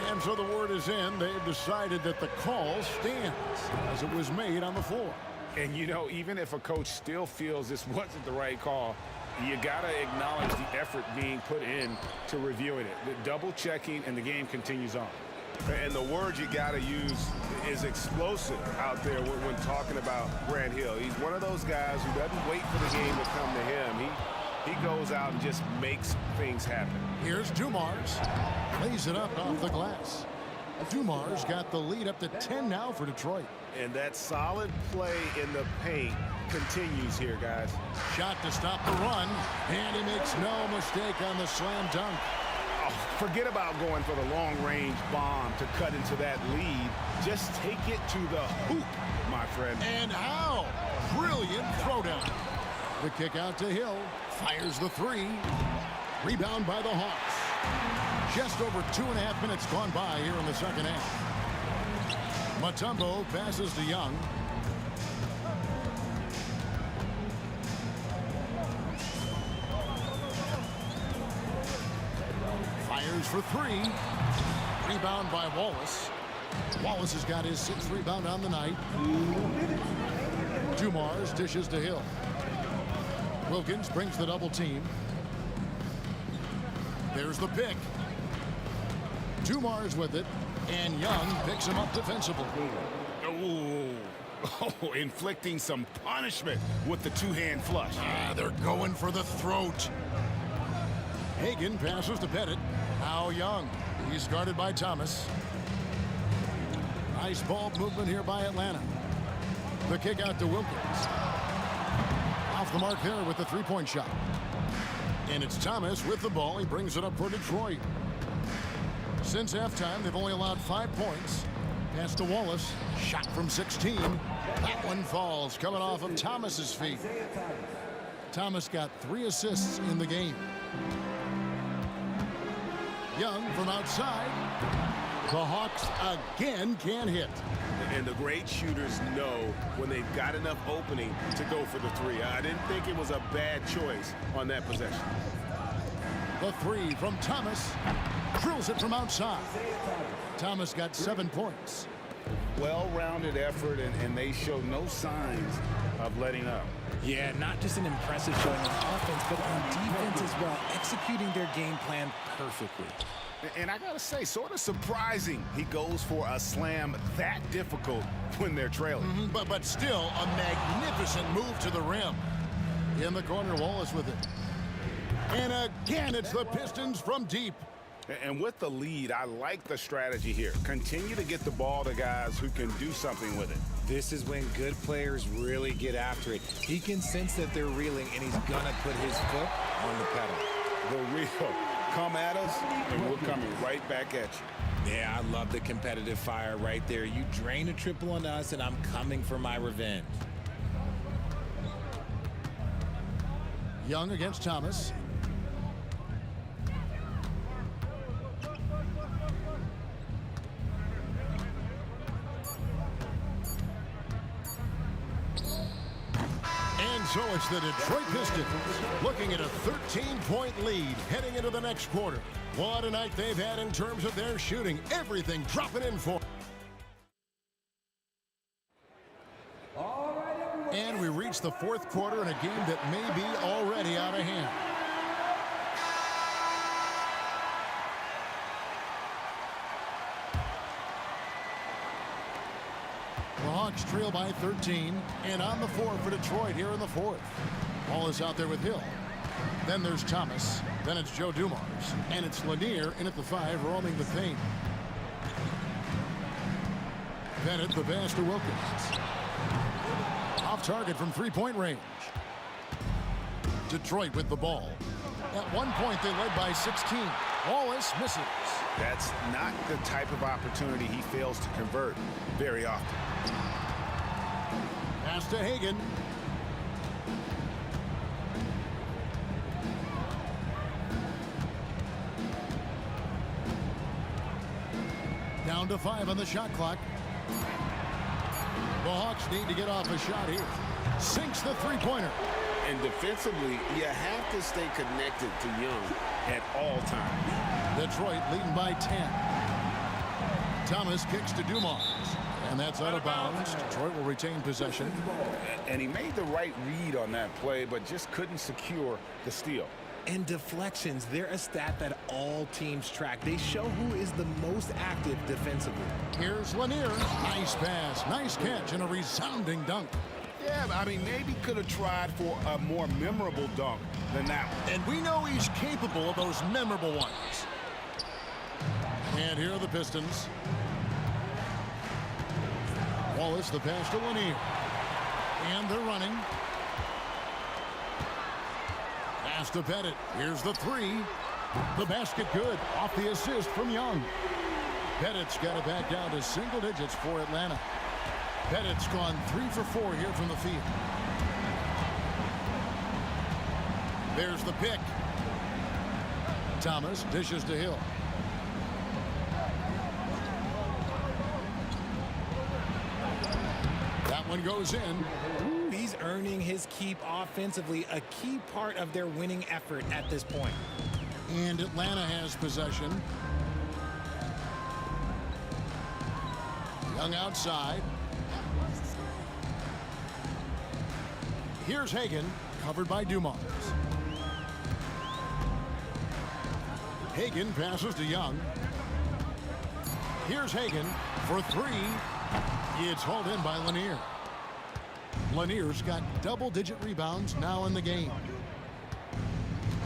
And so the word is in. They've decided that the call stands as it was made on the floor. And, even if a coach still feels this wasn't the right call, you got to acknowledge the effort being put in to reviewing it. The double checking, and the game continues on. And the word you got to use is explosive out there when talking about Grant Hill. He's one of those guys who doesn't wait for the game to come to him. He goes out and just makes things happen. Here's Dumars. Plays it up off the glass. Dumars got the lead up to 10 now for Detroit. And that solid play in the paint continues here, guys. Shot to stop the run, and he makes no mistake on the slam dunk. Oh, forget about going for the long-range bomb to cut into that lead. Just take it to the hoop, my friend. And how? Brilliant throwdown. The kick out to Hill. Fires the 3. Rebound by the Hawks. Just over 2.5 minutes gone by here in the second half. Mutombo passes to Young. Fires for 3. Rebound by Wallace. Wallace has got his 6th rebound on the night. Dumars dishes to Hill. Wilkins brings the double team. There's the pick. Dumars with it, and Young picks him up defensively. Oh, inflicting some punishment with the 2-hand flush. They're going for the throat. Hagan passes to Bennett. Now Young. He's guarded by Thomas. Nice ball movement here by Atlanta. The kick out to Wilkins. Off the mark there with the 3-point shot. And it's Thomas with the ball. He brings it up for Detroit. Since halftime, they've only allowed 5 points. Pass to Wallace. Shot from 16. That one falls, coming off of Thomas's feet. Thomas got 3 assists in the game. Young from outside. The Hawks again can't hit. And the great shooters know when they've got enough opening to go for the 3. I didn't think it was a bad choice on that possession. The 3 from Thomas. Drills it from outside. Thomas got 7 points. Well-rounded effort, and they show no signs of letting up. Yeah, not just an impressive showing on offense, but on defense as well, executing their game plan perfectly. And I gotta say, sort of surprising he goes for a slam that difficult when they're trailing. But still a magnificent move to the rim. In the corner, Wallace with it. And again, it's the Pistons from deep. And with the lead, I like the strategy here. Continue to get the ball to guys who can do something with it. This is when good players really get after it. He can sense that they're reeling, and he's going to put his foot on the pedal. The reel. Come at us, and we're coming right back at you. Yeah, I love the competitive fire right there. You drain a triple on us, and I'm coming for my revenge. Young against Thomas. And so it's the Detroit Pistons looking at a 13-point lead heading into the next quarter. What a night they've had in terms of their shooting. Everything dropping in for. And we reach the fourth quarter in a game that may be already out of hand. The Hawks trail by 13, and on the floor for Detroit here in the fourth. Ball is out there with Hill. Then there's Thomas. Then it's Joe Dumars. And it's Lanier in at the 5, roaming the paint. Bennett, the pass to Wilkins. Off target from three-point range. Detroit with the ball. At one point, they led by 16. Wallace misses. That's not the type of opportunity he fails to convert very often. Pass to Hagan. Down to 5 on the shot clock. The Hawks need to get off a shot here. Sinks the three-pointer. And defensively, you have to stay connected to Young at all times. Detroit leading by 10. Thomas kicks to Dumars. And that's out of bounds. Detroit will retain possession. And he made the right read on that play, but just couldn't secure the steal. And deflections, they're a stat that all teams track. They show who is the most active defensively. Here's Lanier. Nice pass, nice catch, and a resounding dunk. Yeah, I mean, maybe could have tried for a more memorable dunk than that one. And we know he's capable of those memorable ones. And here are the Pistons. Wallace, the pass to Lanier. And they're running. Pass to Bennett. Here's the 3. The basket good. Off the assist from Young. Bennett's got it back down to single digits for Atlanta. Bennett's gone 3 for 4 here from the field. There's the pick. Thomas dishes to Hill. That one goes in. He's earning his keep offensively, a key part of their winning effort at this point. And Atlanta has possession. Young outside. Here's Hagan, covered by Dumars. Hagan passes to Young. Here's Hagan for 3. It's hauled in by Lanier. Lanier's got double-digit rebounds now in the game.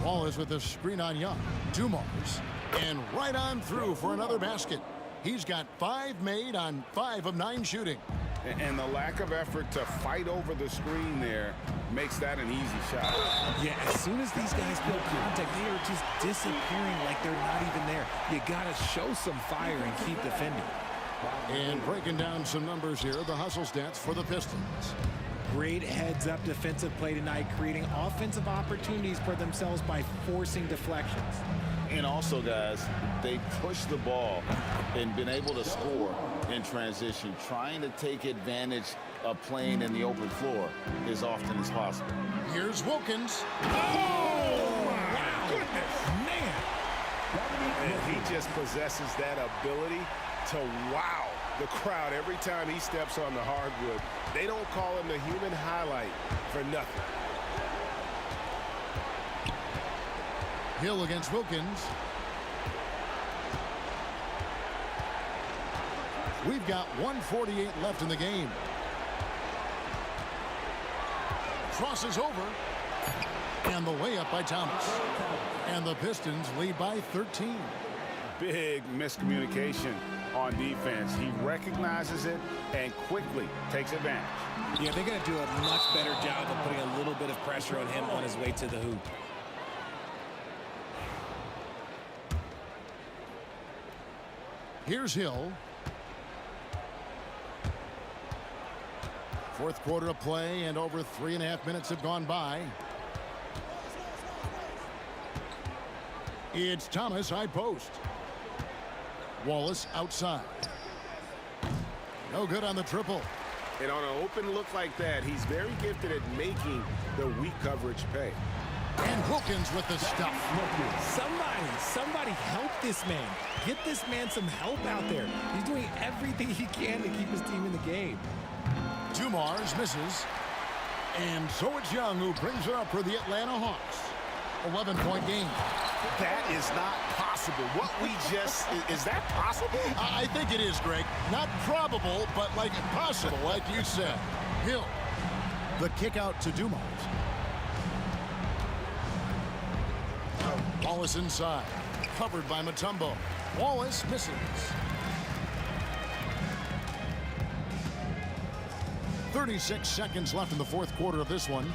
Wallace with a screen on Young. Dumars. And right on through for another basket. He's got 5 made on 5 of 9 shooting. And the lack of effort to fight over the screen there makes that an easy shot. Yeah, as soon as these guys feel contact, they are just disappearing like they're not even there. You got to show some fire and keep defending. And breaking down some numbers here, the hustle stats for the Pistons. Great heads-up defensive play tonight, creating offensive opportunities for themselves by forcing deflections. And also, guys, they push the ball and been able to score in transition, trying to take advantage of playing in the open floor as often as possible. Here's Wilkins. Oh, my goodness, man. And he just possesses that ability to wow the crowd every time he steps on the hardwood. They don't call him the human highlight for nothing. Hill against Wilkins. We've got 1:48 left in the game. Crosses over. And the layup by Thomas. And the Pistons lead by 13. big miscommunication on defense. He recognizes it and quickly takes advantage. Yeah, they're going to do a much better job of putting a little bit of pressure on him on his way to the hoop. Here's Hill. Fourth quarter of play, and over 3.5 minutes have gone by. It's Thomas, high post. Wallace outside. No good on the triple. And on an open look like that, he's very gifted at making the weak coverage pay. And Wilkins with the stuff. Somebody help this man. Get this man some help out there. He's doing everything he can to keep his team in the game. Dumars misses. And so it's Young who brings it up for the Atlanta Hawks. 11-point game. That is not possible. What we just, is that possible? I think it is, Greg. Not probable, but like possible, like you said. Hill. The kick out to Dumars. Wallace inside. Covered by Mutombo. Wallace misses. 36 seconds left in the fourth quarter of this one.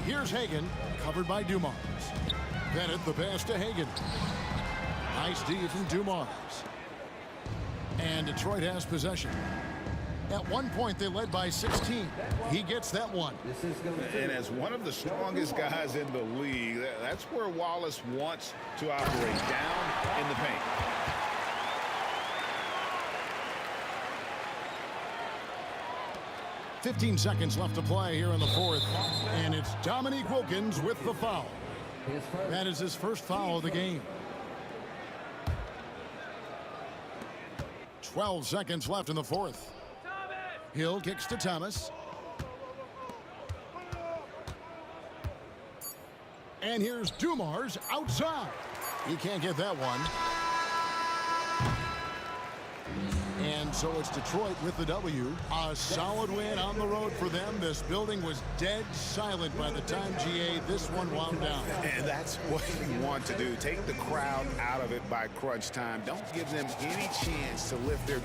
Here's Hagan, covered by Dumars. Bennett, the pass to Hagan. Nice D from Dumars. And Detroit has possession. At one point, they led by 16. He gets that one. And as one of the strongest guys in the league, that's where Wallace wants to operate, down in the paint. .15 seconds left to play here in the fourth. And it's Dominique Wilkins with the foul. That is his first foul of the game. 12 seconds left in the fourth. Hill kicks to Thomas. And here's Dumars outside. He can't get that one. And so it's Detroit with the W. A solid win on the road for them. This building was dead silent by the time, GA, this one wound down. And that's what you want to do. Take the crowd out of it by crunch time. Don't give them any chance to lift their...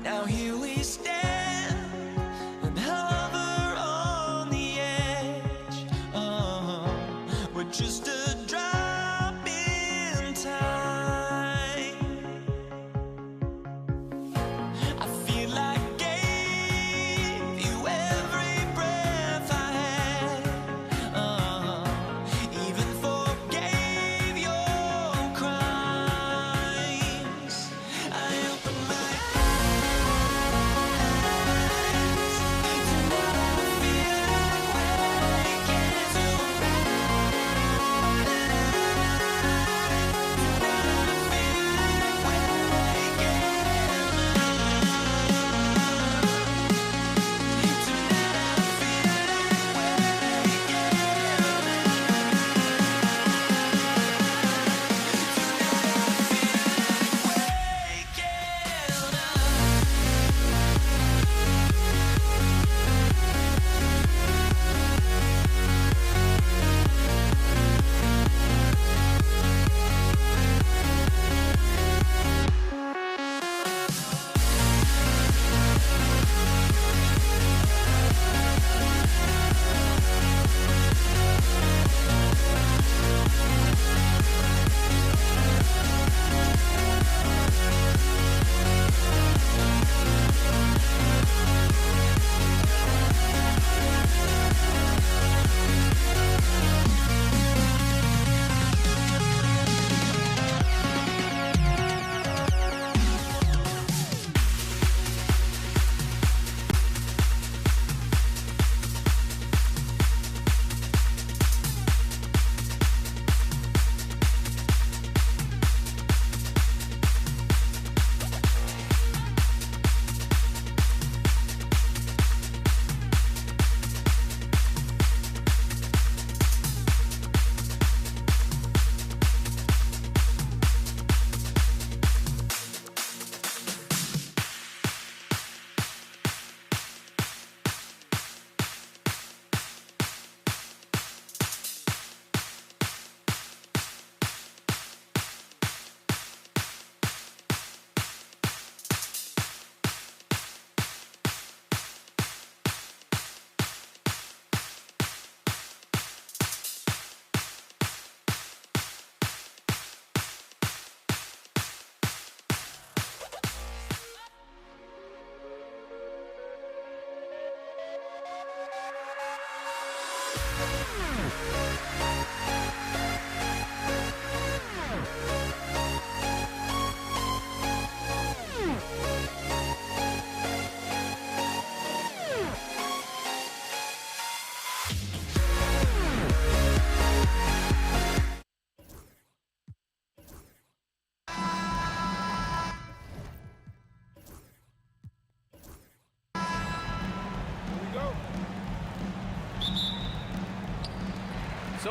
Now here we stand and hover on the edge. We're just a drop in time. I feel like I gave you every breath I had. Even forgave your crimes. I opened my eyes.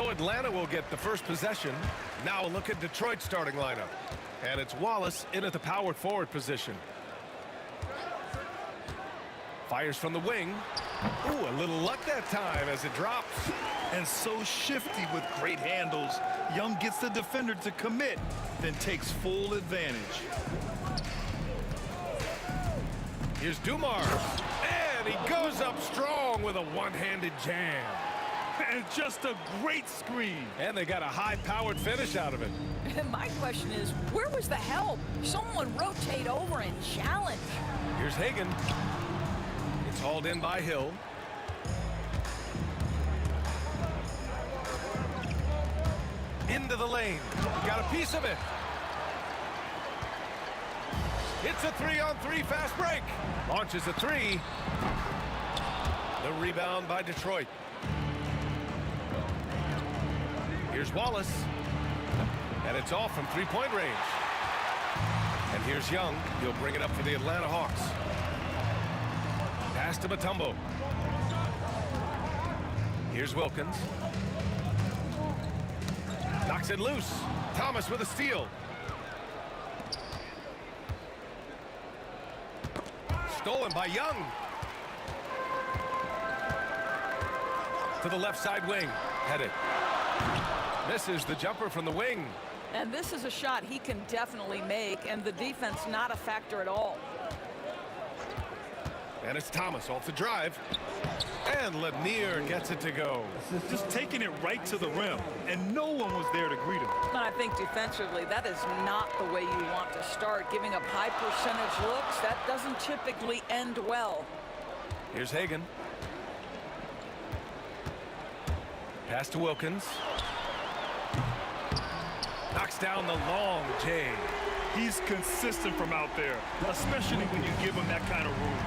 So Atlanta will get the first possession. Now look at Detroit's starting lineup. And it's Wallace in at the powered forward position. Fires from the wing. Ooh, a little luck that time as it drops. And so shifty with great handles. Young gets the defender to commit, then takes full advantage. Here's Dumars. And he goes up strong with a one-handed jam. And just a great screen. And they got a high-powered finish out of it. And my question is, where was the help? Someone rotate over and challenge. Here's Hagan. It's hauled in by Hill. Into the lane. He got a piece of it. It's a 3-on-3 fast break. Launches a three. The rebound by Detroit. Here's Wallace. And it's off from three-point range. And here's Young. He'll bring it up for the Atlanta Hawks. Pass to Mutombo. Here's Wilkins. Knocks it loose. Thomas with a steal. Stolen by Young. To the left side wing. Headed. Misses the jumper from the wing. And this is a shot he can definitely make, and the defense not a factor at all. And it's Thomas off the drive. And Lanier gets it to go. Just taking it right to the rim, and no one was there to greet him. And I think defensively, that is not the way you want to start. Giving up high percentage looks, that doesn't typically end well. Here's Hagan. Pass to Wilkins. Knocks down the long J. He's consistent from out there, especially when you give him that kind of room.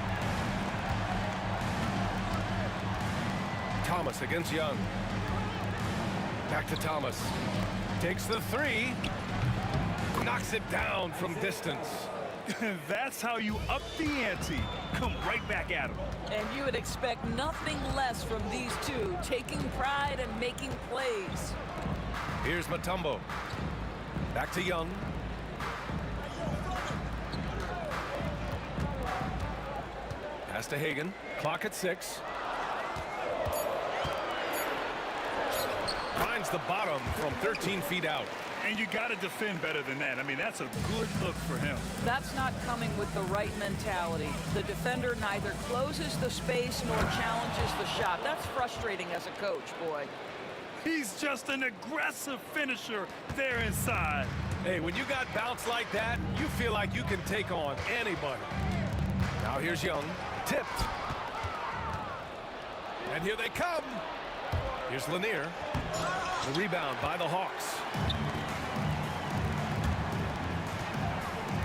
Thomas against Young. Back to Thomas. Takes the three. Knocks it down from distance. That's how you up the ante. Come right back at him. And you would expect nothing less from these two, taking pride and making plays. Here's Mutombo. Back to Young. Pass to Hagan. Clock at 6. Finds the bottom from 13 feet out. And you got to defend better than that. I mean, that's a good look for him. That's not coming with the right mentality. The defender neither closes the space nor challenges the shot. That's frustrating as a coach, boy. He's just an aggressive finisher there inside. Hey, when you got bounce like that, you feel like you can take on anybody. Now here's Young. Tipped. And here they come. Here's Lanier. The rebound by the Hawks.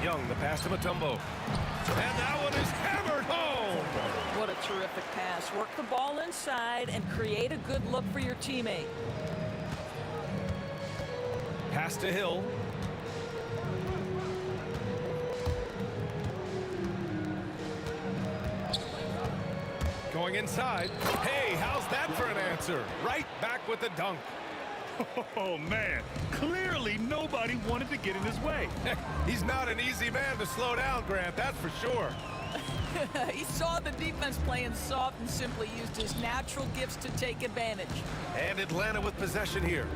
Young, the pass to Mutombo. And that one is hammered home. What a terrific pass. Work the ball inside and create a good look for your teammate. Pass to Hill. Going inside. Hey, how's that for an answer? Right back with the dunk. Oh, man. Clearly, nobody wanted to get in his way. He's not an easy man to slow down, Grant, that's for sure. He saw the defense playing soft and simply used his natural gifts to take advantage. And Atlanta with possession here.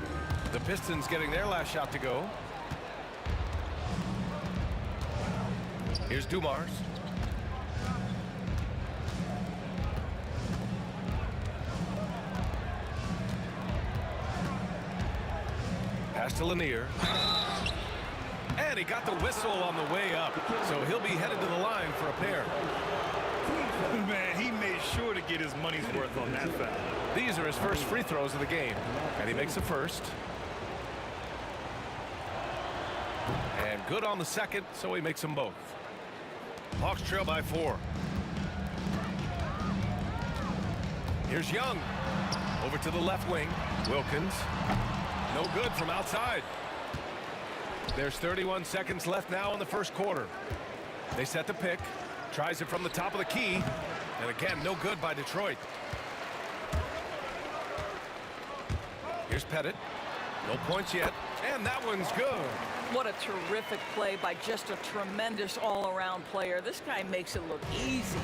The Pistons getting their last shot to go. Here's Dumars. Pass to Lanier. And he got the whistle on the way up. So he'll be headed to the line for a pair. Man, he made sure to get his money's worth on that foul. These are his first free throws of the game. And he makes the first. And good on the second, so he makes them both. Hawks trail by 4. Here's Young. Over to the left wing. Wilkins. No good from outside. There's 31 seconds left now in the first quarter. They set the pick. Tries it from the top of the key. And again, no good by Detroit. Here's Pettit. No points yet, and that one's good. What a terrific play by just a tremendous all-around player. This guy makes it look easy.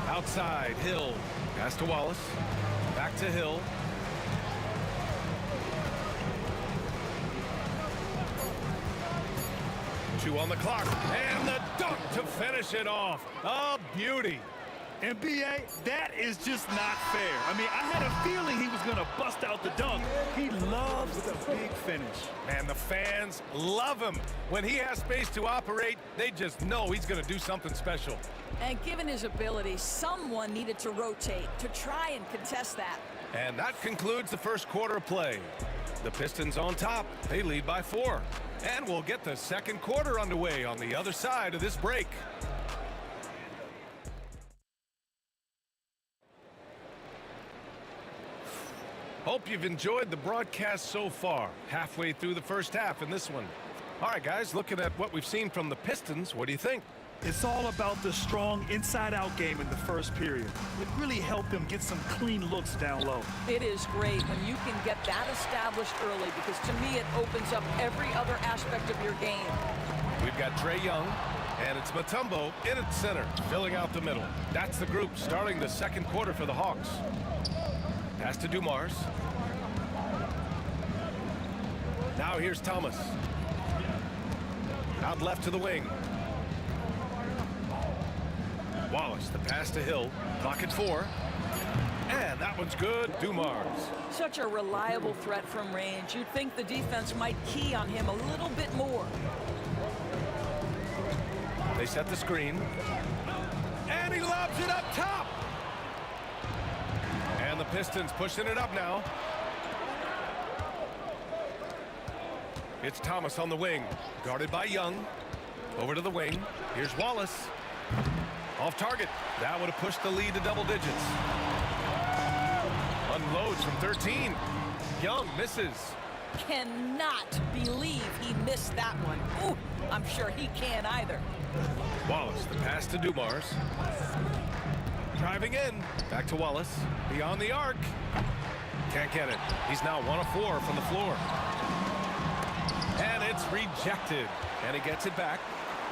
Outside, Hill. Pass to Wallace. Back to Hill. Two on the clock, and the dunk to finish it off. A beauty. NBA, that is just not fair. I mean, I had a feeling he was going to bust out the dunk. He loves the big finish. Man, the fans love him. When he has space to operate, they just know he's going to do something special. And given his ability, someone needed to rotate to try and contest that. And that concludes the first quarter of play. The Pistons on top. They lead by 4. And we'll get the second quarter underway on the other side of this break. Hope you've enjoyed the broadcast so far. Halfway through the first half in this one. All right, guys, looking at what we've seen from the Pistons, what do you think? It's all about the strong inside-out game in the first period. It really helped them get some clean looks down low. It is great when you can get that established early because to me it opens up every other aspect of your game. We've got Trae Young, and it's Mutombo in at center, filling out the middle. That's the group starting the second quarter for the Hawks. Pass to Dumars. Now here's Thomas. Out left to the wing. Wallace, the pass to Hill. Clock at 4. And that one's good. Dumars. Such a reliable threat from range. You'd think the defense might key on him a little bit more. They set the screen. And he lobs it up top. And the Pistons pushing it up now. It's Thomas on the wing. Guarded by Young. Over to the wing. Here's Wallace. Off target. That would have pushed the lead to double digits. Unloads from 13. Young misses. Cannot believe he missed that one. Ooh, I'm sure he can't either. Wallace, the pass to Dumars. Driving in. Back to Wallace. Beyond the arc. Can't get it. He's now 1 of 4 from the floor. And it's rejected. And he gets it back.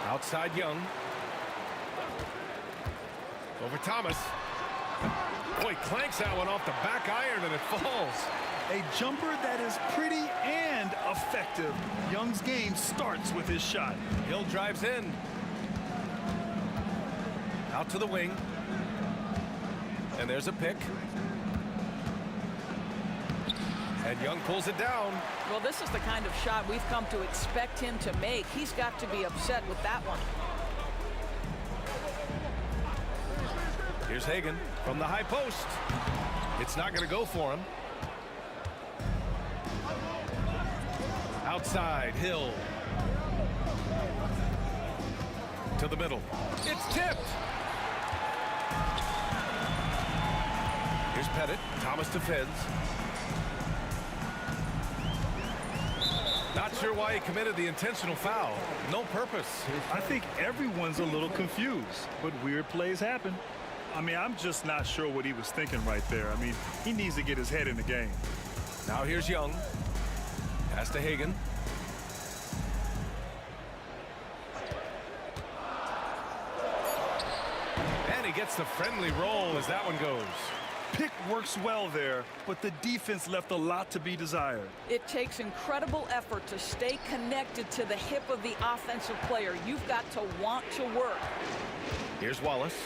Outside Young. Over Thomas. Boy, clanks that one off the back iron and it falls. A jumper that is pretty and effective. Young's game starts with his shot. Hill drives in. Out to the wing. And there's a pick. And Young pulls it down. Well, this is the kind of shot we've come to expect him to make. He's got to be upset with that one. Here's Hagan from the high post. It's not going to go for him. Outside, Hill. To the middle. It's tipped. Here's Pettit. Thomas defends. Not sure why he committed the intentional foul. No purpose. I think everyone's a little confused, but weird plays happen. I mean, I'm just not sure what he was thinking right there. I mean, he needs to get his head in the game. Now here's Young. Pass to Hagan. And he gets the friendly roll as that one goes. Pick works well there, but the defense left a lot to be desired. It takes incredible effort to stay connected to the hip of the offensive player. You've got to want to work. Here's Wallace.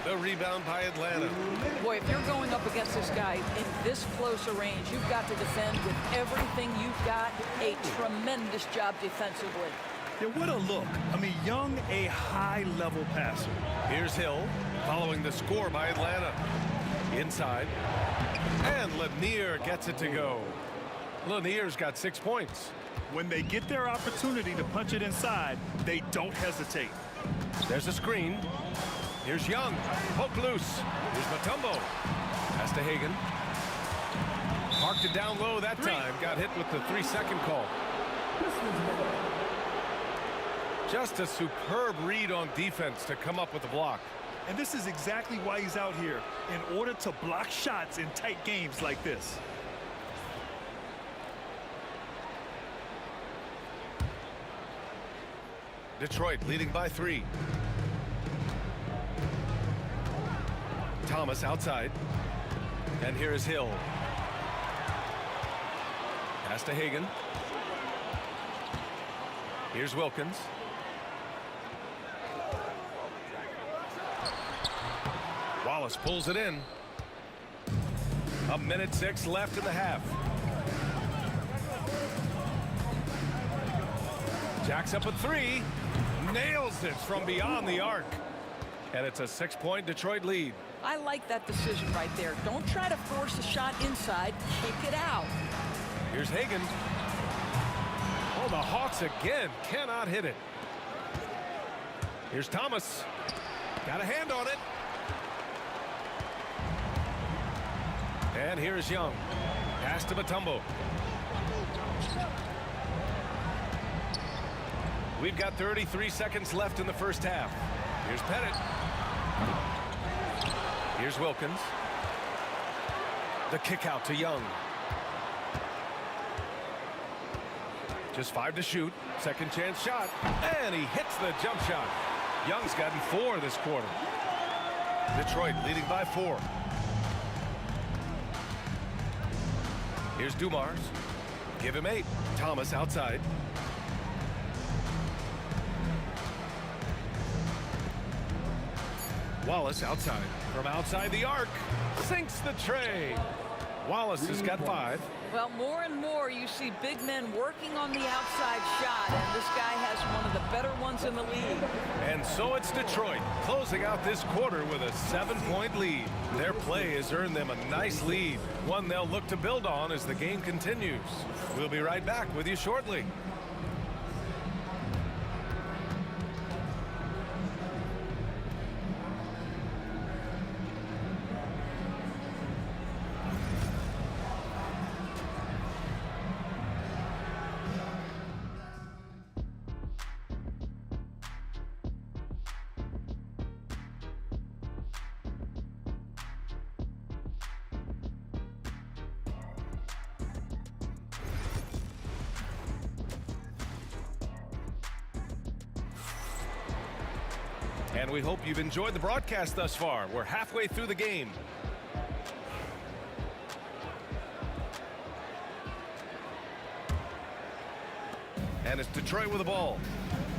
The rebound by Atlanta. Boy, if you're going up against this guy in this close a range, you've got to defend with everything you've got. A tremendous job defensively. Yeah, what a look. I mean, Young, a high-level passer. Here's Hill following the score by Atlanta. Inside. And Lanier gets it to go. Lanier's got 6 points. When they get their opportunity to punch it inside, they don't hesitate. There's a screen. Here's Young. Poke loose. Here's Mutombo. Pass to Hagan. Parked it down low that time. Got hit with the 3-second call. Just a superb read on defense to come up with the block. And this is exactly why he's out here, in order to block shots in tight games like this. Detroit leading by 3. Thomas outside. And here is Hill. Pass to Hagan. Here's Wilkins. Wallace pulls it in. 1:06 left in the half. Jacks up a 3. Nails it from beyond the arc. And it's a 6-point Detroit lead. I like that decision right there. Don't try to force a shot inside. Kick it out. Here's Hagan. Oh, the Hawks again cannot hit it. Here's Thomas. Got a hand on it. And here's Young. Pass to Mutombo. We've got 33 seconds left in the first half. Here's Pettit. Here's Wilkins. The kick out to Young. Just 5 to shoot. Second chance shot. And he hits the jump shot. Young's gotten 4 this quarter. Detroit leading by 4. Here's Dumars. Give him 8. Thomas outside. Wallace outside. From outside the arc. Sinks the tray. Wallace has got 5. Well, more and more you see big men working on the outside shot, and this guy has one of the better ones in the league. And so it's Detroit closing out this quarter with a 7-point lead. Their play has earned them a nice lead, one they'll look to build on as the game continues. We'll be right back with you shortly. And we hope you've enjoyed the broadcast thus far. We're halfway through the game. And it's Detroit with the ball.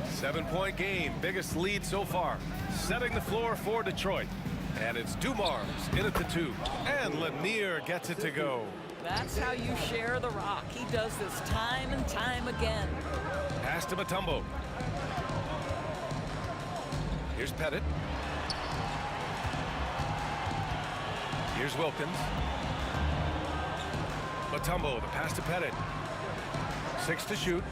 7-point game, biggest lead so far. Setting the floor for Detroit. And it's Dumars in at the 2. And Lanier gets it to go. That's how you share the rock. He does this time and time again. Pass to Mutombo. Here's Pettit. Here's Wilkins. Mutombo, the pass to Pettit. 6 to shoot.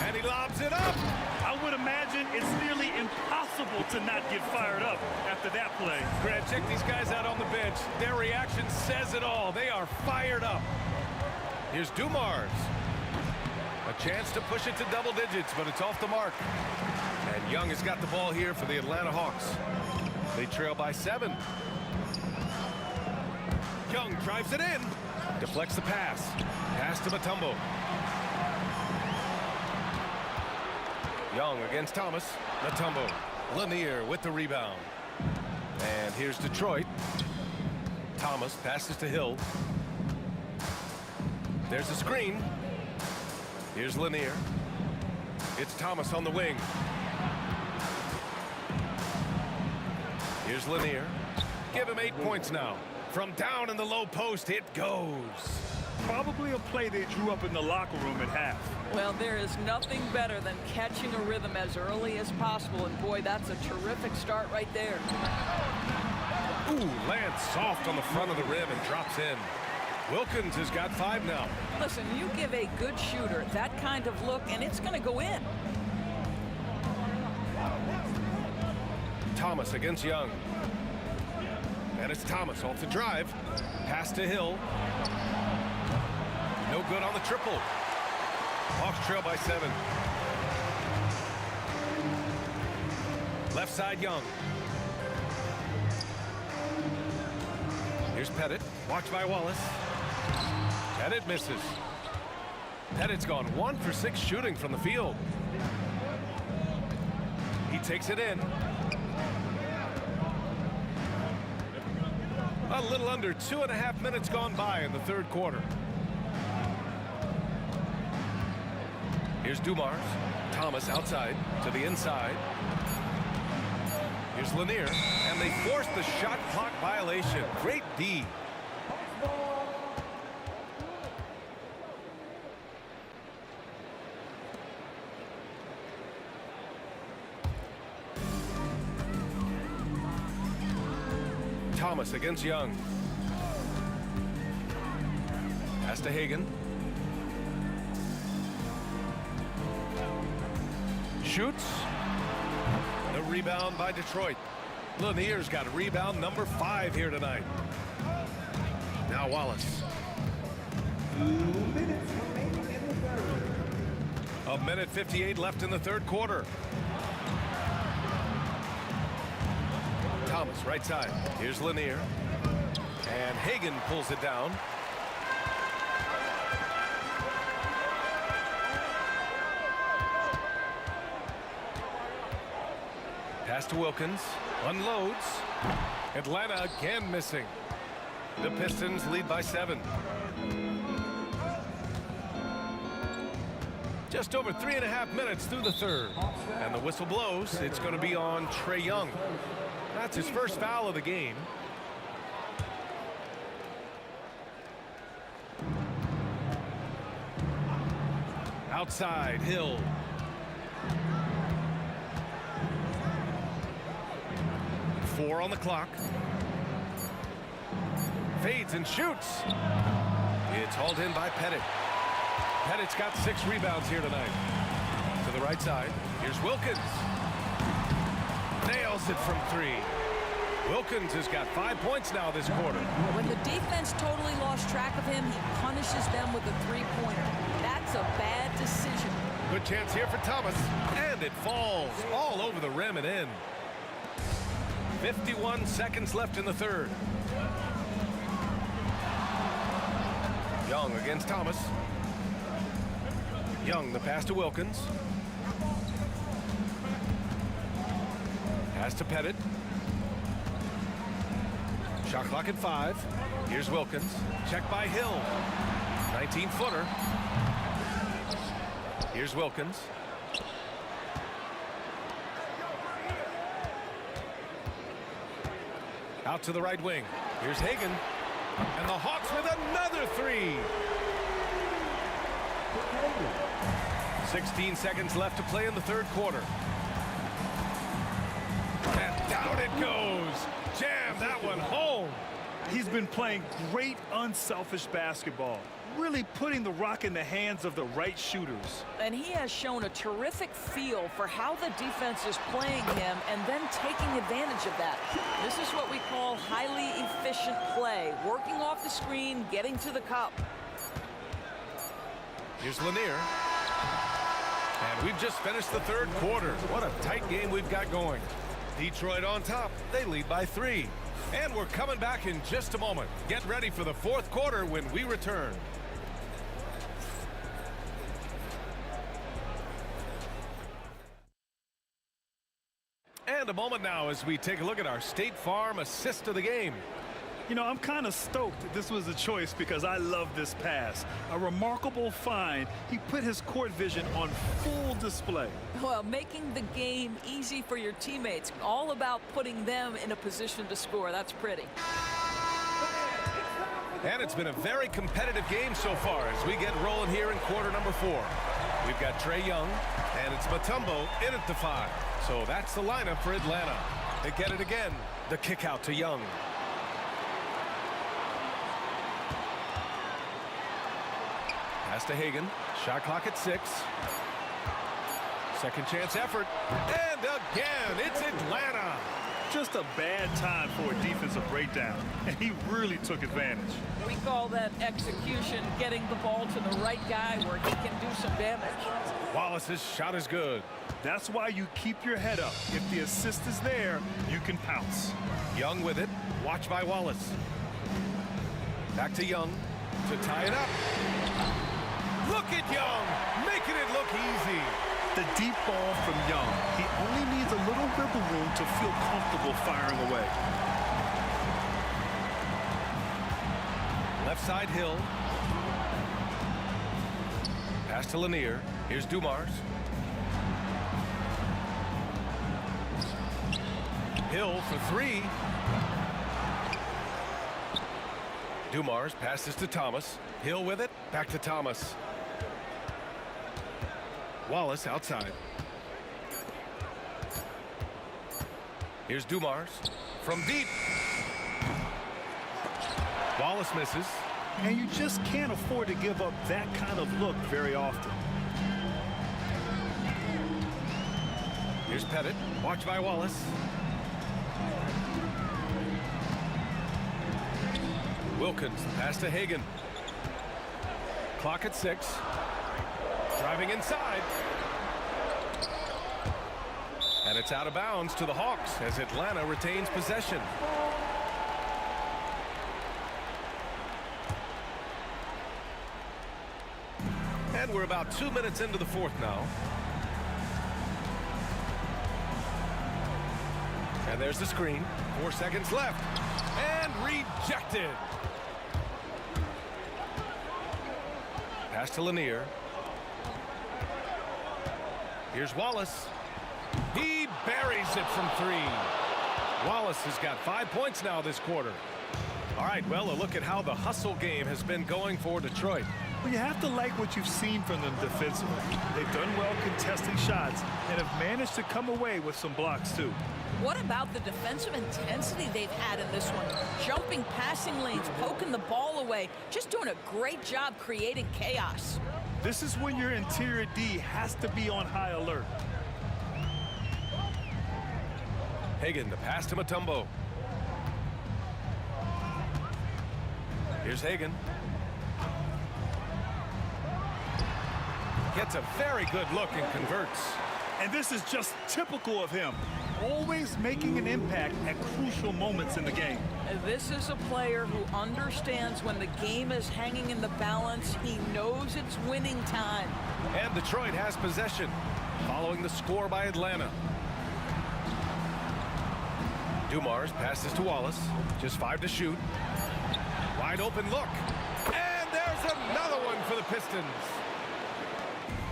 And he lobs it up. I would imagine it's nearly impossible to not get fired up after that play. Grant, check these guys out on the bench. Their reaction says it all. They are fired up. Here's Dumars. A chance to push it to double digits, but it's off the mark. And Young has got the ball here for the Atlanta Hawks. They trail by 7. Young drives it in. Deflects the pass. Pass to Mutombo. Young against Thomas. Mutombo. Lanier with the rebound. And here's Detroit. Thomas passes to Hill. There's a screen. Here's Lanier. It's Thomas on the wing. Here's Lanier. Give him 8 points now. From down in the low post, it goes. Probably a play they drew up in the locker room at half. Well, there is nothing better than catching a rhythm as early as possible. And boy, that's a terrific start right there. Ooh, lands soft on the front of the rim and drops in. Wilkins has got 5 now. Listen, you give a good shooter that kind of look, and it's going to go in. Thomas against Young. And it's Thomas off the drive. Pass to Hill. No good on the triple. Hawks trail by 7. side, Young. Here's Pettit. Watched by Wallace. Pettit misses. Pettit's gone 1 for 6 shooting from the field. He takes it in. A little under 2.5 minutes gone by in the third quarter. Here's Dumars. Thomas outside to the inside. Here's Lanier, and they force the shot clock violation. Great D. Thomas against Young. Pass to Hagan. Shoots. The rebound by Detroit. Lanier's got rebound number 5 here tonight. Now Wallace. 2 minutes remaining in the third. 1:58 left in the third quarter. Thomas, right side. Here's Lanier. And Hagan pulls it down. Pass to Wilkins. Unloads. Atlanta again missing. The Pistons lead by 7. Just over 3.5 minutes through the third. And the whistle blows. It's going to be on Trae Young. That's his first foul of the game. Outside, Hill. Four on the clock. Fades and shoots. It's hauled in by Pettit. Pettit's got 6 rebounds here tonight. To the right side. Here's Wilkins. Nails it from 3. Wilkins has got 5 points now this quarter. When the defense totally lost track of him, he punishes them with a 3-pointer. That's a bad decision. Good chance here for Thomas. And it falls all over the rim and in. 51 seconds left in the third. Young against Thomas. Young, the pass to Wilkins. Pass to Pettit. Shot clock at 5. Here's Wilkins. Check by Hill. 19-footer. Here's Wilkins. Out to the right wing. Here's Hagan. And the Hawks with another 3. 16 seconds left to play in the third quarter. And down it goes. Jam that one home. He's been playing great unselfish basketball, really putting the rock in the hands of the right shooters. And he has shown a terrific feel for how the defense is playing him and then taking advantage of that. This is what we call highly efficient play, working off the screen, getting to the cup. Here's Lanier. And we've just finished the third quarter. What a tight game we've got going. Detroit on top. They lead by 3. And we're coming back in just a moment. Get ready for the fourth quarter when we return. And a moment now as we take a look at our State Farm assist of the game. You know, I'm kind of stoked this was a choice because I love this pass. A remarkable find. He put his court vision on full display. Well, making the game easy for your teammates. All about putting them in a position to score. That's pretty. And it's been a very competitive game so far as we get rolling here in quarter number 4. We've got Trae Young, and it's Mutombo in at the 5. So that's the lineup for Atlanta. They get it again. The kick out to Young. Pass to Hagan. Shot clock at 6. Second chance effort. And again, it's Atlanta. Just a bad time for a defensive breakdown, and he really took advantage. We call that execution, getting the ball to the right guy where he can do some damage. Wallace's shot is good. That's why you keep your head up. If the assist is there, you can pounce. Young with it. Watch by Wallace. Back to Young to tie it up. Look at Young, making it look easy. The deep ball from Young. He only needs a little wiggle room to feel comfortable firing away. Left side, Hill. Pass to Lanier. Here's Dumars. Hill for three. Dumars passes to Thomas. Hill with it. Back to Thomas. Wallace outside. Here's Dumars from deep. Wallace misses. And you just can't afford to give up that kind of look very often. Here's Pettit. Watch by Wallace. Wilkins, pass to Hagan. Clock at 6. Driving inside. And it's out of bounds to the Hawks as Atlanta retains possession. And we're about 2 minutes into the fourth now. And there's the screen. 4 seconds left. And rejected. Pass to Lanier. Here's Wallace. He buries it from 3. Wallace has got 5 points now this quarter. All right, well, a look at how the hustle game has been going for Detroit. Well, you have to like what you've seen from them defensively. They've done well contesting shots and have managed to come away with some blocks, too. What about the defensive intensity they've had in this one? Jumping passing lanes, poking the ball away, just doing a great job creating chaos. This is when your interior D has to be on high alert. Hagan, the pass to Mutombo. Here's Hagan. Gets a very good look and converts. And this is just typical of him. Always making an impact at crucial moments in the game. This is a player who understands when the game is hanging in the balance. He knows it's winning time. And Detroit has possession, following the score by Atlanta. Dumars passes to Wallace. Just 5 to shoot. Wide open look. And there's another one for the Pistons.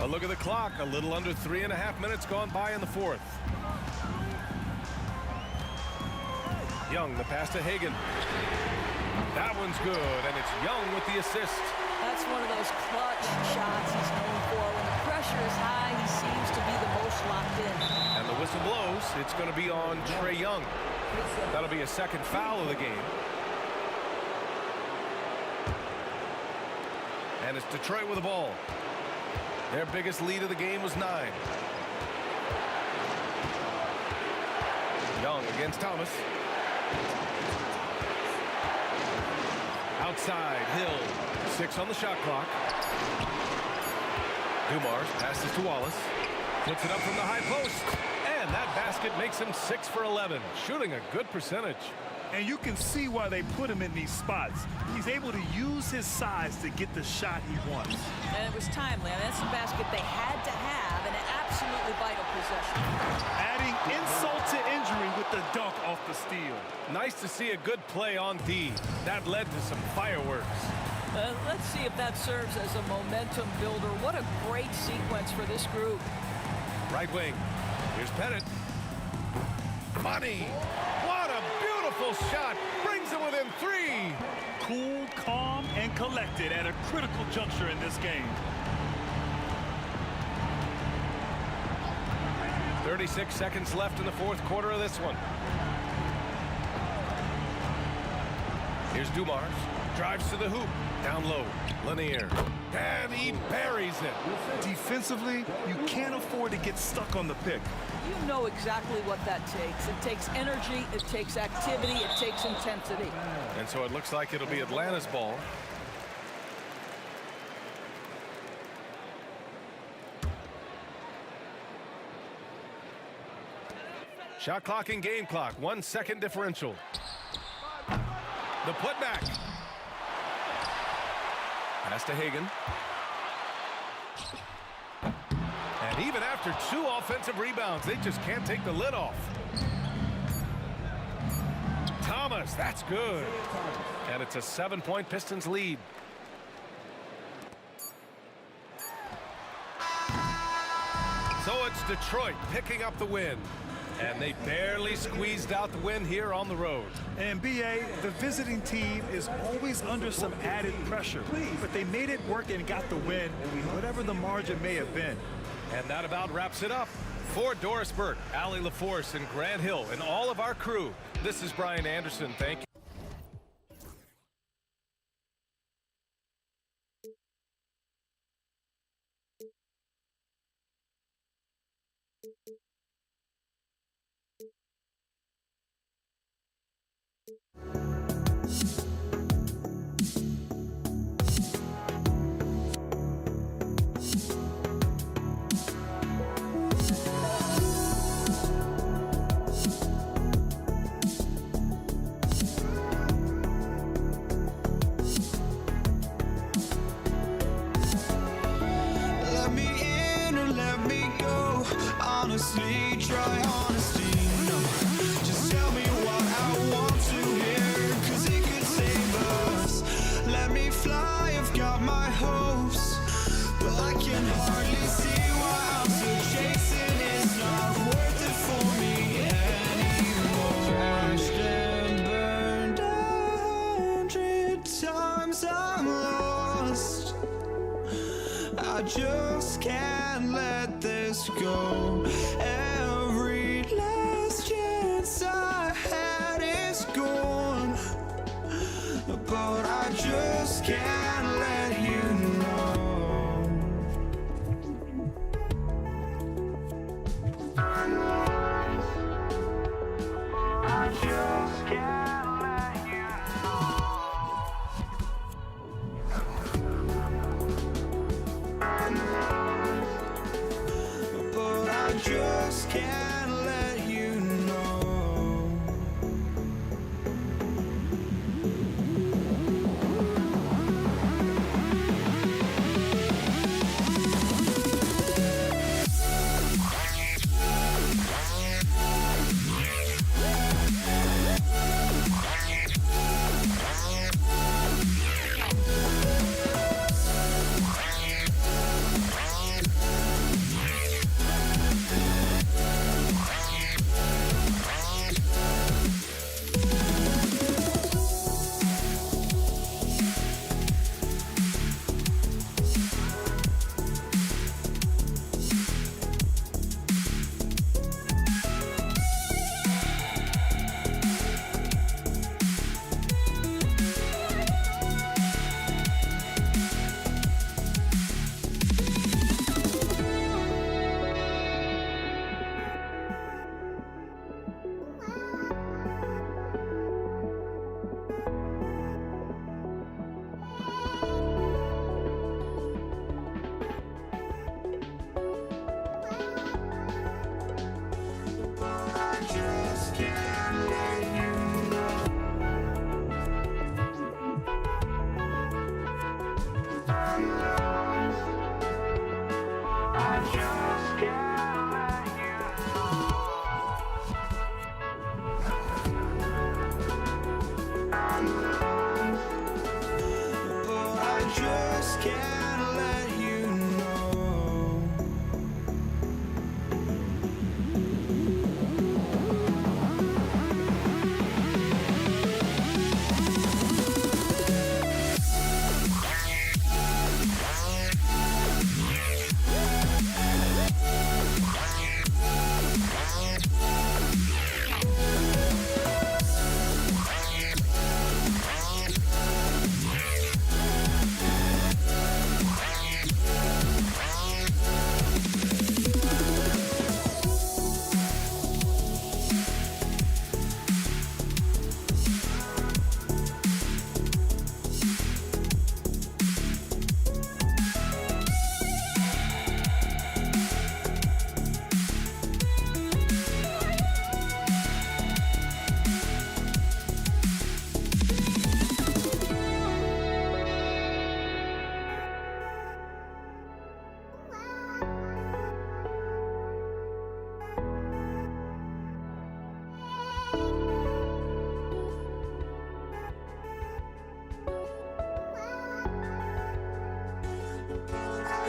A look at the clock. A little under 3.5 minutes gone by in the fourth. Young, the pass to Hagan. That one's good, and it's Young with the assist. That's one of those clutch shots he's known for. When the pressure is high, he seems to be the most locked in. And the whistle blows. It's going to be on Trae Young. That'll be a second foul of the game. And it's Detroit with the ball. Their biggest lead of the game was 9. Young against Thomas. Outside, Hill. 6 on the shot clock. Dumars passes to Wallace. Puts it up from the high post. And that basket makes him 6 for 11. Shooting a good percentage. And you can see why they put him in these spots. He's able to use his size to get the shot he wants. And it was timely. I mean, that's a basket they had to have, and an absolutely vital possession. Adding insult to injury with the dunk off the steal. Nice to see a good play on D. That led to some fireworks. Let's see if that serves as a momentum builder. What a great sequence for this group. Right wing. Here's Pettit. Money. What a beautiful shot. Brings it within 3. Cool, calm, and collected at a critical juncture in this game. 36 seconds left in the fourth quarter of this one. Here's Dumars. Drives to the hoop. Down low. Lanier. And he buries it. Defensively, you can't afford to get stuck on the pick. You know exactly what that takes. It takes energy, it takes activity, it takes intensity. And so it looks like it'll be Atlanta's ball. Shot clock and game clock. 1 second differential. The putback. Pass to Hagan. And even after 2 offensive rebounds, they just can't take the lid off. Thomas, that's good. And it's a 7-point Pistons lead. So it's Detroit picking up the win. And they barely squeezed out the win here on the road. And BA, the visiting team is always under some added pressure, but they made it work and got the win, whatever the margin may have been. And that about wraps it up. For Doris Burke, Allie LaForce, and Grant Hill, and all of our crew, this is Brian Anderson. Thank you. Honestly, try honesty, no. Just tell me what I want to hear, 'cause it could save us. Let me fly, I've got my hopes, but I can hardly see why I'm still chasing. It's not worth it for me anymore. Crashed and burned 100 times, I'm lost. I just can't let this go. Every last chance I had is gone, but I just can't let you know. I just can't let you just can't let you know.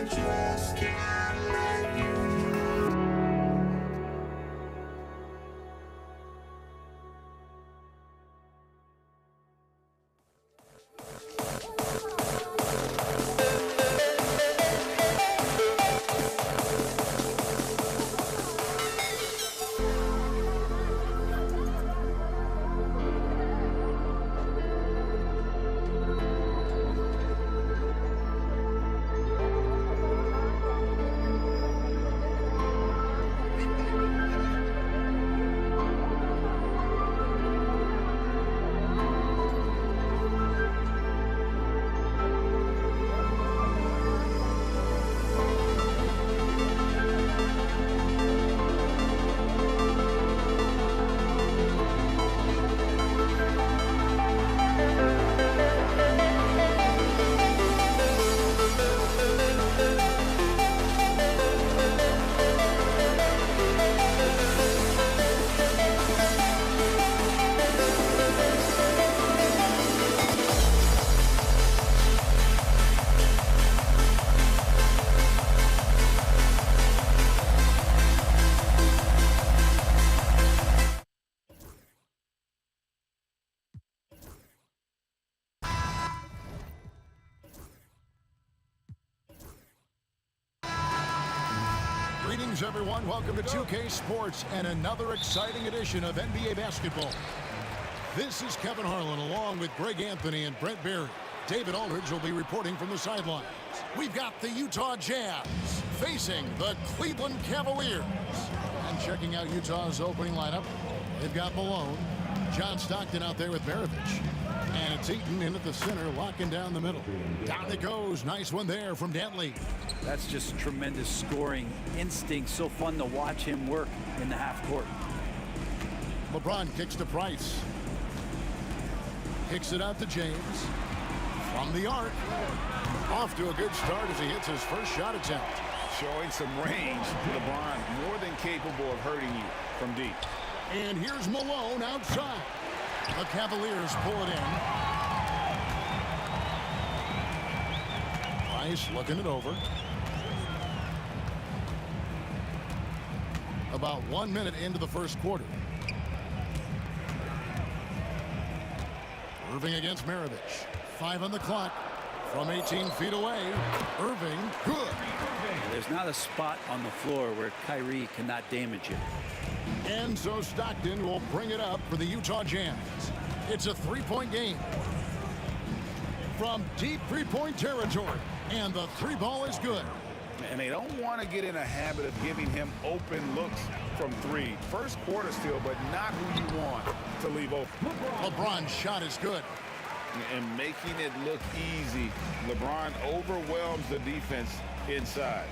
I just can't let you know. Greetings, everyone. Welcome to 2K Sports and another exciting edition of NBA basketball. This is Kevin Harlan along with Greg Anthony and Brent Berry. David Aldridge will be reporting from the sidelines. We've got the Utah Jazz facing the Cleveland Cavaliers. And checking out Utah's opening lineup, they've got Malone, John Stockton out there with Maravich. And it's Eaton in at the center, locking down the middle. Down it goes. Nice one there from Dantley. That's just tremendous scoring instinct. So fun to watch him work in the half court. LeBron kicks to Price. Kicks it out to James. From the arc. Off to a good start as he hits his first shot attempt. Showing some range. LeBron more than capable of hurting you from deep. And here's Malone outside. The Cavaliers pull it in. Price looking it over. About 1 minute into the first quarter. Irving against Maravich. 5 on the clock. From 18 feet away. Irving, good. There's not a spot on the floor where Kyrie cannot damage it. And so Stockton will bring it up for the Utah Jazz. It's a three-point game. From deep three-point territory. And the three ball is good. And they don't want to get in a habit of giving him open looks from three. First quarter still, but not who you want to leave open. LeBron's shot is good. And making it look easy, LeBron overwhelms the defense inside.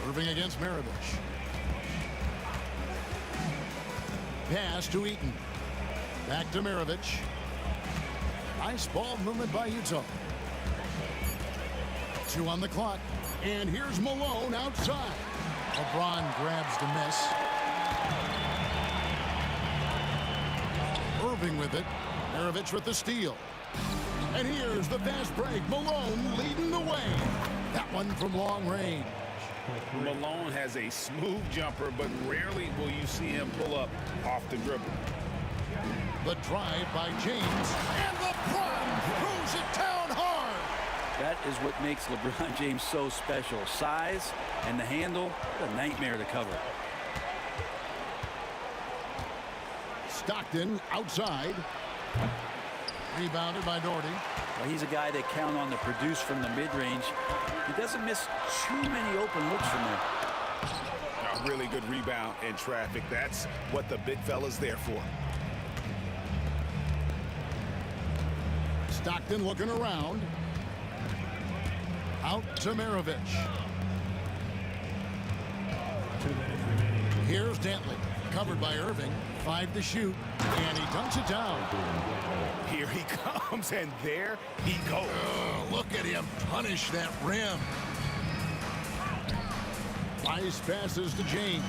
Irving against Maravich. Pass to Eaton. Back to Maravich. Nice ball movement by Utah. 2 on the clock. And here's Malone outside. LeBron grabs the miss. Irving with it. Maravich with the steal. And here's the fast break. Malone leading the way. That one from long range. Malone has a smooth jumper, but rarely will you see him pull up off the dribble. The drive by James. And LeBron throws it down hard. That is what makes LeBron James so special. Size and the handle, a nightmare to cover. Stockton outside. Rebounded by Doherty. Well, he's a guy they count on to produce from the mid-range. He doesn't miss too many open looks from there. A really good rebound in traffic. That's what the big fella's there for. Stockton looking around. Out to Maravich. Here's Dantley. Covered by Irving. 5 to shoot. And he dunks it down. Here he comes, and there he goes. Oh, look at him punish that rim. Nice passes to James.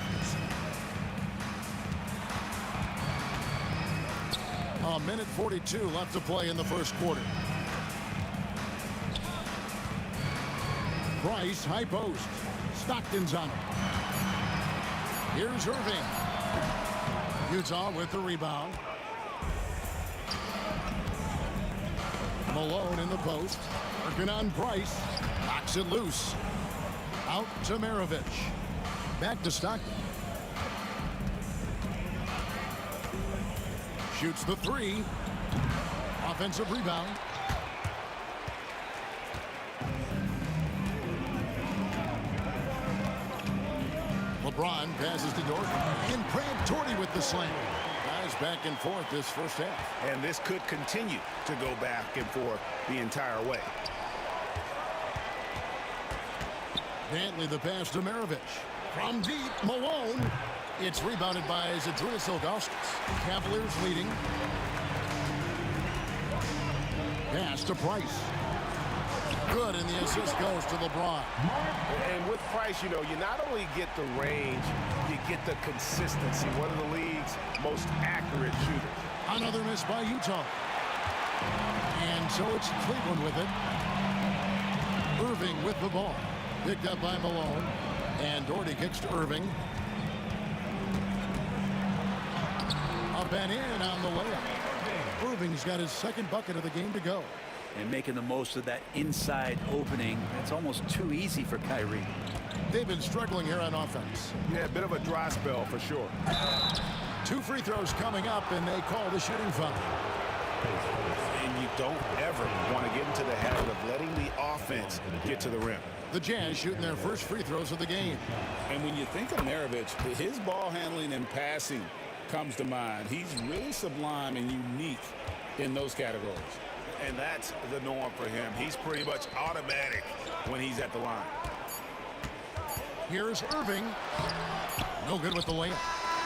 A minute 42 left to play in the first quarter. Price, high post. Stockton's on it. Here's Irving. Utah with the rebound. Malone in the post. Working on Price. Knocks it loose. Out to Maravich. Back to Stockton. Shoots the three. Offensive rebound. LeBron passes to Doherty. And Brad Doherty with the slam. Guys back and forth this first half. And this could continue to go back and forth the entire way. Dantley the pass to Maravich. From deep, Malone. It's rebounded by Zydrunas Ilgauskas. Cavaliers leading. Pass to Price. Good, and the assist goes to LeBron. And with Price, you know, you not only get the range, you get the consistency. One of the league's most accurate shooters. Another miss by Utah. And so it's Cleveland with it. Irving with the ball. Picked up by Malone. And Doherty kicks to Irving. Up and in on the layup. Irving's got his second bucket of the game to go. And making the most of that inside opening. It's almost too easy for Kyrie. They've been struggling here on offense. Yeah, a bit of a dry spell for sure. 2 free throws coming up, and they call the shooting foul. And you don't ever want to get into the habit of letting the offense get to the rim. The Jazz shooting their first free throws of the game. And when you think of Maravich, his ball handling and passing comes to mind. He's really sublime and unique in those categories. And that's the norm for him. He's pretty much automatic when he's at the line. Here's Irving. No good with the layup.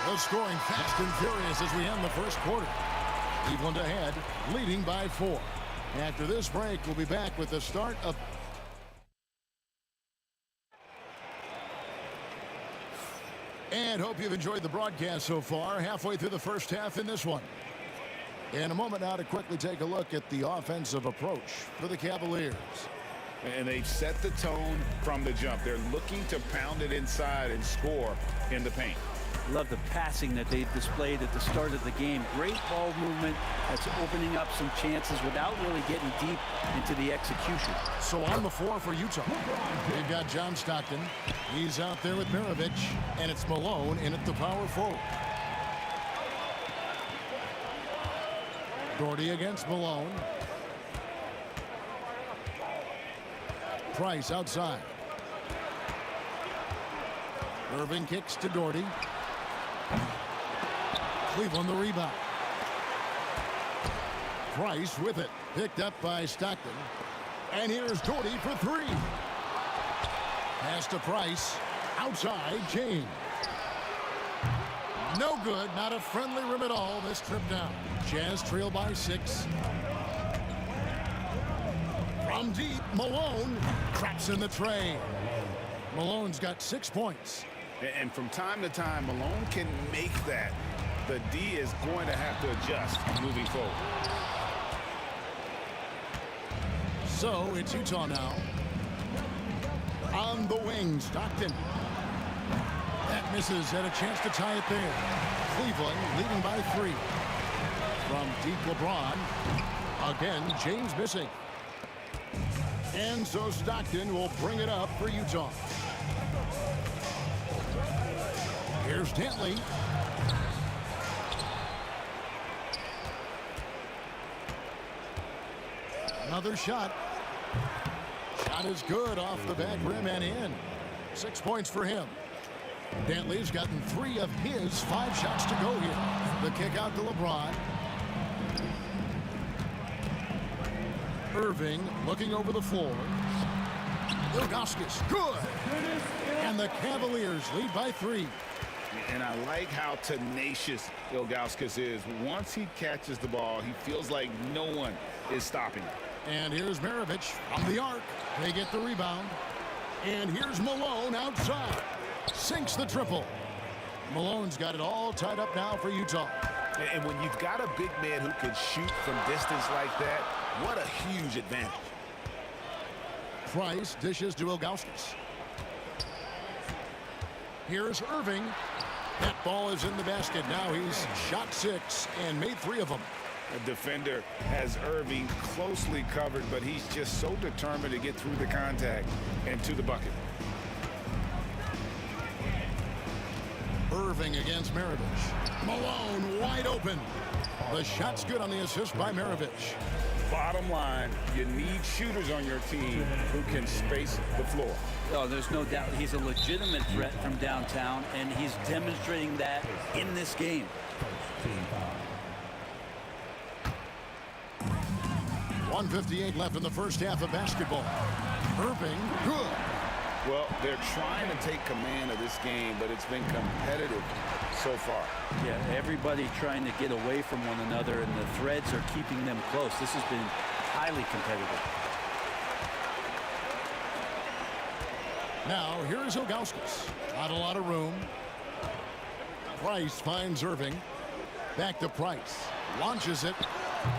Well, scoring fast and furious as we end the first quarter. Cleveland ahead, leading by 4. After this break, we'll be back with the start of... And hope you've enjoyed the broadcast so far. Halfway through the first half in this one. In a moment now to quickly take a look at the offensive approach for the Cavaliers. And they've set the tone from the jump. They're looking to pound it inside and score in the paint. Love the passing that they've displayed at the start of the game. Great ball movement that's opening up some chances without really getting deep into the execution. So on the floor for Utah, they've got John Stockton. He's out there with Maravich, and it's Malone in at the power forward. Doherty against Malone. Price outside. Irving kicks to Doherty. Cleveland the rebound. Price with it. Picked up by Stockton. And here's Doherty for 3. Pass to Price. Outside, James. No good. Not a friendly rim at all this trip down. Jazz trail by 6. From deep, Malone traps in the tray. Malone's got 6 points. And from time to time, Malone can make that. The D is going to have to adjust moving forward. So it's Utah now. On the wing, Stockton. That misses, and a chance to tie it there. Cleveland leading by 3. From deep, LeBron. Again, James missing. And so Stockton will bring it up for Utah. Here's Dantley. Another shot. Shot is good off the back rim and in. 6 points for him. Dantley's gotten 3 of his 5 shots to go here. The kick out to LeBron. Irving looking over the floor. Ilgauskas, good. And the Cavaliers lead by 3. And I like how tenacious Ilgauskas is. Once he catches the ball, he feels like no one is stopping him. And here's Maravich from the arc. They get the rebound. And here's Malone outside. Sinks the triple. Malone's got it all tied up now for Utah. And when you've got a big man who can shoot from distance like that, what a huge advantage. Price dishes to Ilgauskas. Here's Irving. That ball is in the basket. Now he's shot 6 and made 3 of them. The defender has Irving closely covered, but he's just so determined to get through the contact and to the bucket. Irving against Maravich. Malone wide open. The shot's good on the assist by Maravich. Bottom line, you need shooters on your team who can space the floor. Oh, there's no doubt he's a legitimate threat from downtown, and he's demonstrating that in this game. .158 left in the first half of basketball. Irving, good. Well, they're trying to take command of this game, but it's been competitive so far. Yeah, everybody trying to get away from one another, and the threads are keeping them close. This has been highly competitive. Now, here's Ilgauskas. Not a lot of room. Price finds Irving. Back to Price. Launches it.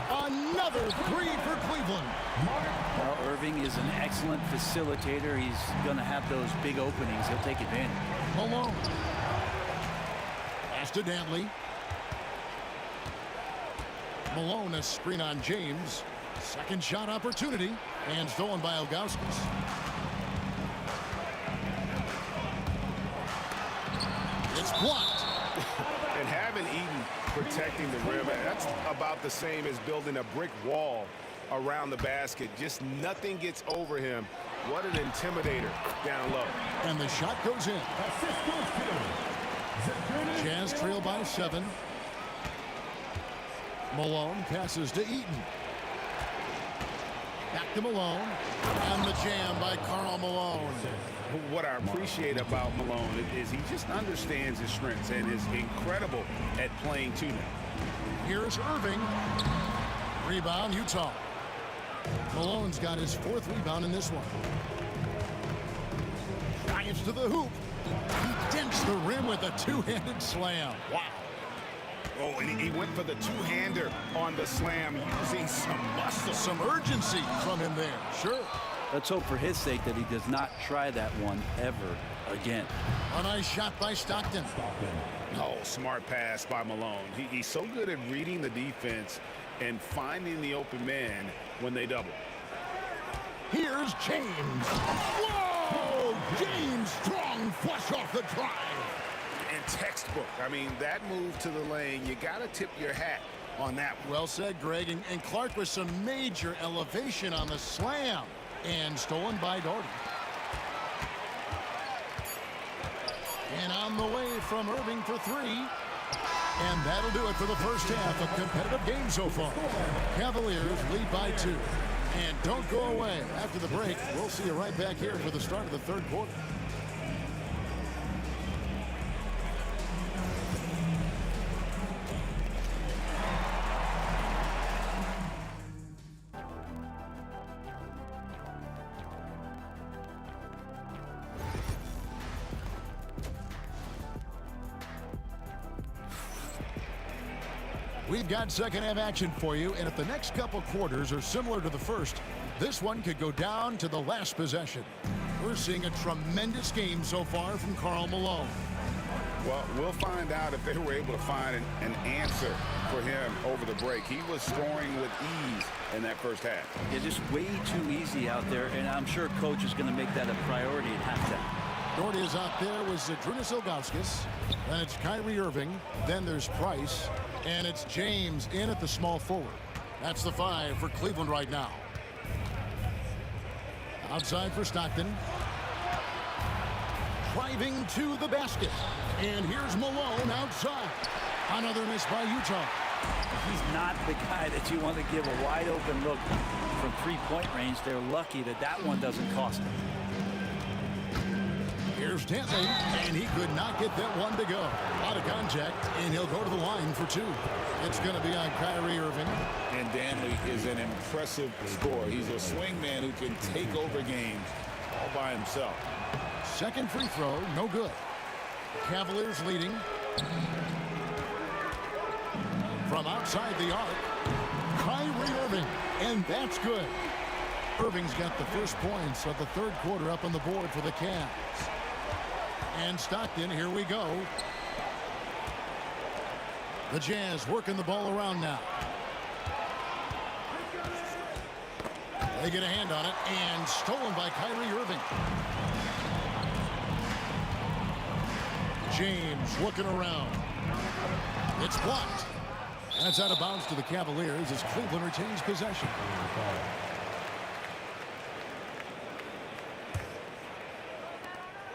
Another 3 for Cleveland. Well, Irving is an excellent facilitator. He's going to have those big openings. He'll take advantage. Malone. Pass to Dantley. Malone, a screen on James. Second shot opportunity. And stolen by Ilgauskas. It's blocked. And having Eaton protecting the rim, that's about the same as building a brick wall around the basket. Just nothing gets over him. What an intimidator down low. And the shot goes in. Jazz trail by 7. Malone passes to Eaton. Back to Malone. And the jam by Karl Malone. What I appreciate about Malone is he just understands his strengths and is incredible at playing to them. Here's Irving. Rebound, Utah. Malone's got his 4th rebound in this one. Drives to the hoop. He dents the rim with a 2-handed slam. Wow. Oh, and he went for the 2-hander on the slam, using some muscle. Some urgency from him there. Sure. Let's hope for his sake that he does not try that one ever again. A nice shot by Stockton. Oh, smart pass by Malone. He's so good at reading the defense and finding the open man when they double. Here's James. Whoa! James strong flush off the drive. And textbook. I mean, that move to the lane, you got to tip your hat on that one. Well said, Greg. And Clark with some major elevation on the slam. And stolen by Doherty. And on the way from Irving for 3. And that'll do it for the first half of competitive game so far. Cavaliers lead by 2. And don't go away. After the break, we'll see you right back here for the start of the 3rd quarter. We've got second half action for you, and if the next couple quarters are similar to the first, this one could go down to the last possession. We're seeing a tremendous game so far from Karl Malone. Well, we'll find out if they were able to find an answer for him over the break. He was scoring with ease in that first half. Yeah, just way too easy out there, and I'm sure coach is going to make that a priority at halftime. Doherty is out there with Zydrunas Ilgauskas. Then it's Kyrie Irving. Then there's Price. And it's James in at the small forward. That's the 5 for Cleveland right now. Outside for Stockton. Driving to the basket. And here's Malone outside. Another miss by Utah. He's not the guy that you want to give a wide open look from 3-point range. They're lucky that that one doesn't cost them. Here's Dantley, and he could not get that one to go. Out of contact, and he'll go to the line for 2. It's going to be on Kyrie Irving. And Dantley is an impressive scorer. He's a swing man who can take over games all by himself. Second free throw, no good. Cavaliers leading. From outside the arc, Kyrie Irving, and that's good. Irving's got the first points of the third quarter up on the board for the Cavs. And Stockton, here we go. The Jazz working the ball around now. They get a hand on it, and stolen by Kyrie Irving. James looking around. It's blocked. That's out of bounds to the Cavaliers as Cleveland retains possession.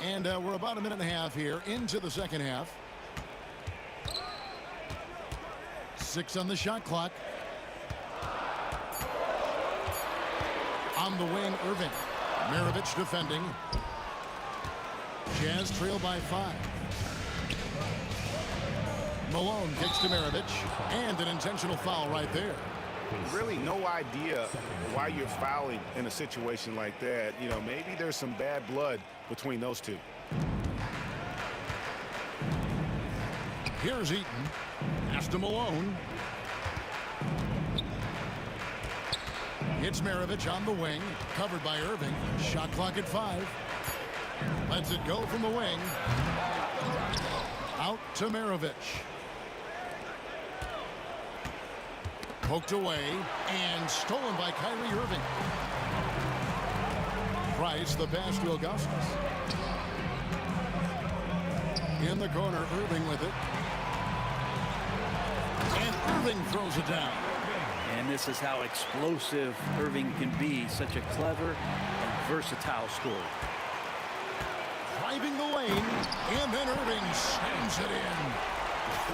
And we're about a minute and a half here into the second half. 6 on the shot clock. On the wing, Irving. Maravich defending. Jazz trail by 5. Malone kicks to Maravich, and an intentional foul right there. Really no idea why you're fouling in a situation like that. You know, maybe there's some bad blood between those two. Here's Eaton. Pass to Malone. It's Maravich on the wing, covered by Irving. Shot clock at 5. Lets it go from the wing. Out to Maravich. Poked away and stolen by Kyrie Irving. Price, the pass to Augustus. In the corner, Irving with it. And Irving throws it down. And this is how explosive Irving can be. Such a clever and versatile scorer. Driving the lane, and then Irving slams it in.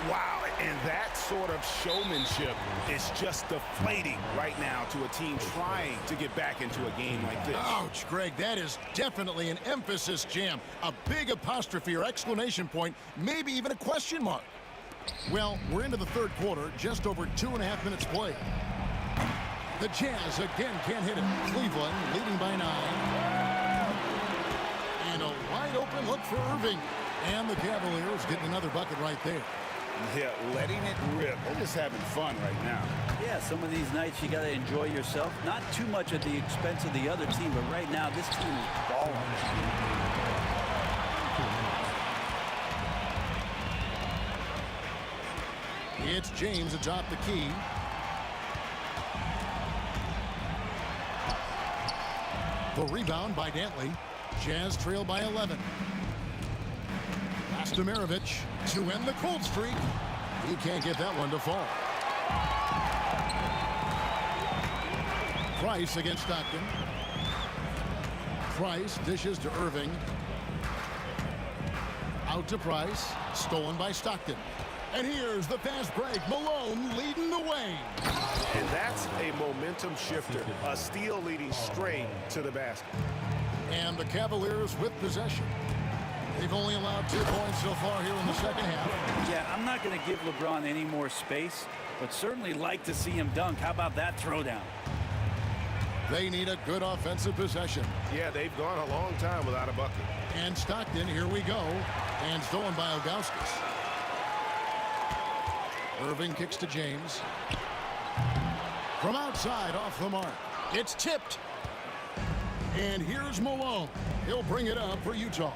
Wow, and that sort of showmanship is just deflating right now to a team trying to get back into a game like this. Ouch, Greg, that is definitely an emphasis jam. A big apostrophe or exclamation point, maybe even a question mark. Well, we're into the third quarter, just over 2.5 minutes played. The Jazz again can't hit it. Cleveland leading by 9. And a wide open look for Irving. And the Cavaliers getting another bucket right there. Yeah, letting it rip. They're just having fun right now. Yeah, some of these nights you got to enjoy yourself. Not too much at the expense of the other team, but right now this team is balling. It's James atop the key. The rebound by Dantley. Jazz trail by 11. Pass to Maravich to end the cold streak. He can't get that one to fall. Price against Stockton. Price dishes to Irving. Out to Price. Stolen by Stockton. And here's the fast break. Malone leading the way. And that's a momentum shifter. A steal leading straight to the basket. And the Cavaliers with possession. They've only allowed 2 points so far here in the second half. Yeah, I'm not going to give LeBron any more space, but certainly like to see him dunk. How about that throwdown? They need a good offensive possession. Yeah, they've gone a long time without a bucket. And Stockton, here we go. And stolen by Augustus. Irving kicks to James. From outside, off the mark. It's tipped. And here's Malone. He'll bring it up for Utah.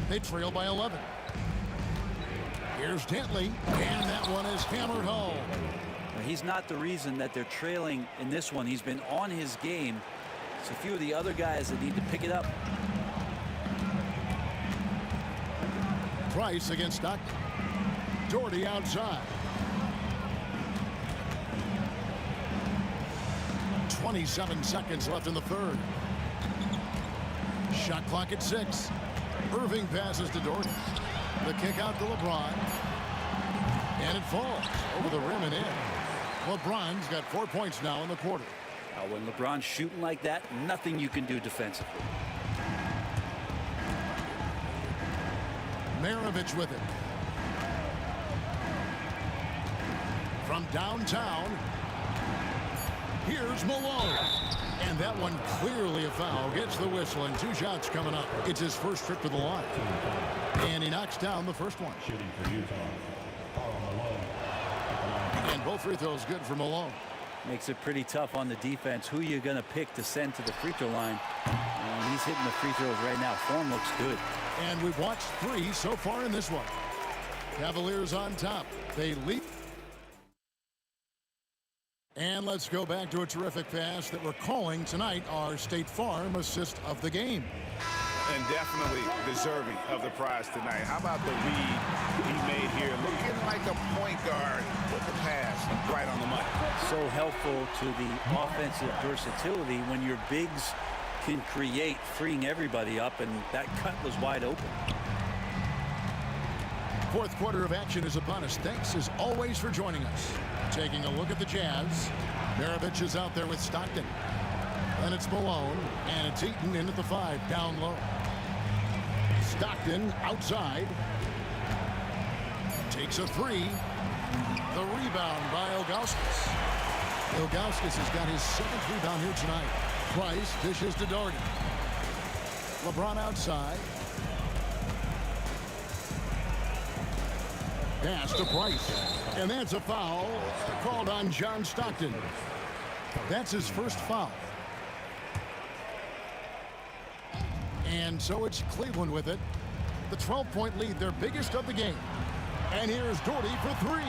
They trail by 11. Here's Dantley. And that one is hammered home. He's not the reason that they're trailing in this one. He's been on his game. It's a few of the other guys that need to pick it up. Price against Stockton. Doherty outside. 27 seconds left in the third. Shot clock at 6. Irving passes to Doherty. The kick out to LeBron. And it falls over the rim and in. LeBron's got 4 points now in the quarter. Now, when LeBron's shooting like that, nothing you can do defensively. Maravich with it. From downtown, here's Malone. And that one clearly a foul. Gets the whistle and 2 shots coming up. It's his first trip to the line. And he knocks down the first one. And both free throws good for Malone. Makes it pretty tough on the defense. Who you going to pick to send to the free throw line? And he's hitting the free throws right now. Form looks good. And we've watched 3 so far in this one. Cavaliers on top. They lead. And let's go back to a terrific pass that we're calling tonight our State Farm assist of the game. And definitely deserving of the prize tonight. How about the read he made here? Looking like a point guard with the pass right on the money. So helpful to the offensive versatility when your bigs can create, freeing everybody up, and that cut was wide open. Fourth quarter of action is upon us. Thanks as always for joining us. Taking a look at the Jazz. Maravich is out there with Stockton. Then it's Malone, and it's Eaton in at the 5, down low. Stockton outside. Takes a 3. The rebound by Ilgauskas. Ilgauskas has got his 7th rebound here tonight. Price dishes to Doherty. LeBron outside. Pass to Price. And that's a foul called on John Stockton. That's his first foul. And so it's Cleveland with it. The 12-point lead, their biggest of the game. And here's Doherty for 3.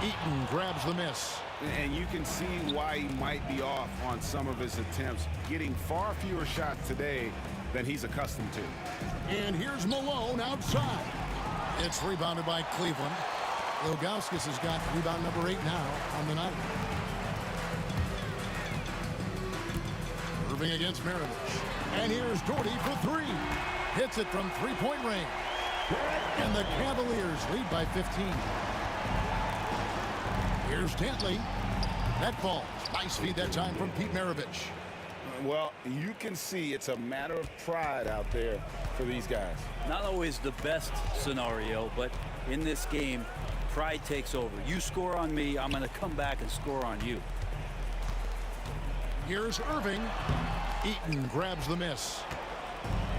Eaton grabs the miss. And you can see why he might be off on some of his attempts, getting far fewer shots today than he's accustomed to. And here's Malone outside. It's rebounded by Cleveland. Ilgauskas has got rebound number 8 now on the night. Irving against Maravich. And here's Doherty for 3. Hits it from 3-point range. And the Cavaliers lead by 15. Here's Dantley. That falls. Nice feed that time from Pete Maravich. Well, you can see it's a matter of pride out there for these guys. Not always the best scenario, but in this game, pride takes over. You score on me, I'm going to come back and score on you. Here's Irving. Eaton grabs the miss.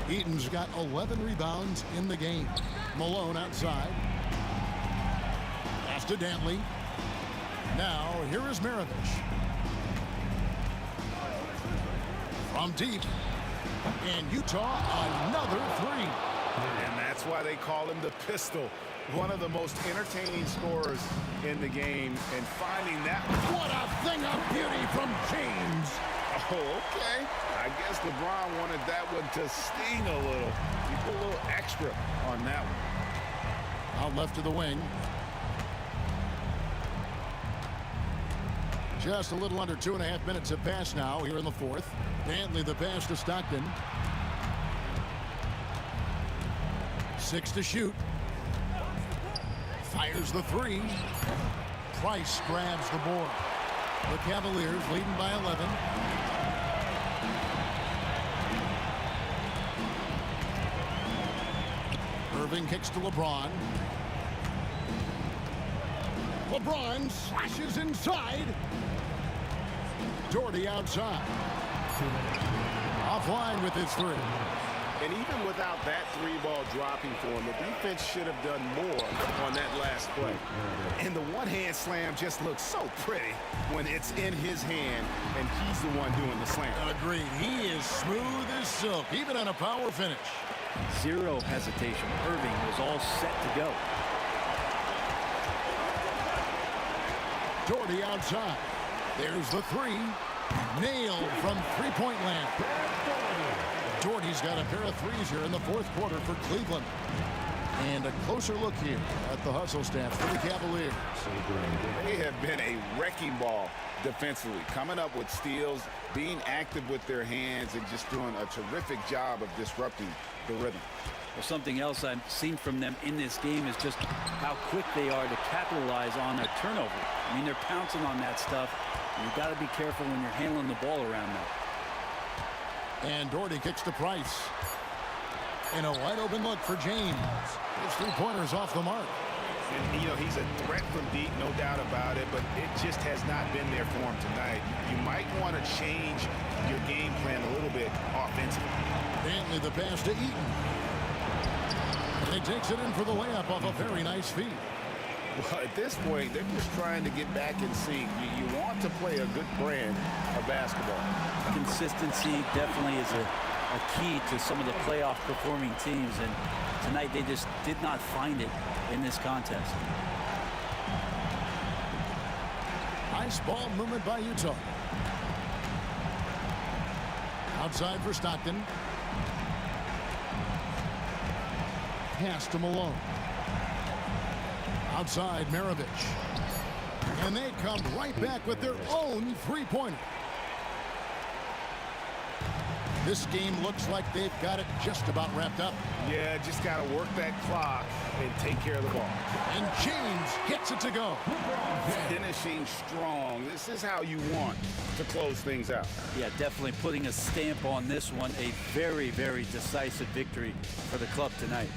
Eaton's got 11 rebounds in the game. Malone outside. Pass to Dantley. Now, here is Maravich. From deep. And Utah, another 3. And that's why they call him the pistol. One of the most entertaining scorers in the game. And finding that... What a thing of beauty from James. Oh, okay. I guess LeBron wanted that one to sting a little. He put a little extra on that one. Out left to the wing. Just a little under 2.5 minutes have passed now here in the fourth. Dantley the pass to Stockton. 6 to shoot. Fires the 3. Price grabs the board. The Cavaliers leading by 11. Irving kicks to LeBron. LeBron slashes inside. Doherty outside. Offline with his 3. And even without that 3-ball dropping for him, the defense should have done more on that last play. And the one-hand slam just looks so pretty when it's in his hand and he's the one doing the slam. Agreed. He is smooth as silk, even on a power finish. Zero hesitation. Irving was all set to go. Doherty outside. There's the 3. Nailed from 3-point land. Doherty's got a pair of 3s here in the fourth quarter for Cleveland. And a closer look here at the hustle stats for the Cavaliers. They have been a wrecking ball defensively, coming up with steals, being active with their hands, and just doing a terrific job of disrupting the rhythm. Well, something else I've seen from them in this game is just how quick they are to capitalize on a turnover. I mean, they're pouncing on that stuff. And you've got to be careful when you're handling the ball around them. And Doherty kicks to Price. And a wide open look for James. His 3-pointers off the mark. And, you know, he's a threat from deep, no doubt about it, but it just has not been there for him tonight. You might want to change your game plan a little bit offensively. Dantley the pass to Eaton. And he takes it in for the layup off a very nice feed. Well, at this point, they're just trying to get back in sync. You want to play a good brand of basketball. Consistency definitely is a key to some of the playoff performing teams, and tonight they just did not find it in this contest. Nice ball movement by Utah. Outside for Stockton. Pass to Malone. Outside Maravich. And they come right back with their own three-pointer. This game looks like they've got it just about wrapped up. Yeah, just got to work that clock and take care of the ball. And James gets it to go. Finishing strong. This is how you want to close things out. Yeah, definitely putting a stamp on this one. A very, very decisive victory for the club tonight.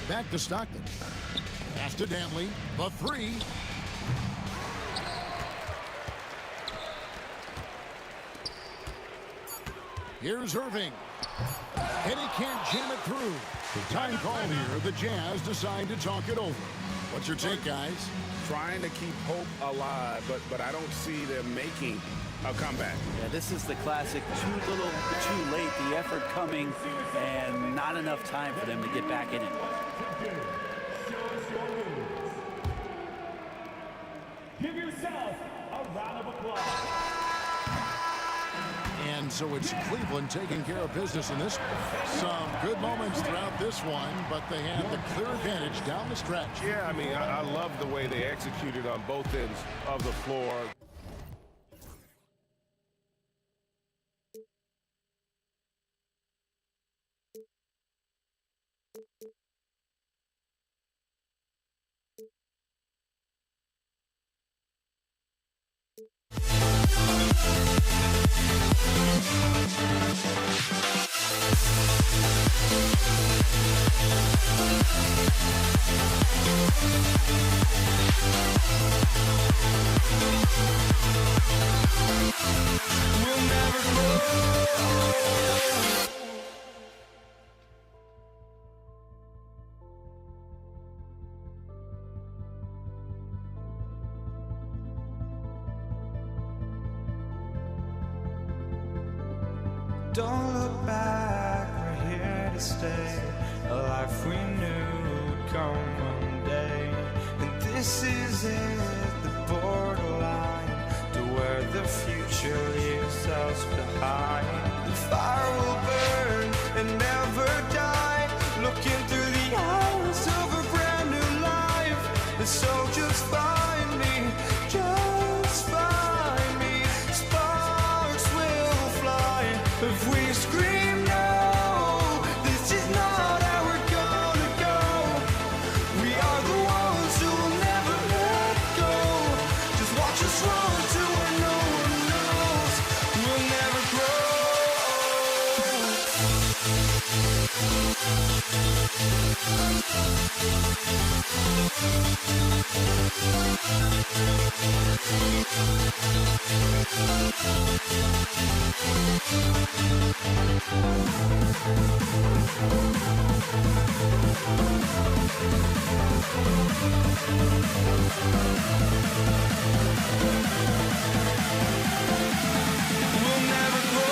Back to Stockton. Pass to Dantley. The three. Here's Irving. And he can't jam it through. Time call here. The Jazz decide to talk it over. What's your take, guys? Trying to keep hope alive, but I don't see them making a comeback. Yeah, this is the classic too little, too late. The effort coming and not enough time for them to get back in it. Give yourself a round of applause. And so it's Cleveland taking care of business in this one. Some good moments throughout this one, but they have the clear advantage down the stretch. Yeah, I mean, I love the way they executed on both ends of the floor. We'll never grow. Don't look back, we're here to stay. A life we knew would come one day. And this is it, the borderline to where the future leaves us behind. The fire will burn and never die. Looking through the eyes of a brand new life. And so just find me, just find me. Sparks will fly if we scream no. This is not how we're gonna go. We are the ones who will never let go. Just watch us run to where no one knows. We'll never grow. We'll never grow. We'll never grow.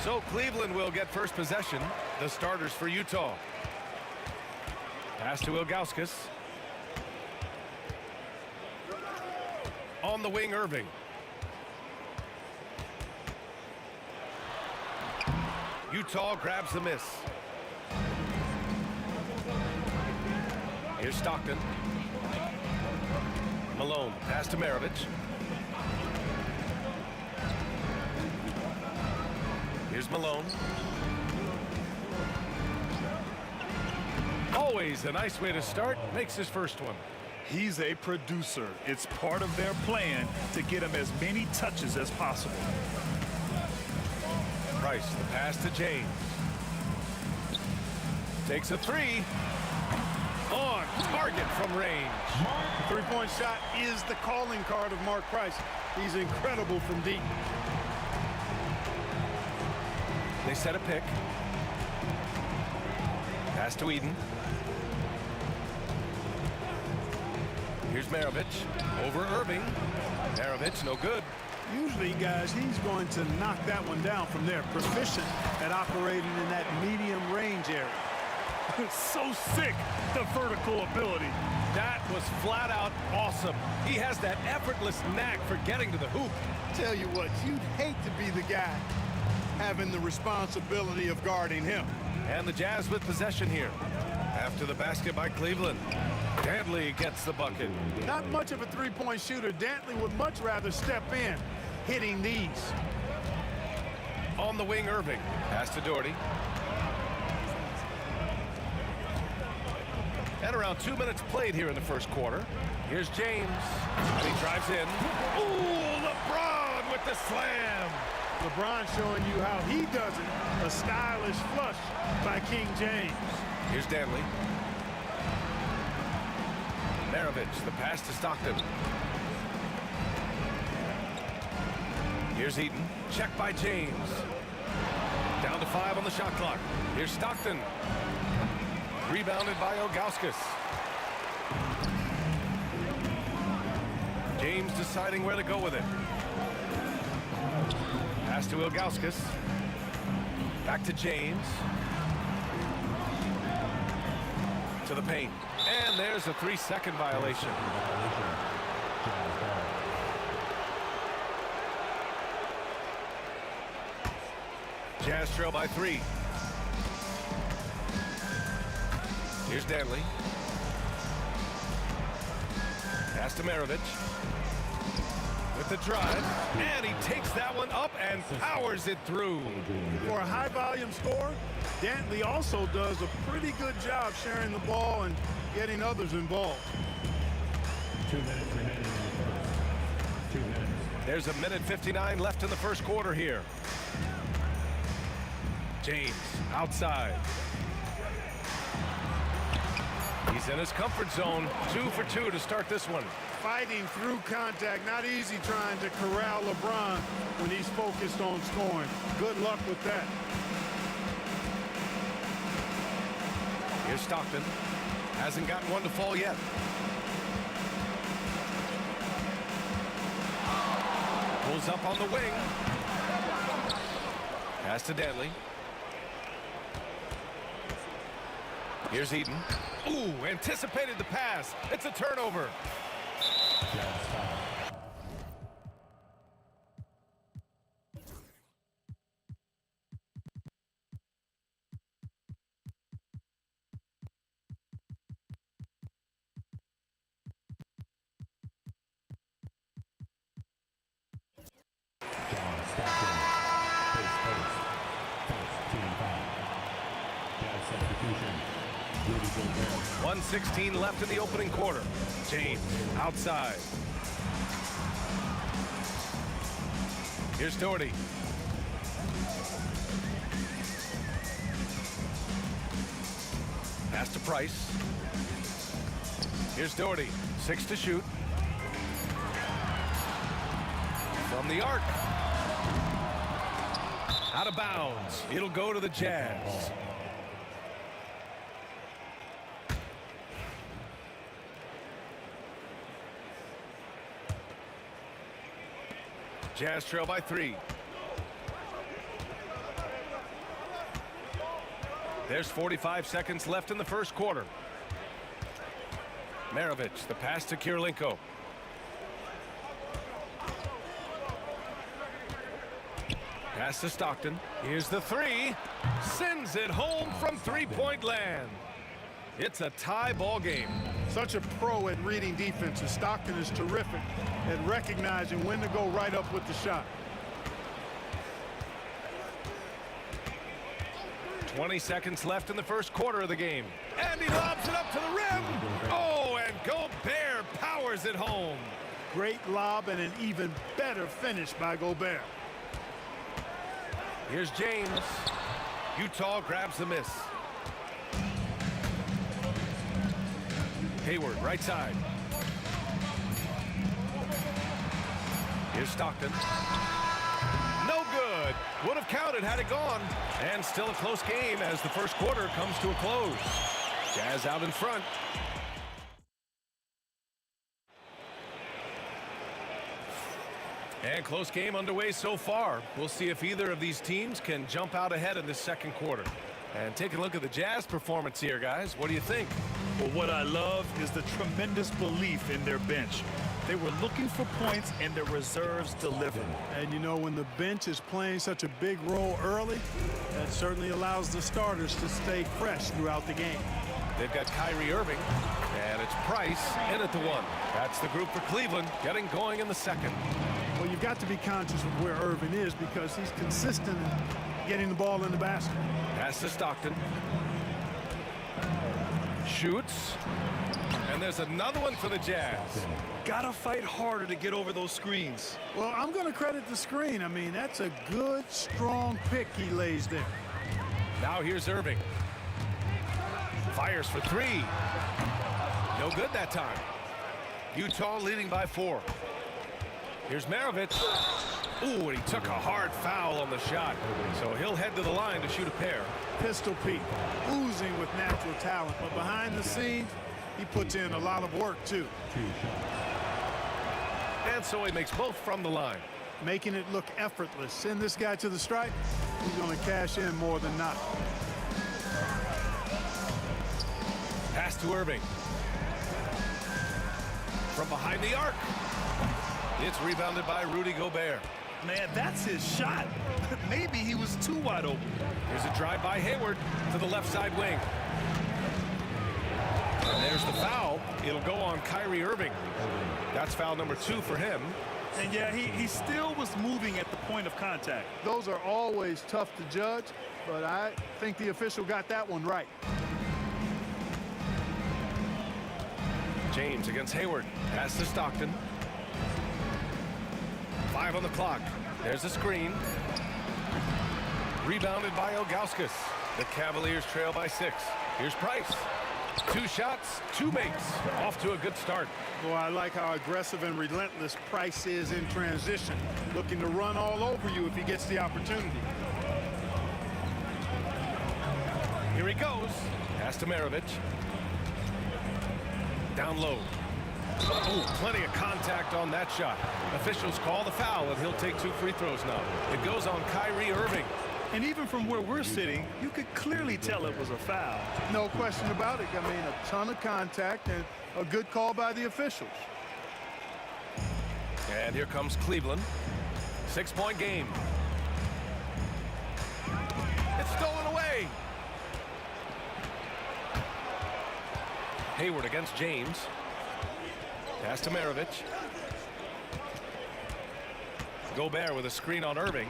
So Cleveland will get first possession. The starters for Utah. Pass to Ilgauskas. On the wing, Irving. Utah grabs the miss. Here's Stockton. Malone, pass to Maravich. Here's Malone. Always a nice way to start. Makes his first one. He's a producer. It's part of their plan to get him as many touches as possible. Price, the pass to James. Takes a three. On target from range. Three-point shot is the calling card of Mark Price. He's incredible from deep. They set a pick. Pass to Eden. Here's Maravich. Over Irving. Maravich, no good. Usually, guys, he's going to knock that one down from there. Proficient at operating in that medium range area. So sick, the vertical ability. That was flat out awesome. He has that effortless knack for getting to the hoop. Tell you what, you'd hate to be the guy having the responsibility of guarding him. And the Jazz with possession here. After the basket by Cleveland. Dantley gets the bucket. Not much of a three-point shooter. Dantley would much rather step in, hitting these. On the wing, Irving. Pass to Doherty. And around 2 minutes played here in the first quarter. Here's James. And he drives in. Ooh, LeBron with the slam. LeBron showing you how he does it. A stylish flush by King James. Here's Dantley. Maravich, the pass to Stockton. Here's Eaton. Check by James. Down to 5 on the shot clock. Here's Stockton. Rebounded by Ilgauskas. James deciding where to go with it. Pass to Ilgauskas. Back to James. To the paint. And there's a 3-second violation. Jazz trail by 3. Here's Dantley. Pass to Maravich. With the drive. And he takes that one up and powers it through. For a high-volume score, Dantley also does a pretty good job sharing the ball and getting others involved. 2 minutes remaining in the first. 2 minutes. There's a minute 59 left in the first quarter here. James outside. He's in his comfort zone. 2 for 2 to start this one. Fighting through contact. Not easy trying to corral LeBron when he's focused on scoring. Good luck with that. Here's Stockton. Hasn't gotten one to fall yet. Pulls up on the wing. Pass to Dantley. Here's Eaton. Ooh, anticipated the pass. It's a turnover. John Stockton. Pace. 1:16 left in the opening quarter. James outside. Here's Doherty. Pass to Price. Here's Doherty. 6 to shoot. From the arc. Out of bounds. It'll go to the Jazz. Jazz trail by 3. There's 45 seconds left in the first quarter. Maravich, the pass to Kirilenko. Pass to Stockton. Here's the three. Sends it home from three-point land. It's a tie ball game. Such a pro at reading defenses. Stockton is terrific at recognizing when to go right up with the shot. 20 seconds left in the first quarter of the game. And he lobs it up to the rim. Oh, and Gobert powers it home. Great lob and an even better finish by Gobert. Here's James. Utah grabs the miss. Hayward, right side. Here's Stockton. No good. Would have counted had it gone. And still a close game as the first quarter comes to a close. Jazz out in front. And close game underway so far. We'll see if either of these teams can jump out ahead in this second quarter. And take a look at the Jazz performance here, guys. What do you think? Well, what I love is the tremendous belief in their bench. They were looking for points, and their reserves delivered. And you know, when the bench is playing such a big role early, that certainly allows the starters to stay fresh throughout the game. They've got Kyrie Irving, and it's Price in at the one. That's the group for Cleveland, getting going in the second. Well, you've got to be conscious of where Irving is because he's consistent in getting the ball in the basket. Pass to Stockton. Shoots. And there's another one for the Jazz. Gotta fight harder to get over those screens. Well, I'm going to credit the screen. I mean, that's a good, strong pick he lays there. Now here's Irving. Fires for three. No good that time. Utah leading by 4. Here's Maravich. Ooh, and he took a hard foul on the shot. So he'll head to the line to shoot a pair. Pistol Pete, oozing with natural talent. But behind the scenes, he puts in a lot of work, too. And so he makes both from the line. Making it look effortless. Send this guy to the stripe. He's going to cash in more than not. Pass to Irving. From behind the arc. It's rebounded by Rudy Gobert. Man, that's his shot. Maybe he was too wide open. Here's a drive by Hayward to the left side wing. And there's the foul. It'll go on Kyrie Irving. That's foul number 2 for him. And yeah, he still was moving at the point of contact. Those are always tough to judge, but I think the official got that one right. James against Hayward. Pass to Stockton. 5 on the clock. There's the screen. Rebounded by Ilgauskas. The Cavaliers trail by 6. Here's Price. 2 shots, 2 makes. Off to a good start. Boy, I like how aggressive and relentless Price is in transition. Looking to run all over you if he gets the opportunity. Here he goes. Pass to Maravich. Down low. Ooh, plenty of contact on that shot. Officials call the foul, and he'll take 2 free throws now. It goes on Kyrie Irving. And even from where we're sitting, you could clearly tell it was a foul. No question about it. I mean, a ton of contact and a good call by the officials. And here comes Cleveland. 6-point game. It's stolen away. Hayward against James. Pass to Maravich. Gobert with a screen on Irving.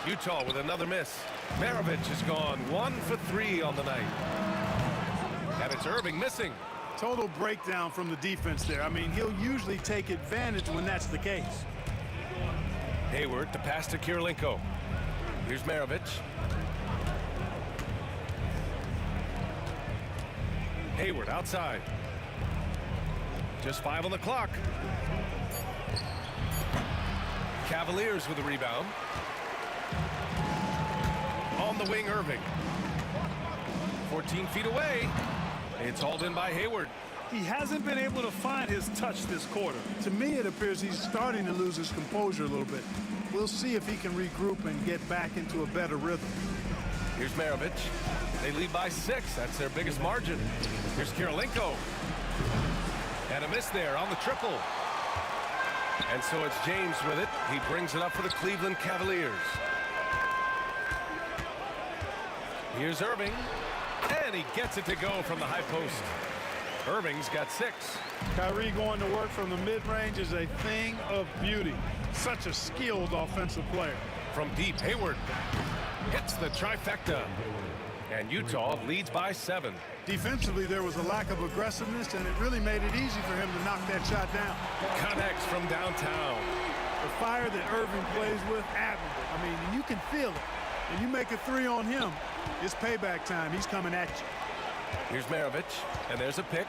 Utah with another miss. Maravich has gone 1 for 3 on the night. And it's Irving missing. Total breakdown from the defense there. I mean, he'll usually take advantage when that's the case. Hayward to pass to Kirilenko. Here's Maravich. Hayward outside. Just 5 on the clock. Cavaliers with the rebound. On the wing, Irving. 14 feet away. It's hauled in by Hayward. He hasn't been able to find his touch this quarter. To me, it appears he's starting to lose his composure a little bit. We'll see if he can regroup and get back into a better rhythm. Here's Maravich. They lead by 6. That's their biggest margin. Here's Kirilenko. And a miss there on the triple. And so it's James with it. He brings it up for the Cleveland Cavaliers. Here's Irving. And he gets it to go from the high post. Irving's got 6. Kyrie going to work from the mid-range is a thing of beauty. Such a skilled offensive player. From deep, Hayward hits the trifecta. And Utah leads by 7. Defensively, there was a lack of aggressiveness, and it really made it easy for him to knock that shot down. Connects from downtown. The fire that Irving plays with, admirable. I mean, you can feel it. And you make a 3 on him, it's payback time. He's coming at you. Here's Maravich, and there's a pick.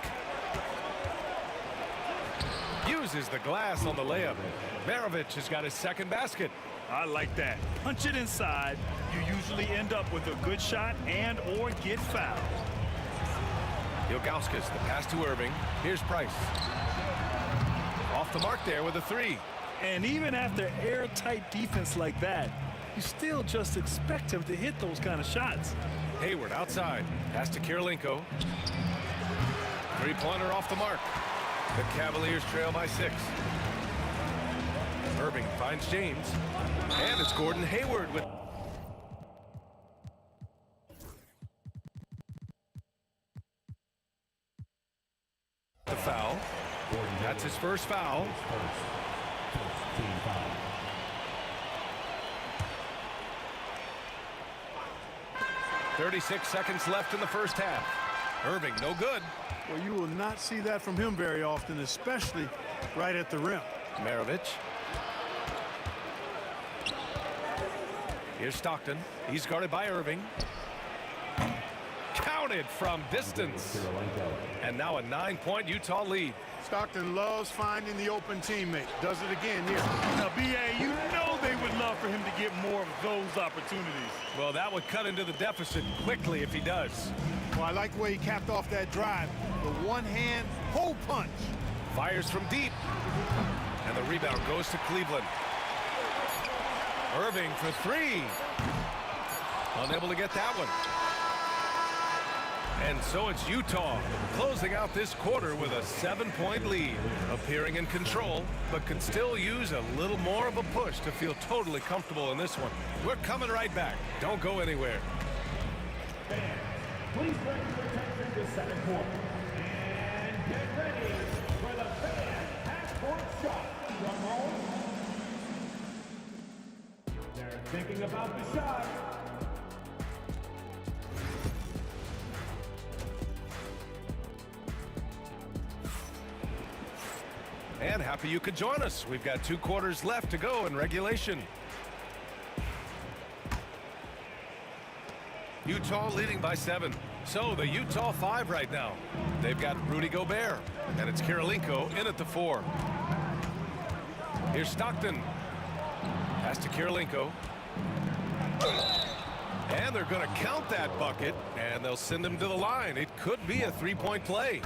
Uses the glass on the layup. Maravich has got his second basket. I like that. Punch it inside. You usually end up with a good shot and or get fouled. Ilgauskas, the pass to Irving. Here's Price. Off the mark there with a 3. And even after airtight defense like that, you still just expect him to hit those kind of shots. Hayward outside. Pass to Kirilenko. 3-pointer off the mark. The Cavaliers trail by 6. Irving finds James. And it's Gordon Hayward with the foul. That's his first foul. 36 seconds left in the first half. Irving, no good. Well, you will not see that from him very often, especially right at the rim. Maravich. Here's Stockton. He's guarded by Irving. Counted from distance. And now a 9-point Utah lead. Stockton loves finding the open teammate. Does it again here. Now, B.A., you know they would love for him to get more of those opportunities. Well, that would cut into the deficit quickly if he does. Well, I like the way he capped off that drive. The one-hand hole punch. Fires from deep. And the rebound goes to Cleveland. Irving for 3. Unable to get that one. And so it's Utah closing out this quarter with a 7-point lead, appearing in control, but can still use a little more of a push to feel totally comfortable in this one. We're coming right back. Don't go anywhere. Please bring your attention to second quarter. And get ready for the fan half-court shot. Drum roll. They're thinking about the shot. And happy you could join us. We've got 2 quarters left to go in regulation. Utah leading by 7. So the Utah 5 right now. They've got Rudy Gobert, and it's Kirilenko in at the 4. Here's Stockton. Pass to Kirilenko. And they're going to count that bucket, and they'll send him to the line. It could be a 3-point play.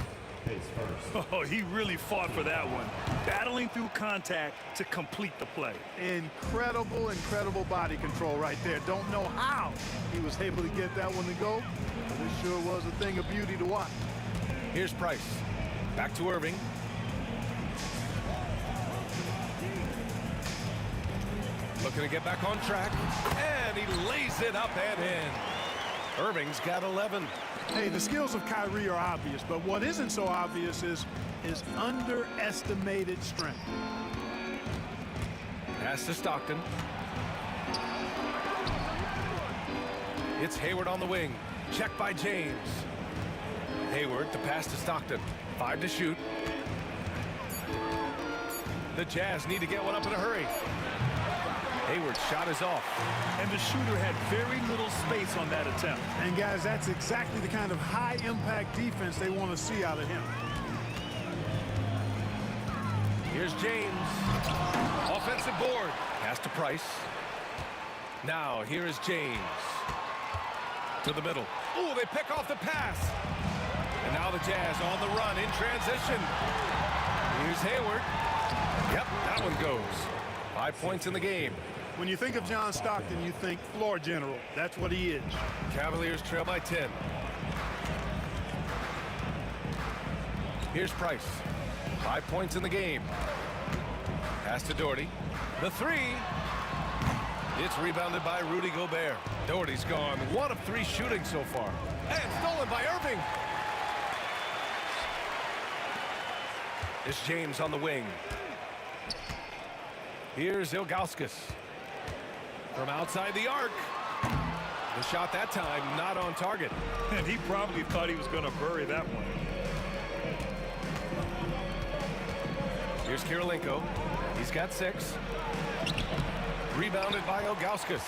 Oh, he really fought for that one. Battling through contact to complete the play. Incredible, incredible body control right there. Don't know how he was able to get that one to go, but it sure was a thing of beauty to watch. Here's Price. Back to Irving. Looking to get back on track. And he lays it up and in. Irving's got 11. Hey, the skills of Kyrie are obvious, but what isn't so obvious is his underestimated strength. Pass to Stockton. It's Hayward on the wing. Check by James. Hayward, the pass to Stockton. 5 to shoot. The Jazz need to get one up in a hurry. Hayward's shot is off. And the shooter had very little space on that attempt. And guys, that's exactly the kind of high-impact defense they want to see out of him. Here's James. Offensive board. Pass to Price. Now, here is James. To the middle. Oh, they pick off the pass. And now the Jazz on the run in transition. Here's Hayward. Yep, that one goes. 5 points in the game. When you think of John Stockton, you think floor general. That's what he is. Cavaliers trail by 10. Here's Price. 5 points in the game. Pass to Doherty. The three. It's rebounded by Rudy Gobert. Doherty's gone 1 of 3 shooting so far. And stolen by Irving. It's James on the wing. Here's Ilgauskas. From outside the arc. The shot that time not on target. And he probably thought he was going to bury that one. Here's Kirilenko. He's got 6. Rebounded by Ilgauskas.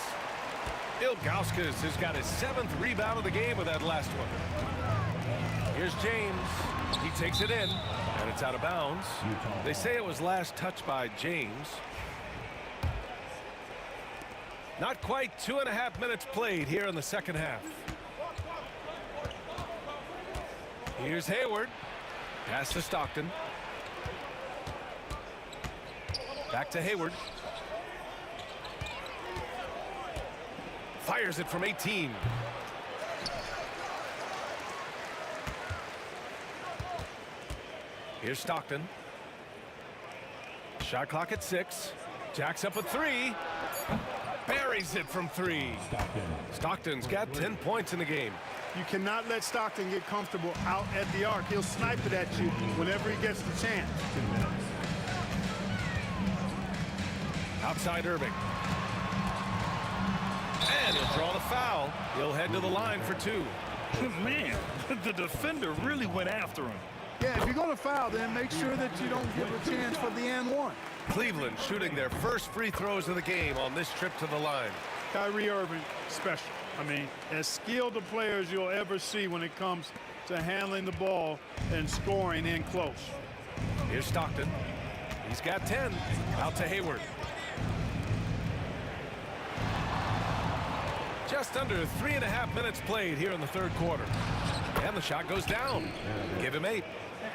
Ilgauskas has got his 7th rebound of the game with that last one. Here's James. He takes it in, and it's out of bounds. They say it was last touched by James. Not quite 2.5 minutes played here in the second half. Here's Hayward. Pass to Stockton. Back to Hayward. Fires it from 18. Here's Stockton. Shot clock at 6. Jacks up a 3. Buries it from 3. Stockton's got 10 points in the game. You cannot let Stockton get comfortable out at the arc. He'll snipe it at you whenever he gets the chance. Outside Irving. And he'll draw the foul. He'll head to the line for 2. Man, the defender really went after him. Yeah, if you're going to foul, then make sure that you don't give a chance for the and one. Cleveland shooting their first free throws of the game on this trip to the line. Kyrie Irving, special. I mean, as skilled a player as you'll ever see when it comes to handling the ball and scoring in close. Here's Stockton. He's got 10. Out to Hayward. Just under 3.5 minutes played here in the third quarter. And the shot goes down. Give him 8.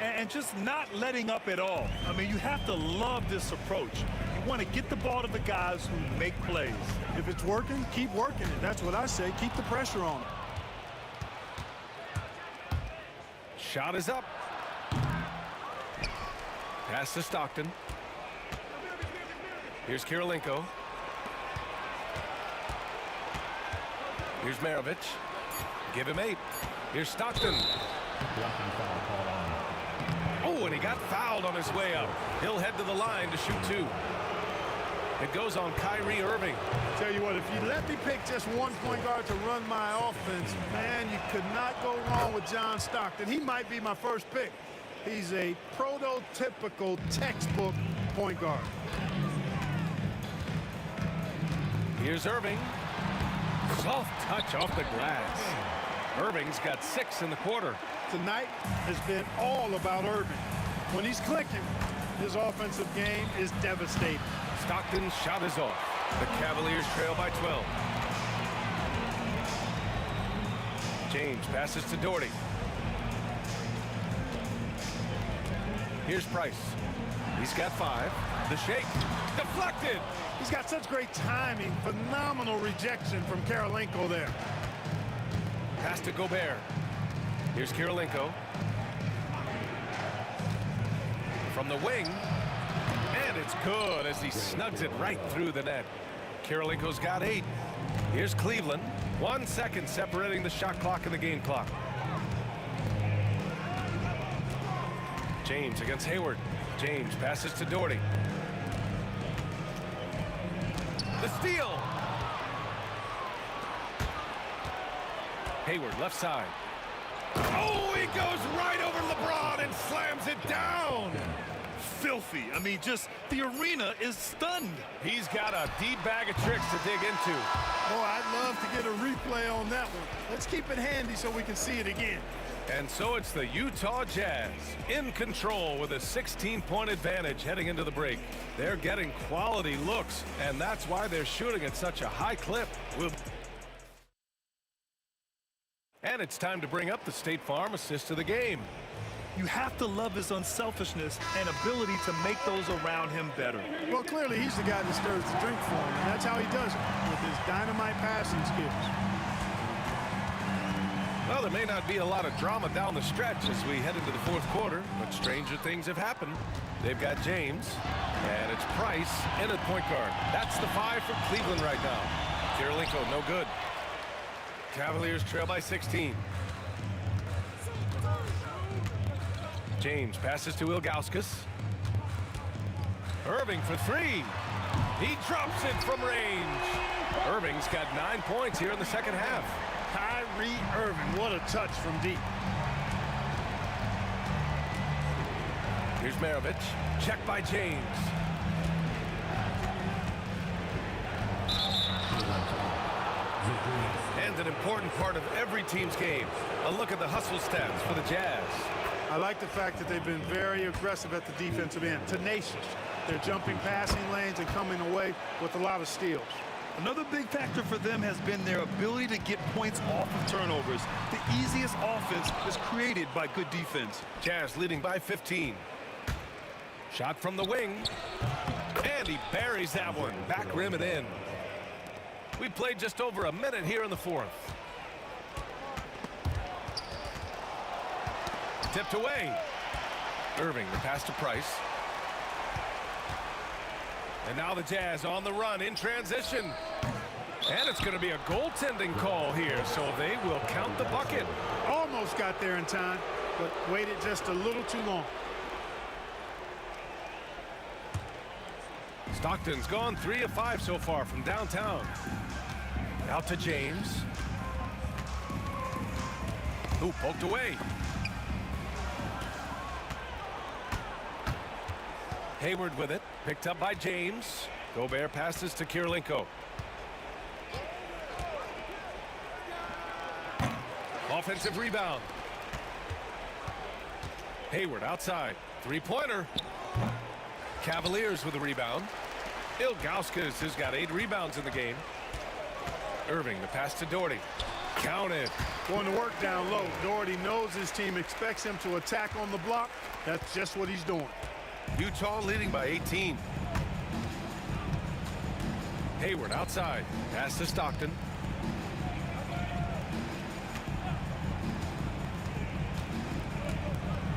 And just not letting up at all. I mean, you have to love this approach. You want to get the ball to the guys who make plays. If it's working, keep working it. That's what I say. Keep the pressure on it. Shot is up. Pass to Stockton. Here's Kirilenko. Here's Maravich. Give him 8. Here's Stockton. Oh, and he got fouled on his way up. He'll head to the line to shoot 2. It goes on Kyrie Irving. Tell you what, if you let me pick just one point guard to run my offense, man, you could not go wrong with John Stockton. He might be my first pick. He's a prototypical textbook point guard. Here's Irving. Soft touch off the glass. Irving's got 6 in the quarter. Tonight has been all about Irving. When he's clicking, his offensive game is devastating. Stockton's shot is off. The Cavaliers trail by 12. James passes to Doherty. Here's Price. He's got 5. The shake. Deflected. He's got such great timing. Phenomenal rejection from Kirilenko there. Pass to Gobert. Here's Kirilenko. From the wing. And it's good as he snugs it right through the net. Kirilenko's got 8. Here's Cleveland. 1 second separating the shot clock and the game clock. James against Hayward. James passes to Doherty. The steal. Hayward left side. Oh, he goes right over LeBron and slams it down. Filthy. I mean, just the arena is stunned. He's got a deep bag of tricks to dig into. Oh, I'd love to get a replay on that one. Let's keep it handy so we can see it again. And so it's the Utah Jazz in control with a 16-point advantage heading into the break. They're getting quality looks, and that's why they're shooting at such a high clip. And it's time to bring up the State Farm assist of the game. You have to love his unselfishness and ability to make those around him better. Well, clearly he's the guy that stirs the drink for him, and that's how he does it, with his dynamite passing skills. Well, there may not be a lot of drama down the stretch as we head into the fourth quarter, but stranger things have happened. They've got James, and it's Price in at point guard. That's the 5 for Cleveland right now. Kirilenko, no good. Cavaliers trail by 16. James passes to Ilgauskas. Irving for 3. He drops it from range. Irving's got 9 points here in the second half. Kyrie Irving, what a touch from deep. Here's Maravich. Check by James. And an important part of every team's game. A look at the hustle stats for the Jazz. I like the fact that they've been very aggressive at the defensive end, tenacious. They're jumping passing lanes and coming away with a lot of steals. Another big factor for them has been their ability to get points off of turnovers. The easiest offense is created by good defense. Jazz leading by 15. Shot from the wing. And he buries that one. Back rim and in. We played just over a minute here in the fourth. Tipped away. Irving, the pass to Price. And now the Jazz on the run in transition. And it's going to be a goaltending call here, so they will count the bucket. Almost got there in time, but waited just a little too long. Stockton's gone 3 of 5 so far from downtown. Out to James. Who poked away. Hayward with it. Picked up by James. Gobert passes to Kirilenko. Offensive rebound. Hayward outside. Three-pointer. Cavaliers with a rebound. Ilgauskas has got 8 rebounds in the game. Irving, the pass to Doherty. Counted. Going to work down low. Doherty knows his team expects him to attack on the block. That's just what he's doing. Utah leading by 18. Hayward outside. Pass to Stockton.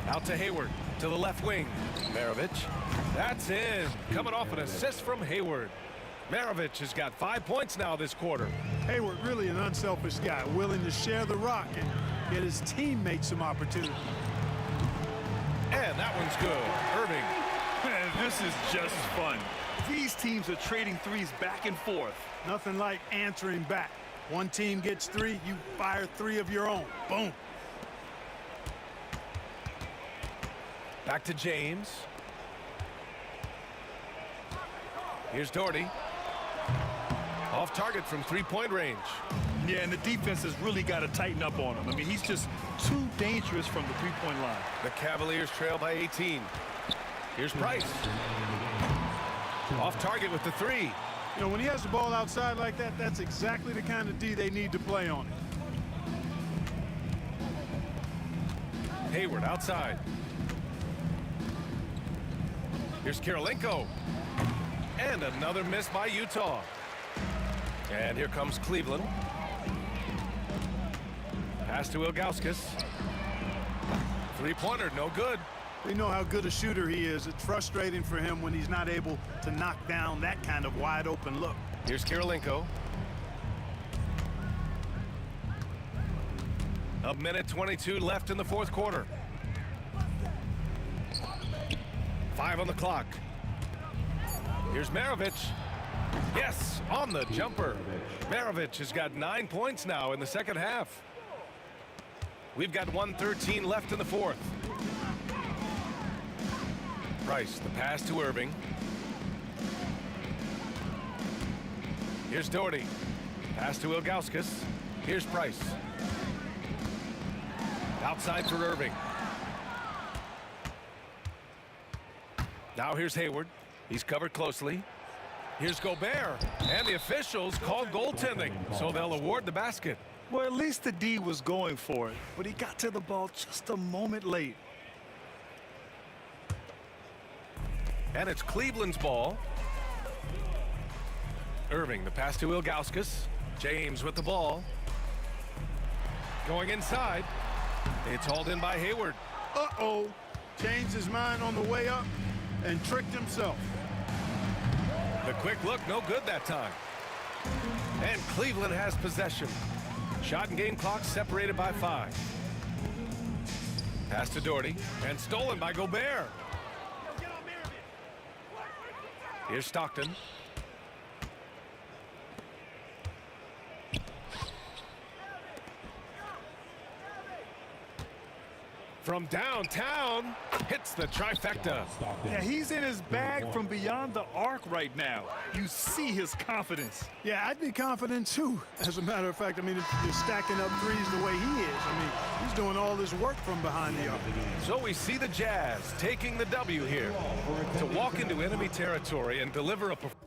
Out to Hayward. To the left wing. Maravich. That's in. Coming off an assist from Hayward. Maravich has got 5 points now this quarter. Hayward really an unselfish guy, willing to share the rock and get his teammates some opportunity. And that one's good. Irving. Man, this is just fun. These teams are trading threes back and forth. Nothing like answering back. One team gets 3, you fire 3 of your own. Boom. Back to James. Here's Doherty. Off target from 3-point range. Yeah, and the defense has really got to tighten up on him. I mean, he's just too dangerous from the 3-point line. The Cavaliers trail by 18. Here's Price. Off target with the 3. You know, when he has the ball outside like that, that's exactly the kind of D they need to play on it. Hayward outside. Here's Kirilenko. And another miss by Utah. And here comes Cleveland. Pass to Ilgauskas. Three-pointer, no good. We know how good a shooter he is. It's frustrating for him when he's not able to knock down that kind of wide-open look. Here's Kirilenko. A minute 22 left in the fourth quarter. 5 on the clock. Here's Maravich. Yes, on the jumper. Maravich has got 9 points now in the second half. We've got 1:13 left in the fourth. Price, the pass to Irving. Here's Doherty. Pass to Ilgauskas. Here's Price. Outside for Irving. Now here's Hayward. He's covered closely. Here's Gobert. And the officials call goaltending, so they'll award the basket. Well, at least the D was going for it, but he got to the ball just a moment late. And it's Cleveland's ball. Irving, the pass to Ilgauskas. James with the ball. Going inside. It's hauled in by Hayward. Uh-oh. Changed his mind on the way up and tricked himself. The quick look, no good that time. And Cleveland has possession. Shot and game clock separated by 5. Pass to Doherty and stolen by Gobert. Here's Stockton. From downtown, hits the trifecta. Yeah, he's in his bag from beyond the arc right now. You see his confidence. Yeah, I'd be confident too. As a matter of fact, I mean, if you're stacking up threes the way he is, I mean, he's doing all this work from behind the arc. So we see the Jazz taking the W here to walk into enemy territory and deliver a performance.